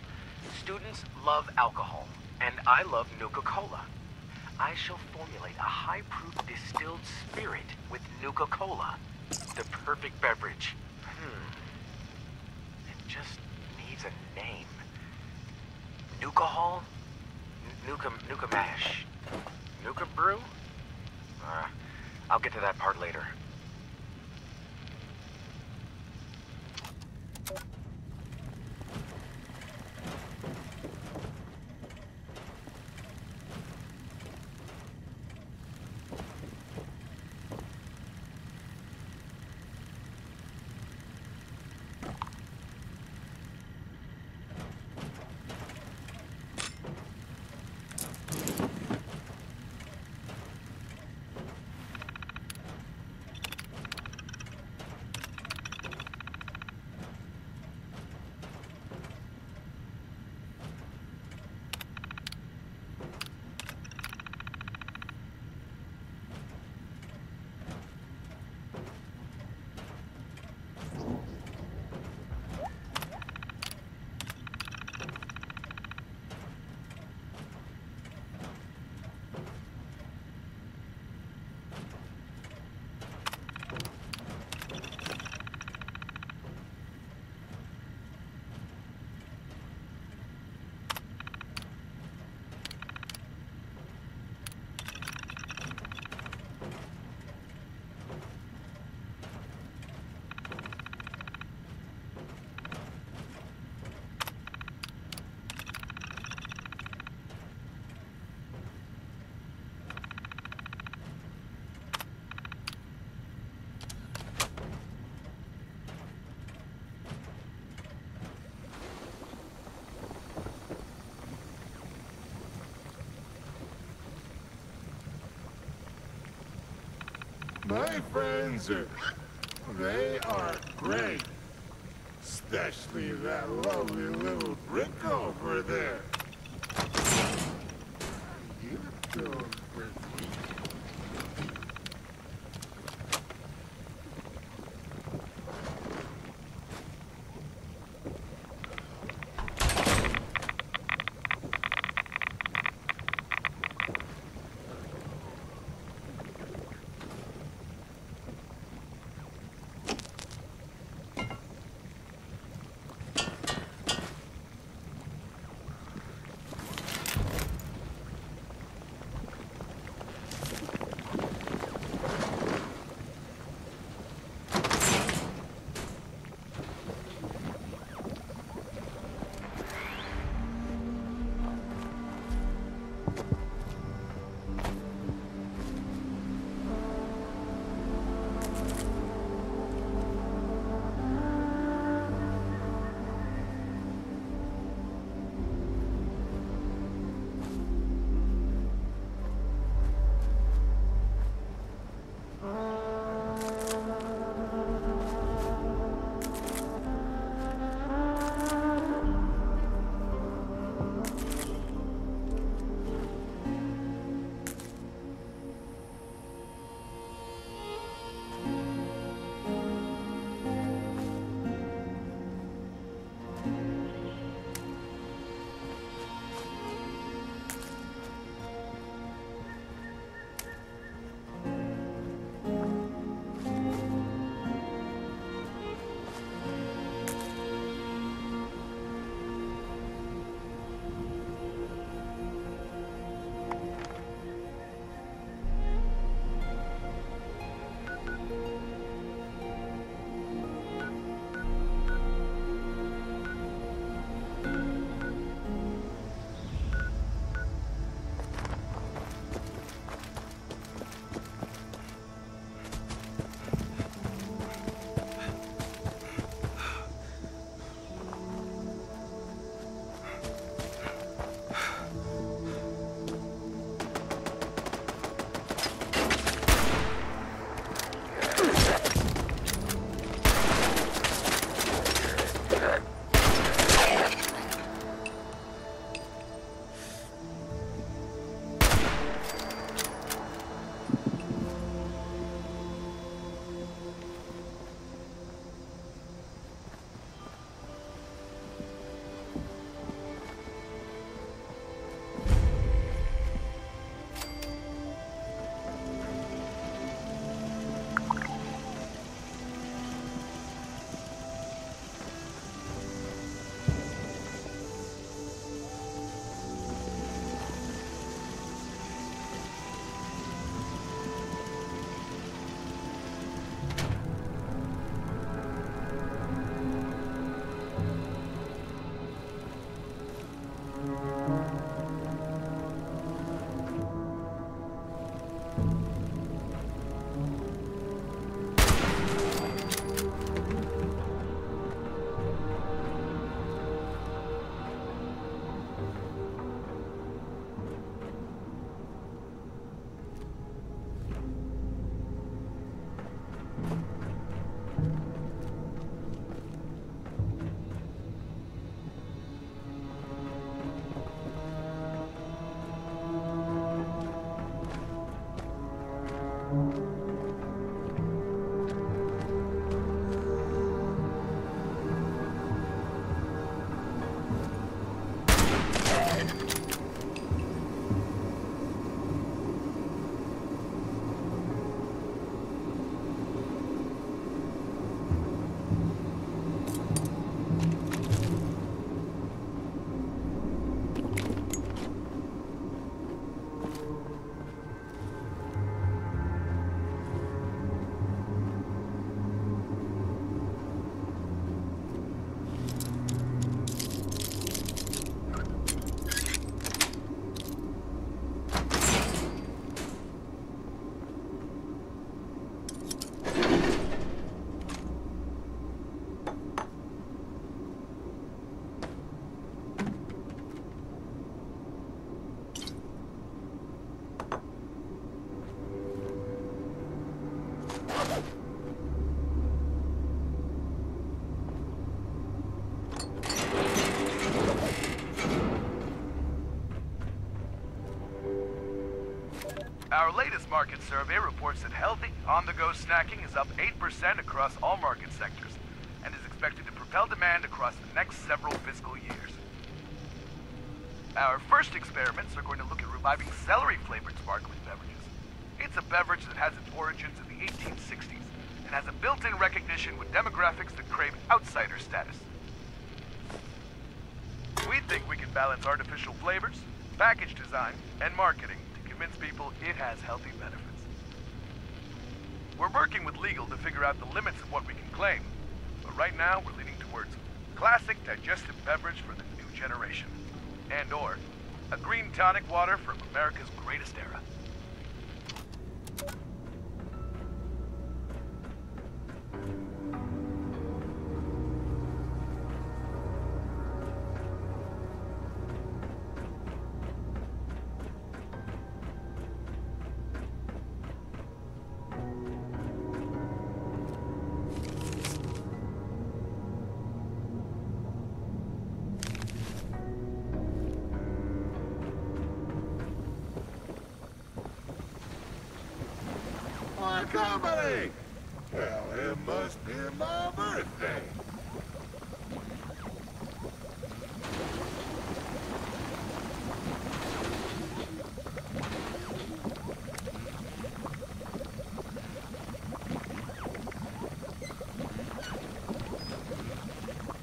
Students love alcohol, and I love Nuka-Cola. I shall formulate a high-proof distilled spirit with Nuka-Cola. The perfect beverage. It just needs a name. Nuka-Hall? Nuka Mash? Nuka Brew? I'll get to that part later. My friends they are great. Especially that lovely little brick over there. You don't Our latest market survey reports that healthy, on-the-go snacking is up 8% across all market sectors, and is expected to propel demand across the next several fiscal years. Our first experiments are going to look at reviving celery-flavored sparkling beverages. It's a beverage that has its origins in the 1860s, and has a built-in recognition with demographics that crave outsider status. We think we can balance artificial flavors, package design, and marketing to convince people it has healthy benefits. We're working with legal to figure out the limits of what we can claim, but right now we're leaning towards classic digestive beverage for the new generation, and/or a green tonic water from America's greatest era. Company! Well, it must be my birthday.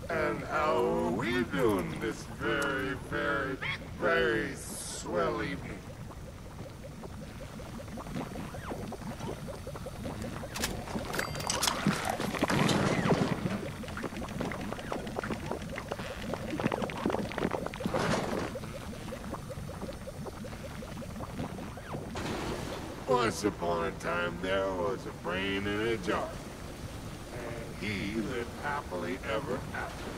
And how are we doing this very, very, very swell evening? Once upon a time, there was a brain in a jar, and he lived happily ever after.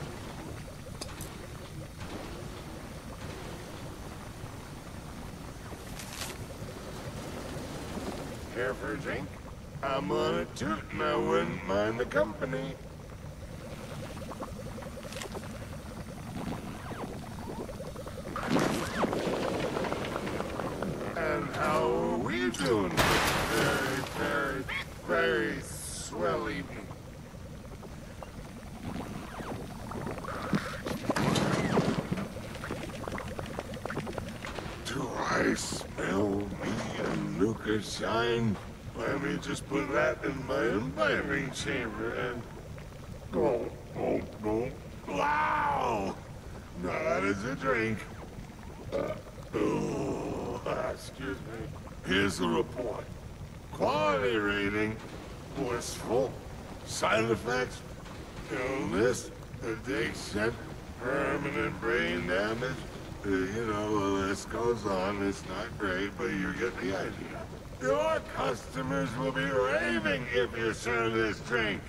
Care for a drink? I'm on a toot, and I wouldn't mind the company. And how are we doing this very, very, very swell evening? Do I smell me and Luca shine? Let me just put that in my imbibing chamber and... Oh, wow! Now that is a drink. Excuse me. Here's the report. Quality rating, blissful. Side effects, illness, addiction, permanent brain damage. You know, the list goes on. It's not great, but you get the idea. Your customers will be raving if you serve this drink.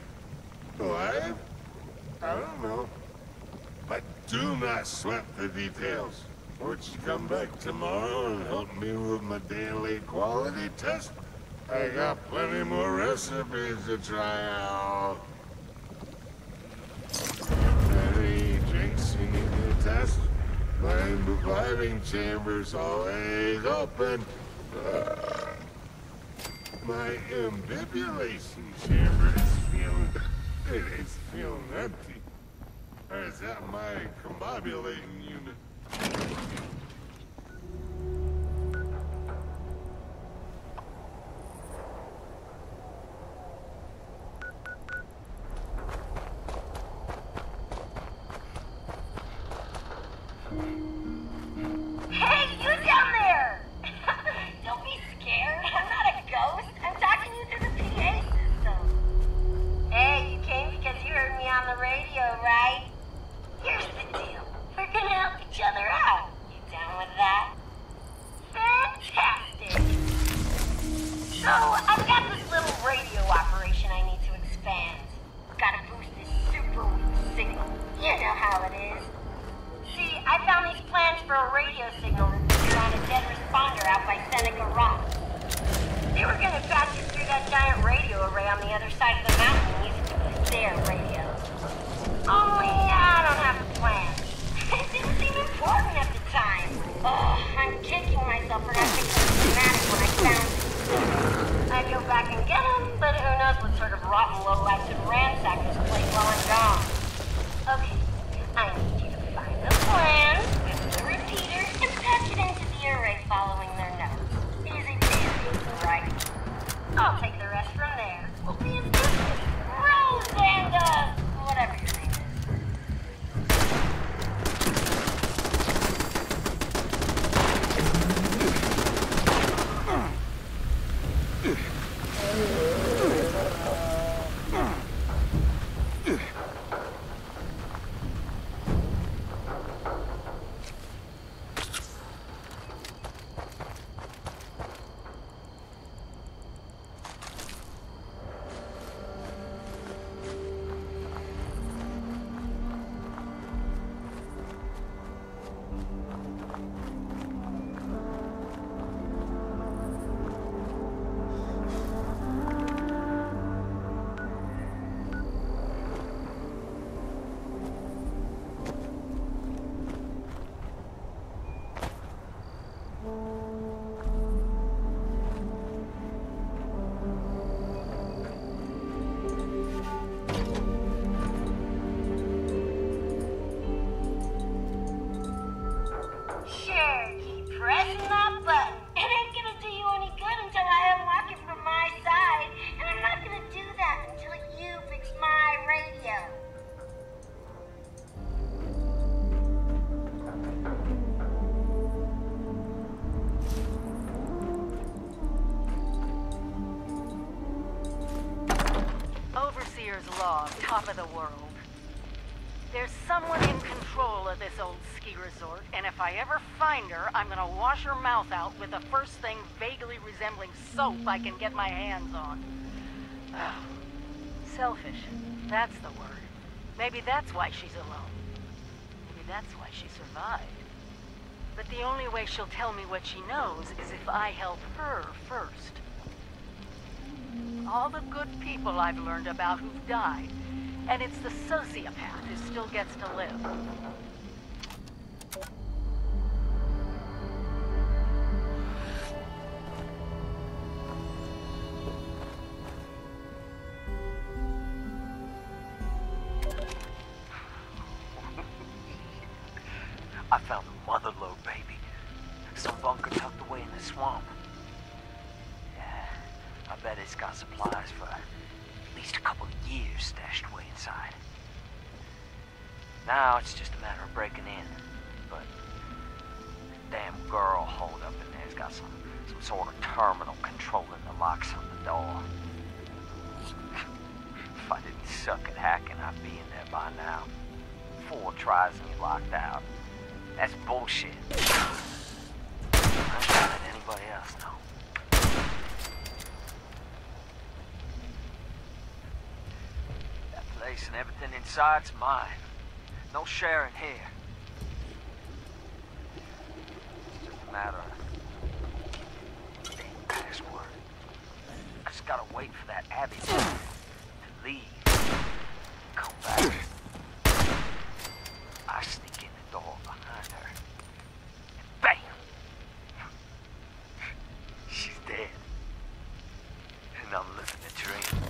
What? I don't know. But do not sweat the details. Won't you come back tomorrow and help me with my daily quality test? I got plenty more recipes to try out. Any drinks you need to test? My imbibing chamber's always open. My imbibulation chamber is feeling empty. Or is that my combobulating unit? Hey, you down there! Don't be scared. I'm not a ghost. I'm talking you through the PA system. Hey, you came because you heard me on the radio, right? Here's the deal. We're gonna help each other out. You down with that? Fantastic! So, I've got this little radio operation I need to expand. Gotta boost this super weak signal. You know how it is. See, I found these plans for a radio signal that's on a dead responder out by Seneca Rock. They were gonna patch it through that giant radio array on the other side of the mountain and use it to boost their radio. Only I don't have a plan. It didn't seem important at the time. Ugh, I'm kicking myself for not thinking it was dramatic when I found it. Murphy's Law, top of the world. There's someone in control of this old ski resort, and if I ever find her, I'm gonna wash her mouth out with the first thing vaguely resembling soap I can get my hands on. Oh, selfish. That's the word. Maybe that's why she's alone. Maybe that's why she survived. But the only way she'll tell me what she knows is if I help her first. All the good people I've learned about who've died, and it's the sociopath who still gets to live. I found a motherlode, baby. Some bunker tucked away in the swamp. Yeah, I bet it's got supplies for at least a couple of years stashed away inside. Now it's just a matter of breaking in. But the damn girl holed up in there's got some sort of terminal controlling the locks on the door. If I didn't suck at hacking, I'd be in there by now. 4 tries and you're locked out. That's bullshit. I don't let anybody else know. That place and everything inside's mine. No sharing here. It's just a matter of damn password. I just gotta wait for that Abby to leave. Come back. I sneak in the door behind her. And bam! She's dead. And I'm living a dream.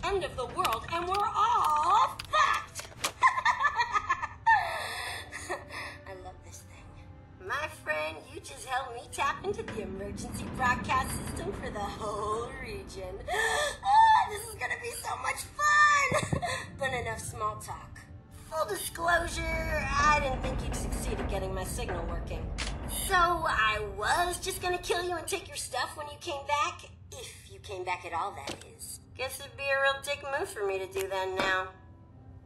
end of the world and we're all fucked. I love this thing. My friend, you just helped me tap into the emergency broadcast system for the whole region. This is gonna be so much fun! But enough small talk. Full disclosure, I didn't think you'd succeed at getting my signal working. So I was just gonna kill you and take your stuff when you came back. If you came back at all, that is. Guess it'd be a real dick move for me to do that now.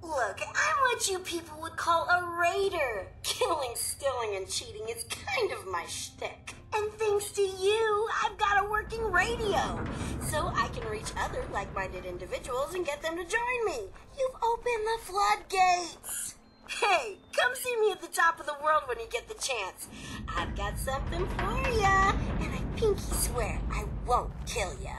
Look, I'm what you people would call a raider. Killing, stealing, and cheating is kind of my shtick. And thanks to you, I've got a working radio. So I can reach other like-minded individuals and get them to join me. You've opened the floodgates. Hey, come see me at the top of the world when you get the chance. I've got something for ya, and I pinky swear I won't kill ya.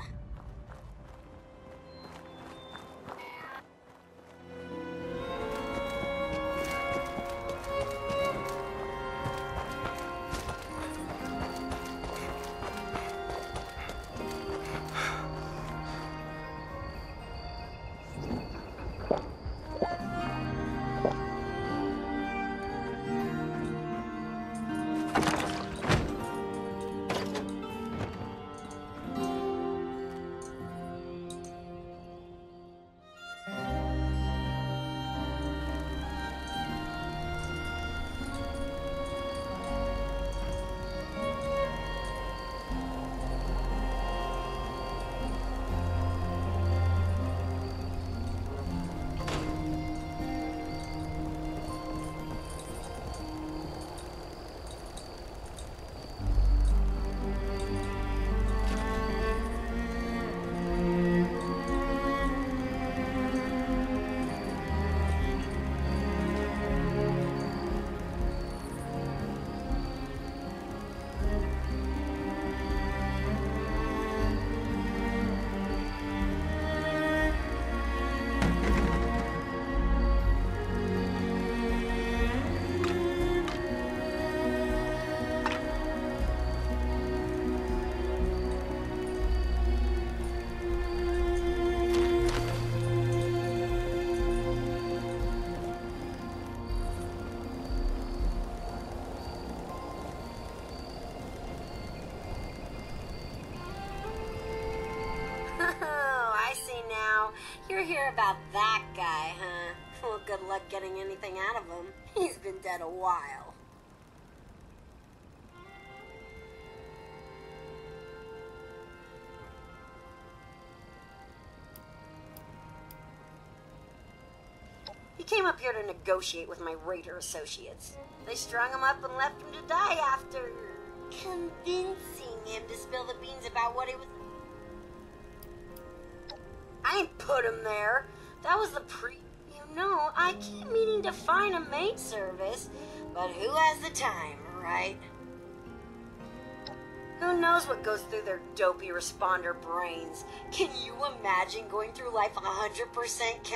You're here about that guy, huh? Well, good luck getting anything out of him. He's been dead a while. He came up here to negotiate with my raider associates. They strung him up and left him to die after convincing him to spill the beans about what he was... I ain't put him there. That was the You know, I keep meaning to find a maid service, but who has the time, right? Who knows what goes through their dopey responder brains? Can you imagine going through life 100%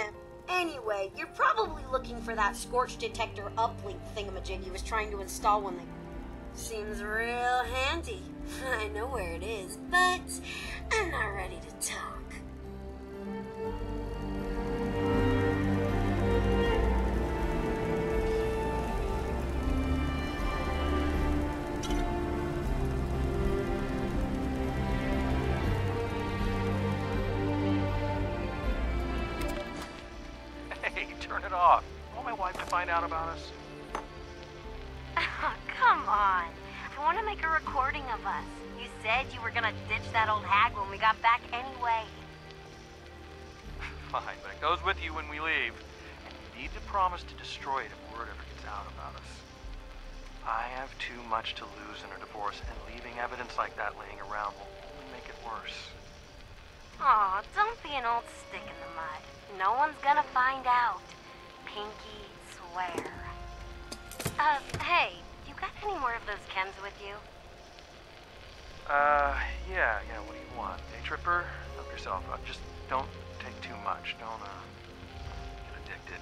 Anyway, you're probably looking for that scorch detector uplink thingamajig he was trying to install when they... Seems real handy. I know where it is, but I'm not ready to talk. Turn it off. Want my wife to find out about us? Oh, come on. I want to make a recording of us. You said you were going to ditch that old hag when we got back anyway. Fine, but it goes with you when we leave. And you need to promise to destroy it if word ever gets out about us. I have too much to lose in a divorce, and leaving evidence like that laying around will only make it worse. Aw, don't be an old stick in the mud. No one's gonna find out. Pinky swear. Hey, you got any more of those chems with you? Yeah, what do you want? Day tripper? Help yourself up. Just don't take too much. Don't, get addicted.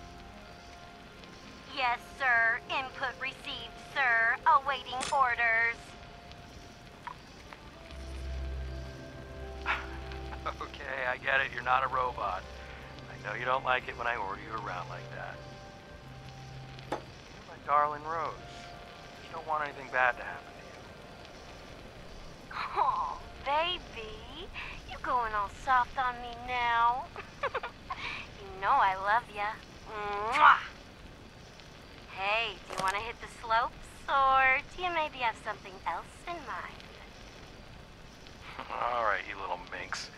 Yes, sir. Input received, sir. Awaiting orders. Okay, I get it. You're not a robot. know you don't like it when I order you around like that. You're my darling Rose. I just don't want anything bad to happen to you. Oh, baby. You going all soft on me now. You know I love ya. Mwah! Hey, do you want to hit the slopes? Or do you maybe have something else in mind? Alright, you little minx.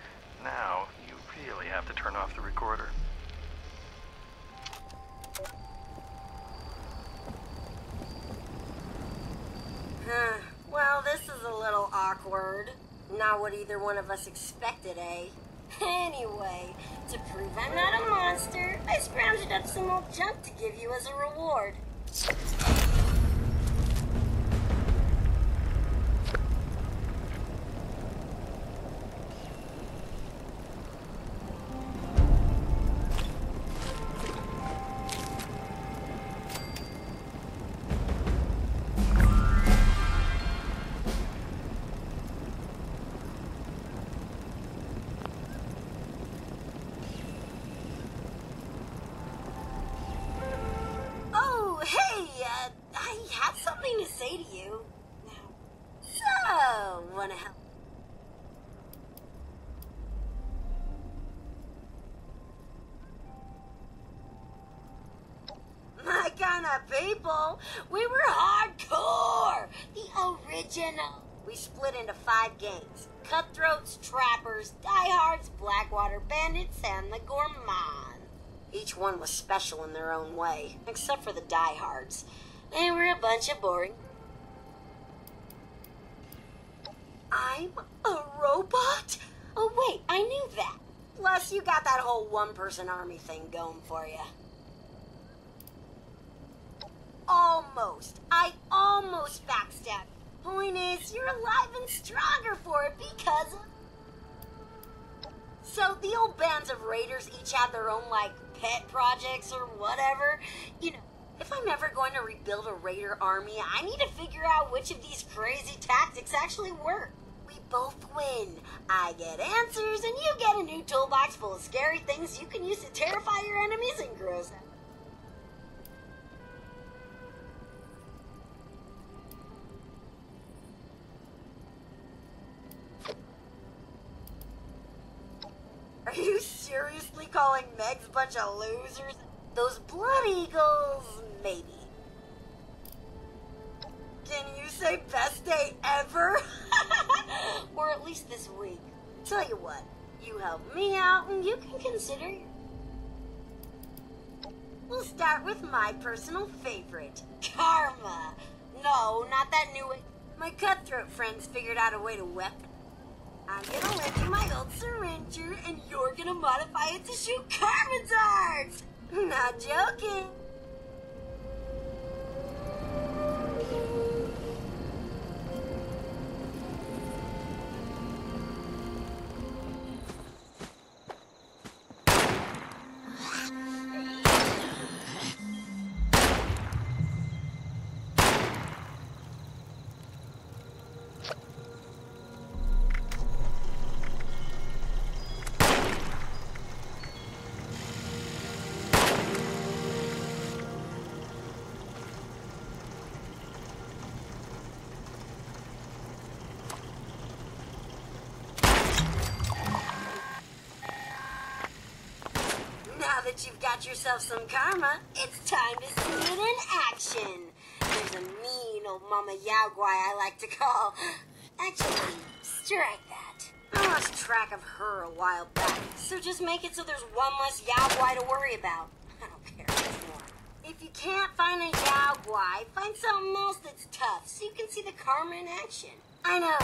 Now, you really have to turn off the recorder. Well, this is a little awkward. Not what either one of us expected, eh? Anyway, to prove I'm not a monster, I scrounged up some old junk to give you as a reward. People, we were hardcore! The original! We split into 5 gangs. Cutthroats, Trappers, Diehards, Blackwater Bandits, and the Gourmand. Each one was special in their own way, except for the Diehards. They were a bunch of boring... I'm a robot? Oh wait, I knew that. Plus, you got that whole one-person army thing going for you. Almost. I almost backstabbed. Point is, you're alive and stronger for it because of... So the old bands of raiders each have their own, like, pet projects or whatever. You know, if I'm ever going to rebuild a raider army, I need to figure out which of these crazy tactics actually work. We both win. I get answers, and you get a new toolbox full of scary things you can use to terrify your enemies and gross them. Are you seriously calling Meg's bunch of losers? Those Blood Eagles, maybe. Can you say best day ever? Or at least this week. Tell you what, you help me out and you can consider... We'll start with my personal favorite, Karma. No, not that new way. My cutthroat friends figured out a way to weapon. I'm gonna lend you my old syringer, and you're gonna modify it to shoot Karma darts! Not joking. That you've got yourself some karma, it's time to see it in action. There's a mean old Mama Yaogwai I like to call. Actually, strike that. I lost track of her a while back, so just make it so there's one less Yaogwai to worry about. I don't care anymore. If you can't find a Yaogwai, find something else that's tough so you can see the karma in action. I know.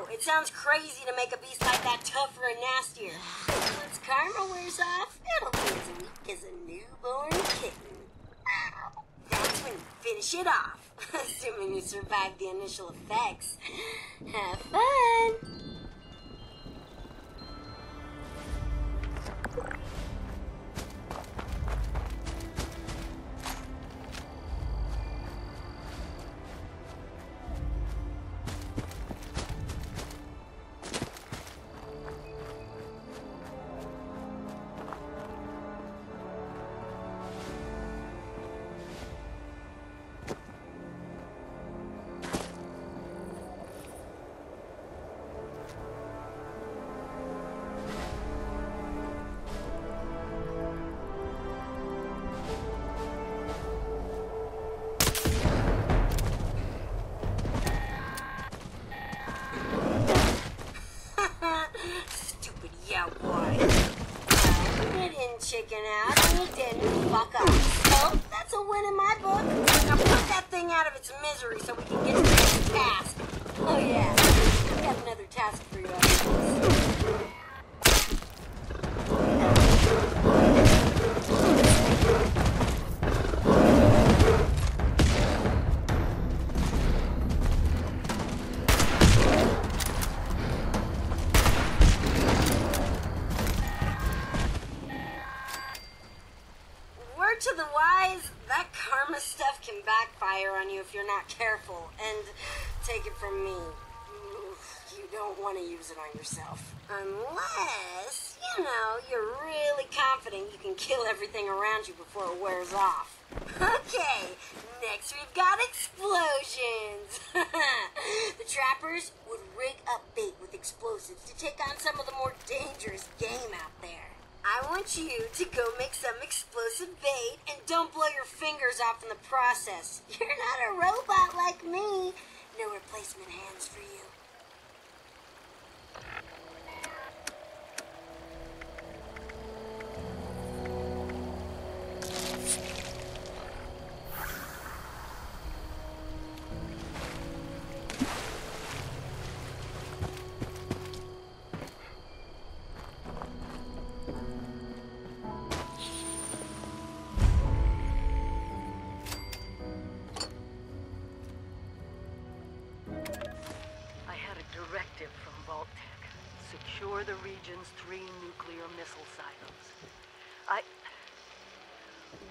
It sounds crazy to make a beast like that tougher and nastier. Once karma wears off, it'll be as weak as a newborn kitten. That's when you finish it off, assuming you survive the initial effects. Have fun! freaking out and you didn't fuck up. So, that's a win in my book. Now put that thing out of its misery so we can get to the next task. Oh yeah, I got another task for you after this. Word to the wise, that karma stuff can backfire on you if you're not careful. And take it from me, you don't want to use it on yourself. Unless, you know, you're really confident you can kill everything around you before it wears off. Okay, next we've got explosions. The trappers would rig up bait with explosives to take on some of the more dangerous game out there. I want you to go make some explosive bait and don't blow your fingers off in the process. You're not a robot like me. No replacement hands for you. From Vault-Tec. Secure the region's 3 nuclear missile silos.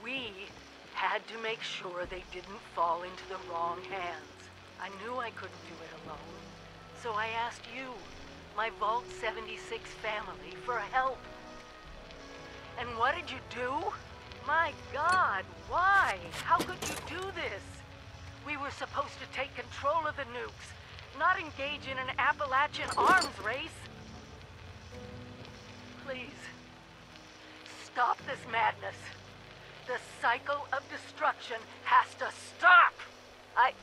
We had to make sure they didn't fall into the wrong hands. I knew I couldn't do it alone, so I asked you, my Vault 76 family, for help. And what did you do? My God, why? How could you do this? We were supposed to take control of the nukes, not engage in an Appalachian arms race. Please, stop this madness. The cycle of destruction has to stop. I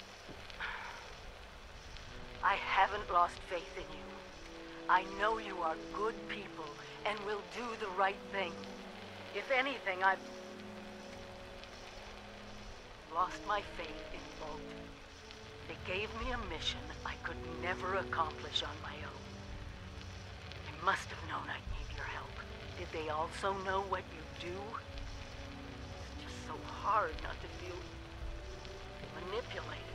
haven't lost faith in you. I know you are good people and will do the right thing. If anything, I've lost my faith in Vault. They gave me a mission I could never accomplish on my own. They must have known I'd need your help. Did they also know what you do? It's just so hard not to feel manipulated.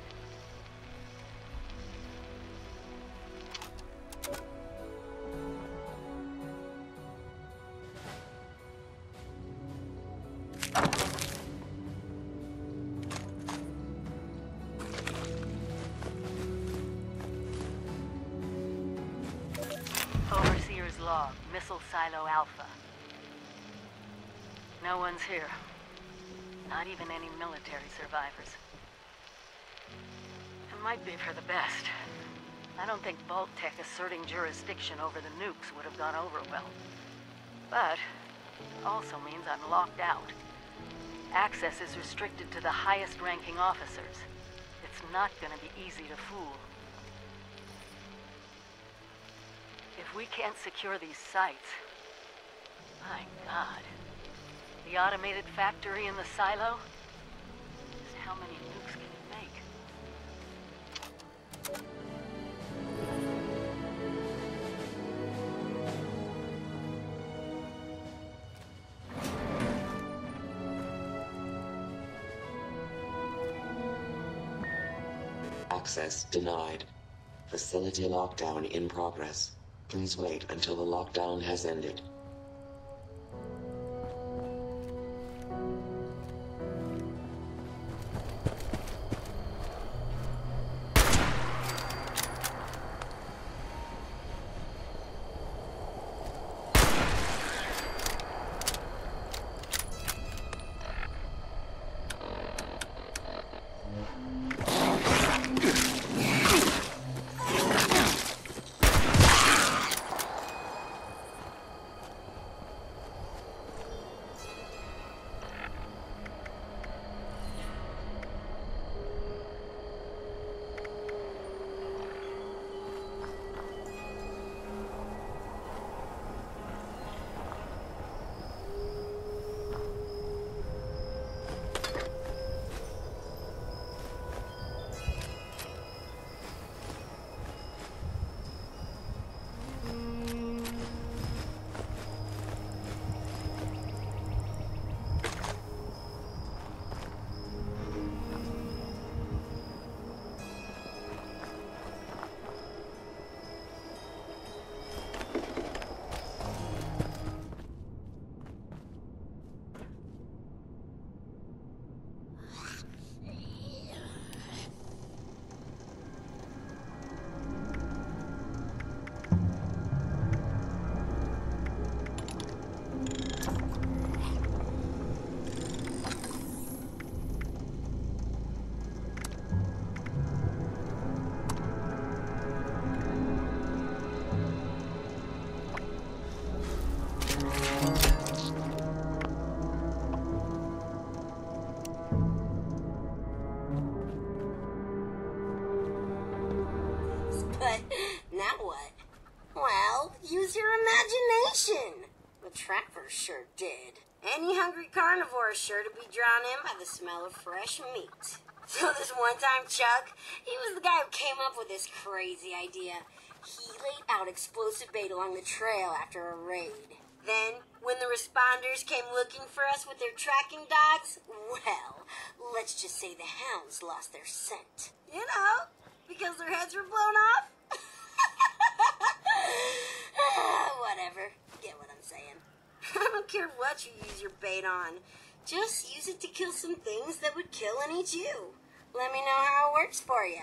Log, Missile Silo Alpha. No one's here. Not even any military survivors. It might be for the best. I don't think Vault-Tec asserting jurisdiction over the nukes would have gone over well. But it also means I'm locked out. Access is restricted to the highest-ranking officers. It's not gonna be easy to fool. If we can't secure these sites, my God, the automated factory in the silo, just how many nukes can you make? Access denied. Facility lockdown in progress. Please wait until the lockdown has ended. Use your imagination. The trappers sure did. Any hungry carnivore is sure to be drawn in by the smell of fresh meat. So this one time Chuck, he was the guy who came up with this crazy idea. He laid out explosive bait along the trail after a raid. Then, when the responders came looking for us with their tracking dogs, well, let's just say the hounds lost their scent. You know, because their heads were blown off. Whatever. Get what I'm saying. I don't care what you use your bait on. Just use it to kill some things that would kill and eat you. Let me know how it works for you.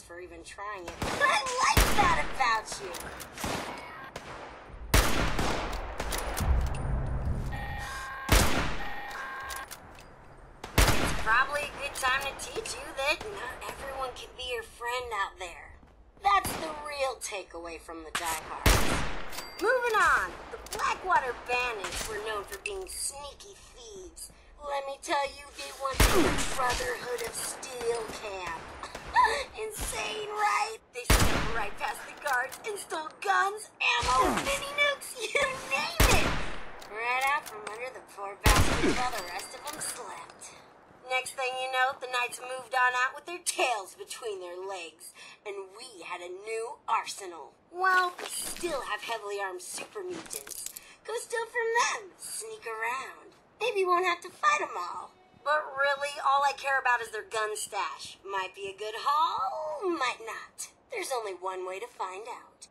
for even trying it. I like that about you! It's probably a good time to teach you that not everyone can be your friend out there. That's the real takeaway from the diehards. Moving on, the Blackwater Bandits were known for being sneaky thieves. Let me tell you, they once were the Brotherhood of Steel camp. Insane, right? They snuck right past the guards and stole guns, ammo, mini nukes, you name it! Right out from under the poor bastards while the rest of them slept. Next thing you know, the Knights moved on out with their tails between their legs, and we had a new arsenal. Well, we still have heavily armed super mutants. Go steal from them, sneak around. Maybe you won't have to fight them all. But really, all I care about is their gun stash. Might be a good haul, might not. There's only one way to find out.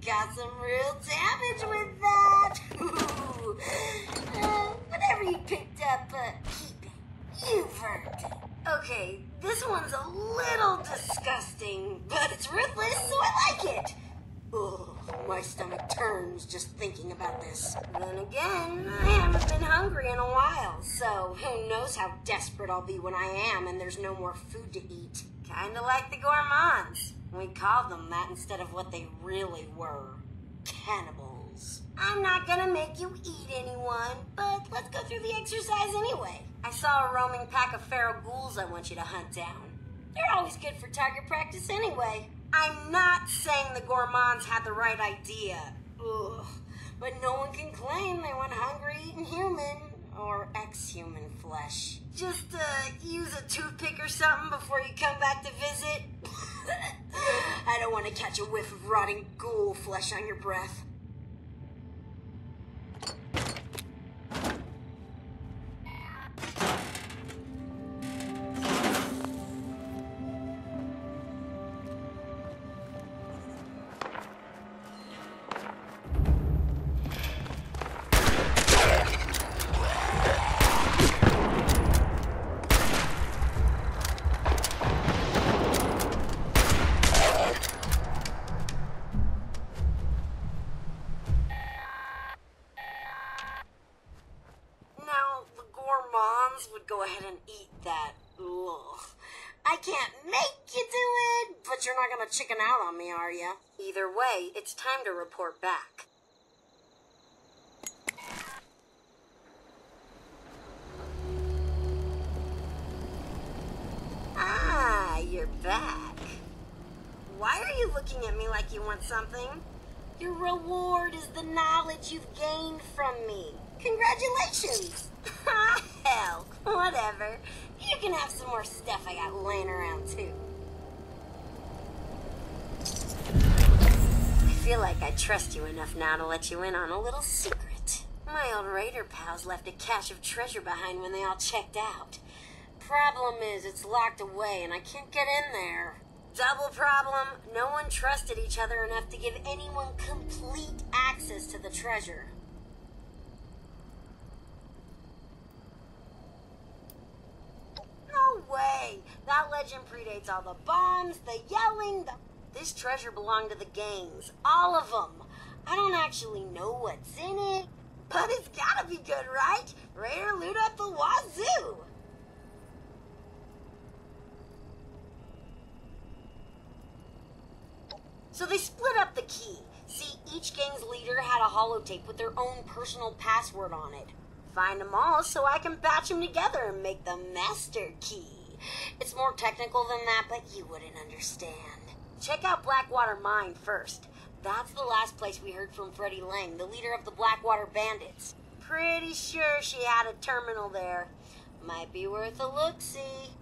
got some real damage with that. Ooh. Whatever you picked up, keep it. You've earned it. Okay, this one's a little disgusting, but it's ruthless, so I like it. Ugh, my stomach turns just thinking about this. Then again, I haven't been hungry in a while, so who knows how desperate I'll be when I am and there's no more food to eat. Kinda like the gourmands. We called them that instead of what they really were. Cannibals. I'm not gonna make you eat anyone, but let's go through the exercise anyway. I saw a roaming pack of feral ghouls I want you to hunt down. They're always good for target practice anyway. I'm not saying the gourmands had the right idea. Ugh. But no one can claim they went hungry eating human or ex-human flesh. Just use a toothpick or something before you come back to visit. I don't want to catch a whiff of rotting ghoul flesh on your breath. Would go ahead and eat that. Ugh. I can't make you do it, but you're not gonna chicken out on me, are ya? Either way, it's time to report back. Ah, you're back. Why are you looking at me like you want something? Your reward is the knowledge you've gained from me. Congratulations! Hell, whatever. You can have some more stuff I got laying around, too. I feel like I trust you enough now to let you in on a little secret. My old raider pals left a cache of treasure behind when they all checked out. Problem is, it's locked away and I can't get in there. Double problem, no one trusted each other enough to give anyone complete access to the treasure. No way! That legend predates all the bombs, the yelling, This treasure belonged to the gangs. All of them. I don't actually know what's in it, but it's gotta be good, right? Raider loot up the wazoo! So they split up the key. See, each gang's leader had a holotape with their own personal password on it. Find them all so I can batch them together and make the master key. It's more technical than that, but you wouldn't understand. Check out Blackwater Mine first. That's the last place we heard from Freddie Lang, the leader of the Blackwater Bandits. Pretty sure she had a terminal there. Might be worth a look-see.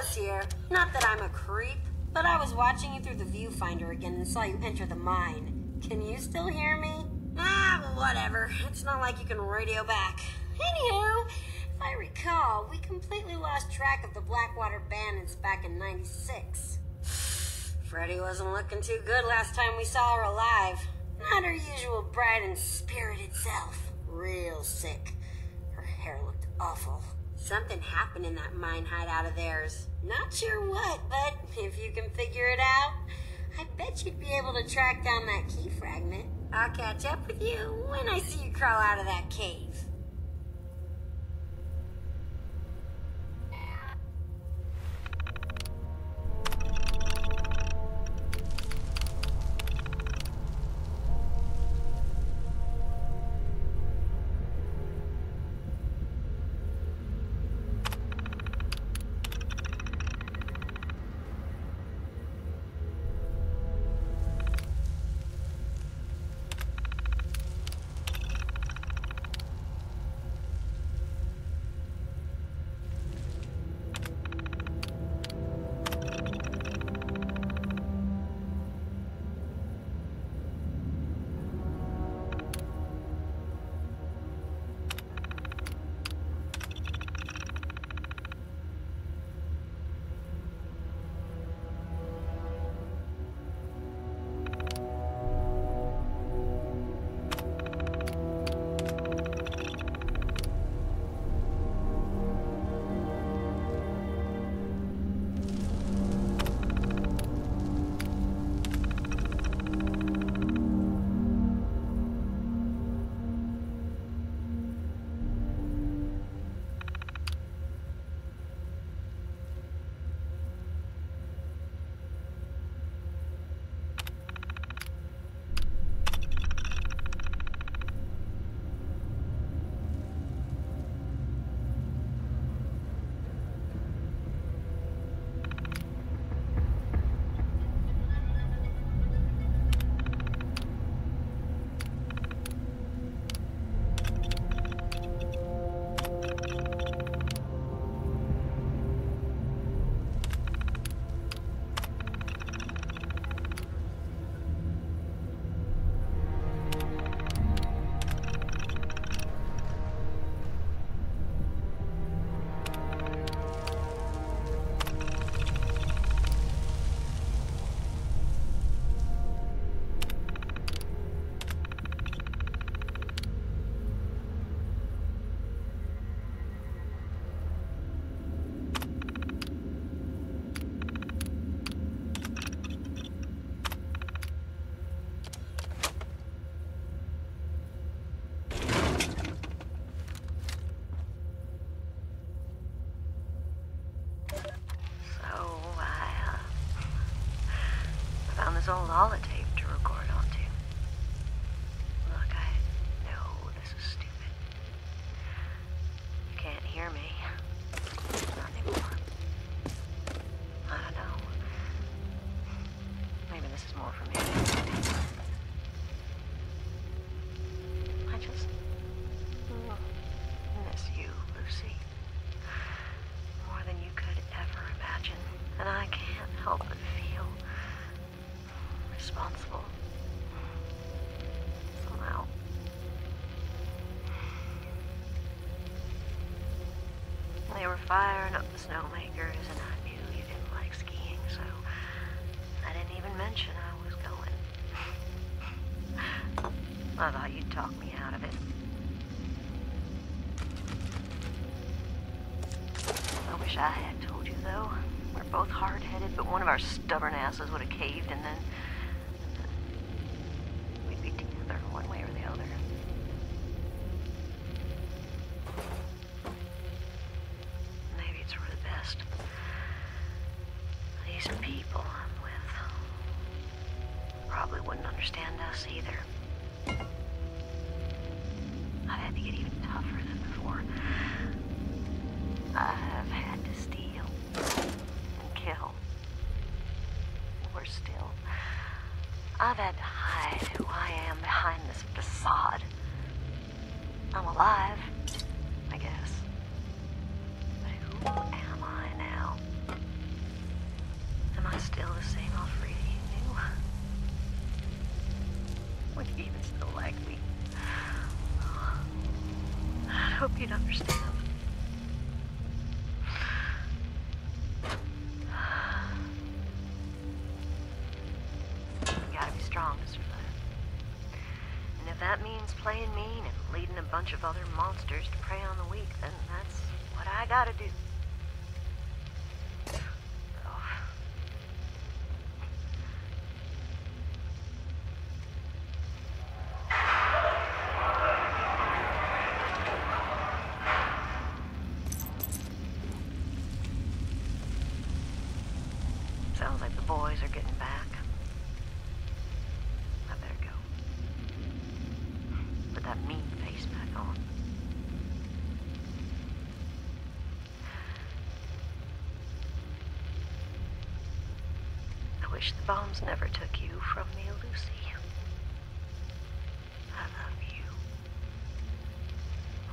overseer. Not that I'm a creep, but I was watching you through the viewfinder again and saw you enter the mine. Can you still hear me? Whatever. It's not like you can radio back. Anyhow, if I recall, we completely lost track of the Blackwater Bandits back in '96. Freddy wasn't looking too good last time we saw her alive. Not her usual bright and spirited self. Real sick. Her hair looked awful. Something happened in that mine hideout of theirs. Not sure what, but if you can figure it out, I bet you'd be able to track down that key fragment. I'll catch up with you when I see you crawl out of that cave. Old holotape to record onto. Look, I know this is stupid. You can't hear me. Not anymore. I don't know. Maybe this is more for me. I just miss you, Lucy. More than you could ever imagine. And I can't help but feel responsible. Somehow. They were firing up the snowmakers, and I knew you didn't like skiing, so I didn't even mention I was going. I thought you'd talk me out of it. I wish I had told you, though. We're both hard-headed, but one of our stubborn asses would have caved, and then we'd be together one way or the other. Maybe it's for the best. These people I'm with probably wouldn't understand us either. I've had to get even tougher than before. I've had to steal and kill. Worse still, I've had to hide who I am behind this facade. I'm alive, I guess. But who am I now? that means playing mean and leading a bunch of other monsters to prey on the weak, then that's what I gotta do. Sounds like the boys are getting back. I better go. Put that mean face back on. I wish the bombs never took you from me, Lucy. I love you.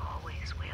Always will.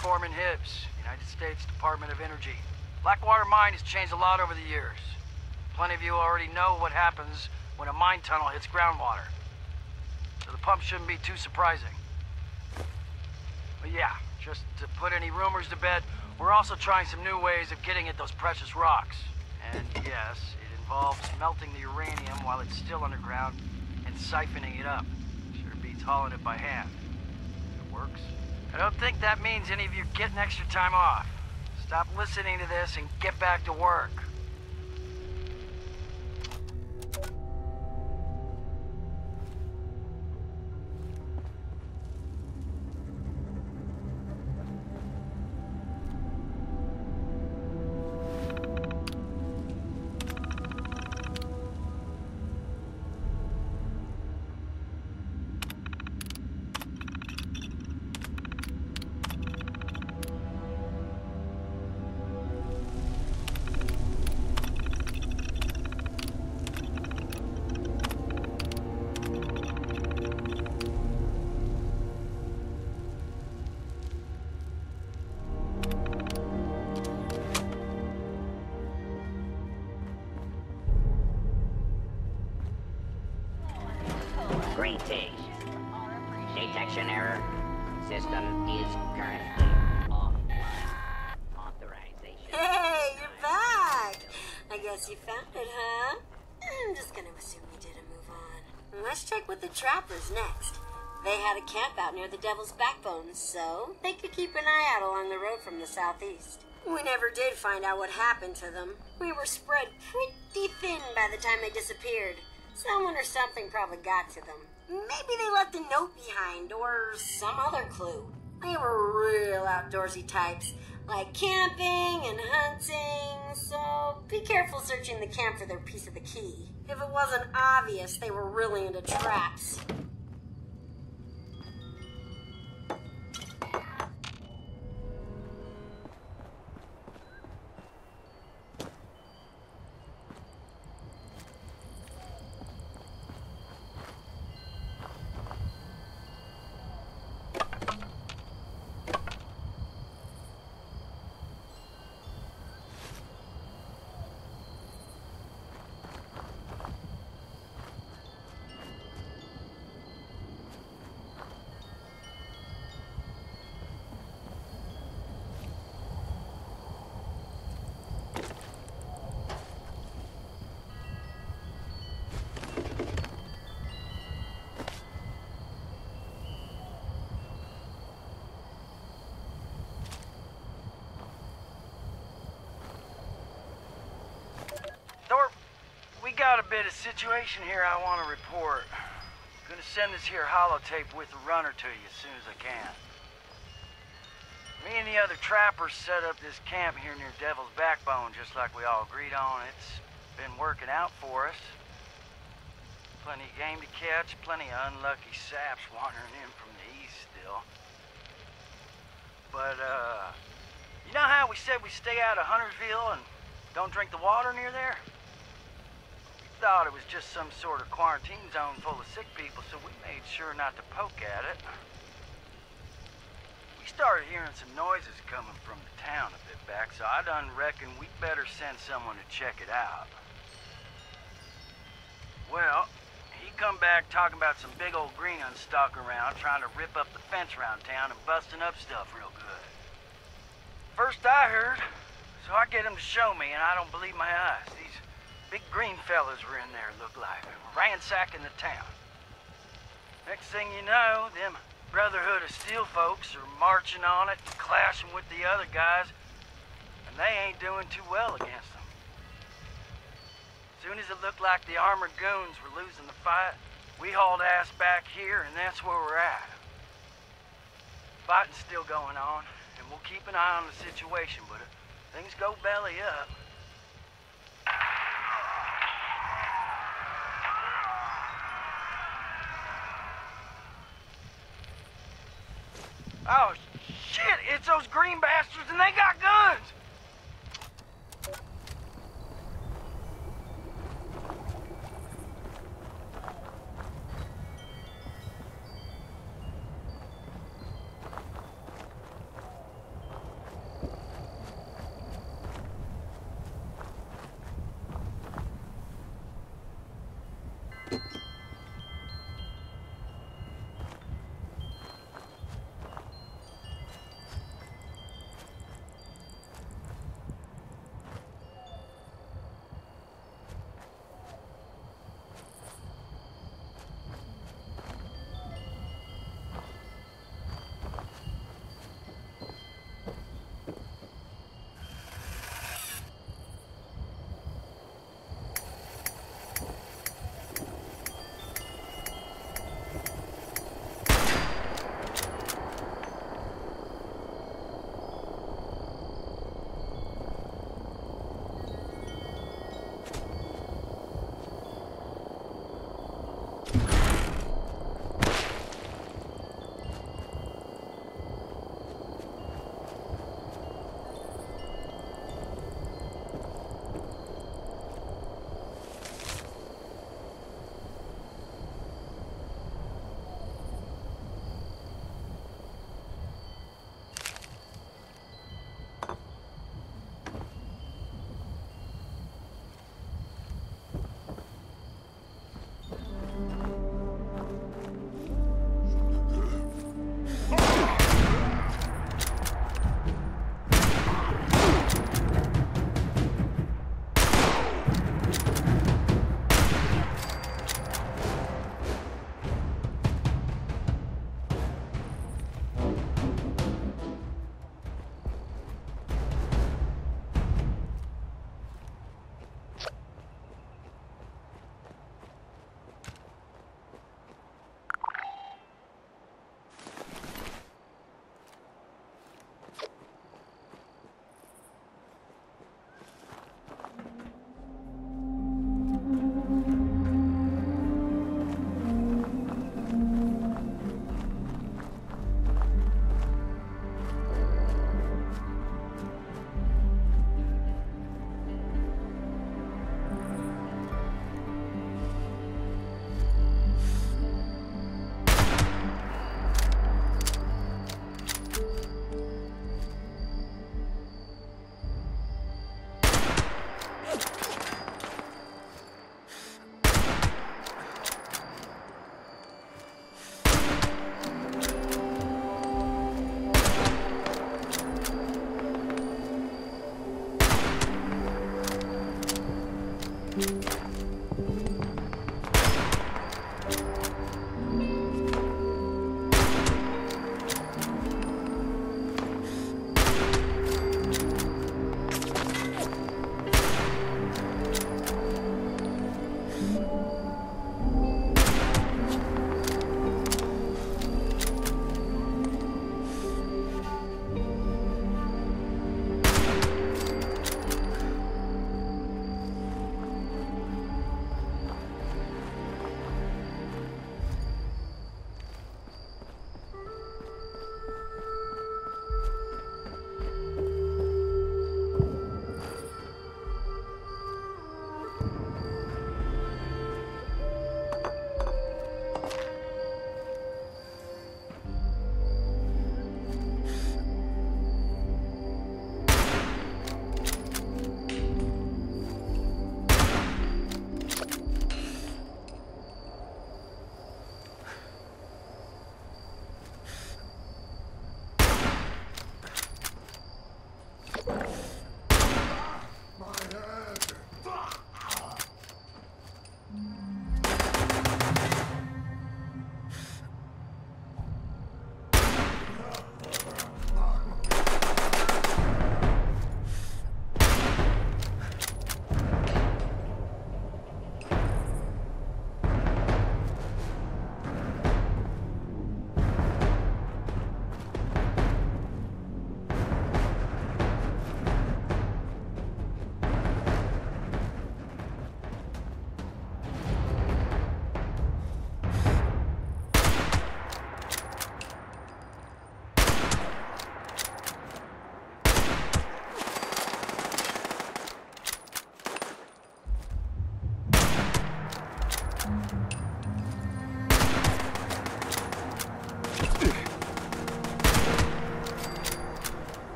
Foreman Hibbs, United States Department of Energy. Blackwater Mine has changed a lot over the years. Plenty of you already know what happens when a mine tunnel hits groundwater. So the pump shouldn't be too surprising. But yeah, just to put any rumors to bed, we're also trying some new ways of getting at those precious rocks. And yes, it involves melting the uranium while it's still underground and siphoning it up. Sure beats hauling it by hand. If it works. I don't think that means any of you getting extra time off. Stop listening to this and get back to work. Greetings. Detection error. System is currently offline. Authorization. Hey, you're back! I guess you found it, huh? I'm just gonna assume you didn't move on. Let's check with the trappers next. They had a camp out near the Devil's Backbone, so they could keep an eye out along the road from the southeast. We never did find out what happened to them. We were spread pretty thin by the time they disappeared. Someone or something probably got to them. Maybe they left a note behind, or some other clue. They were real outdoorsy types, like camping and hunting, so be careful searching the camp for their piece of the key. If it wasn't obvious, they were really into traps. Got a bit of situation here I want to report. Gonna send this here holotape with a runner to you as soon as I can. Me and the other trappers set up this camp here near Devil's Backbone just like we all agreed on. It's been working out for us. Plenty of game to catch, plenty of unlucky saps wandering in from the east still. But, you know how we said we stay out of Huntersville and don't drink the water near there? Thought it was just some sort of quarantine zone full of sick people, so we made sure not to poke at it. We started hearing some noises coming from the town a bit back, so I done reckon we'd better send someone to check it out. Well, he come back talking about some big old green unstock around, trying to rip up the fence around town and busting up stuff real good. First I heard, so I get him to show me, and I don't believe my eyes. These big green fellas were in there, looked like, ransacking the town. Next thing you know, them Brotherhood of Steel folks are marching on it and clashing with the other guys, and they ain't doing too well against them. As soon as it looked like the armored goons were losing the fight, we hauled ass back here, and that's where we're at. Fighting's still going on, and we'll keep an eye on the situation, but if things go belly up, oh, shit! It's those green bastards and they got guns!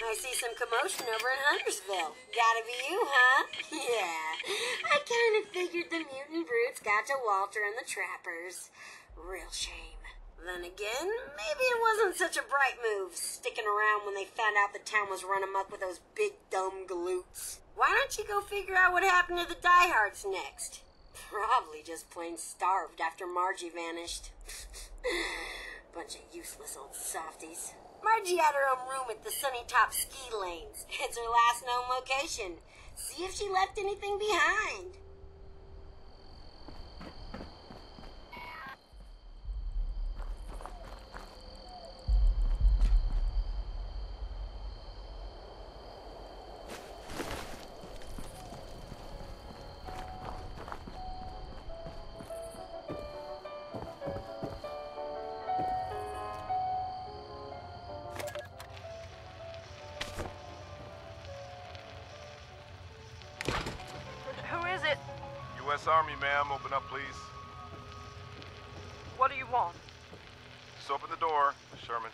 I see some commotion over in Huntersville. Gotta be you, huh? Yeah, I kind of figured the mutant brutes got to Walter and the Trappers. Real shame. Then again, maybe it wasn't such a bright move, sticking around when they found out the town was run amok with those big dumb galoots. Why don't you go figure out what happened to the diehards next? Probably just plain starved after Margie vanished. Bunch of useless old softies. Margie had her own room at the Sunny Top Ski Lanes. It's her last known location. See if she left anything behind. U.S. Army, ma'am. Open up, please. What do you want? Just open the door, Miss Sherman.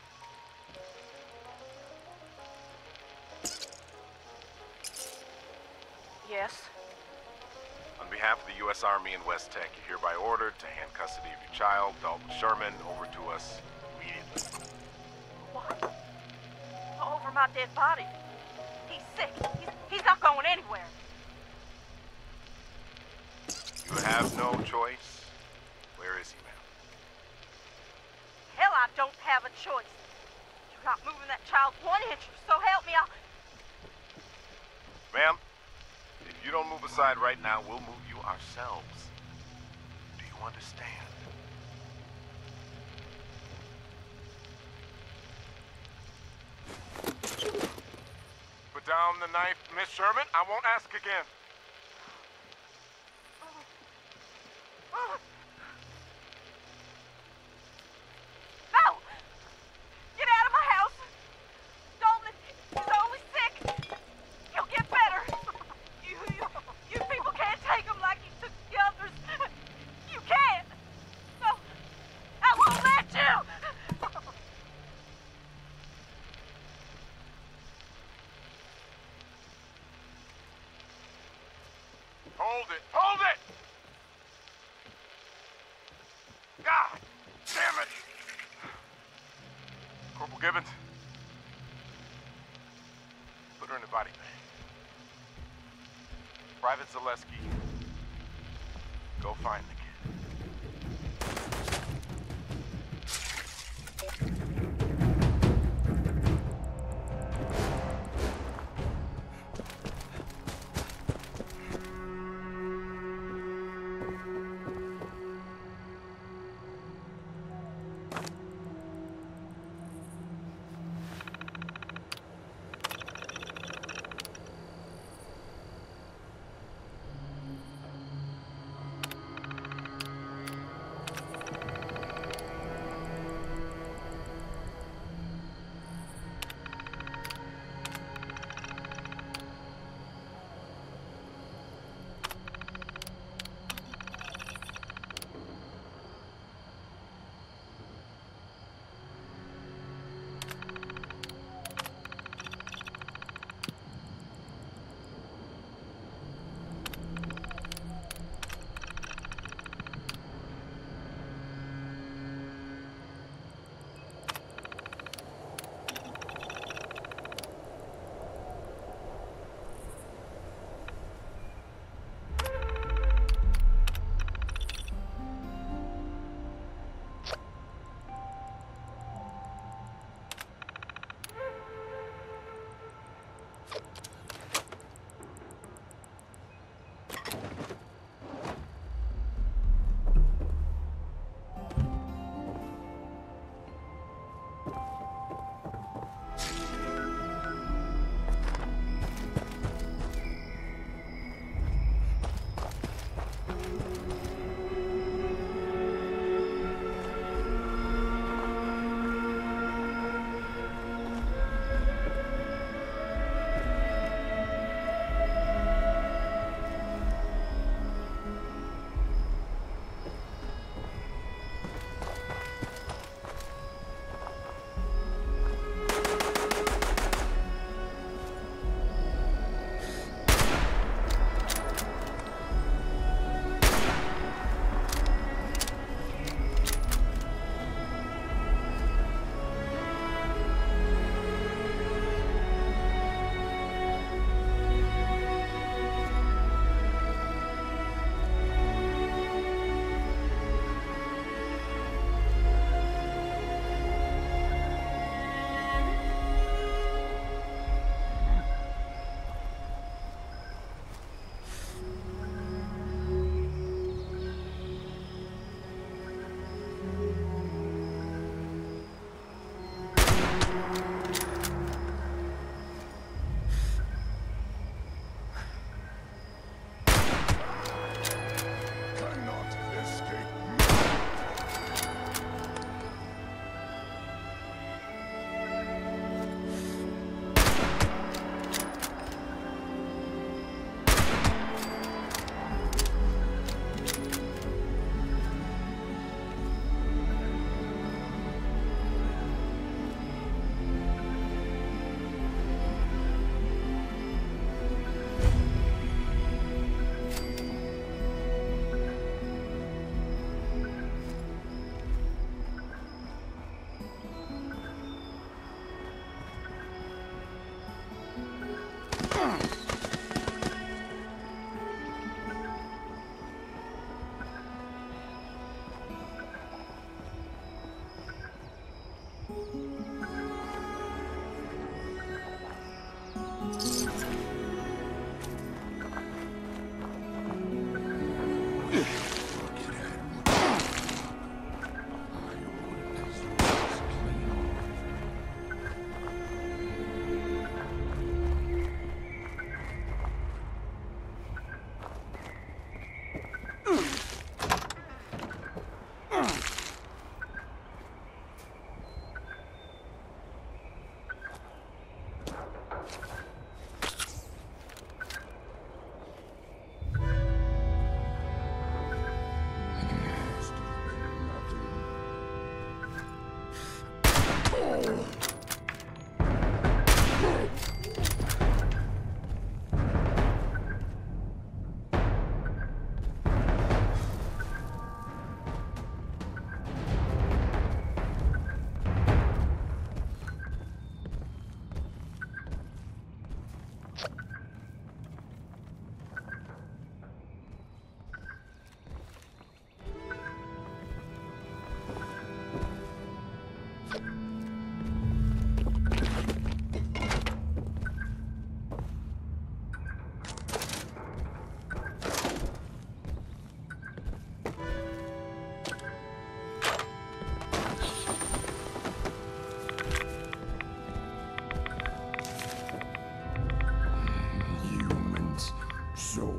Yes? On behalf of the U.S. Army and West-Tec, you're hereby ordered to hand custody of your child, Dalton Sherman, over to us immediately. What? Over my dead body? He's sick. He's not going anywhere. You have no choice. Where is he, ma'am? Hell, I don't have a choice. You're not moving that child 1 inch, so help me, I'll... Ma'am, if you don't move aside right now, we'll move you ourselves. Do you understand? Put down the knife, Miss Sherman. I won't ask again. No! Get out of my house! Dalton is only sick! He'll get better! You people can't take him like you took the others! You can't! No! I won't let you! Hold it! Hold it! God damn it! Corporal Gibbons, put her in the body bag. Private Zaleski, go find the kid.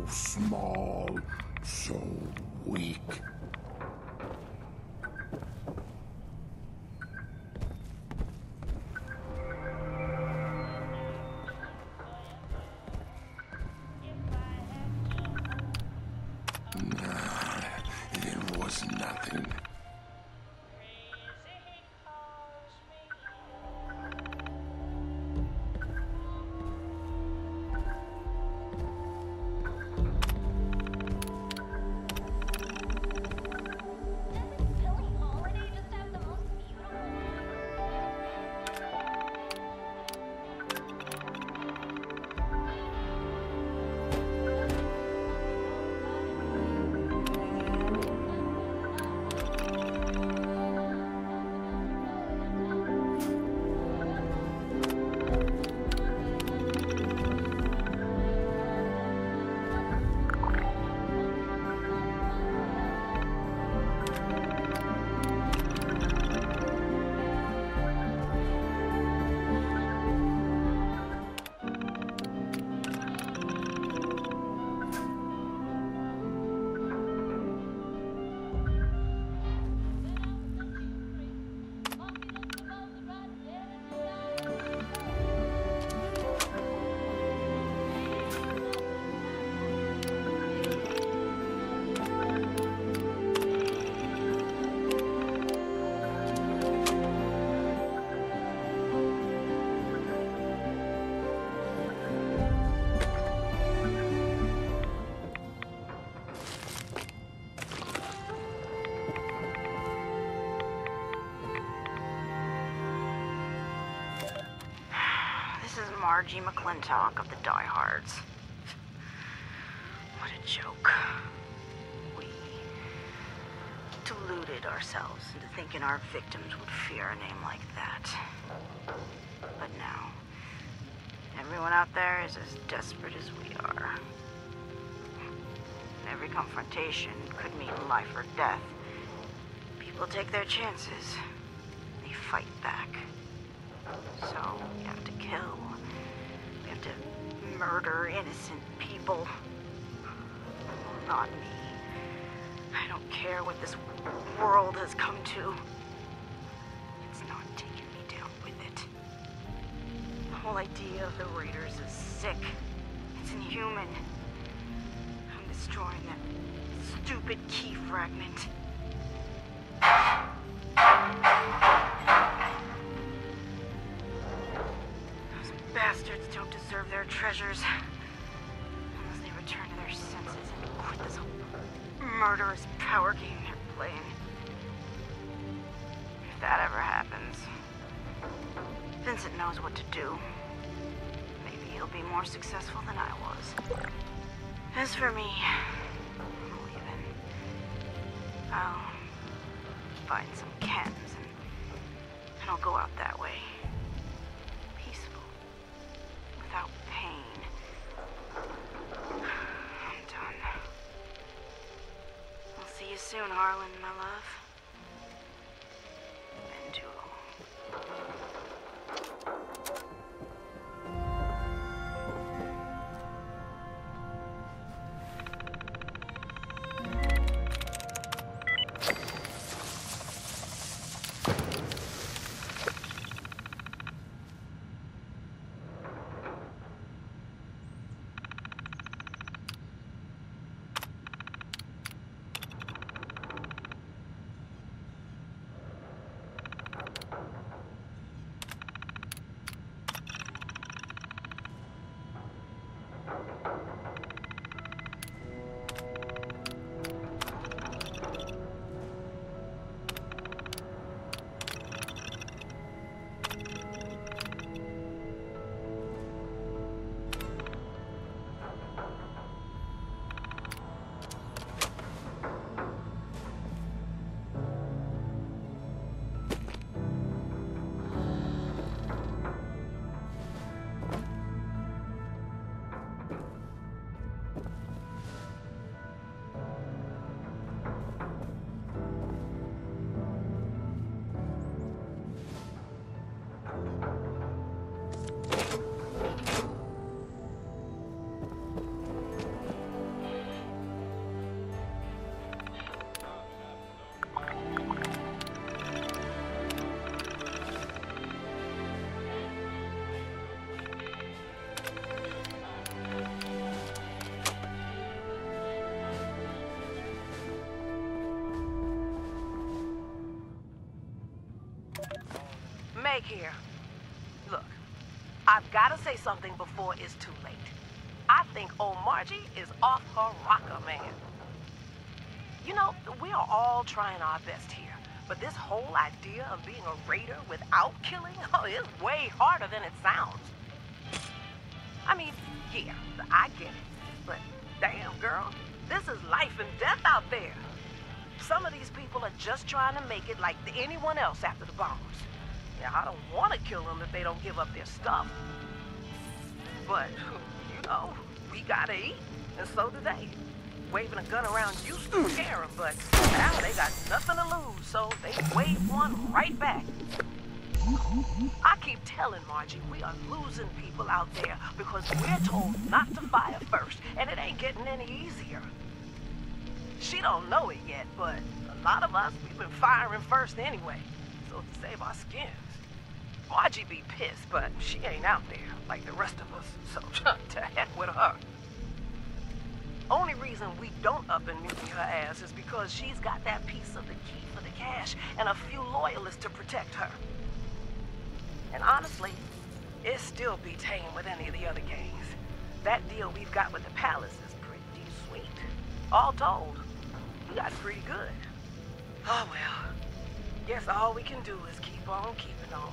Small, so weak. Nah, it was nothing. Margie McClintock of the Diehards. What a joke. We deluded ourselves into thinking our victims would fear a name like that. But now, everyone out there is as desperate as we are. Every confrontation could mean life or death. People take their chances. They fight back. So, we have to kill. We have to murder innocent people. Well, not me. I don't care what this world has come to. It's not taking me down with it. The whole idea of the Raiders is sick. It's inhuman. I'm destroying that stupid key fragment. Those bastards don't deserve their treasures. Unless they return to their senses and quit this whole murderous power game they're playing. If that ever happens, Vincent knows what to do. Maybe He'll be more successful than I was. As for me, I'm leaving. I'll find some cans and I'll go out that way. Peaceful. Without pain. I'm done. I'll see you soon, Harlan, my love. Here. Look, I've got to say something before it's too late. I think old Margie is off her rocker, man. You know, we are all trying our best here, but this whole idea of being a raider without killing, is way harder than it sounds. I mean, yeah, I get it, but damn, girl, this is life and death out there. Some of these people are just trying to make it like anyone else after the bombers. Yeah, I don't want to kill them if they don't give up their stuff. But, you know, we gotta eat, and so do they. Waving a gun around used to scare them, but now they got nothing to lose, so they wave one right back. I keep telling Margie we are losing people out there because we're told not to fire first, and it ain't getting any easier. She don't know it yet, but a lot of us, we've been firing first anyway, so to save our skins. Margie be pissed, but she ain't out there like the rest of us, so to heck with her. Only reason we don't up and nuke her ass is because she's got that piece of the key for the cash and a few loyalists to protect her. And honestly, it still be tame with any of the other gangs. That deal we've got with the palace is pretty sweet. All told, we got pretty good. Oh well, guess all we can do is keep on keeping on.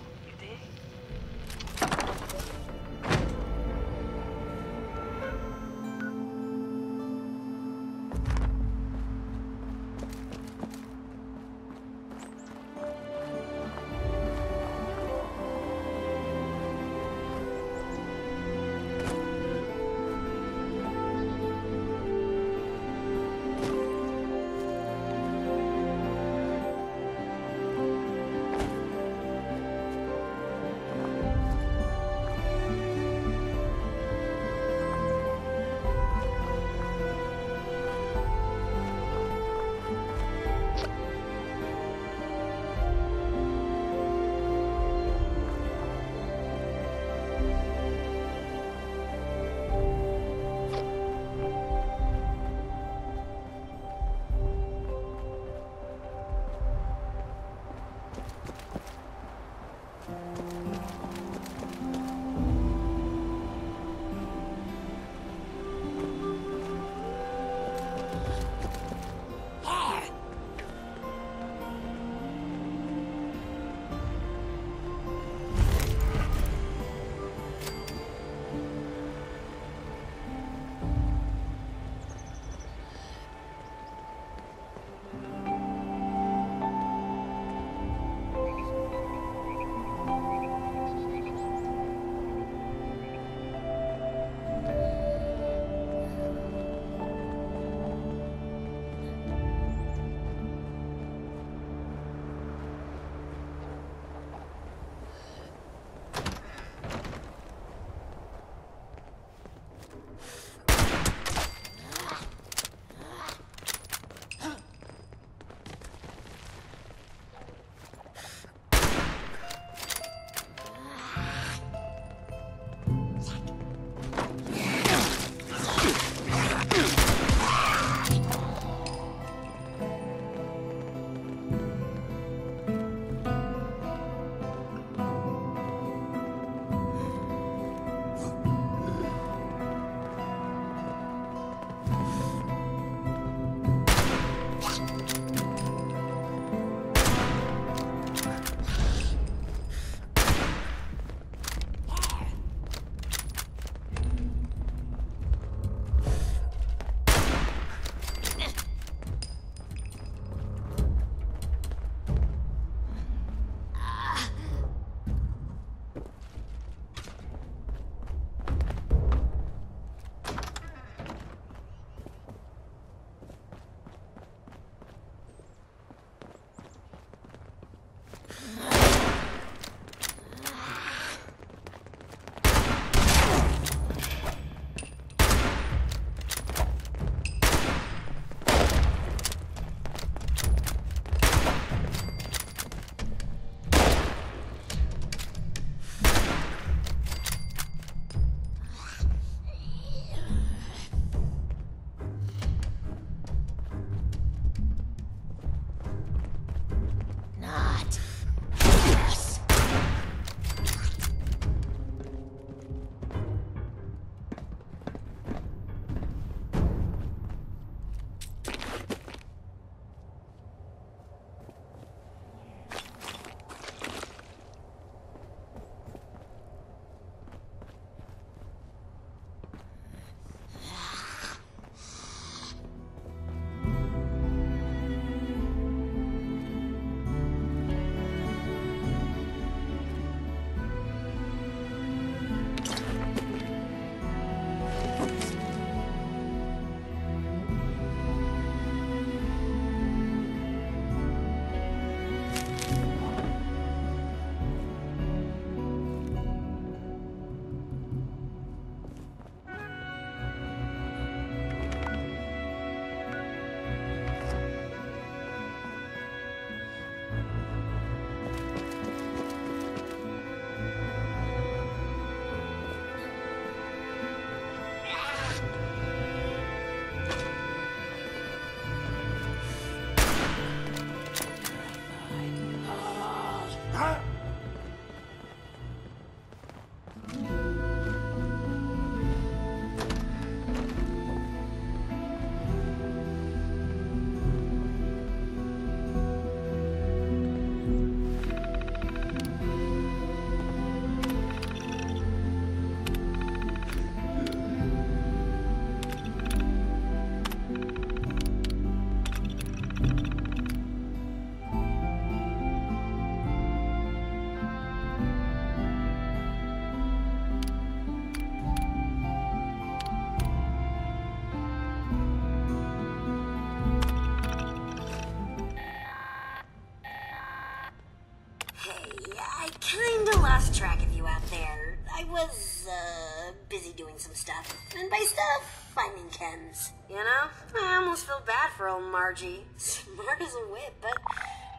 was, busy doing some stuff. And by stuff, finding chems. You know? I almost feel bad for old Margie. Smart as a whip, but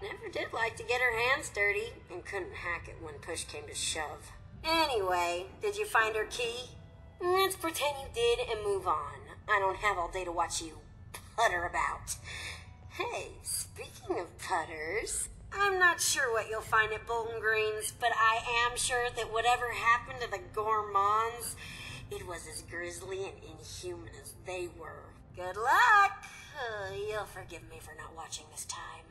never did like to get her hands dirty, and couldn't hack it when push came to shove. Anyway, did you find her key? Let's pretend you did and move on. I don't have all day to watch you putter about. Hey, speaking of putters, I'm not sure what you'll find at Bowling Greens, but I am sure that whatever happened to the Gourmands, it was as grisly and inhuman as they were. Good luck! You'll forgive me for not watching this time.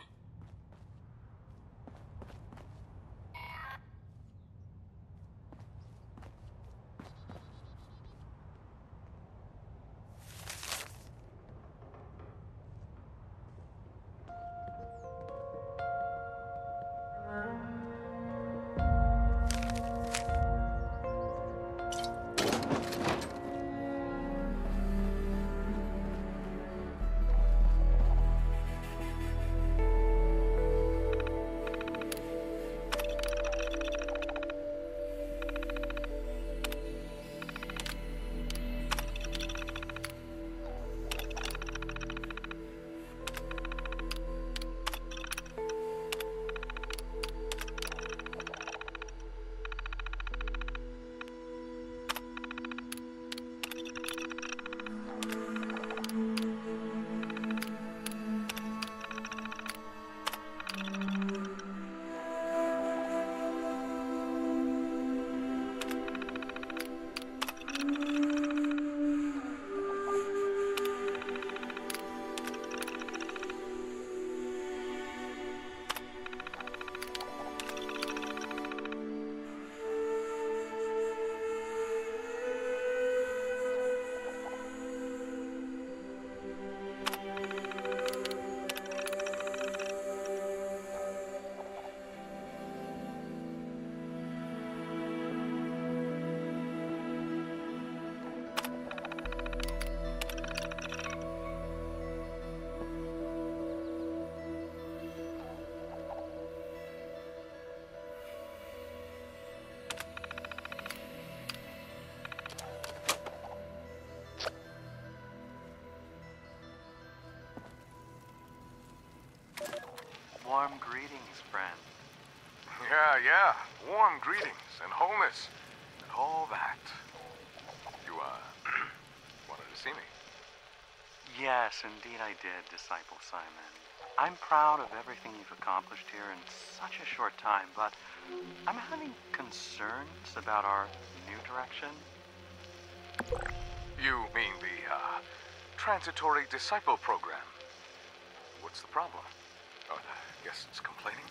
Warm greetings, friend. Yeah. Warm greetings and wholeness and all that. You, wanted to see me? Yes, indeed I did, Disciple Simon. I'm proud of everything you've accomplished here in such a short time, but I'm having concerns about our new direction. You mean the, transitory disciple program? What's the problem? Oh, I guess it's complaining?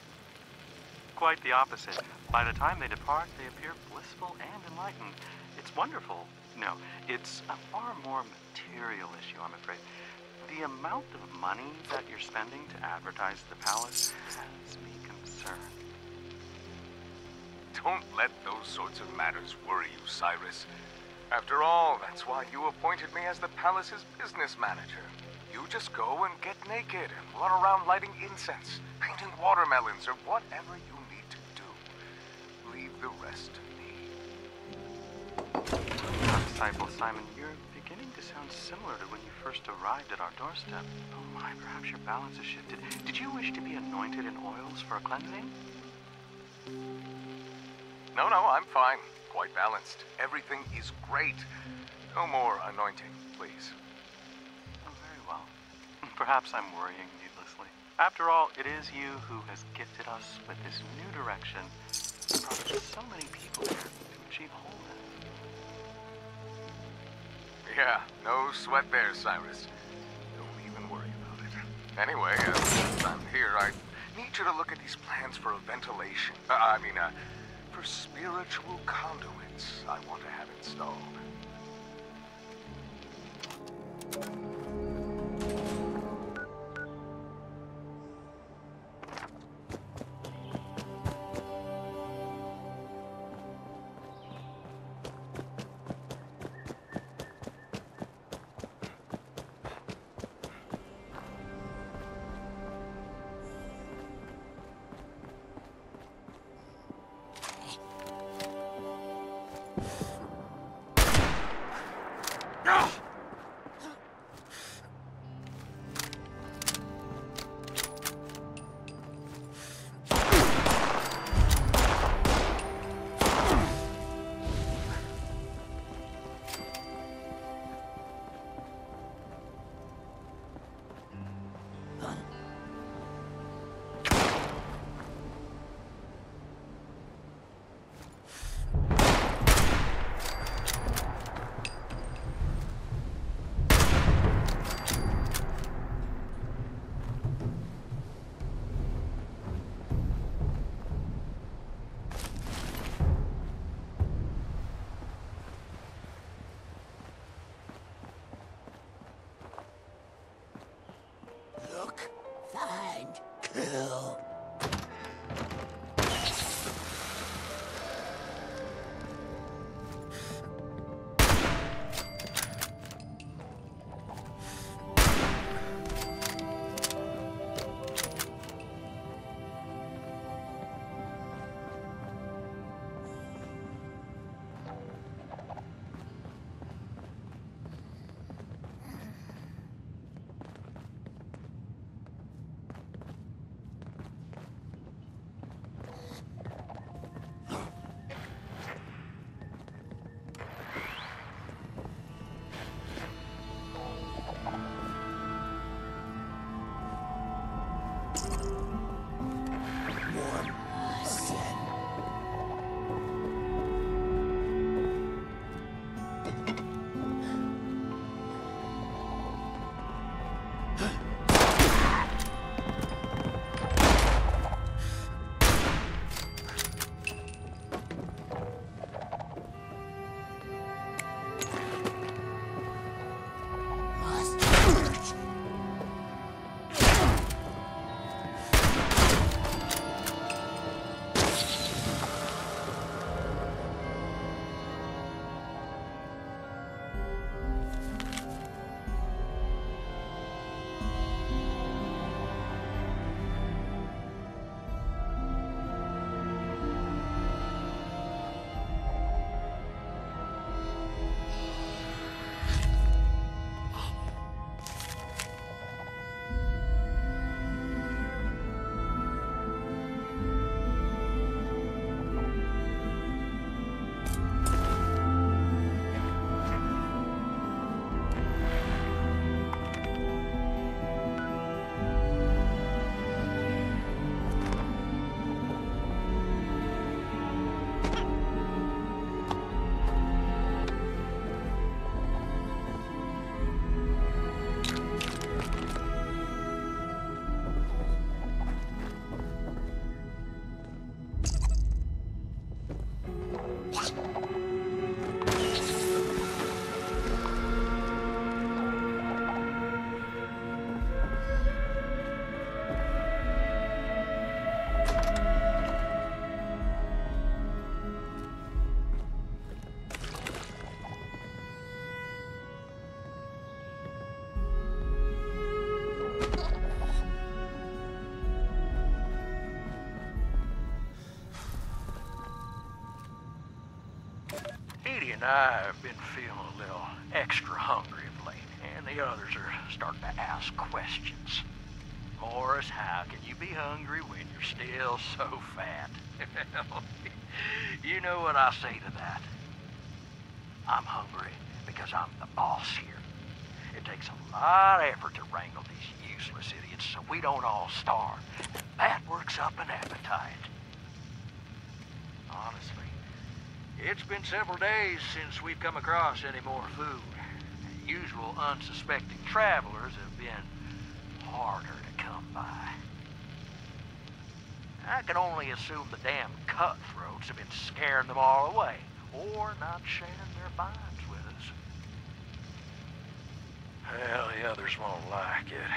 Quite the opposite. By the time they depart, they appear blissful and enlightened. It's wonderful. No, it's a far more material issue, I'm afraid. The amount of money that you're spending to advertise the palace has me concerned. Don't let those sorts of matters worry you, Cyrus. After all, that's why you appointed me as the palace's business manager. You just go and get naked and run around lighting incense, painting watermelons, or whatever you need to do. Leave the rest to me. Disciple Simon, you're beginning to sound similar to when you first arrived at our doorstep. Oh my, perhaps your balance has shifted. Did you wish to be anointed in oils for a cleansing? No, I'm fine. Quite balanced. Everything is great. No more anointing, please. Well, perhaps I'm worrying needlessly. After all, it is you who has gifted us with this new direction and brought so many people here to achieve wholeness. Yeah, no sweat there, Cyrus. Don't even worry about it. Anyway, since I'm here, I need you to look at these plans for a ventilation. For spiritual conduits I want to have installed. will. Edie and I have been feeling a little extra hungry of late, and the others are starting to ask questions. Morris, how can you be hungry when you're still so fat? You know what I say to that? I'm hungry because I'm the boss here. It takes a lot of effort to wrangle these useless idiots so we don't all starve. And that works up an appetite. Honestly, it's been several days since we've come across any more food. The usual unsuspecting travelers have been harder to come by. I can only assume the damn cutthroats have been scaring them all away, or not sharing their binds with us. Well, the others won't like it,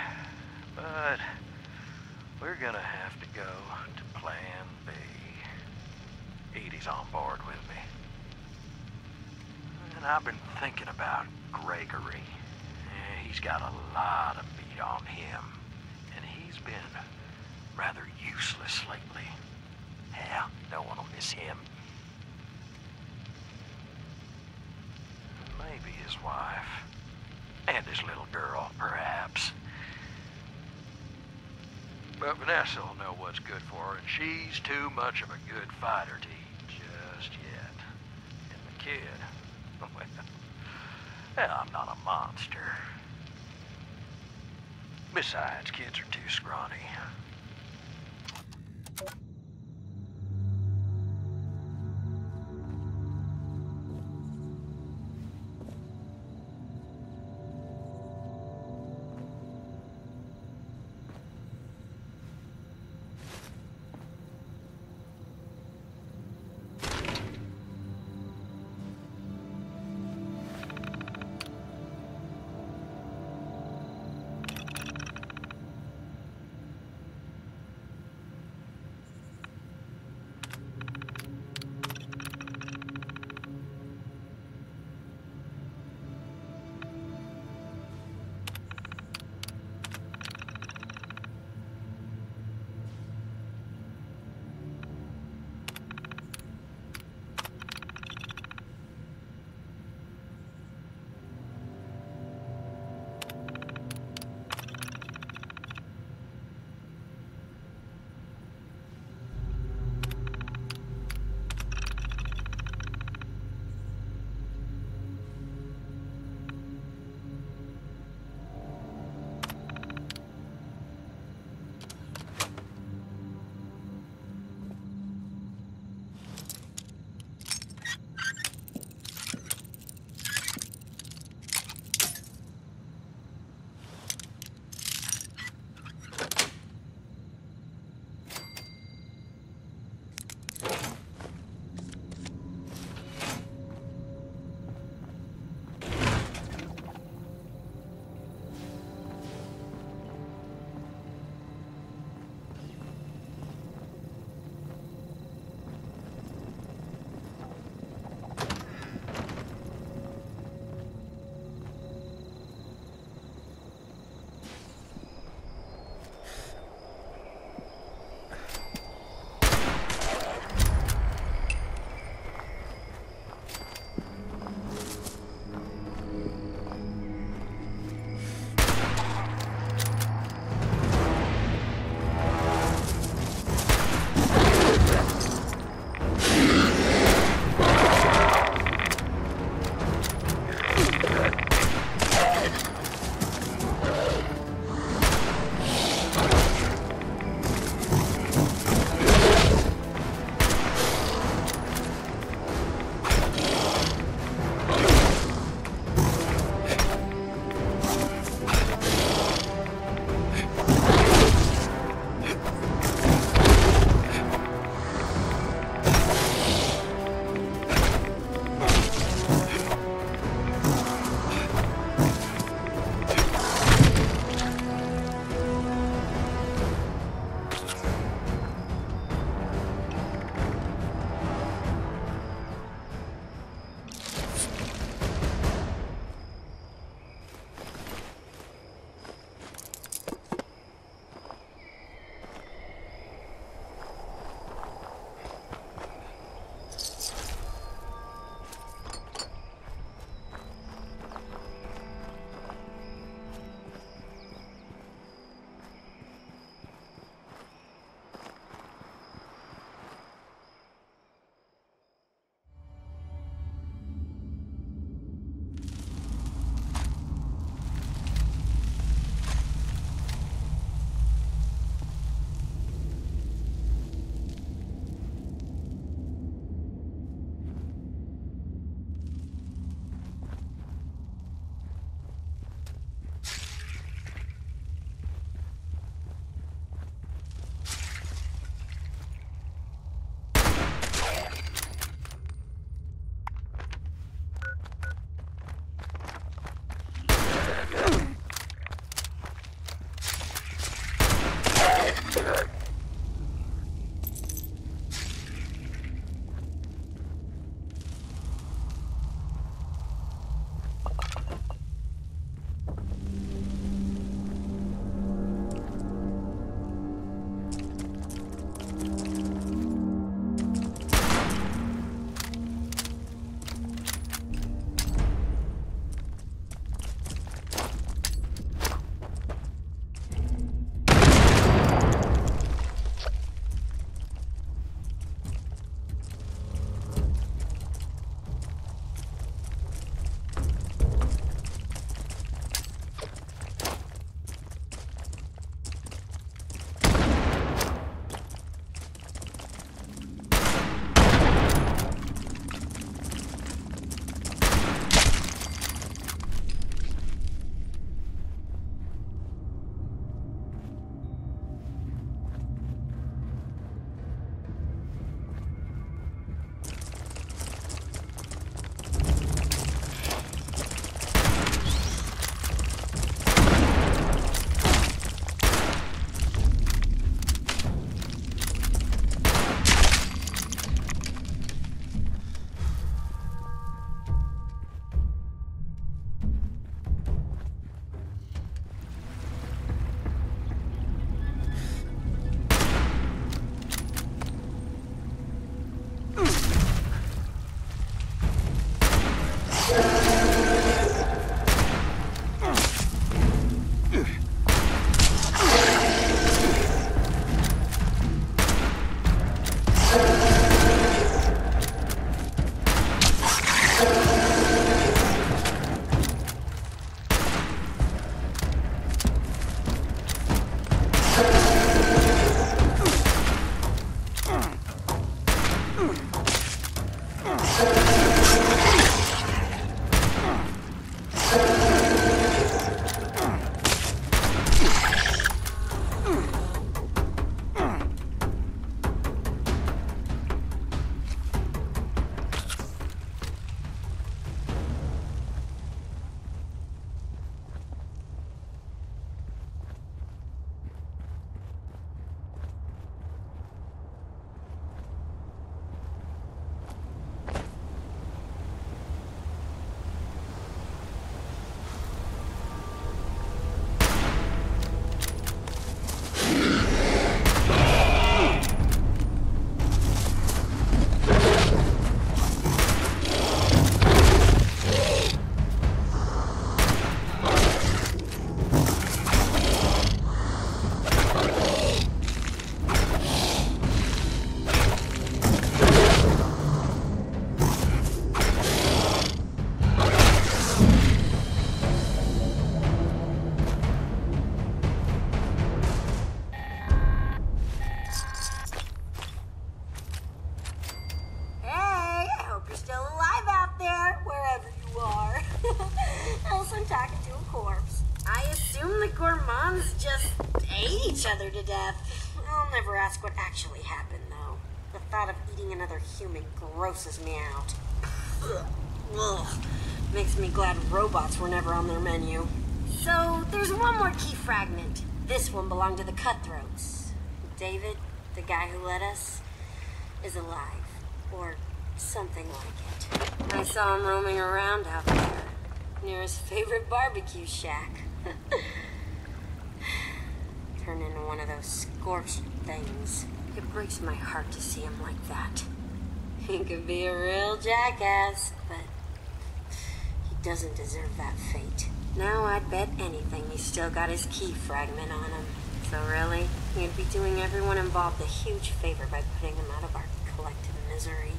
but we're gonna have to go to Plan B. Edie's on board with me. And I've been thinking about Gregory. He's got a lot of meat on him, and he's been rather useless lately. Yeah, no one will miss him. Maybe his wife. And his little girl, perhaps. But Vanessa will know what's good for her, and she's too much of a good fighter to eat just yet. And the kid, well, I'm not a monster. Besides, kids are too scrawny. Mons just ate each other to death. I'll never ask what actually happened, though. The thought of eating another human grosses me out. Ugh. Makes me glad robots were never on their menu. So, there's one more key fragment. This one belonged to the Cutthroats. David, the guy who led us, is alive. Or something like it. I saw him roaming around out there, near his favorite barbecue shack. Turned into one of those scorched things. It breaks my heart to see him like that. He could be a real jackass, but he doesn't deserve that fate. Now I'd bet anything he's still got his key fragment on him. So really, he'd be doing everyone involved a huge favor by putting him out of our collective misery.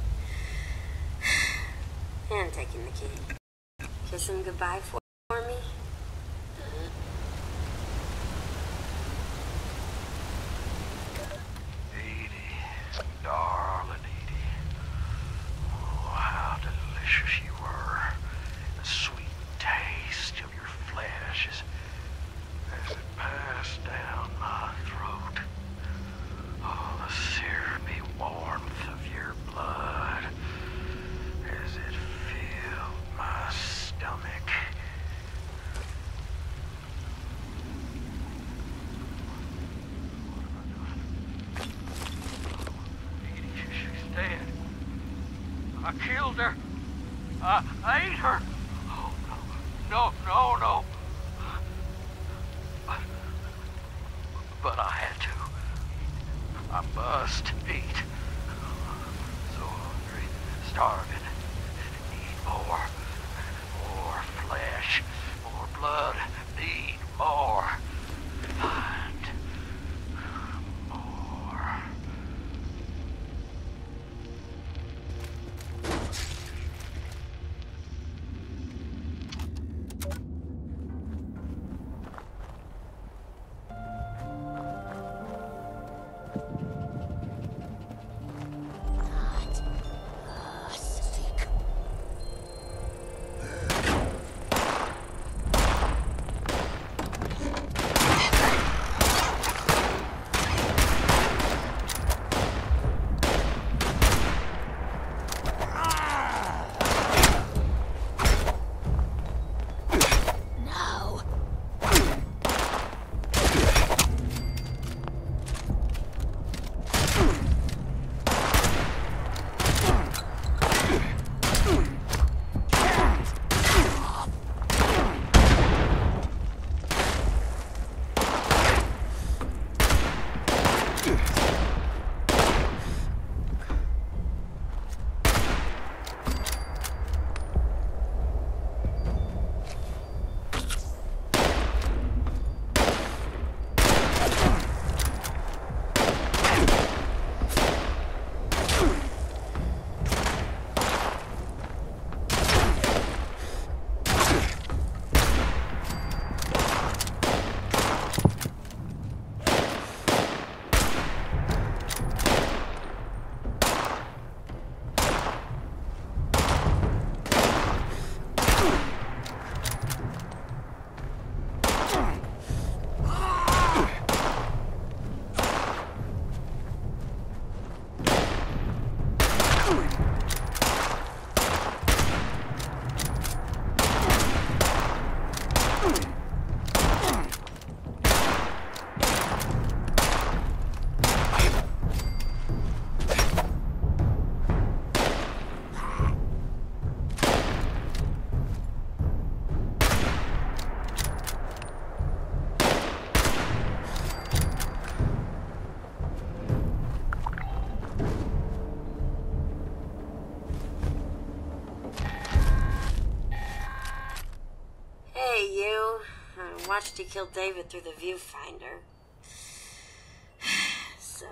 And taking the key. Kiss him goodbye for me? Edie, darling Edie. Oh, how delicious you were. The sweet taste of your flesh as it passed down my throat. Oh, the syrupy warmth of your blood as it filled my stomach. She's dead. I killed her. I ate her. Oh, no. But I had to. I must eat. So hungry, starving. Need more. More flesh. More blood. Need more. Find more. Watched you kill David through the viewfinder. So,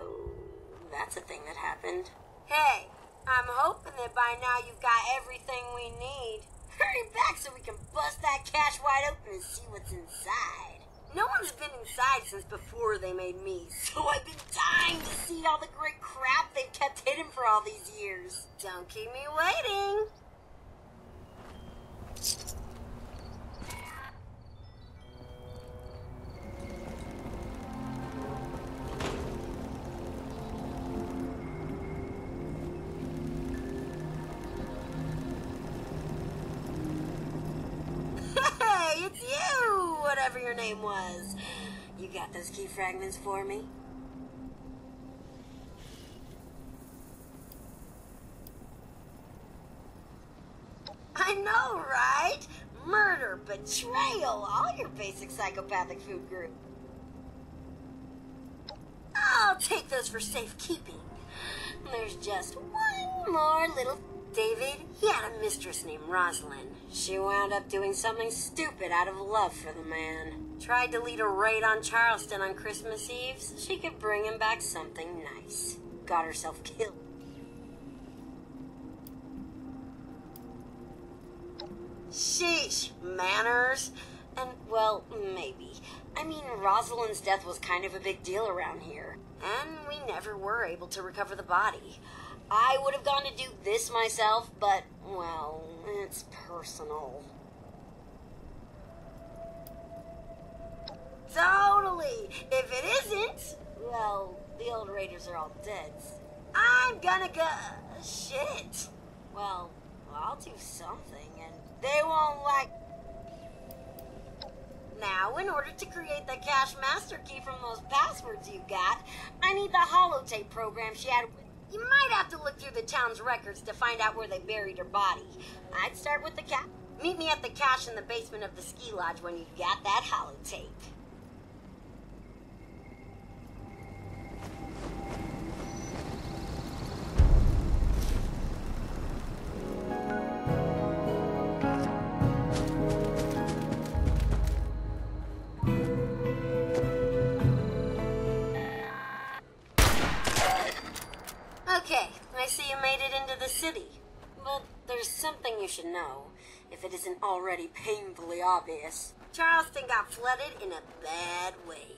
that's a thing that happened. Hey, I'm hoping that by now you've got everything we need. Hurry back so we can bust that cache wide open and see what's inside. No one's been inside since before they made me, so I've been dying to see all the great crap they've kept hidden for all these years. Don't keep me waiting. it's you, whatever your name was. You got those key fragments for me? I know, right? Murder, betrayal, all your basic psychopathic food group. I'll take those for safekeeping. There's just one more little... David, he had a mistress named Rosalind. She wound up doing something stupid out of love for the man. Tried to lead a raid on Charleston on Christmas Eve so she could bring him back something nice. Got herself killed. Sheesh, manners. And, well, maybe. I mean, Rosalind's death was kind of a big deal around here. And we never were able to recover the body. I would have gone to do this myself, but, well, it's personal. Totally! If it isn't, well, the old raiders are all dead. I'm gonna go... shit. Well, I'll do something, and they won't like... Now, in order to create the cache master key from those passwords you got, I need the holotape program she had. You might have to look through the town's records to find out where they buried her body. I'd start with the cache. Meet me at the cache in the basement of the ski lodge when you've got that holotape. Okay, I see you made it into the city. But there's something you should know, if it isn't already painfully obvious. Charleston got flooded in a bad way.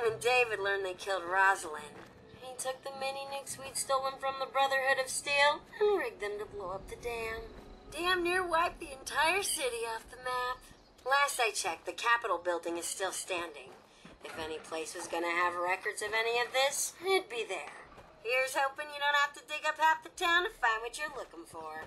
When David learned they killed Rosalind, he took the mini nukes we'd stolen from the Brotherhood of Steel and rigged them to blow up the dam. Damn near wiped the entire city off the map. Last I checked, the Capitol building is still standing. If any place was gonna have records of any of this, it'd be there. Here's hoping you don't have to dig up half the town to find what you're looking for.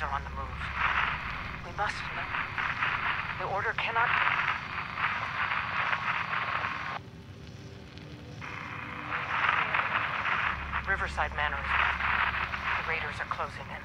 are on the move. We must. The order cannot... Riverside Manor is back. The raiders are closing in.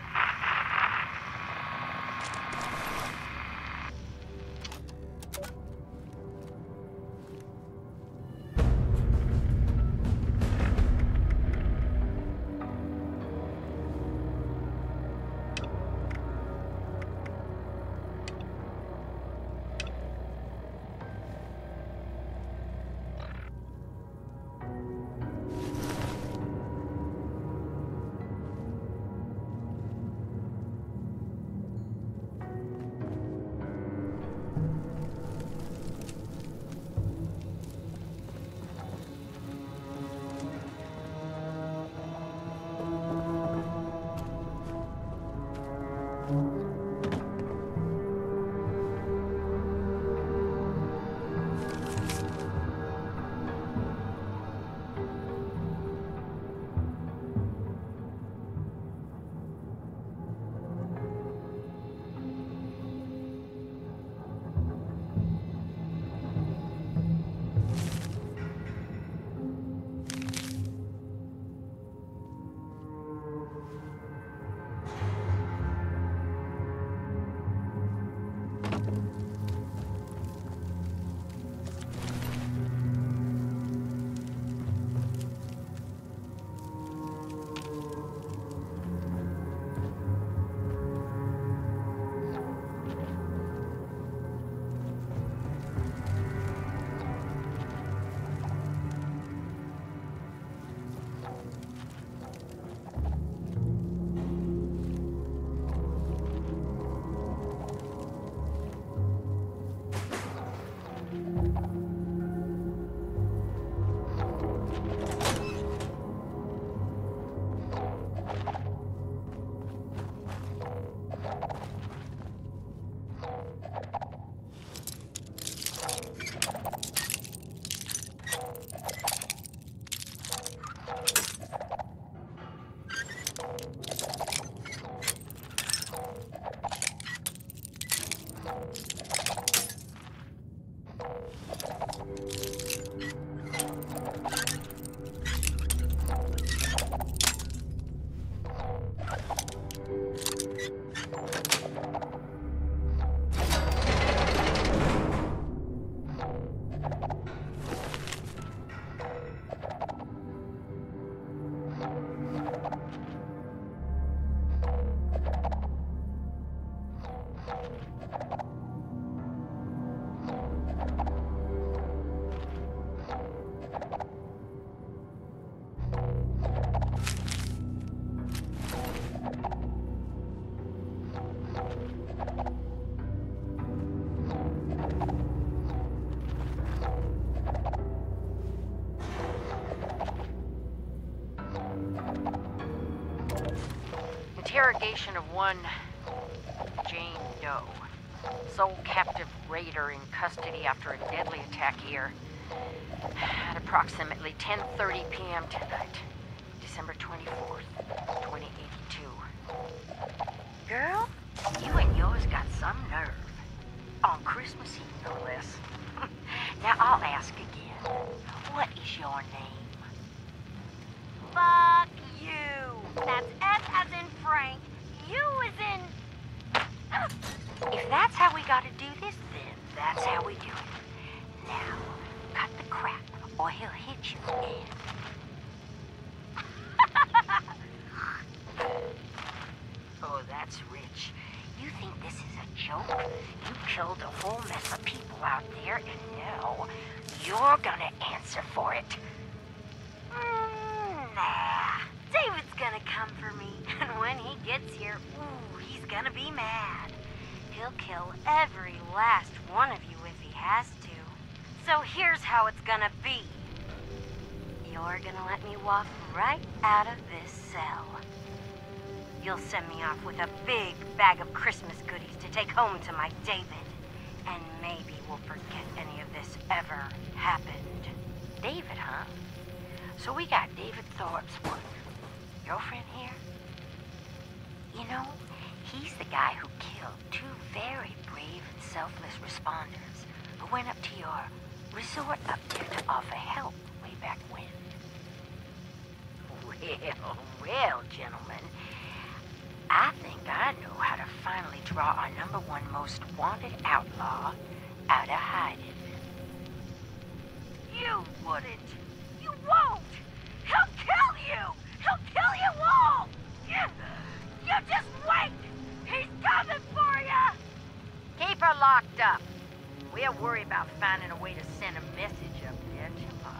Interrogation of one Jane Doe, sole captive raider in custody after a deadly attack here at approximately 10:30 p.m. tonight, December 24th, 2082. Girl, you and yours got some nerve. On Christmas Eve, no less. Now I'll ask again. What is your name? Fuck you. That's S as in Frank. U as in... If that's how we gotta do this, then that's how we do it. Now, cut the crap, or he'll hit you again. Oh, that's rich. You think this is a joke? You killed a whole mess of people out there, and now you're gonna answer for it. Nah. David's gonna come for me, and when he gets here, ooh, he's gonna be mad. He'll kill every last one of you if he has to. So here's how it's gonna be. You're gonna let me walk right out of this cell. You'll send me off with a big bag of Christmas goodies to take home to my David. And maybe we'll forget any of this ever happened. David, huh? So we got David Thorpe's work. Girlfriend here? You know, He's the guy who killed 2 very brave and selfless responders who went up to your resort up there to offer help way back when. Well, gentlemen, I think I know how to finally draw our #1 most wanted outlaw out of hiding. You wouldn't. You won't. He'll kill you. He'll kill you all. You just wait. He's coming for you. Keep her locked up. We'll worry about finding a way to send a message up there tomorrow.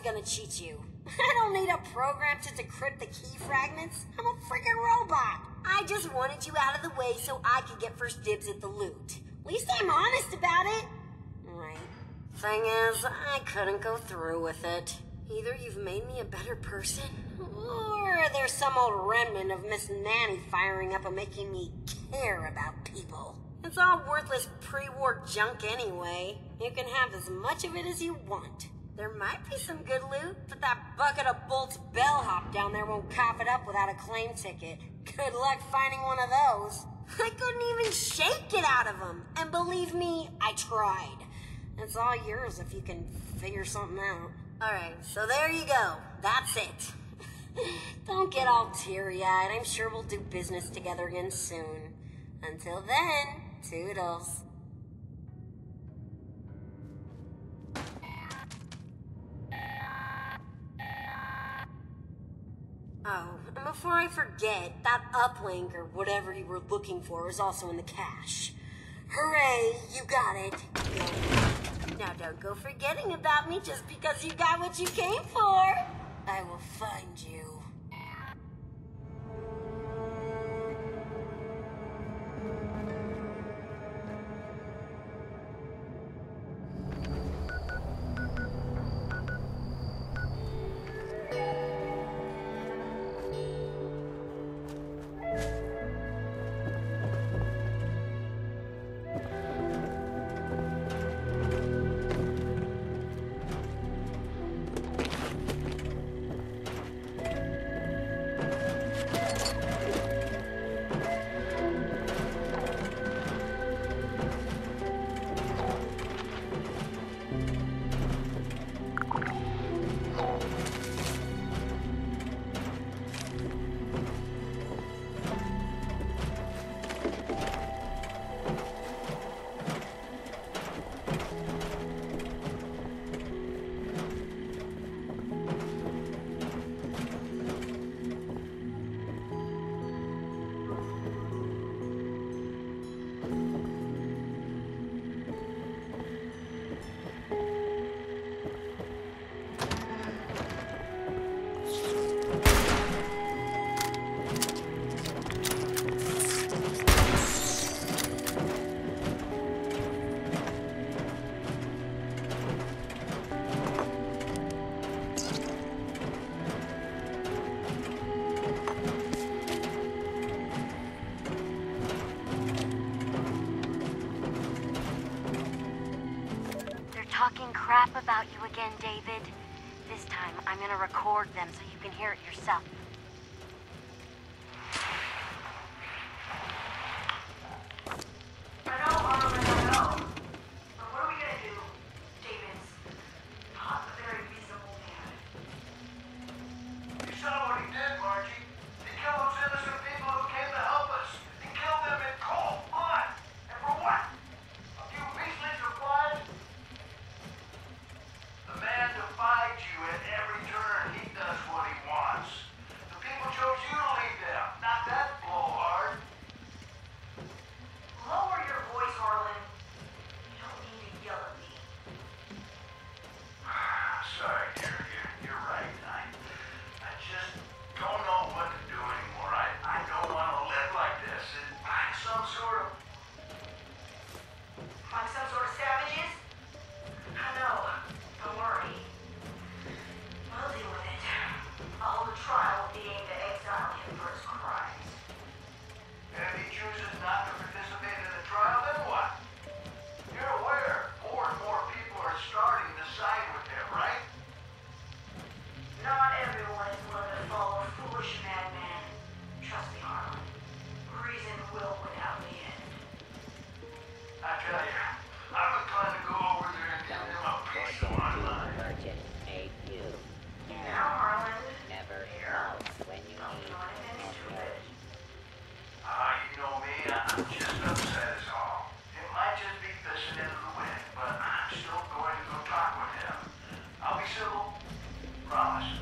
Gonna cheat you. I don't need a program to decrypt the key fragments. I'm a freaking robot. I just wanted you out of the way so I could get first dibs at the loot. At least I'm honest about it. Right. Thing is, I couldn't go through with it. Either you've made me a better person, or there's some old remnant of Miss Nanny firing up and making me care about people. It's all worthless pre-war junk anyway. You can have as much of it as you want. There might be some good loot, but that bucket of bolts bellhop down there won't cough it up without a claim ticket. Good luck finding one of those. I couldn't even shake it out of him. And believe me, I tried. It's all yours if you can figure something out. Alright, so there you go. That's it. Don't get all teary-eyed. I'm sure we'll do business together again soon. Until then, toodles. Oh, and before I forget, that uplink or whatever you were looking for is also in the cache. Hooray, you got it. Now don't go forgetting about me just because you got what you came for. I will find you. talking crap about you again, David. This time, I'm gonna record them so you can hear it yourself. I know, Harlan, I know. But what are we gonna do? David's not a very reasonable man. You saw what he did, Margie. He killed those innocent people who came to help us. He killed them in cold blood. And for what? A few Weasleys or blood? The man defied you at every turn. He does what he wants. The people chose you to lead them, not that blowhard. Lower your voice, Harlan. You don't need to yell at me. Sorry, dear. You're right. I just don't know what to do anymore. I don't want to live like this. Like some sort of savages? I know. Don't worry. We'll deal with it. I'll hold a trial with the aim to exile him for his crimes. And if he chooses not to participate in the trial, then what? You're aware more and more people are starting to side with him, right? Not everyone is willing to follow a foolish madman. Trust me, Harlan. Reason will win out in the end. I tell you, I'm inclined to go over there and give him a piece of my mind. Merchant made you. Now, Harlan. Never know when you need You know me, I'm just upset as all. It might just be pissing into the wind, but I'm still going to go talk with him. I'll be civil. Promise.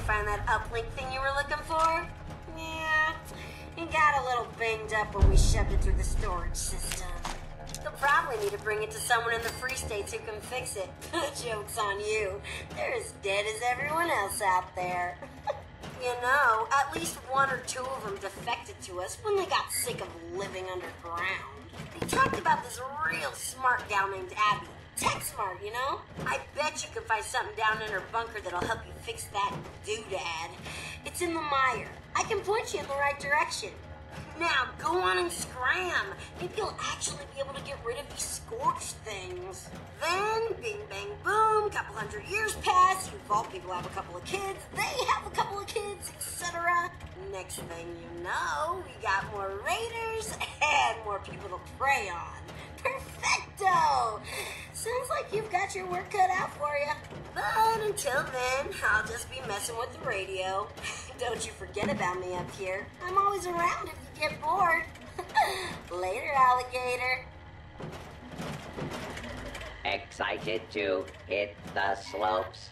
Find that uplink thing you were looking for? Yeah, it got a little banged up when we shoved it through the storage system. You'll probably need to bring it to someone in the Free States who can fix it. Joke's on you. They're as dead as everyone else out there. You know, at least one or two of them defected to us when they got sick of living underground. They talked about this real smart gal named Abby. Tech smart, you know? I bet you can find something down in her bunker that'll help you fix that doodad. It's in the mire. I can point you in the right direction. Now, go on and scram. Maybe you'll actually be able to get rid of these scorched things. Then, bing, bang, boom, couple 100 years pass, you Vault people have a couple of kids, they have a couple of kids, etc. Next thing you know, we got more raiders and more people to prey on. Perfecto! Sounds like you've got your work cut out for you. But until then, I'll just be messing with the radio. Don't you forget about me up here. I'm always around if you get bored. Later, alligator. Excited to hit the slopes?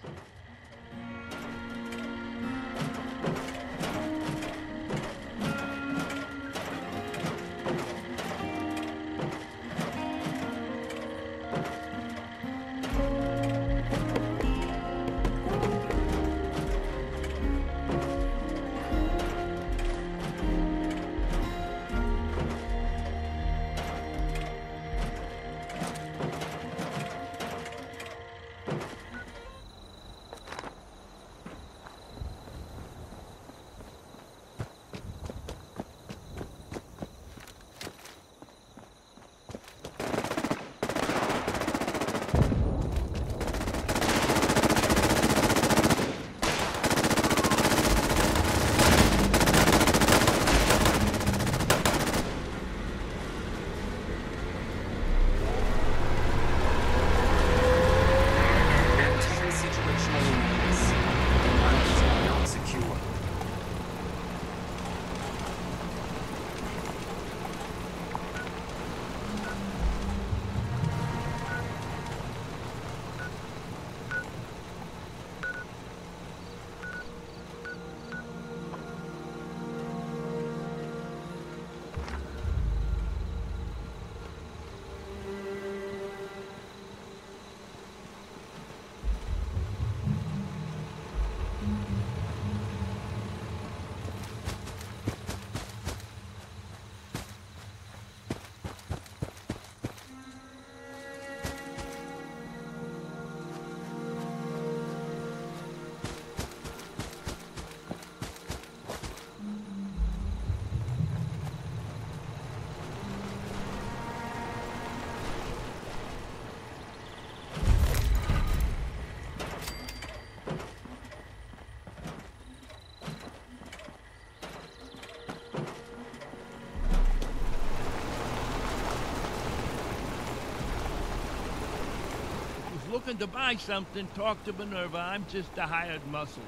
Looking to buy something, talk to Minerva. I'm just a hired muscle.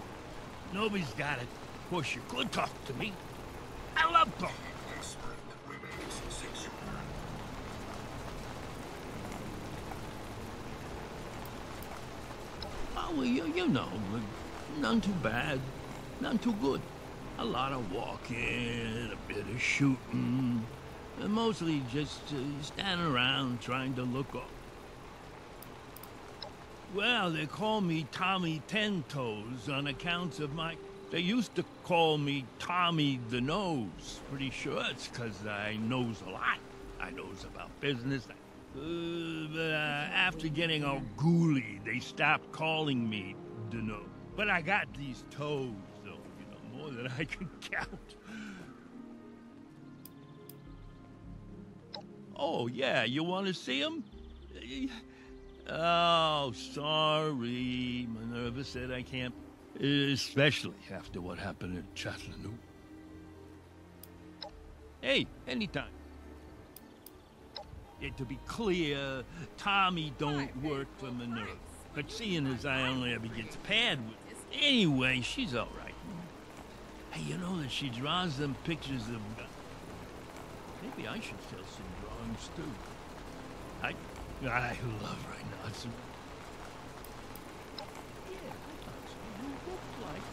Nobody's got it. Of course, you could talk to me. I love talking. Oh, well, you know, none too bad, none too good. A lot of walking, a bit of shooting, and mostly just standing around trying to look up. Well, they call me Tommy Ten Toes on accounts of my... They used to call me Tommy the Nose. Pretty sure it's because I knows a lot. I knows about business. But after getting all ghouly, they stopped calling me the Nose. But I got these toes, though, you know, more than I can count. Oh, yeah, you want to see them? Oh, sorry. Minerva said I can't, especially after what happened in Chattanooga. Hey, anytime. Yeah, to be clear, Tommy don't work for Minerva. But seeing as I only ever gets paired with her, anyway, she's all right. Hey, you know that she draws them pictures of... Maybe I should sell some drawings, too. I love right now. It's... Yeah, you look like...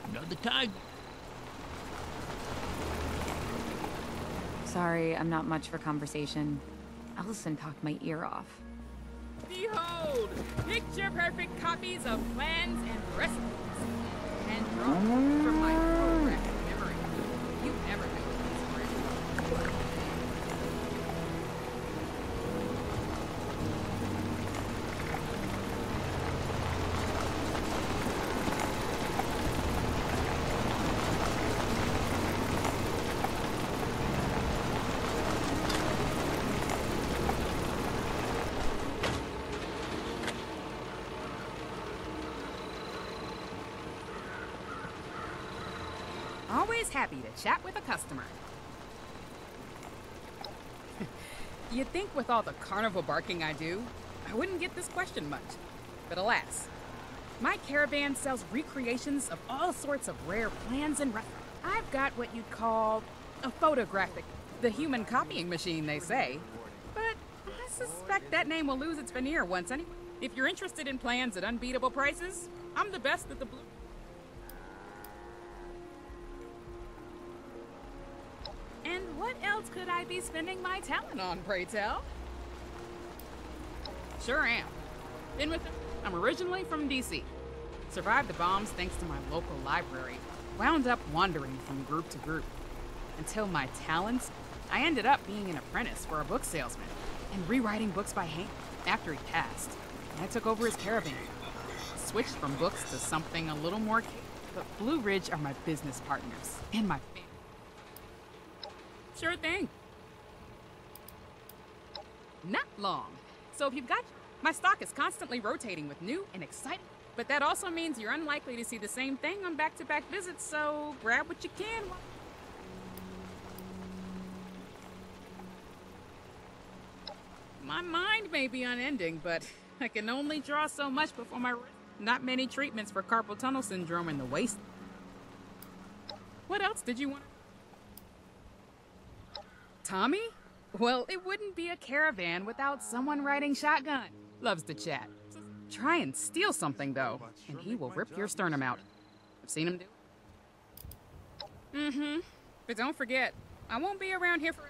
Another time. Sorry, I'm not much for conversation. Allison talked my ear off. Behold, picture-perfect copies of plans and recipes. And drawn from my photographic memory. You never know these words. Always happy to chat with a customer. You'd think with all the carnival barking I do, I wouldn't get this question much. But alas, my caravan sells recreations of all sorts of rare plans and I've got what you'd call a photographic, the human copying machine, they say. But I suspect that name will lose its veneer once anyway. If you're interested in plans at unbeatable prices, I'm the best at the blue. And what else could I be spending my talent on, pray tell? Sure am. Been with them. I'm originally from DC. Survived the bombs thanks to my local library. Wound up wandering from group to group. Until my talents, I ended up being an apprentice for a book salesman and rewriting books by hand. After he passed, I took over his caravan. Switched from books to something a little more but Blue Ridge are my business partners and my family. Sure thing. Not long. So if you've got... My stock is constantly rotating with new and exciting. But that also means you're unlikely to see the same thing on back-to-back visits, so grab what you can. My mind may be unending, but I can only draw so much before my... Not many treatments for carpal tunnel syndrome in the waist. What else did you want? Tommy? Well, it wouldn't be a caravan without someone riding shotgun. Loves to chat. Try and steal something, though, and he will rip your sternum out. I've seen him do it. Mm-hmm. But don't forget, I won't be around here for...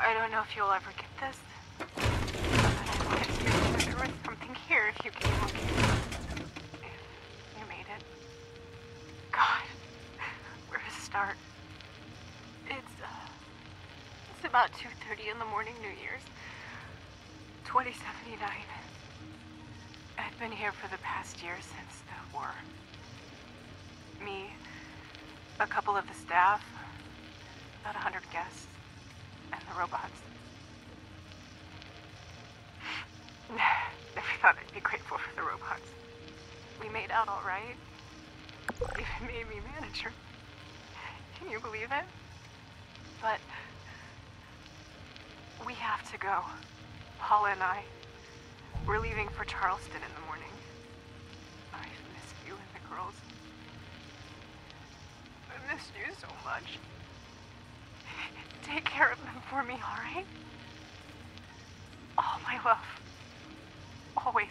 I don't know if you'll ever get this. There was something here if you came okay. You made it. God, where to start? It's about 2:30 in the morning, New Year's, 2079. I've been here for the past year since the war. Me, a couple of the staff, about 100 guests, and the robots. Never thought I'd be grateful for the robots. We made out all right. Even made me manager. Can you believe it? But we have to go. Paula and I. We're leaving for Charleston in the morning. I've missed you and the girls. I missed you so much. Take care of them for me, all right? All my love. Always.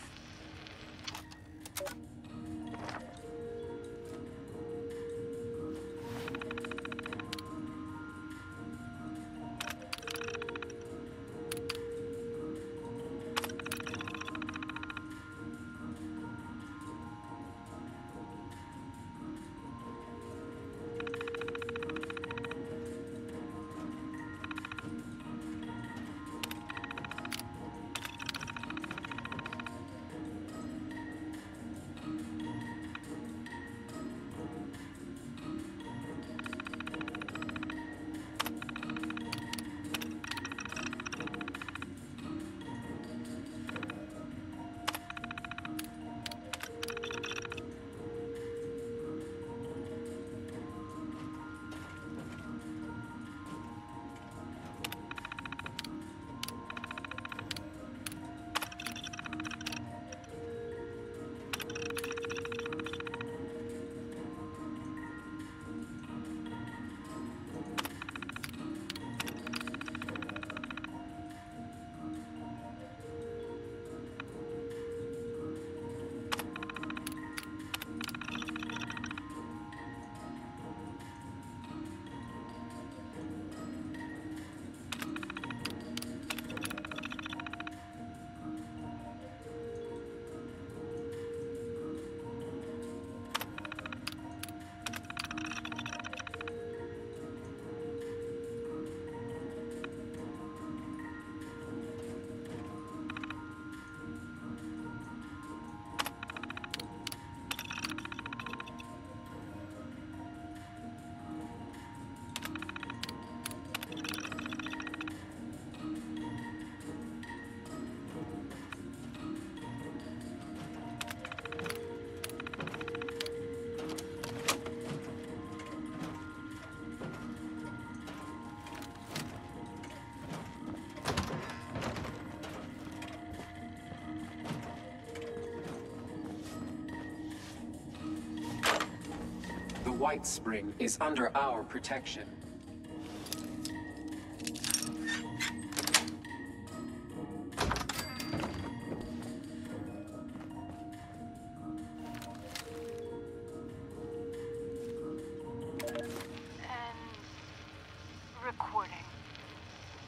Whitespring is under our protection.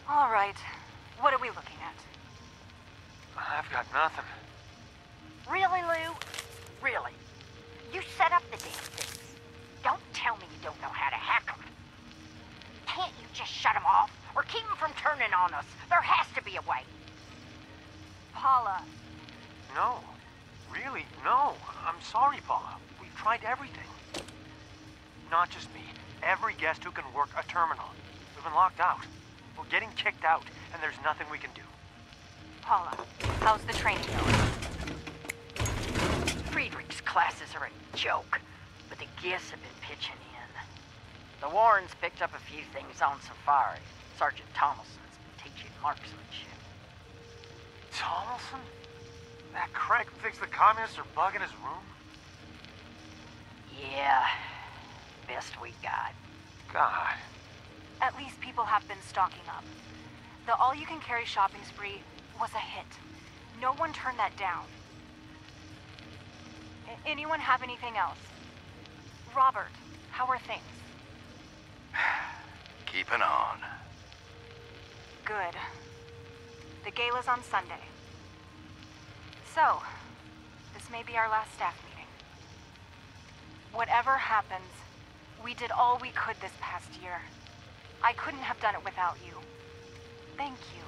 All right. What are we looking at? I've got nothing. Really, Lou? Really? You set up the damn things. Don't tell me you don't know how to hack them. Can't you just shut them off or keep them from turning on us? There has to be a way. Paula. No. Really, no. I'm sorry, Paula. We've tried everything. Not just me. Every guest who can work a terminal. We've been locked out. We're getting kicked out, and there's nothing we can do. Paula, how's the training going? Friedrich's classes are a joke, but the guests have been pitching in. The Warrens picked up a few things on safari. Sergeant Thomason's been teaching marksmanship. Thomason? That crank who thinks the communists are bugging his room? Yeah, best we got. God. At least people have been stocking up. The all-you-can-carry shopping spree was a hit. No one turned that down. Anyone have anything else? Robert, how are things? Keeping on. Good. The gala's on Sunday. So, this may be our last staff meeting. Whatever happens, we did all we could this past year. I couldn't have done it without you. Thank you.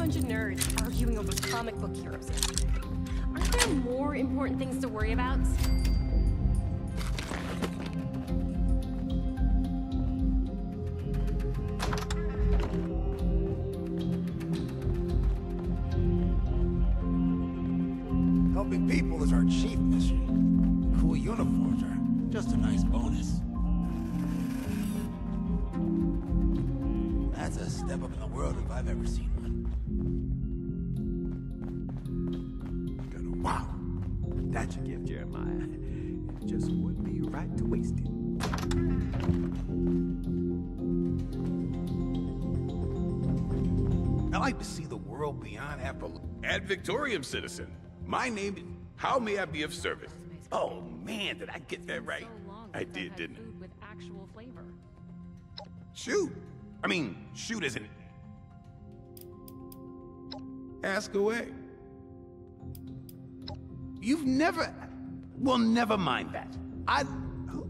bunch of nerds arguing over comic book heroes. Aren't there more important things to worry about? Helping people is our chief mission. The cool uniforms are just a nice bonus. That's a step up in the world if I've ever seen one. Wow. That's your gift, Jeremiah. It just wouldn't be right to waste it. I like to see the world beyond Appalachia. Ad Victoriam, citizen. My name is... How may I be of service? Oh, man, did I get that right? I did, didn't I? With actual flavor. Shoot. I mean, shoot isn't it? Ask away. You've never... Well, never mind that. Oh,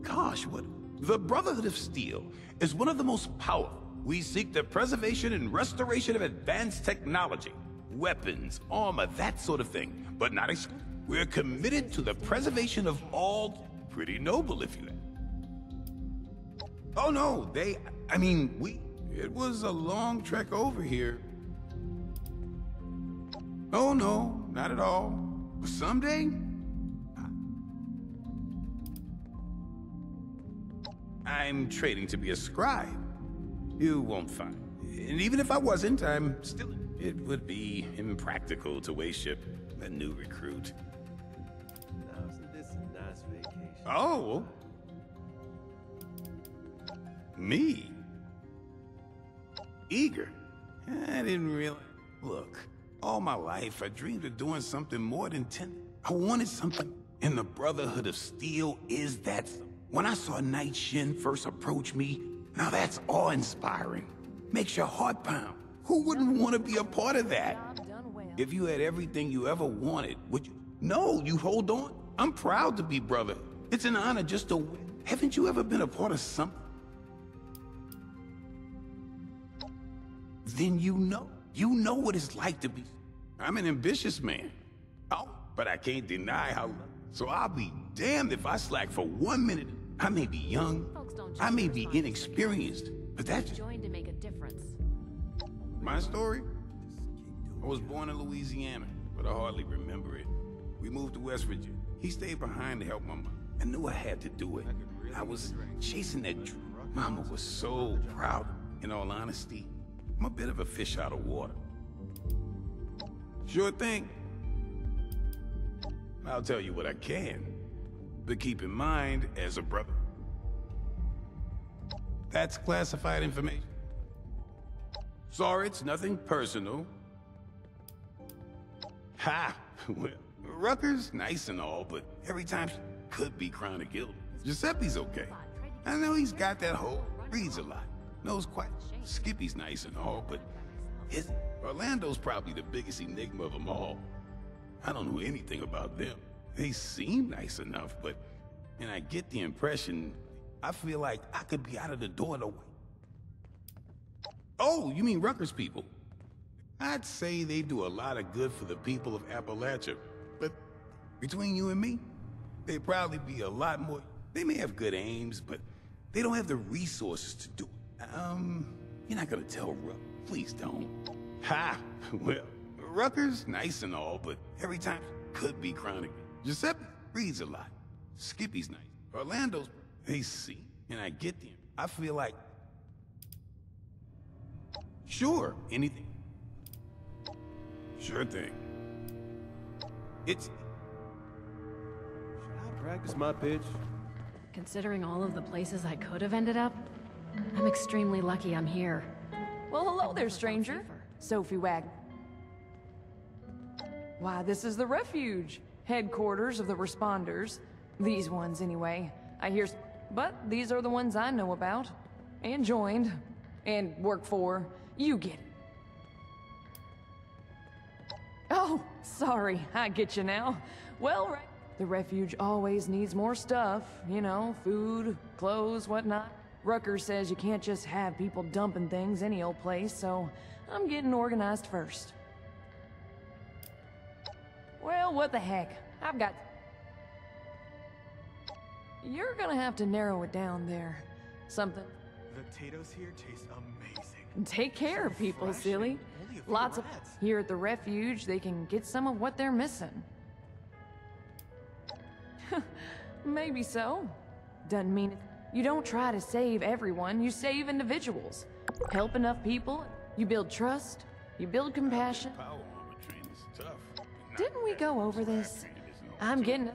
gosh, what... The Brotherhood of Steel is one of the most powerful. We seek the preservation and restoration of advanced technology. Weapons, armor, that sort of thing. But not exclusive. We're committed to the preservation of all... Pretty noble, if you... Oh, no, It was a long trek over here. Oh, no, not at all. Someday... I'm training to be a scribe. You won't find. And even if I wasn't, I'm still... It would be impractical to waste ship a new recruit. Now, isn't this a nice vacation? Oh. Me? Eager? I didn't realize... Look, all my life I dreamed of doing something more than 10. I wanted something, and the Brotherhood of Steel is that. When I saw Night Shin first approach me, now that's awe-inspiring. Makes your heart pound. Who wouldn't want to be a part of that? If you had everything you ever wanted, would you? No, you hold on. I'm proud to be brother. It's an honor just to win. Haven't you ever been a part of something? Then you know. You know what it's like to be. I'm an ambitious man. Oh, but I can't deny how... So I'll be damned if I slack for 1 minute. I may be young. I may be inexperienced, but that's... Join to make a difference. My story? I was born in Louisiana, but I hardly remember it. We moved to West Virginia. He stayed behind to help my mom. I knew I had to do it. I was chasing that dream. Mama was so proud. In all honesty, I'm a bit of a fish out of water. Sure thing. I'll tell you what I can. But keep in mind, as a brother, that's classified information. Sorry, it's nothing personal. Ha! Well, Rucker's nice and all, but every time she could be chronic ill. Giuseppe's okay. I know he's got that whole... Reads a lot. Knows quite... Skippy's nice and all, but... Orlando's probably the biggest enigma of them all. I don't know anything about them. They seem nice enough, but... And I get the impression... I feel like I could be out of the door in a way. Oh, you mean Rucker's people? I'd say they do a lot of good for the people of Appalachia. But between you and me, they'd probably be a lot more... They may have good aims, but they don't have the resources to do it. You're not gonna tell Rucker. Please don't. Ha! Well, Rucker's nice and all, but every time could be chronic. Giuseppe reads a lot. Skippy's nice. Orlando's... They see, and I get them. I feel like... Sure, anything. Sure thing. It's... Should I practice my pitch? Considering all of the places I could have ended up, I'm extremely lucky I'm here. Well, hello there, stranger. Sophie Wagner. Why, this is the Refuge. Headquarters of the Responders. These ones, anyway. I hear... But these are the ones I know about. And joined. And work for. You get it. Oh, sorry. I get you now. Well, the Refuge always needs more stuff. You know, food, clothes, whatnot. Rucker says you can't just have people dumping things any old place, so I'm getting organized first. Well, what the heck? I've got... You're gonna have to narrow it down there. Something... The potatoes here taste amazing. Take care of people, silly. Lots of... Here at the refuge, they can get some of what they're missing. Maybe so. Doesn't mean... You don't try to save everyone, you save individuals. Help enough people, you build trust, you build compassion. Didn't we go over this? I'm getting...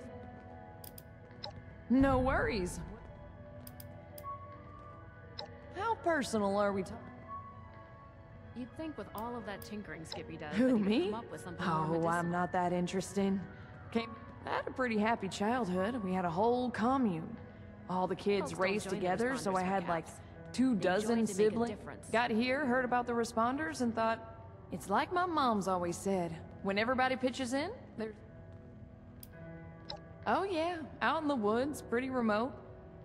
No worries. How personal are we talking? You'd think with all of that tinkering Skippy does, Who, that he'd me? come up with something more Oh, medicinal. I'm not that interesting. I had a pretty happy childhood. We had a whole commune. All the kids Folks don't raised join the together, so responders I for had like caps. 2 They dozen join to make a siblings. difference. Got here, heard about the responders, and thought, it's like my mom's always said, when everybody pitches in, there's... Oh yeah, out in the woods, pretty remote.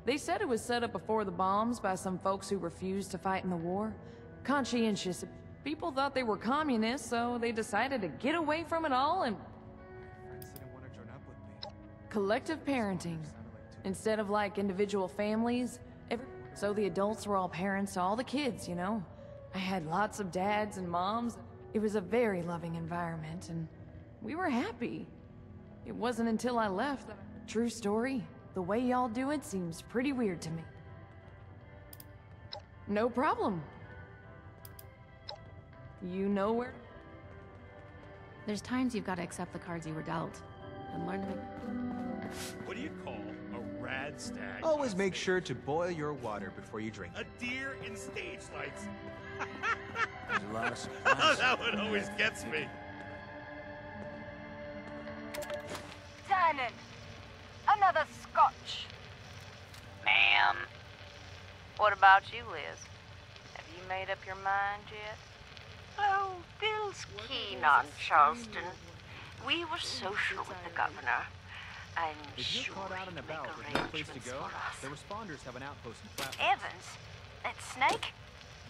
They said it was set up before the bombs by some folks who refused to fight in the war. Conscientious. People thought they were communists, so they decided to get away from it all and... Collective parenting. Instead of like individual families, so the adults were all parents to all the kids, you know? I had lots of dads and moms. It was a very loving environment, and we were happy. It wasn't until I left that... True story. The way y'all do it seems pretty weird to me. No problem. You know where... There's times you've got to accept the cards you were dealt, and learn to make... What do you call a rad stag? Always make sure to boil your water before you drink. A deer in stage lights. There's a lot of Oh, that one always gets me. Tannen, another scotch. Ma'am. What about you, Liz? Have you made up your mind yet? Oh, Bill's keen on Charleston. We were social with the governor. I'm If you're sure caught out and he'd about make with no place to arrangements go, for us. the responders have an outpost in Flatwoods. Evans? That snake?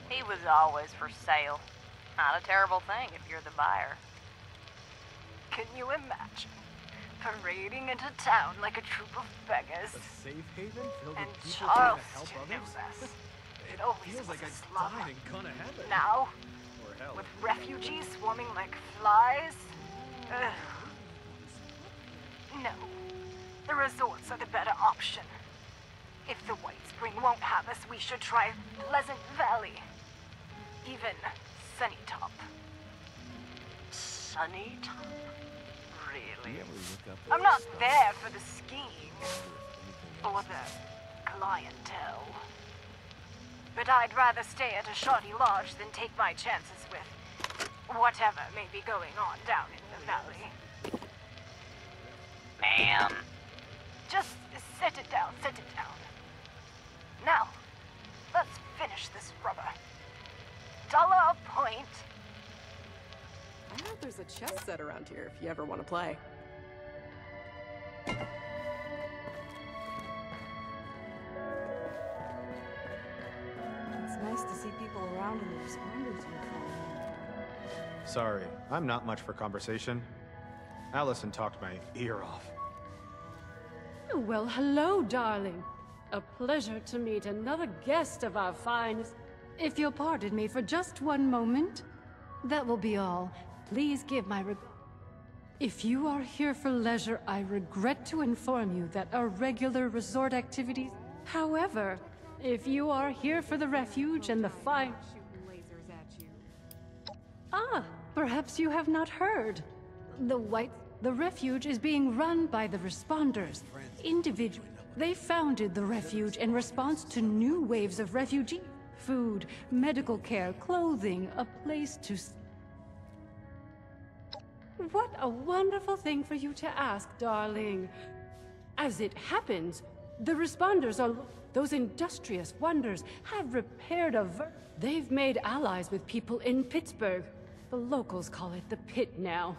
He was always for sale. Not a terrible thing if you're the buyer. Can you imagine? Parading into town like a troop of beggars. A safe haven filled And with people trying to help Charleston knows others? us. It always Feels was like a I slum. died in gonna heaven. Now, Or hell. with refugees swarming like flies? Ugh. No. The resorts are the better option. If the Whitespring won't have us, we should try Pleasant Valley. Even Sunnytop. Sunnytop? Really? I'm not there for the skiing. Or the clientele. But I'd rather stay at a shoddy lodge than take my chances with whatever may be going on down in the valley. Ma'am. Just set it down, set it down. Now, let's finish this rubber. $1 a point. I know there's a chess set around here if you ever want to play. It's nice to see people around in the responders uniform. Sorry, I'm not much for conversation. Allison talked my ear off. Well, hello, darling. A pleasure to meet another guest of our finest. If you'll pardon me for just one moment, that will be all. Please give my If you are here for leisure, I regret to inform you that our regular resort activities... However, if you are here for the refuge and the fine... Ah, perhaps you have not heard. The refuge is being run by the responders. They founded the refuge in response to new waves of refugees. Food, medical care, clothing, a place to... What a wonderful thing for you to ask, darling. As it happens, the responders are... Those industrious wonders have repaired They've made allies with people in Pittsburgh. The locals call it the Pit now.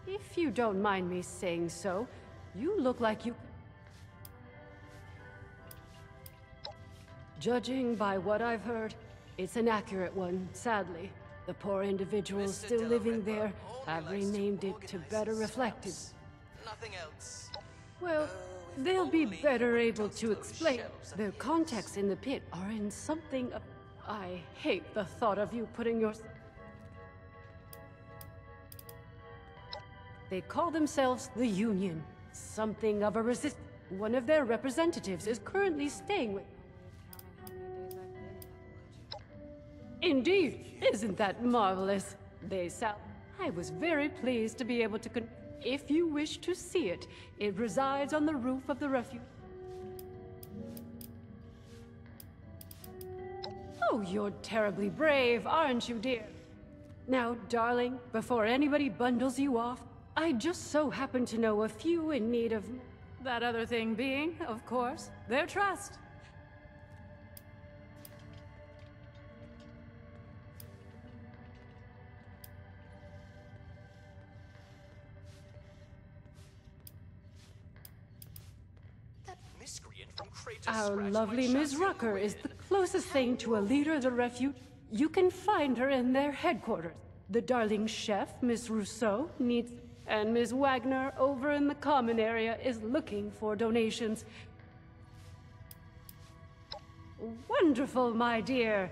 If you don't mind me saying so, you look like you... Judging by what I've heard, it's an accurate one, sadly. The poor individuals still living there have renamed it to better reflect it. Nothing else. Well, they'll be better able to explain. Their contacts in the pit are in something of... I hate the thought of you putting your... They call themselves the Union. Something of a resist. One of their representatives is currently staying with... Indeed, isn't that marvelous? They sound... I was very pleased to be able to If you wish to see it, it resides on the roof of the refuge. Oh, you're terribly brave, aren't you, dear? Now, darling, before anybody bundles you off, I just so happen to know a few in need of... That other thing being, of course, their trust. Our lovely Ms. Rucker is the closest thing to a leader of the refuge. You can find her in their headquarters. The darling chef, Miss Rousseau, needs... And Ms. Wagner, over in the common area, is looking for donations. Wonderful, my dear.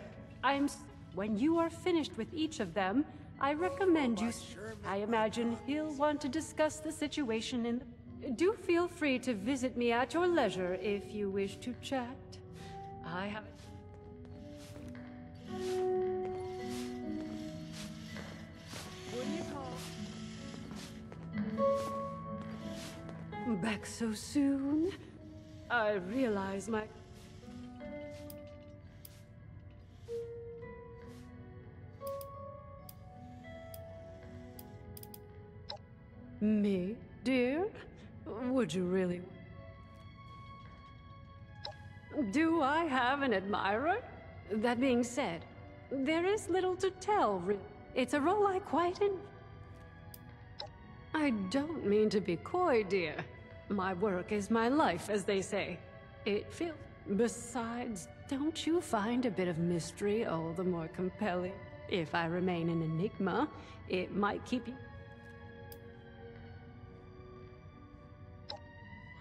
When you are finished with each of them, I recommend you... I imagine he'll want to discuss the situation in... Do feel free to visit me at your leisure if you wish to chat. I have... What do you call? Back so soon? I realize my... Me, dear? Would you really? Do I have an admirer? That being said, there is little to tell, really. It's a role I quite I don't mean to be coy, dear. My work is my life, as they say. It feels... Besides, don't you find a bit of mystery all the more compelling? If I remain an enigma, it might keep you...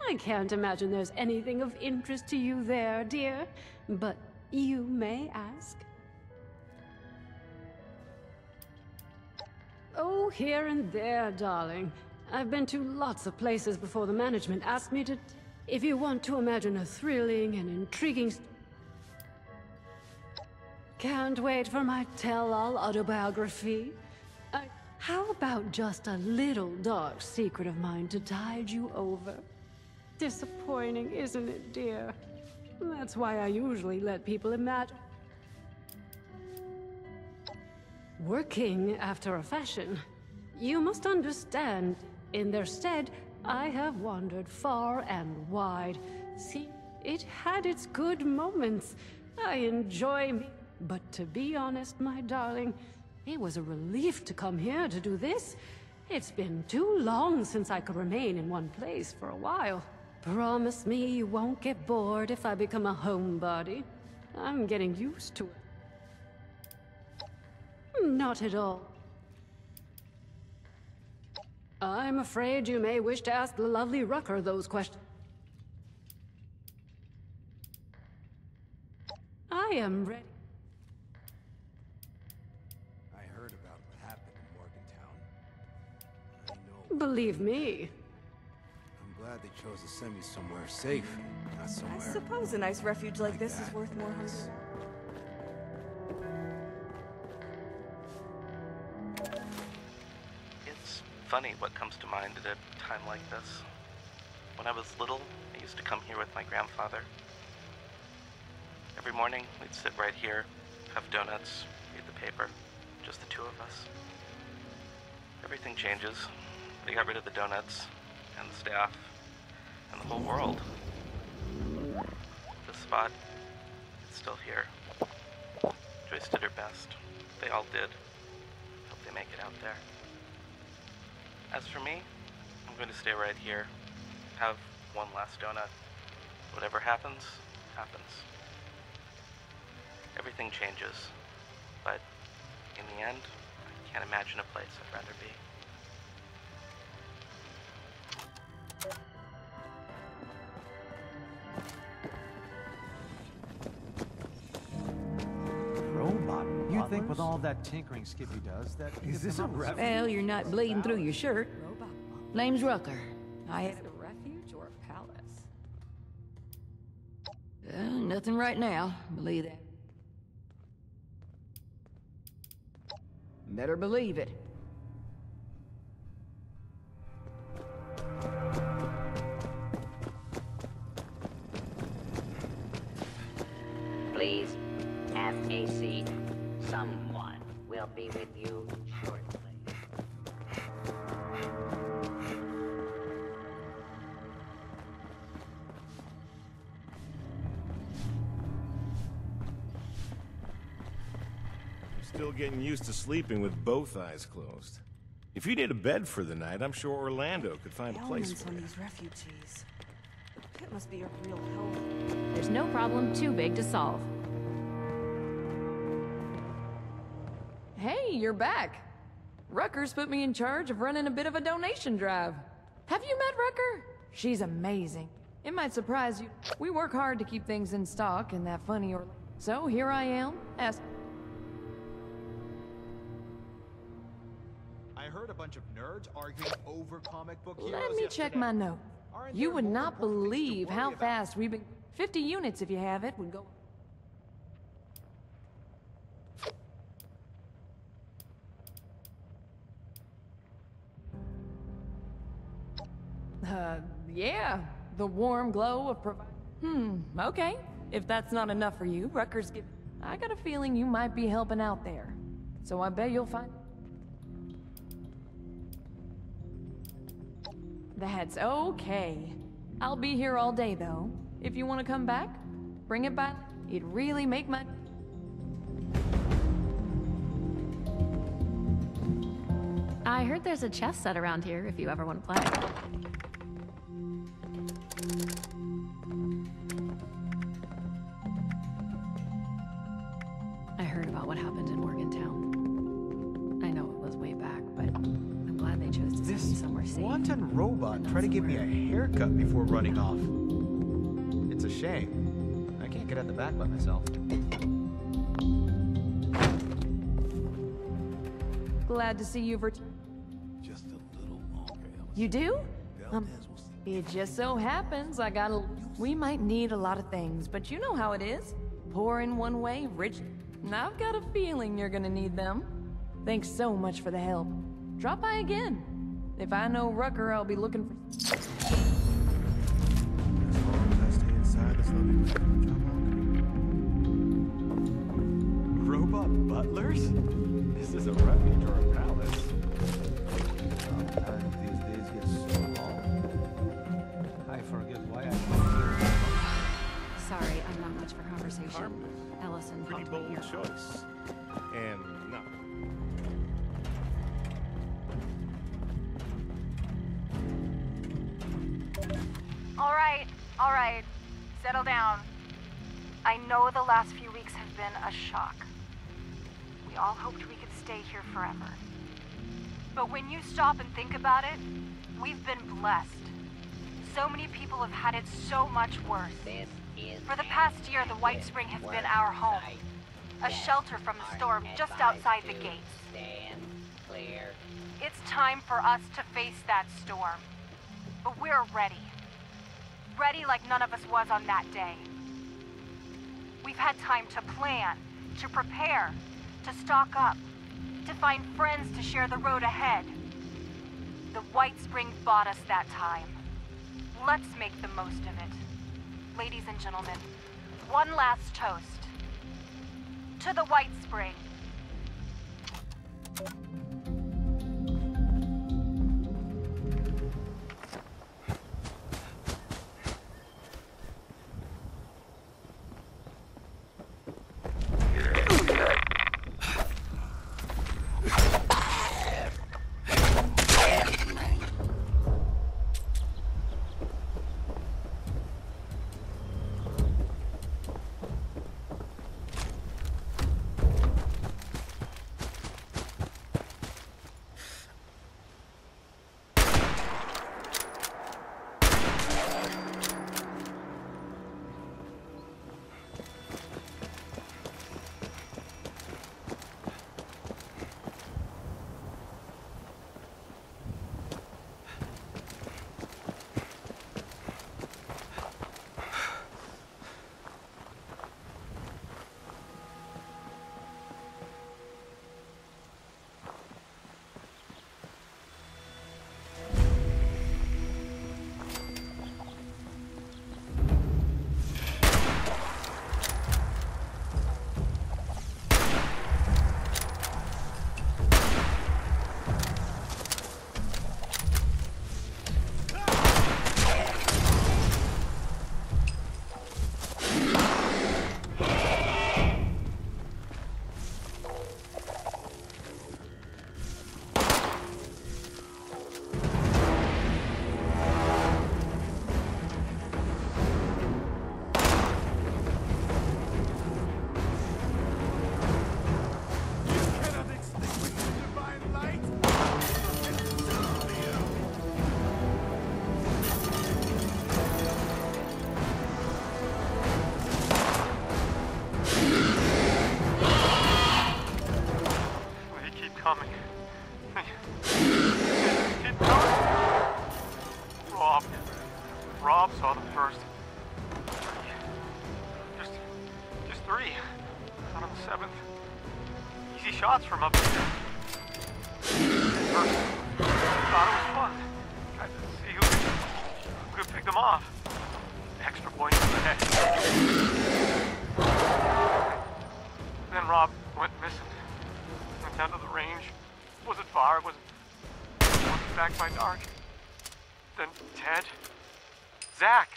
I can't imagine there's anything of interest to you there, dear. But you may ask. Oh, here and there, darling. I've been to lots of places before the management asked me to... If you want to imagine a thrilling and intriguing... Can't wait for my tell-all autobiography. How about just a little dark secret of mine to tide you over? Disappointing, isn't it, dear? That's why I usually let people imagine. Working after a fashion. You must understand, in their stead, I have wandered far and wide. See, it had its good moments. I enjoy me. But to be honest, my darling, it was a relief to come here to do this. It's been too long since I could remain in one place for a while. Promise me you won't get bored if I become a homebody. I'm getting used to it. Not at all. I'm afraid you may wish to ask the lovely Rucker those questions. I am ready. I heard about what happened in Morgantown. Believe me. I'm glad they chose to send me somewhere safe, not somewhere... I suppose a nice refuge like this is worth more hunger. It's funny what comes to mind at a time like this. When I was little, I used to come here with my grandfather. Every morning, we'd sit right here, have donuts, read the paper, just the two of us. Everything changes. They got rid of the donuts, and the staff, and the whole world. This spot, it's still here. Joyce did her best. They all did. Hope they make it out there. As for me, I'm going to stay right here, have one last donut. Whatever happens, happens. Everything changes, but In the end, I can't imagine a place I'd rather be. Robot? You think with all that tinkering Skippy does that... Is this a refuge? Well, you're not bleeding through your shirt. Name's Rucker. Is it a refuge or a palace? Nothing right now. Believe that. Better believe it. Please, have a seat. Someone will be with you shortly. Still getting used to sleeping with both eyes closed. If you need a bed for the night, I'm sure Orlando could find a place for on you. these refugees. The pit must be a real hell. There's no problem too big to solve. Hey, you're back. Rucker's put me in charge of running a bit of a donation drive. Have you met Rucker? She's amazing. It might surprise you. We work hard to keep things in stock in that funny or... So here I am, I heard a bunch of nerds arguing over comic book heroes Let me check my note. You would not believe how fast we've been... 50 units if you have it would go... Yeah. The warm glow of okay. If that's not enough for you, Rucker's give... I got a feeling you might be helping out there. So I bet you'll find... That's okay. I'll be here all day, though. If you want to come back, bring it back. It'd really make my... I heard there's a chess set around here if you ever want to play. I heard about what happened in Morgantown. I know it was way back, but I'm glad they chose to send me somewhere safe. Wanton robot tried to give me a haircut before running off. It's a shame. I can't get at the back by myself. Glad to see you, Just a little longer. You do? It just so happens I got a... We might need a lot of things, but you know how it is. Poor in one way, rich... And I've got a feeling you're gonna need them. Thanks so much for the help. Drop by again. If I know Rucker, I'll be looking for... As long as I stay inside this loving Robot butlers? This is a refuge or a palace. Sometimes these days get so long. I forget why I... Sorry, I'm not much for conversation. Ellison pretty helped me bold here. choice. And no. All right. Settle down. I know the last few weeks have been a shock. We all hoped we could stay here forever. But when you stop and think about it, we've been blessed. So many people have had it so much worse. For the past year, the Whitespring has been our home. A shelter from the storm just outside the gates. It's time for us to face that storm. But we're ready. Ready like none of us was on that day. We've had time to plan, to prepare, to stock up, to find friends to share the road ahead. The Whitespring bought us that time. Let's make the most of it. Ladies and gentlemen, one last toast. To the Whitespring. shots from up here. First, thought it was fun. Tried to see who could pick them off. Extra points in the head. Then Rob went missing. Went down to the range. Wasn't far. Wasn't back by dark. Then Ted. Zach.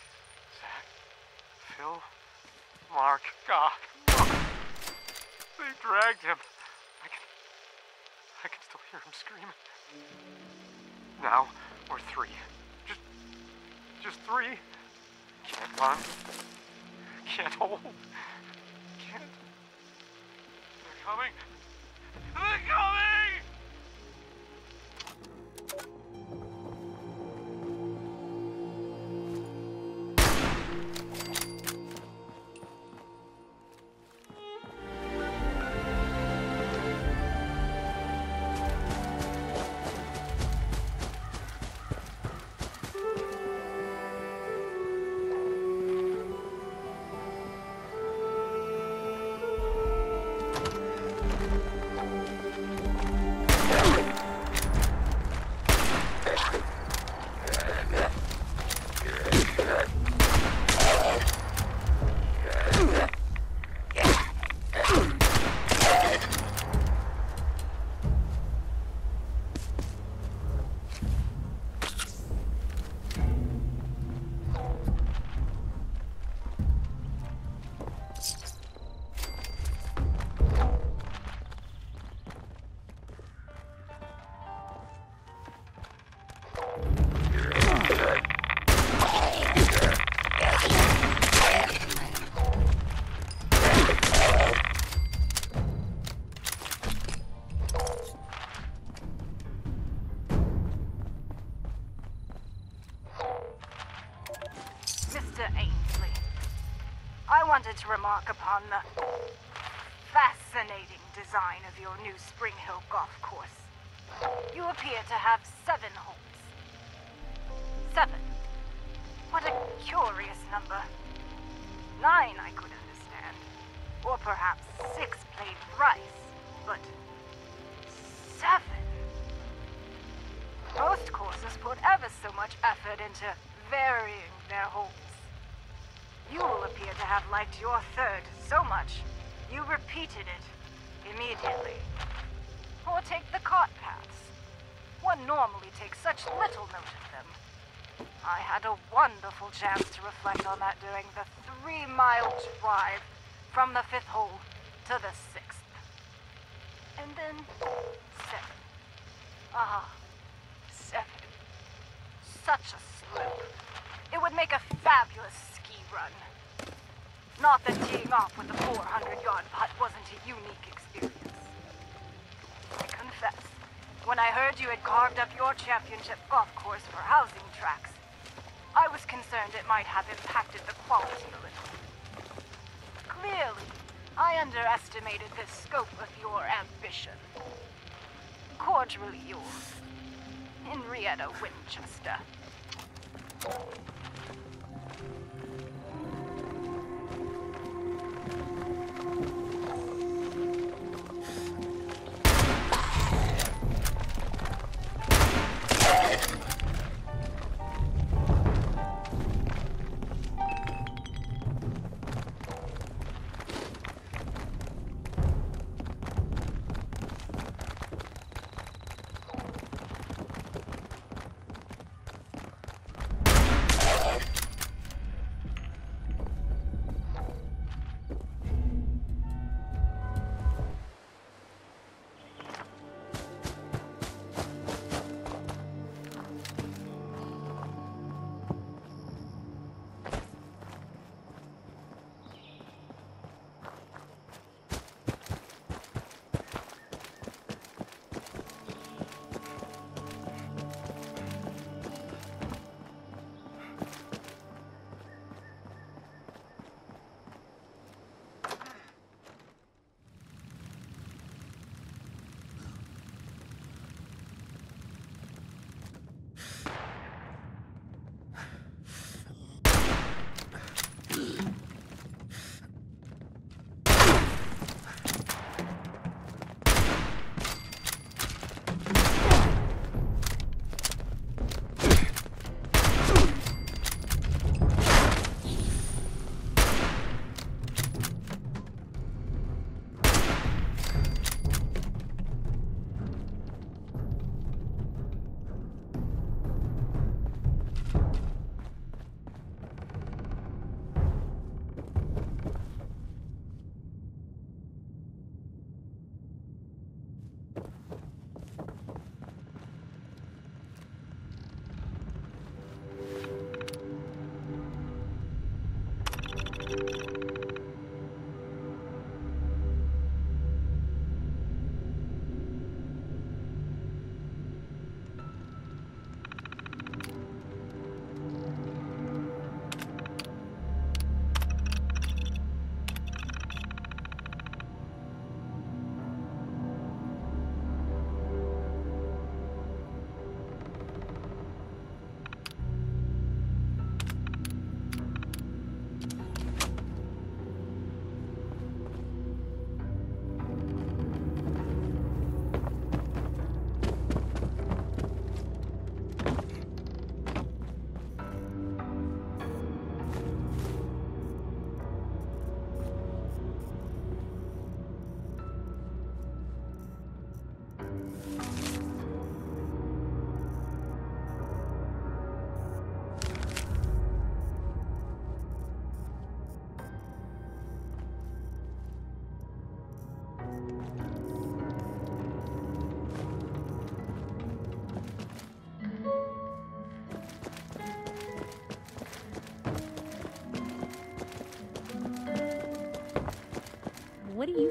Phil. Mark. God. They dragged him. I can still hear him screaming. Now we're three. Just three. Can't run. Can't hold. Can't. They're coming. They're coming! To remark upon the fascinating design of your new Spring Hill golf course. You appear to have 7 holes. 7. What a curious number. 9 I could understand. Or perhaps 6 played thrice. But 7? Most courses put ever so much effort into varying their holes. You will appear to have liked your 3rd so much, you repeated it immediately. Or take the cart paths. One normally takes such little note of them. I had a wonderful chance to reflect on that during the 3-mile drive from the 5th hole to the 6th. And then 7. Ah, 7. Such a slope. It would make a fabulous ski run. Not that teeing off with the 400-yard putt wasn't a unique experience. I confess, when I heard you had carved up your championship golf course for housing tracks, I was concerned it might have impacted the quality a little. Clearly, I underestimated the scope of your ambition. Cordially yours, Henrietta Winchester.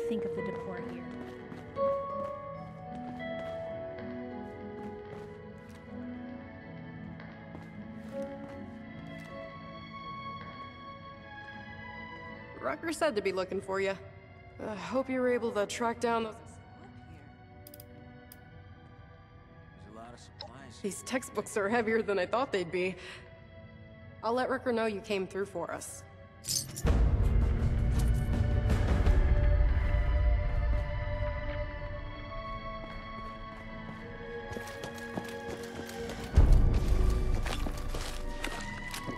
think of the decor here? Rucker said to be looking for you. I hope you were able to track down those... There's a lot of supplies. These textbooks are heavier than I thought they'd be. I'll let Rucker know you came through for us.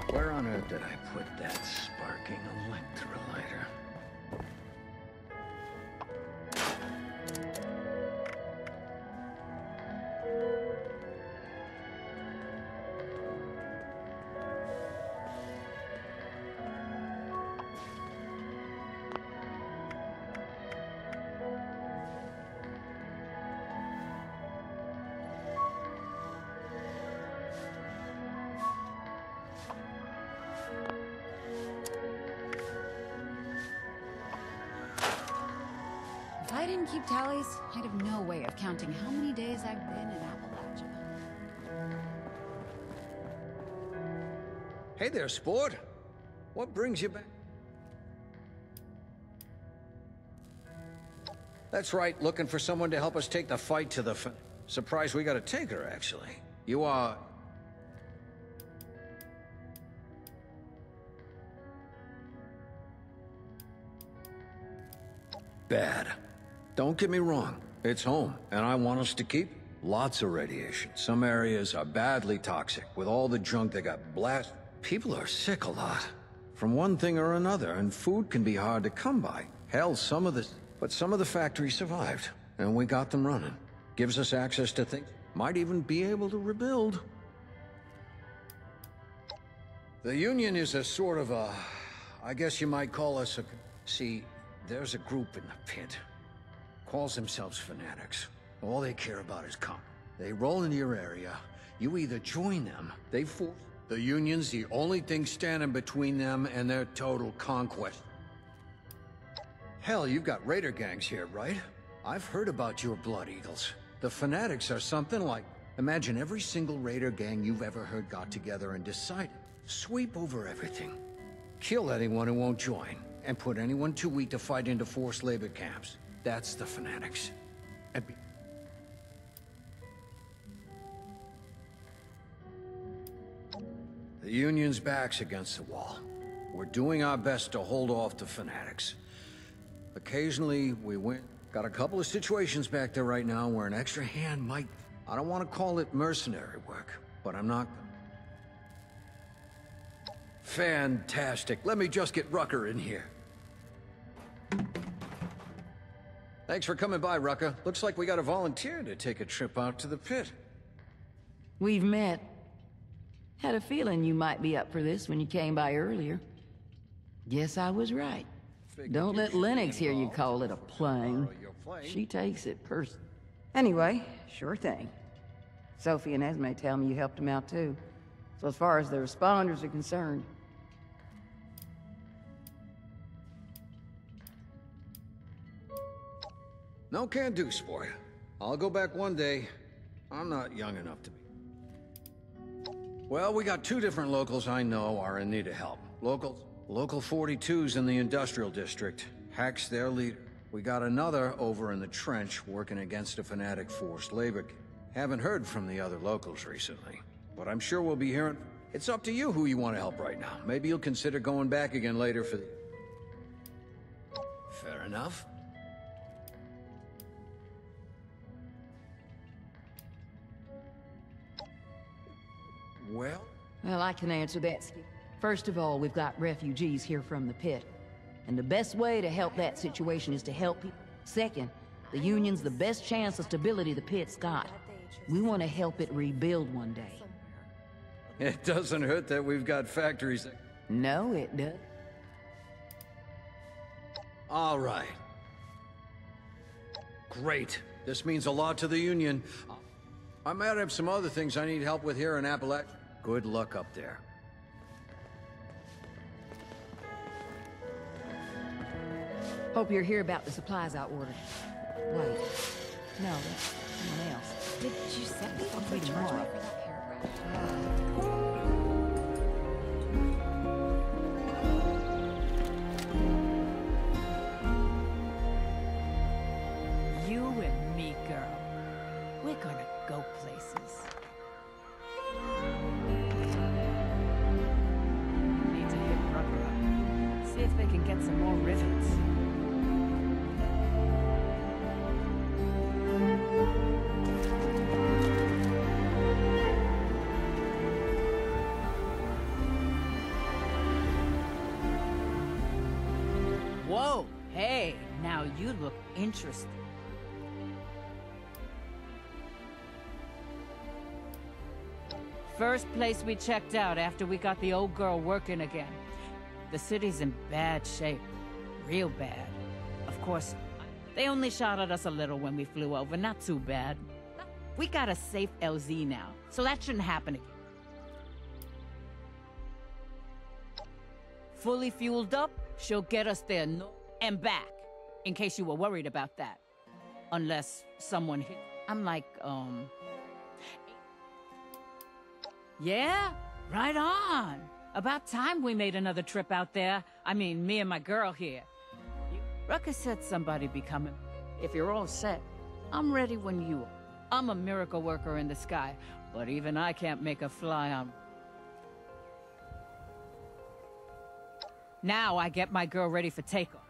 Where on earth did I put that sparking electrolyter? If I didn't keep tallies, I'd have no way of counting how many days I've been in Appalachia. Hey there, sport. What brings you back? That's right, looking for someone to help us take the fight to the surprised we got a taker, actually. You are... bad. Don't get me wrong, it's home, and I want us to keep lots of radiation. Some areas are badly toxic, with all the junk that got blasted. People are sick a lot, from one thing or another, and food can be hard to come by. Hell, some of the factories survived, and we got them running. Gives us access to things, might even be able to rebuild. The Union is a sort of a, I guess you might call us a, see, there's a group in the pit. Calls themselves fanatics. All they care about is They roll into your area. You either join them, they force. The Union's the only thing standing between them and their total conquest. Hell, you've got raider gangs here, right? I've heard about your Blood Eagles. The fanatics are something like... Imagine every single raider gang you've ever heard got together and decided. Sweep over everything. Kill anyone who won't join. And put anyone too weak to fight into forced labor camps. That's the fanatics. The Union's back's against the wall. We're doing our best to hold off the fanatics. Occasionally, we win. Got a couple of situations back there right now where an extra hand might... I don't want to call it mercenary work, but I'm not... Fantastic. Let me just get Rucker in here. Thanks for coming by, Rucker. Looks like we got a volunteer to take a trip out to the pit. We've met. Had a feeling you might be up for this when you came by earlier. Guess I was right. Don't let Lennox hear you call it a plane. She takes it personally. Anyway, sure thing. Sophie and Esme tell me you helped them out too. So as far as the responders are concerned... No can do, sport. I'll go back one day. I'm not young enough to be. Well, we got two different locals I know are in need of help. Local 42's in the industrial district. Hack's their leader. We got another over in the trench working against a fanatic forced labor. Haven't heard from the other locals recently, but I'm sure we'll be hearing. It's up to you who you want to help right now. Maybe you'll consider going back again later for the... Fair enough. Well, I can answer that. First of all, we've got refugees here from the pit. And the best way to help that situation is to help people. Second, the Union's the best chance of stability the pit's got. We want to help it rebuild one day. It doesn't hurt that we've got factories. No, it does. All right. Great. This means a lot to the Union. I might have some other things I need help with here in Appalachia. Good luck up there. Hope you're here about the supplies I ordered. Wait. No, that's someone else. Did Giuseppe also charge me for that paragraph? You and me, girl. We're gonna go places. Need to hit Rucker up. See if they can get some more rivets. Whoa, hey, now you look interesting. First place we checked out after we got the old girl working again. The city's in bad shape. Real bad. Of course, they only shot at us a little when we flew over, not too bad. We got a safe LZ now, so that shouldn't happen again. Fully fueled up, she'll get us there and back, in case you were worried about that. Unless someone hit... I'm like, Yeah, right on. About time we made another trip out there. I mean, me and my girl here. Rucker said somebody'd be coming. If you're all set, I'm ready when you are. I'm a miracle worker in the sky, but even I can't make a fly on... Now I get my girl ready for takeoff.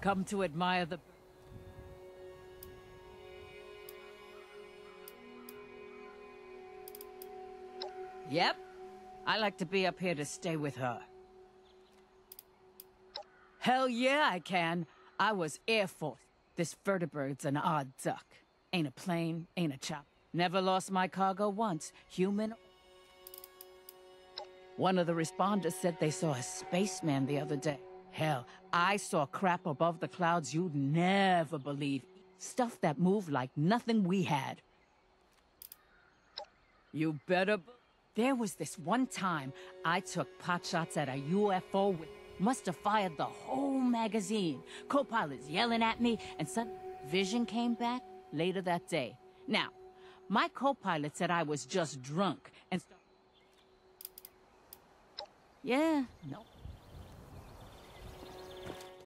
Come to admire the... Yep. I like to be up here to stay with her. Hell yeah, I can. I was Air Force. This vertebrate's an odd duck. Ain't a plane, ain't a chop. Never lost my cargo once, human. One of the responders said they saw a spaceman the other day. Hell, I saw crap above the clouds you'd never believe. Stuff that moved like nothing we had. You better... There was this one time I took potshots at a UFO with... Must have fired the whole magazine. Co-pilots yelling at me, and some vision came back later that day. Now, my co-pilot said I was just drunk, and... Yeah, no.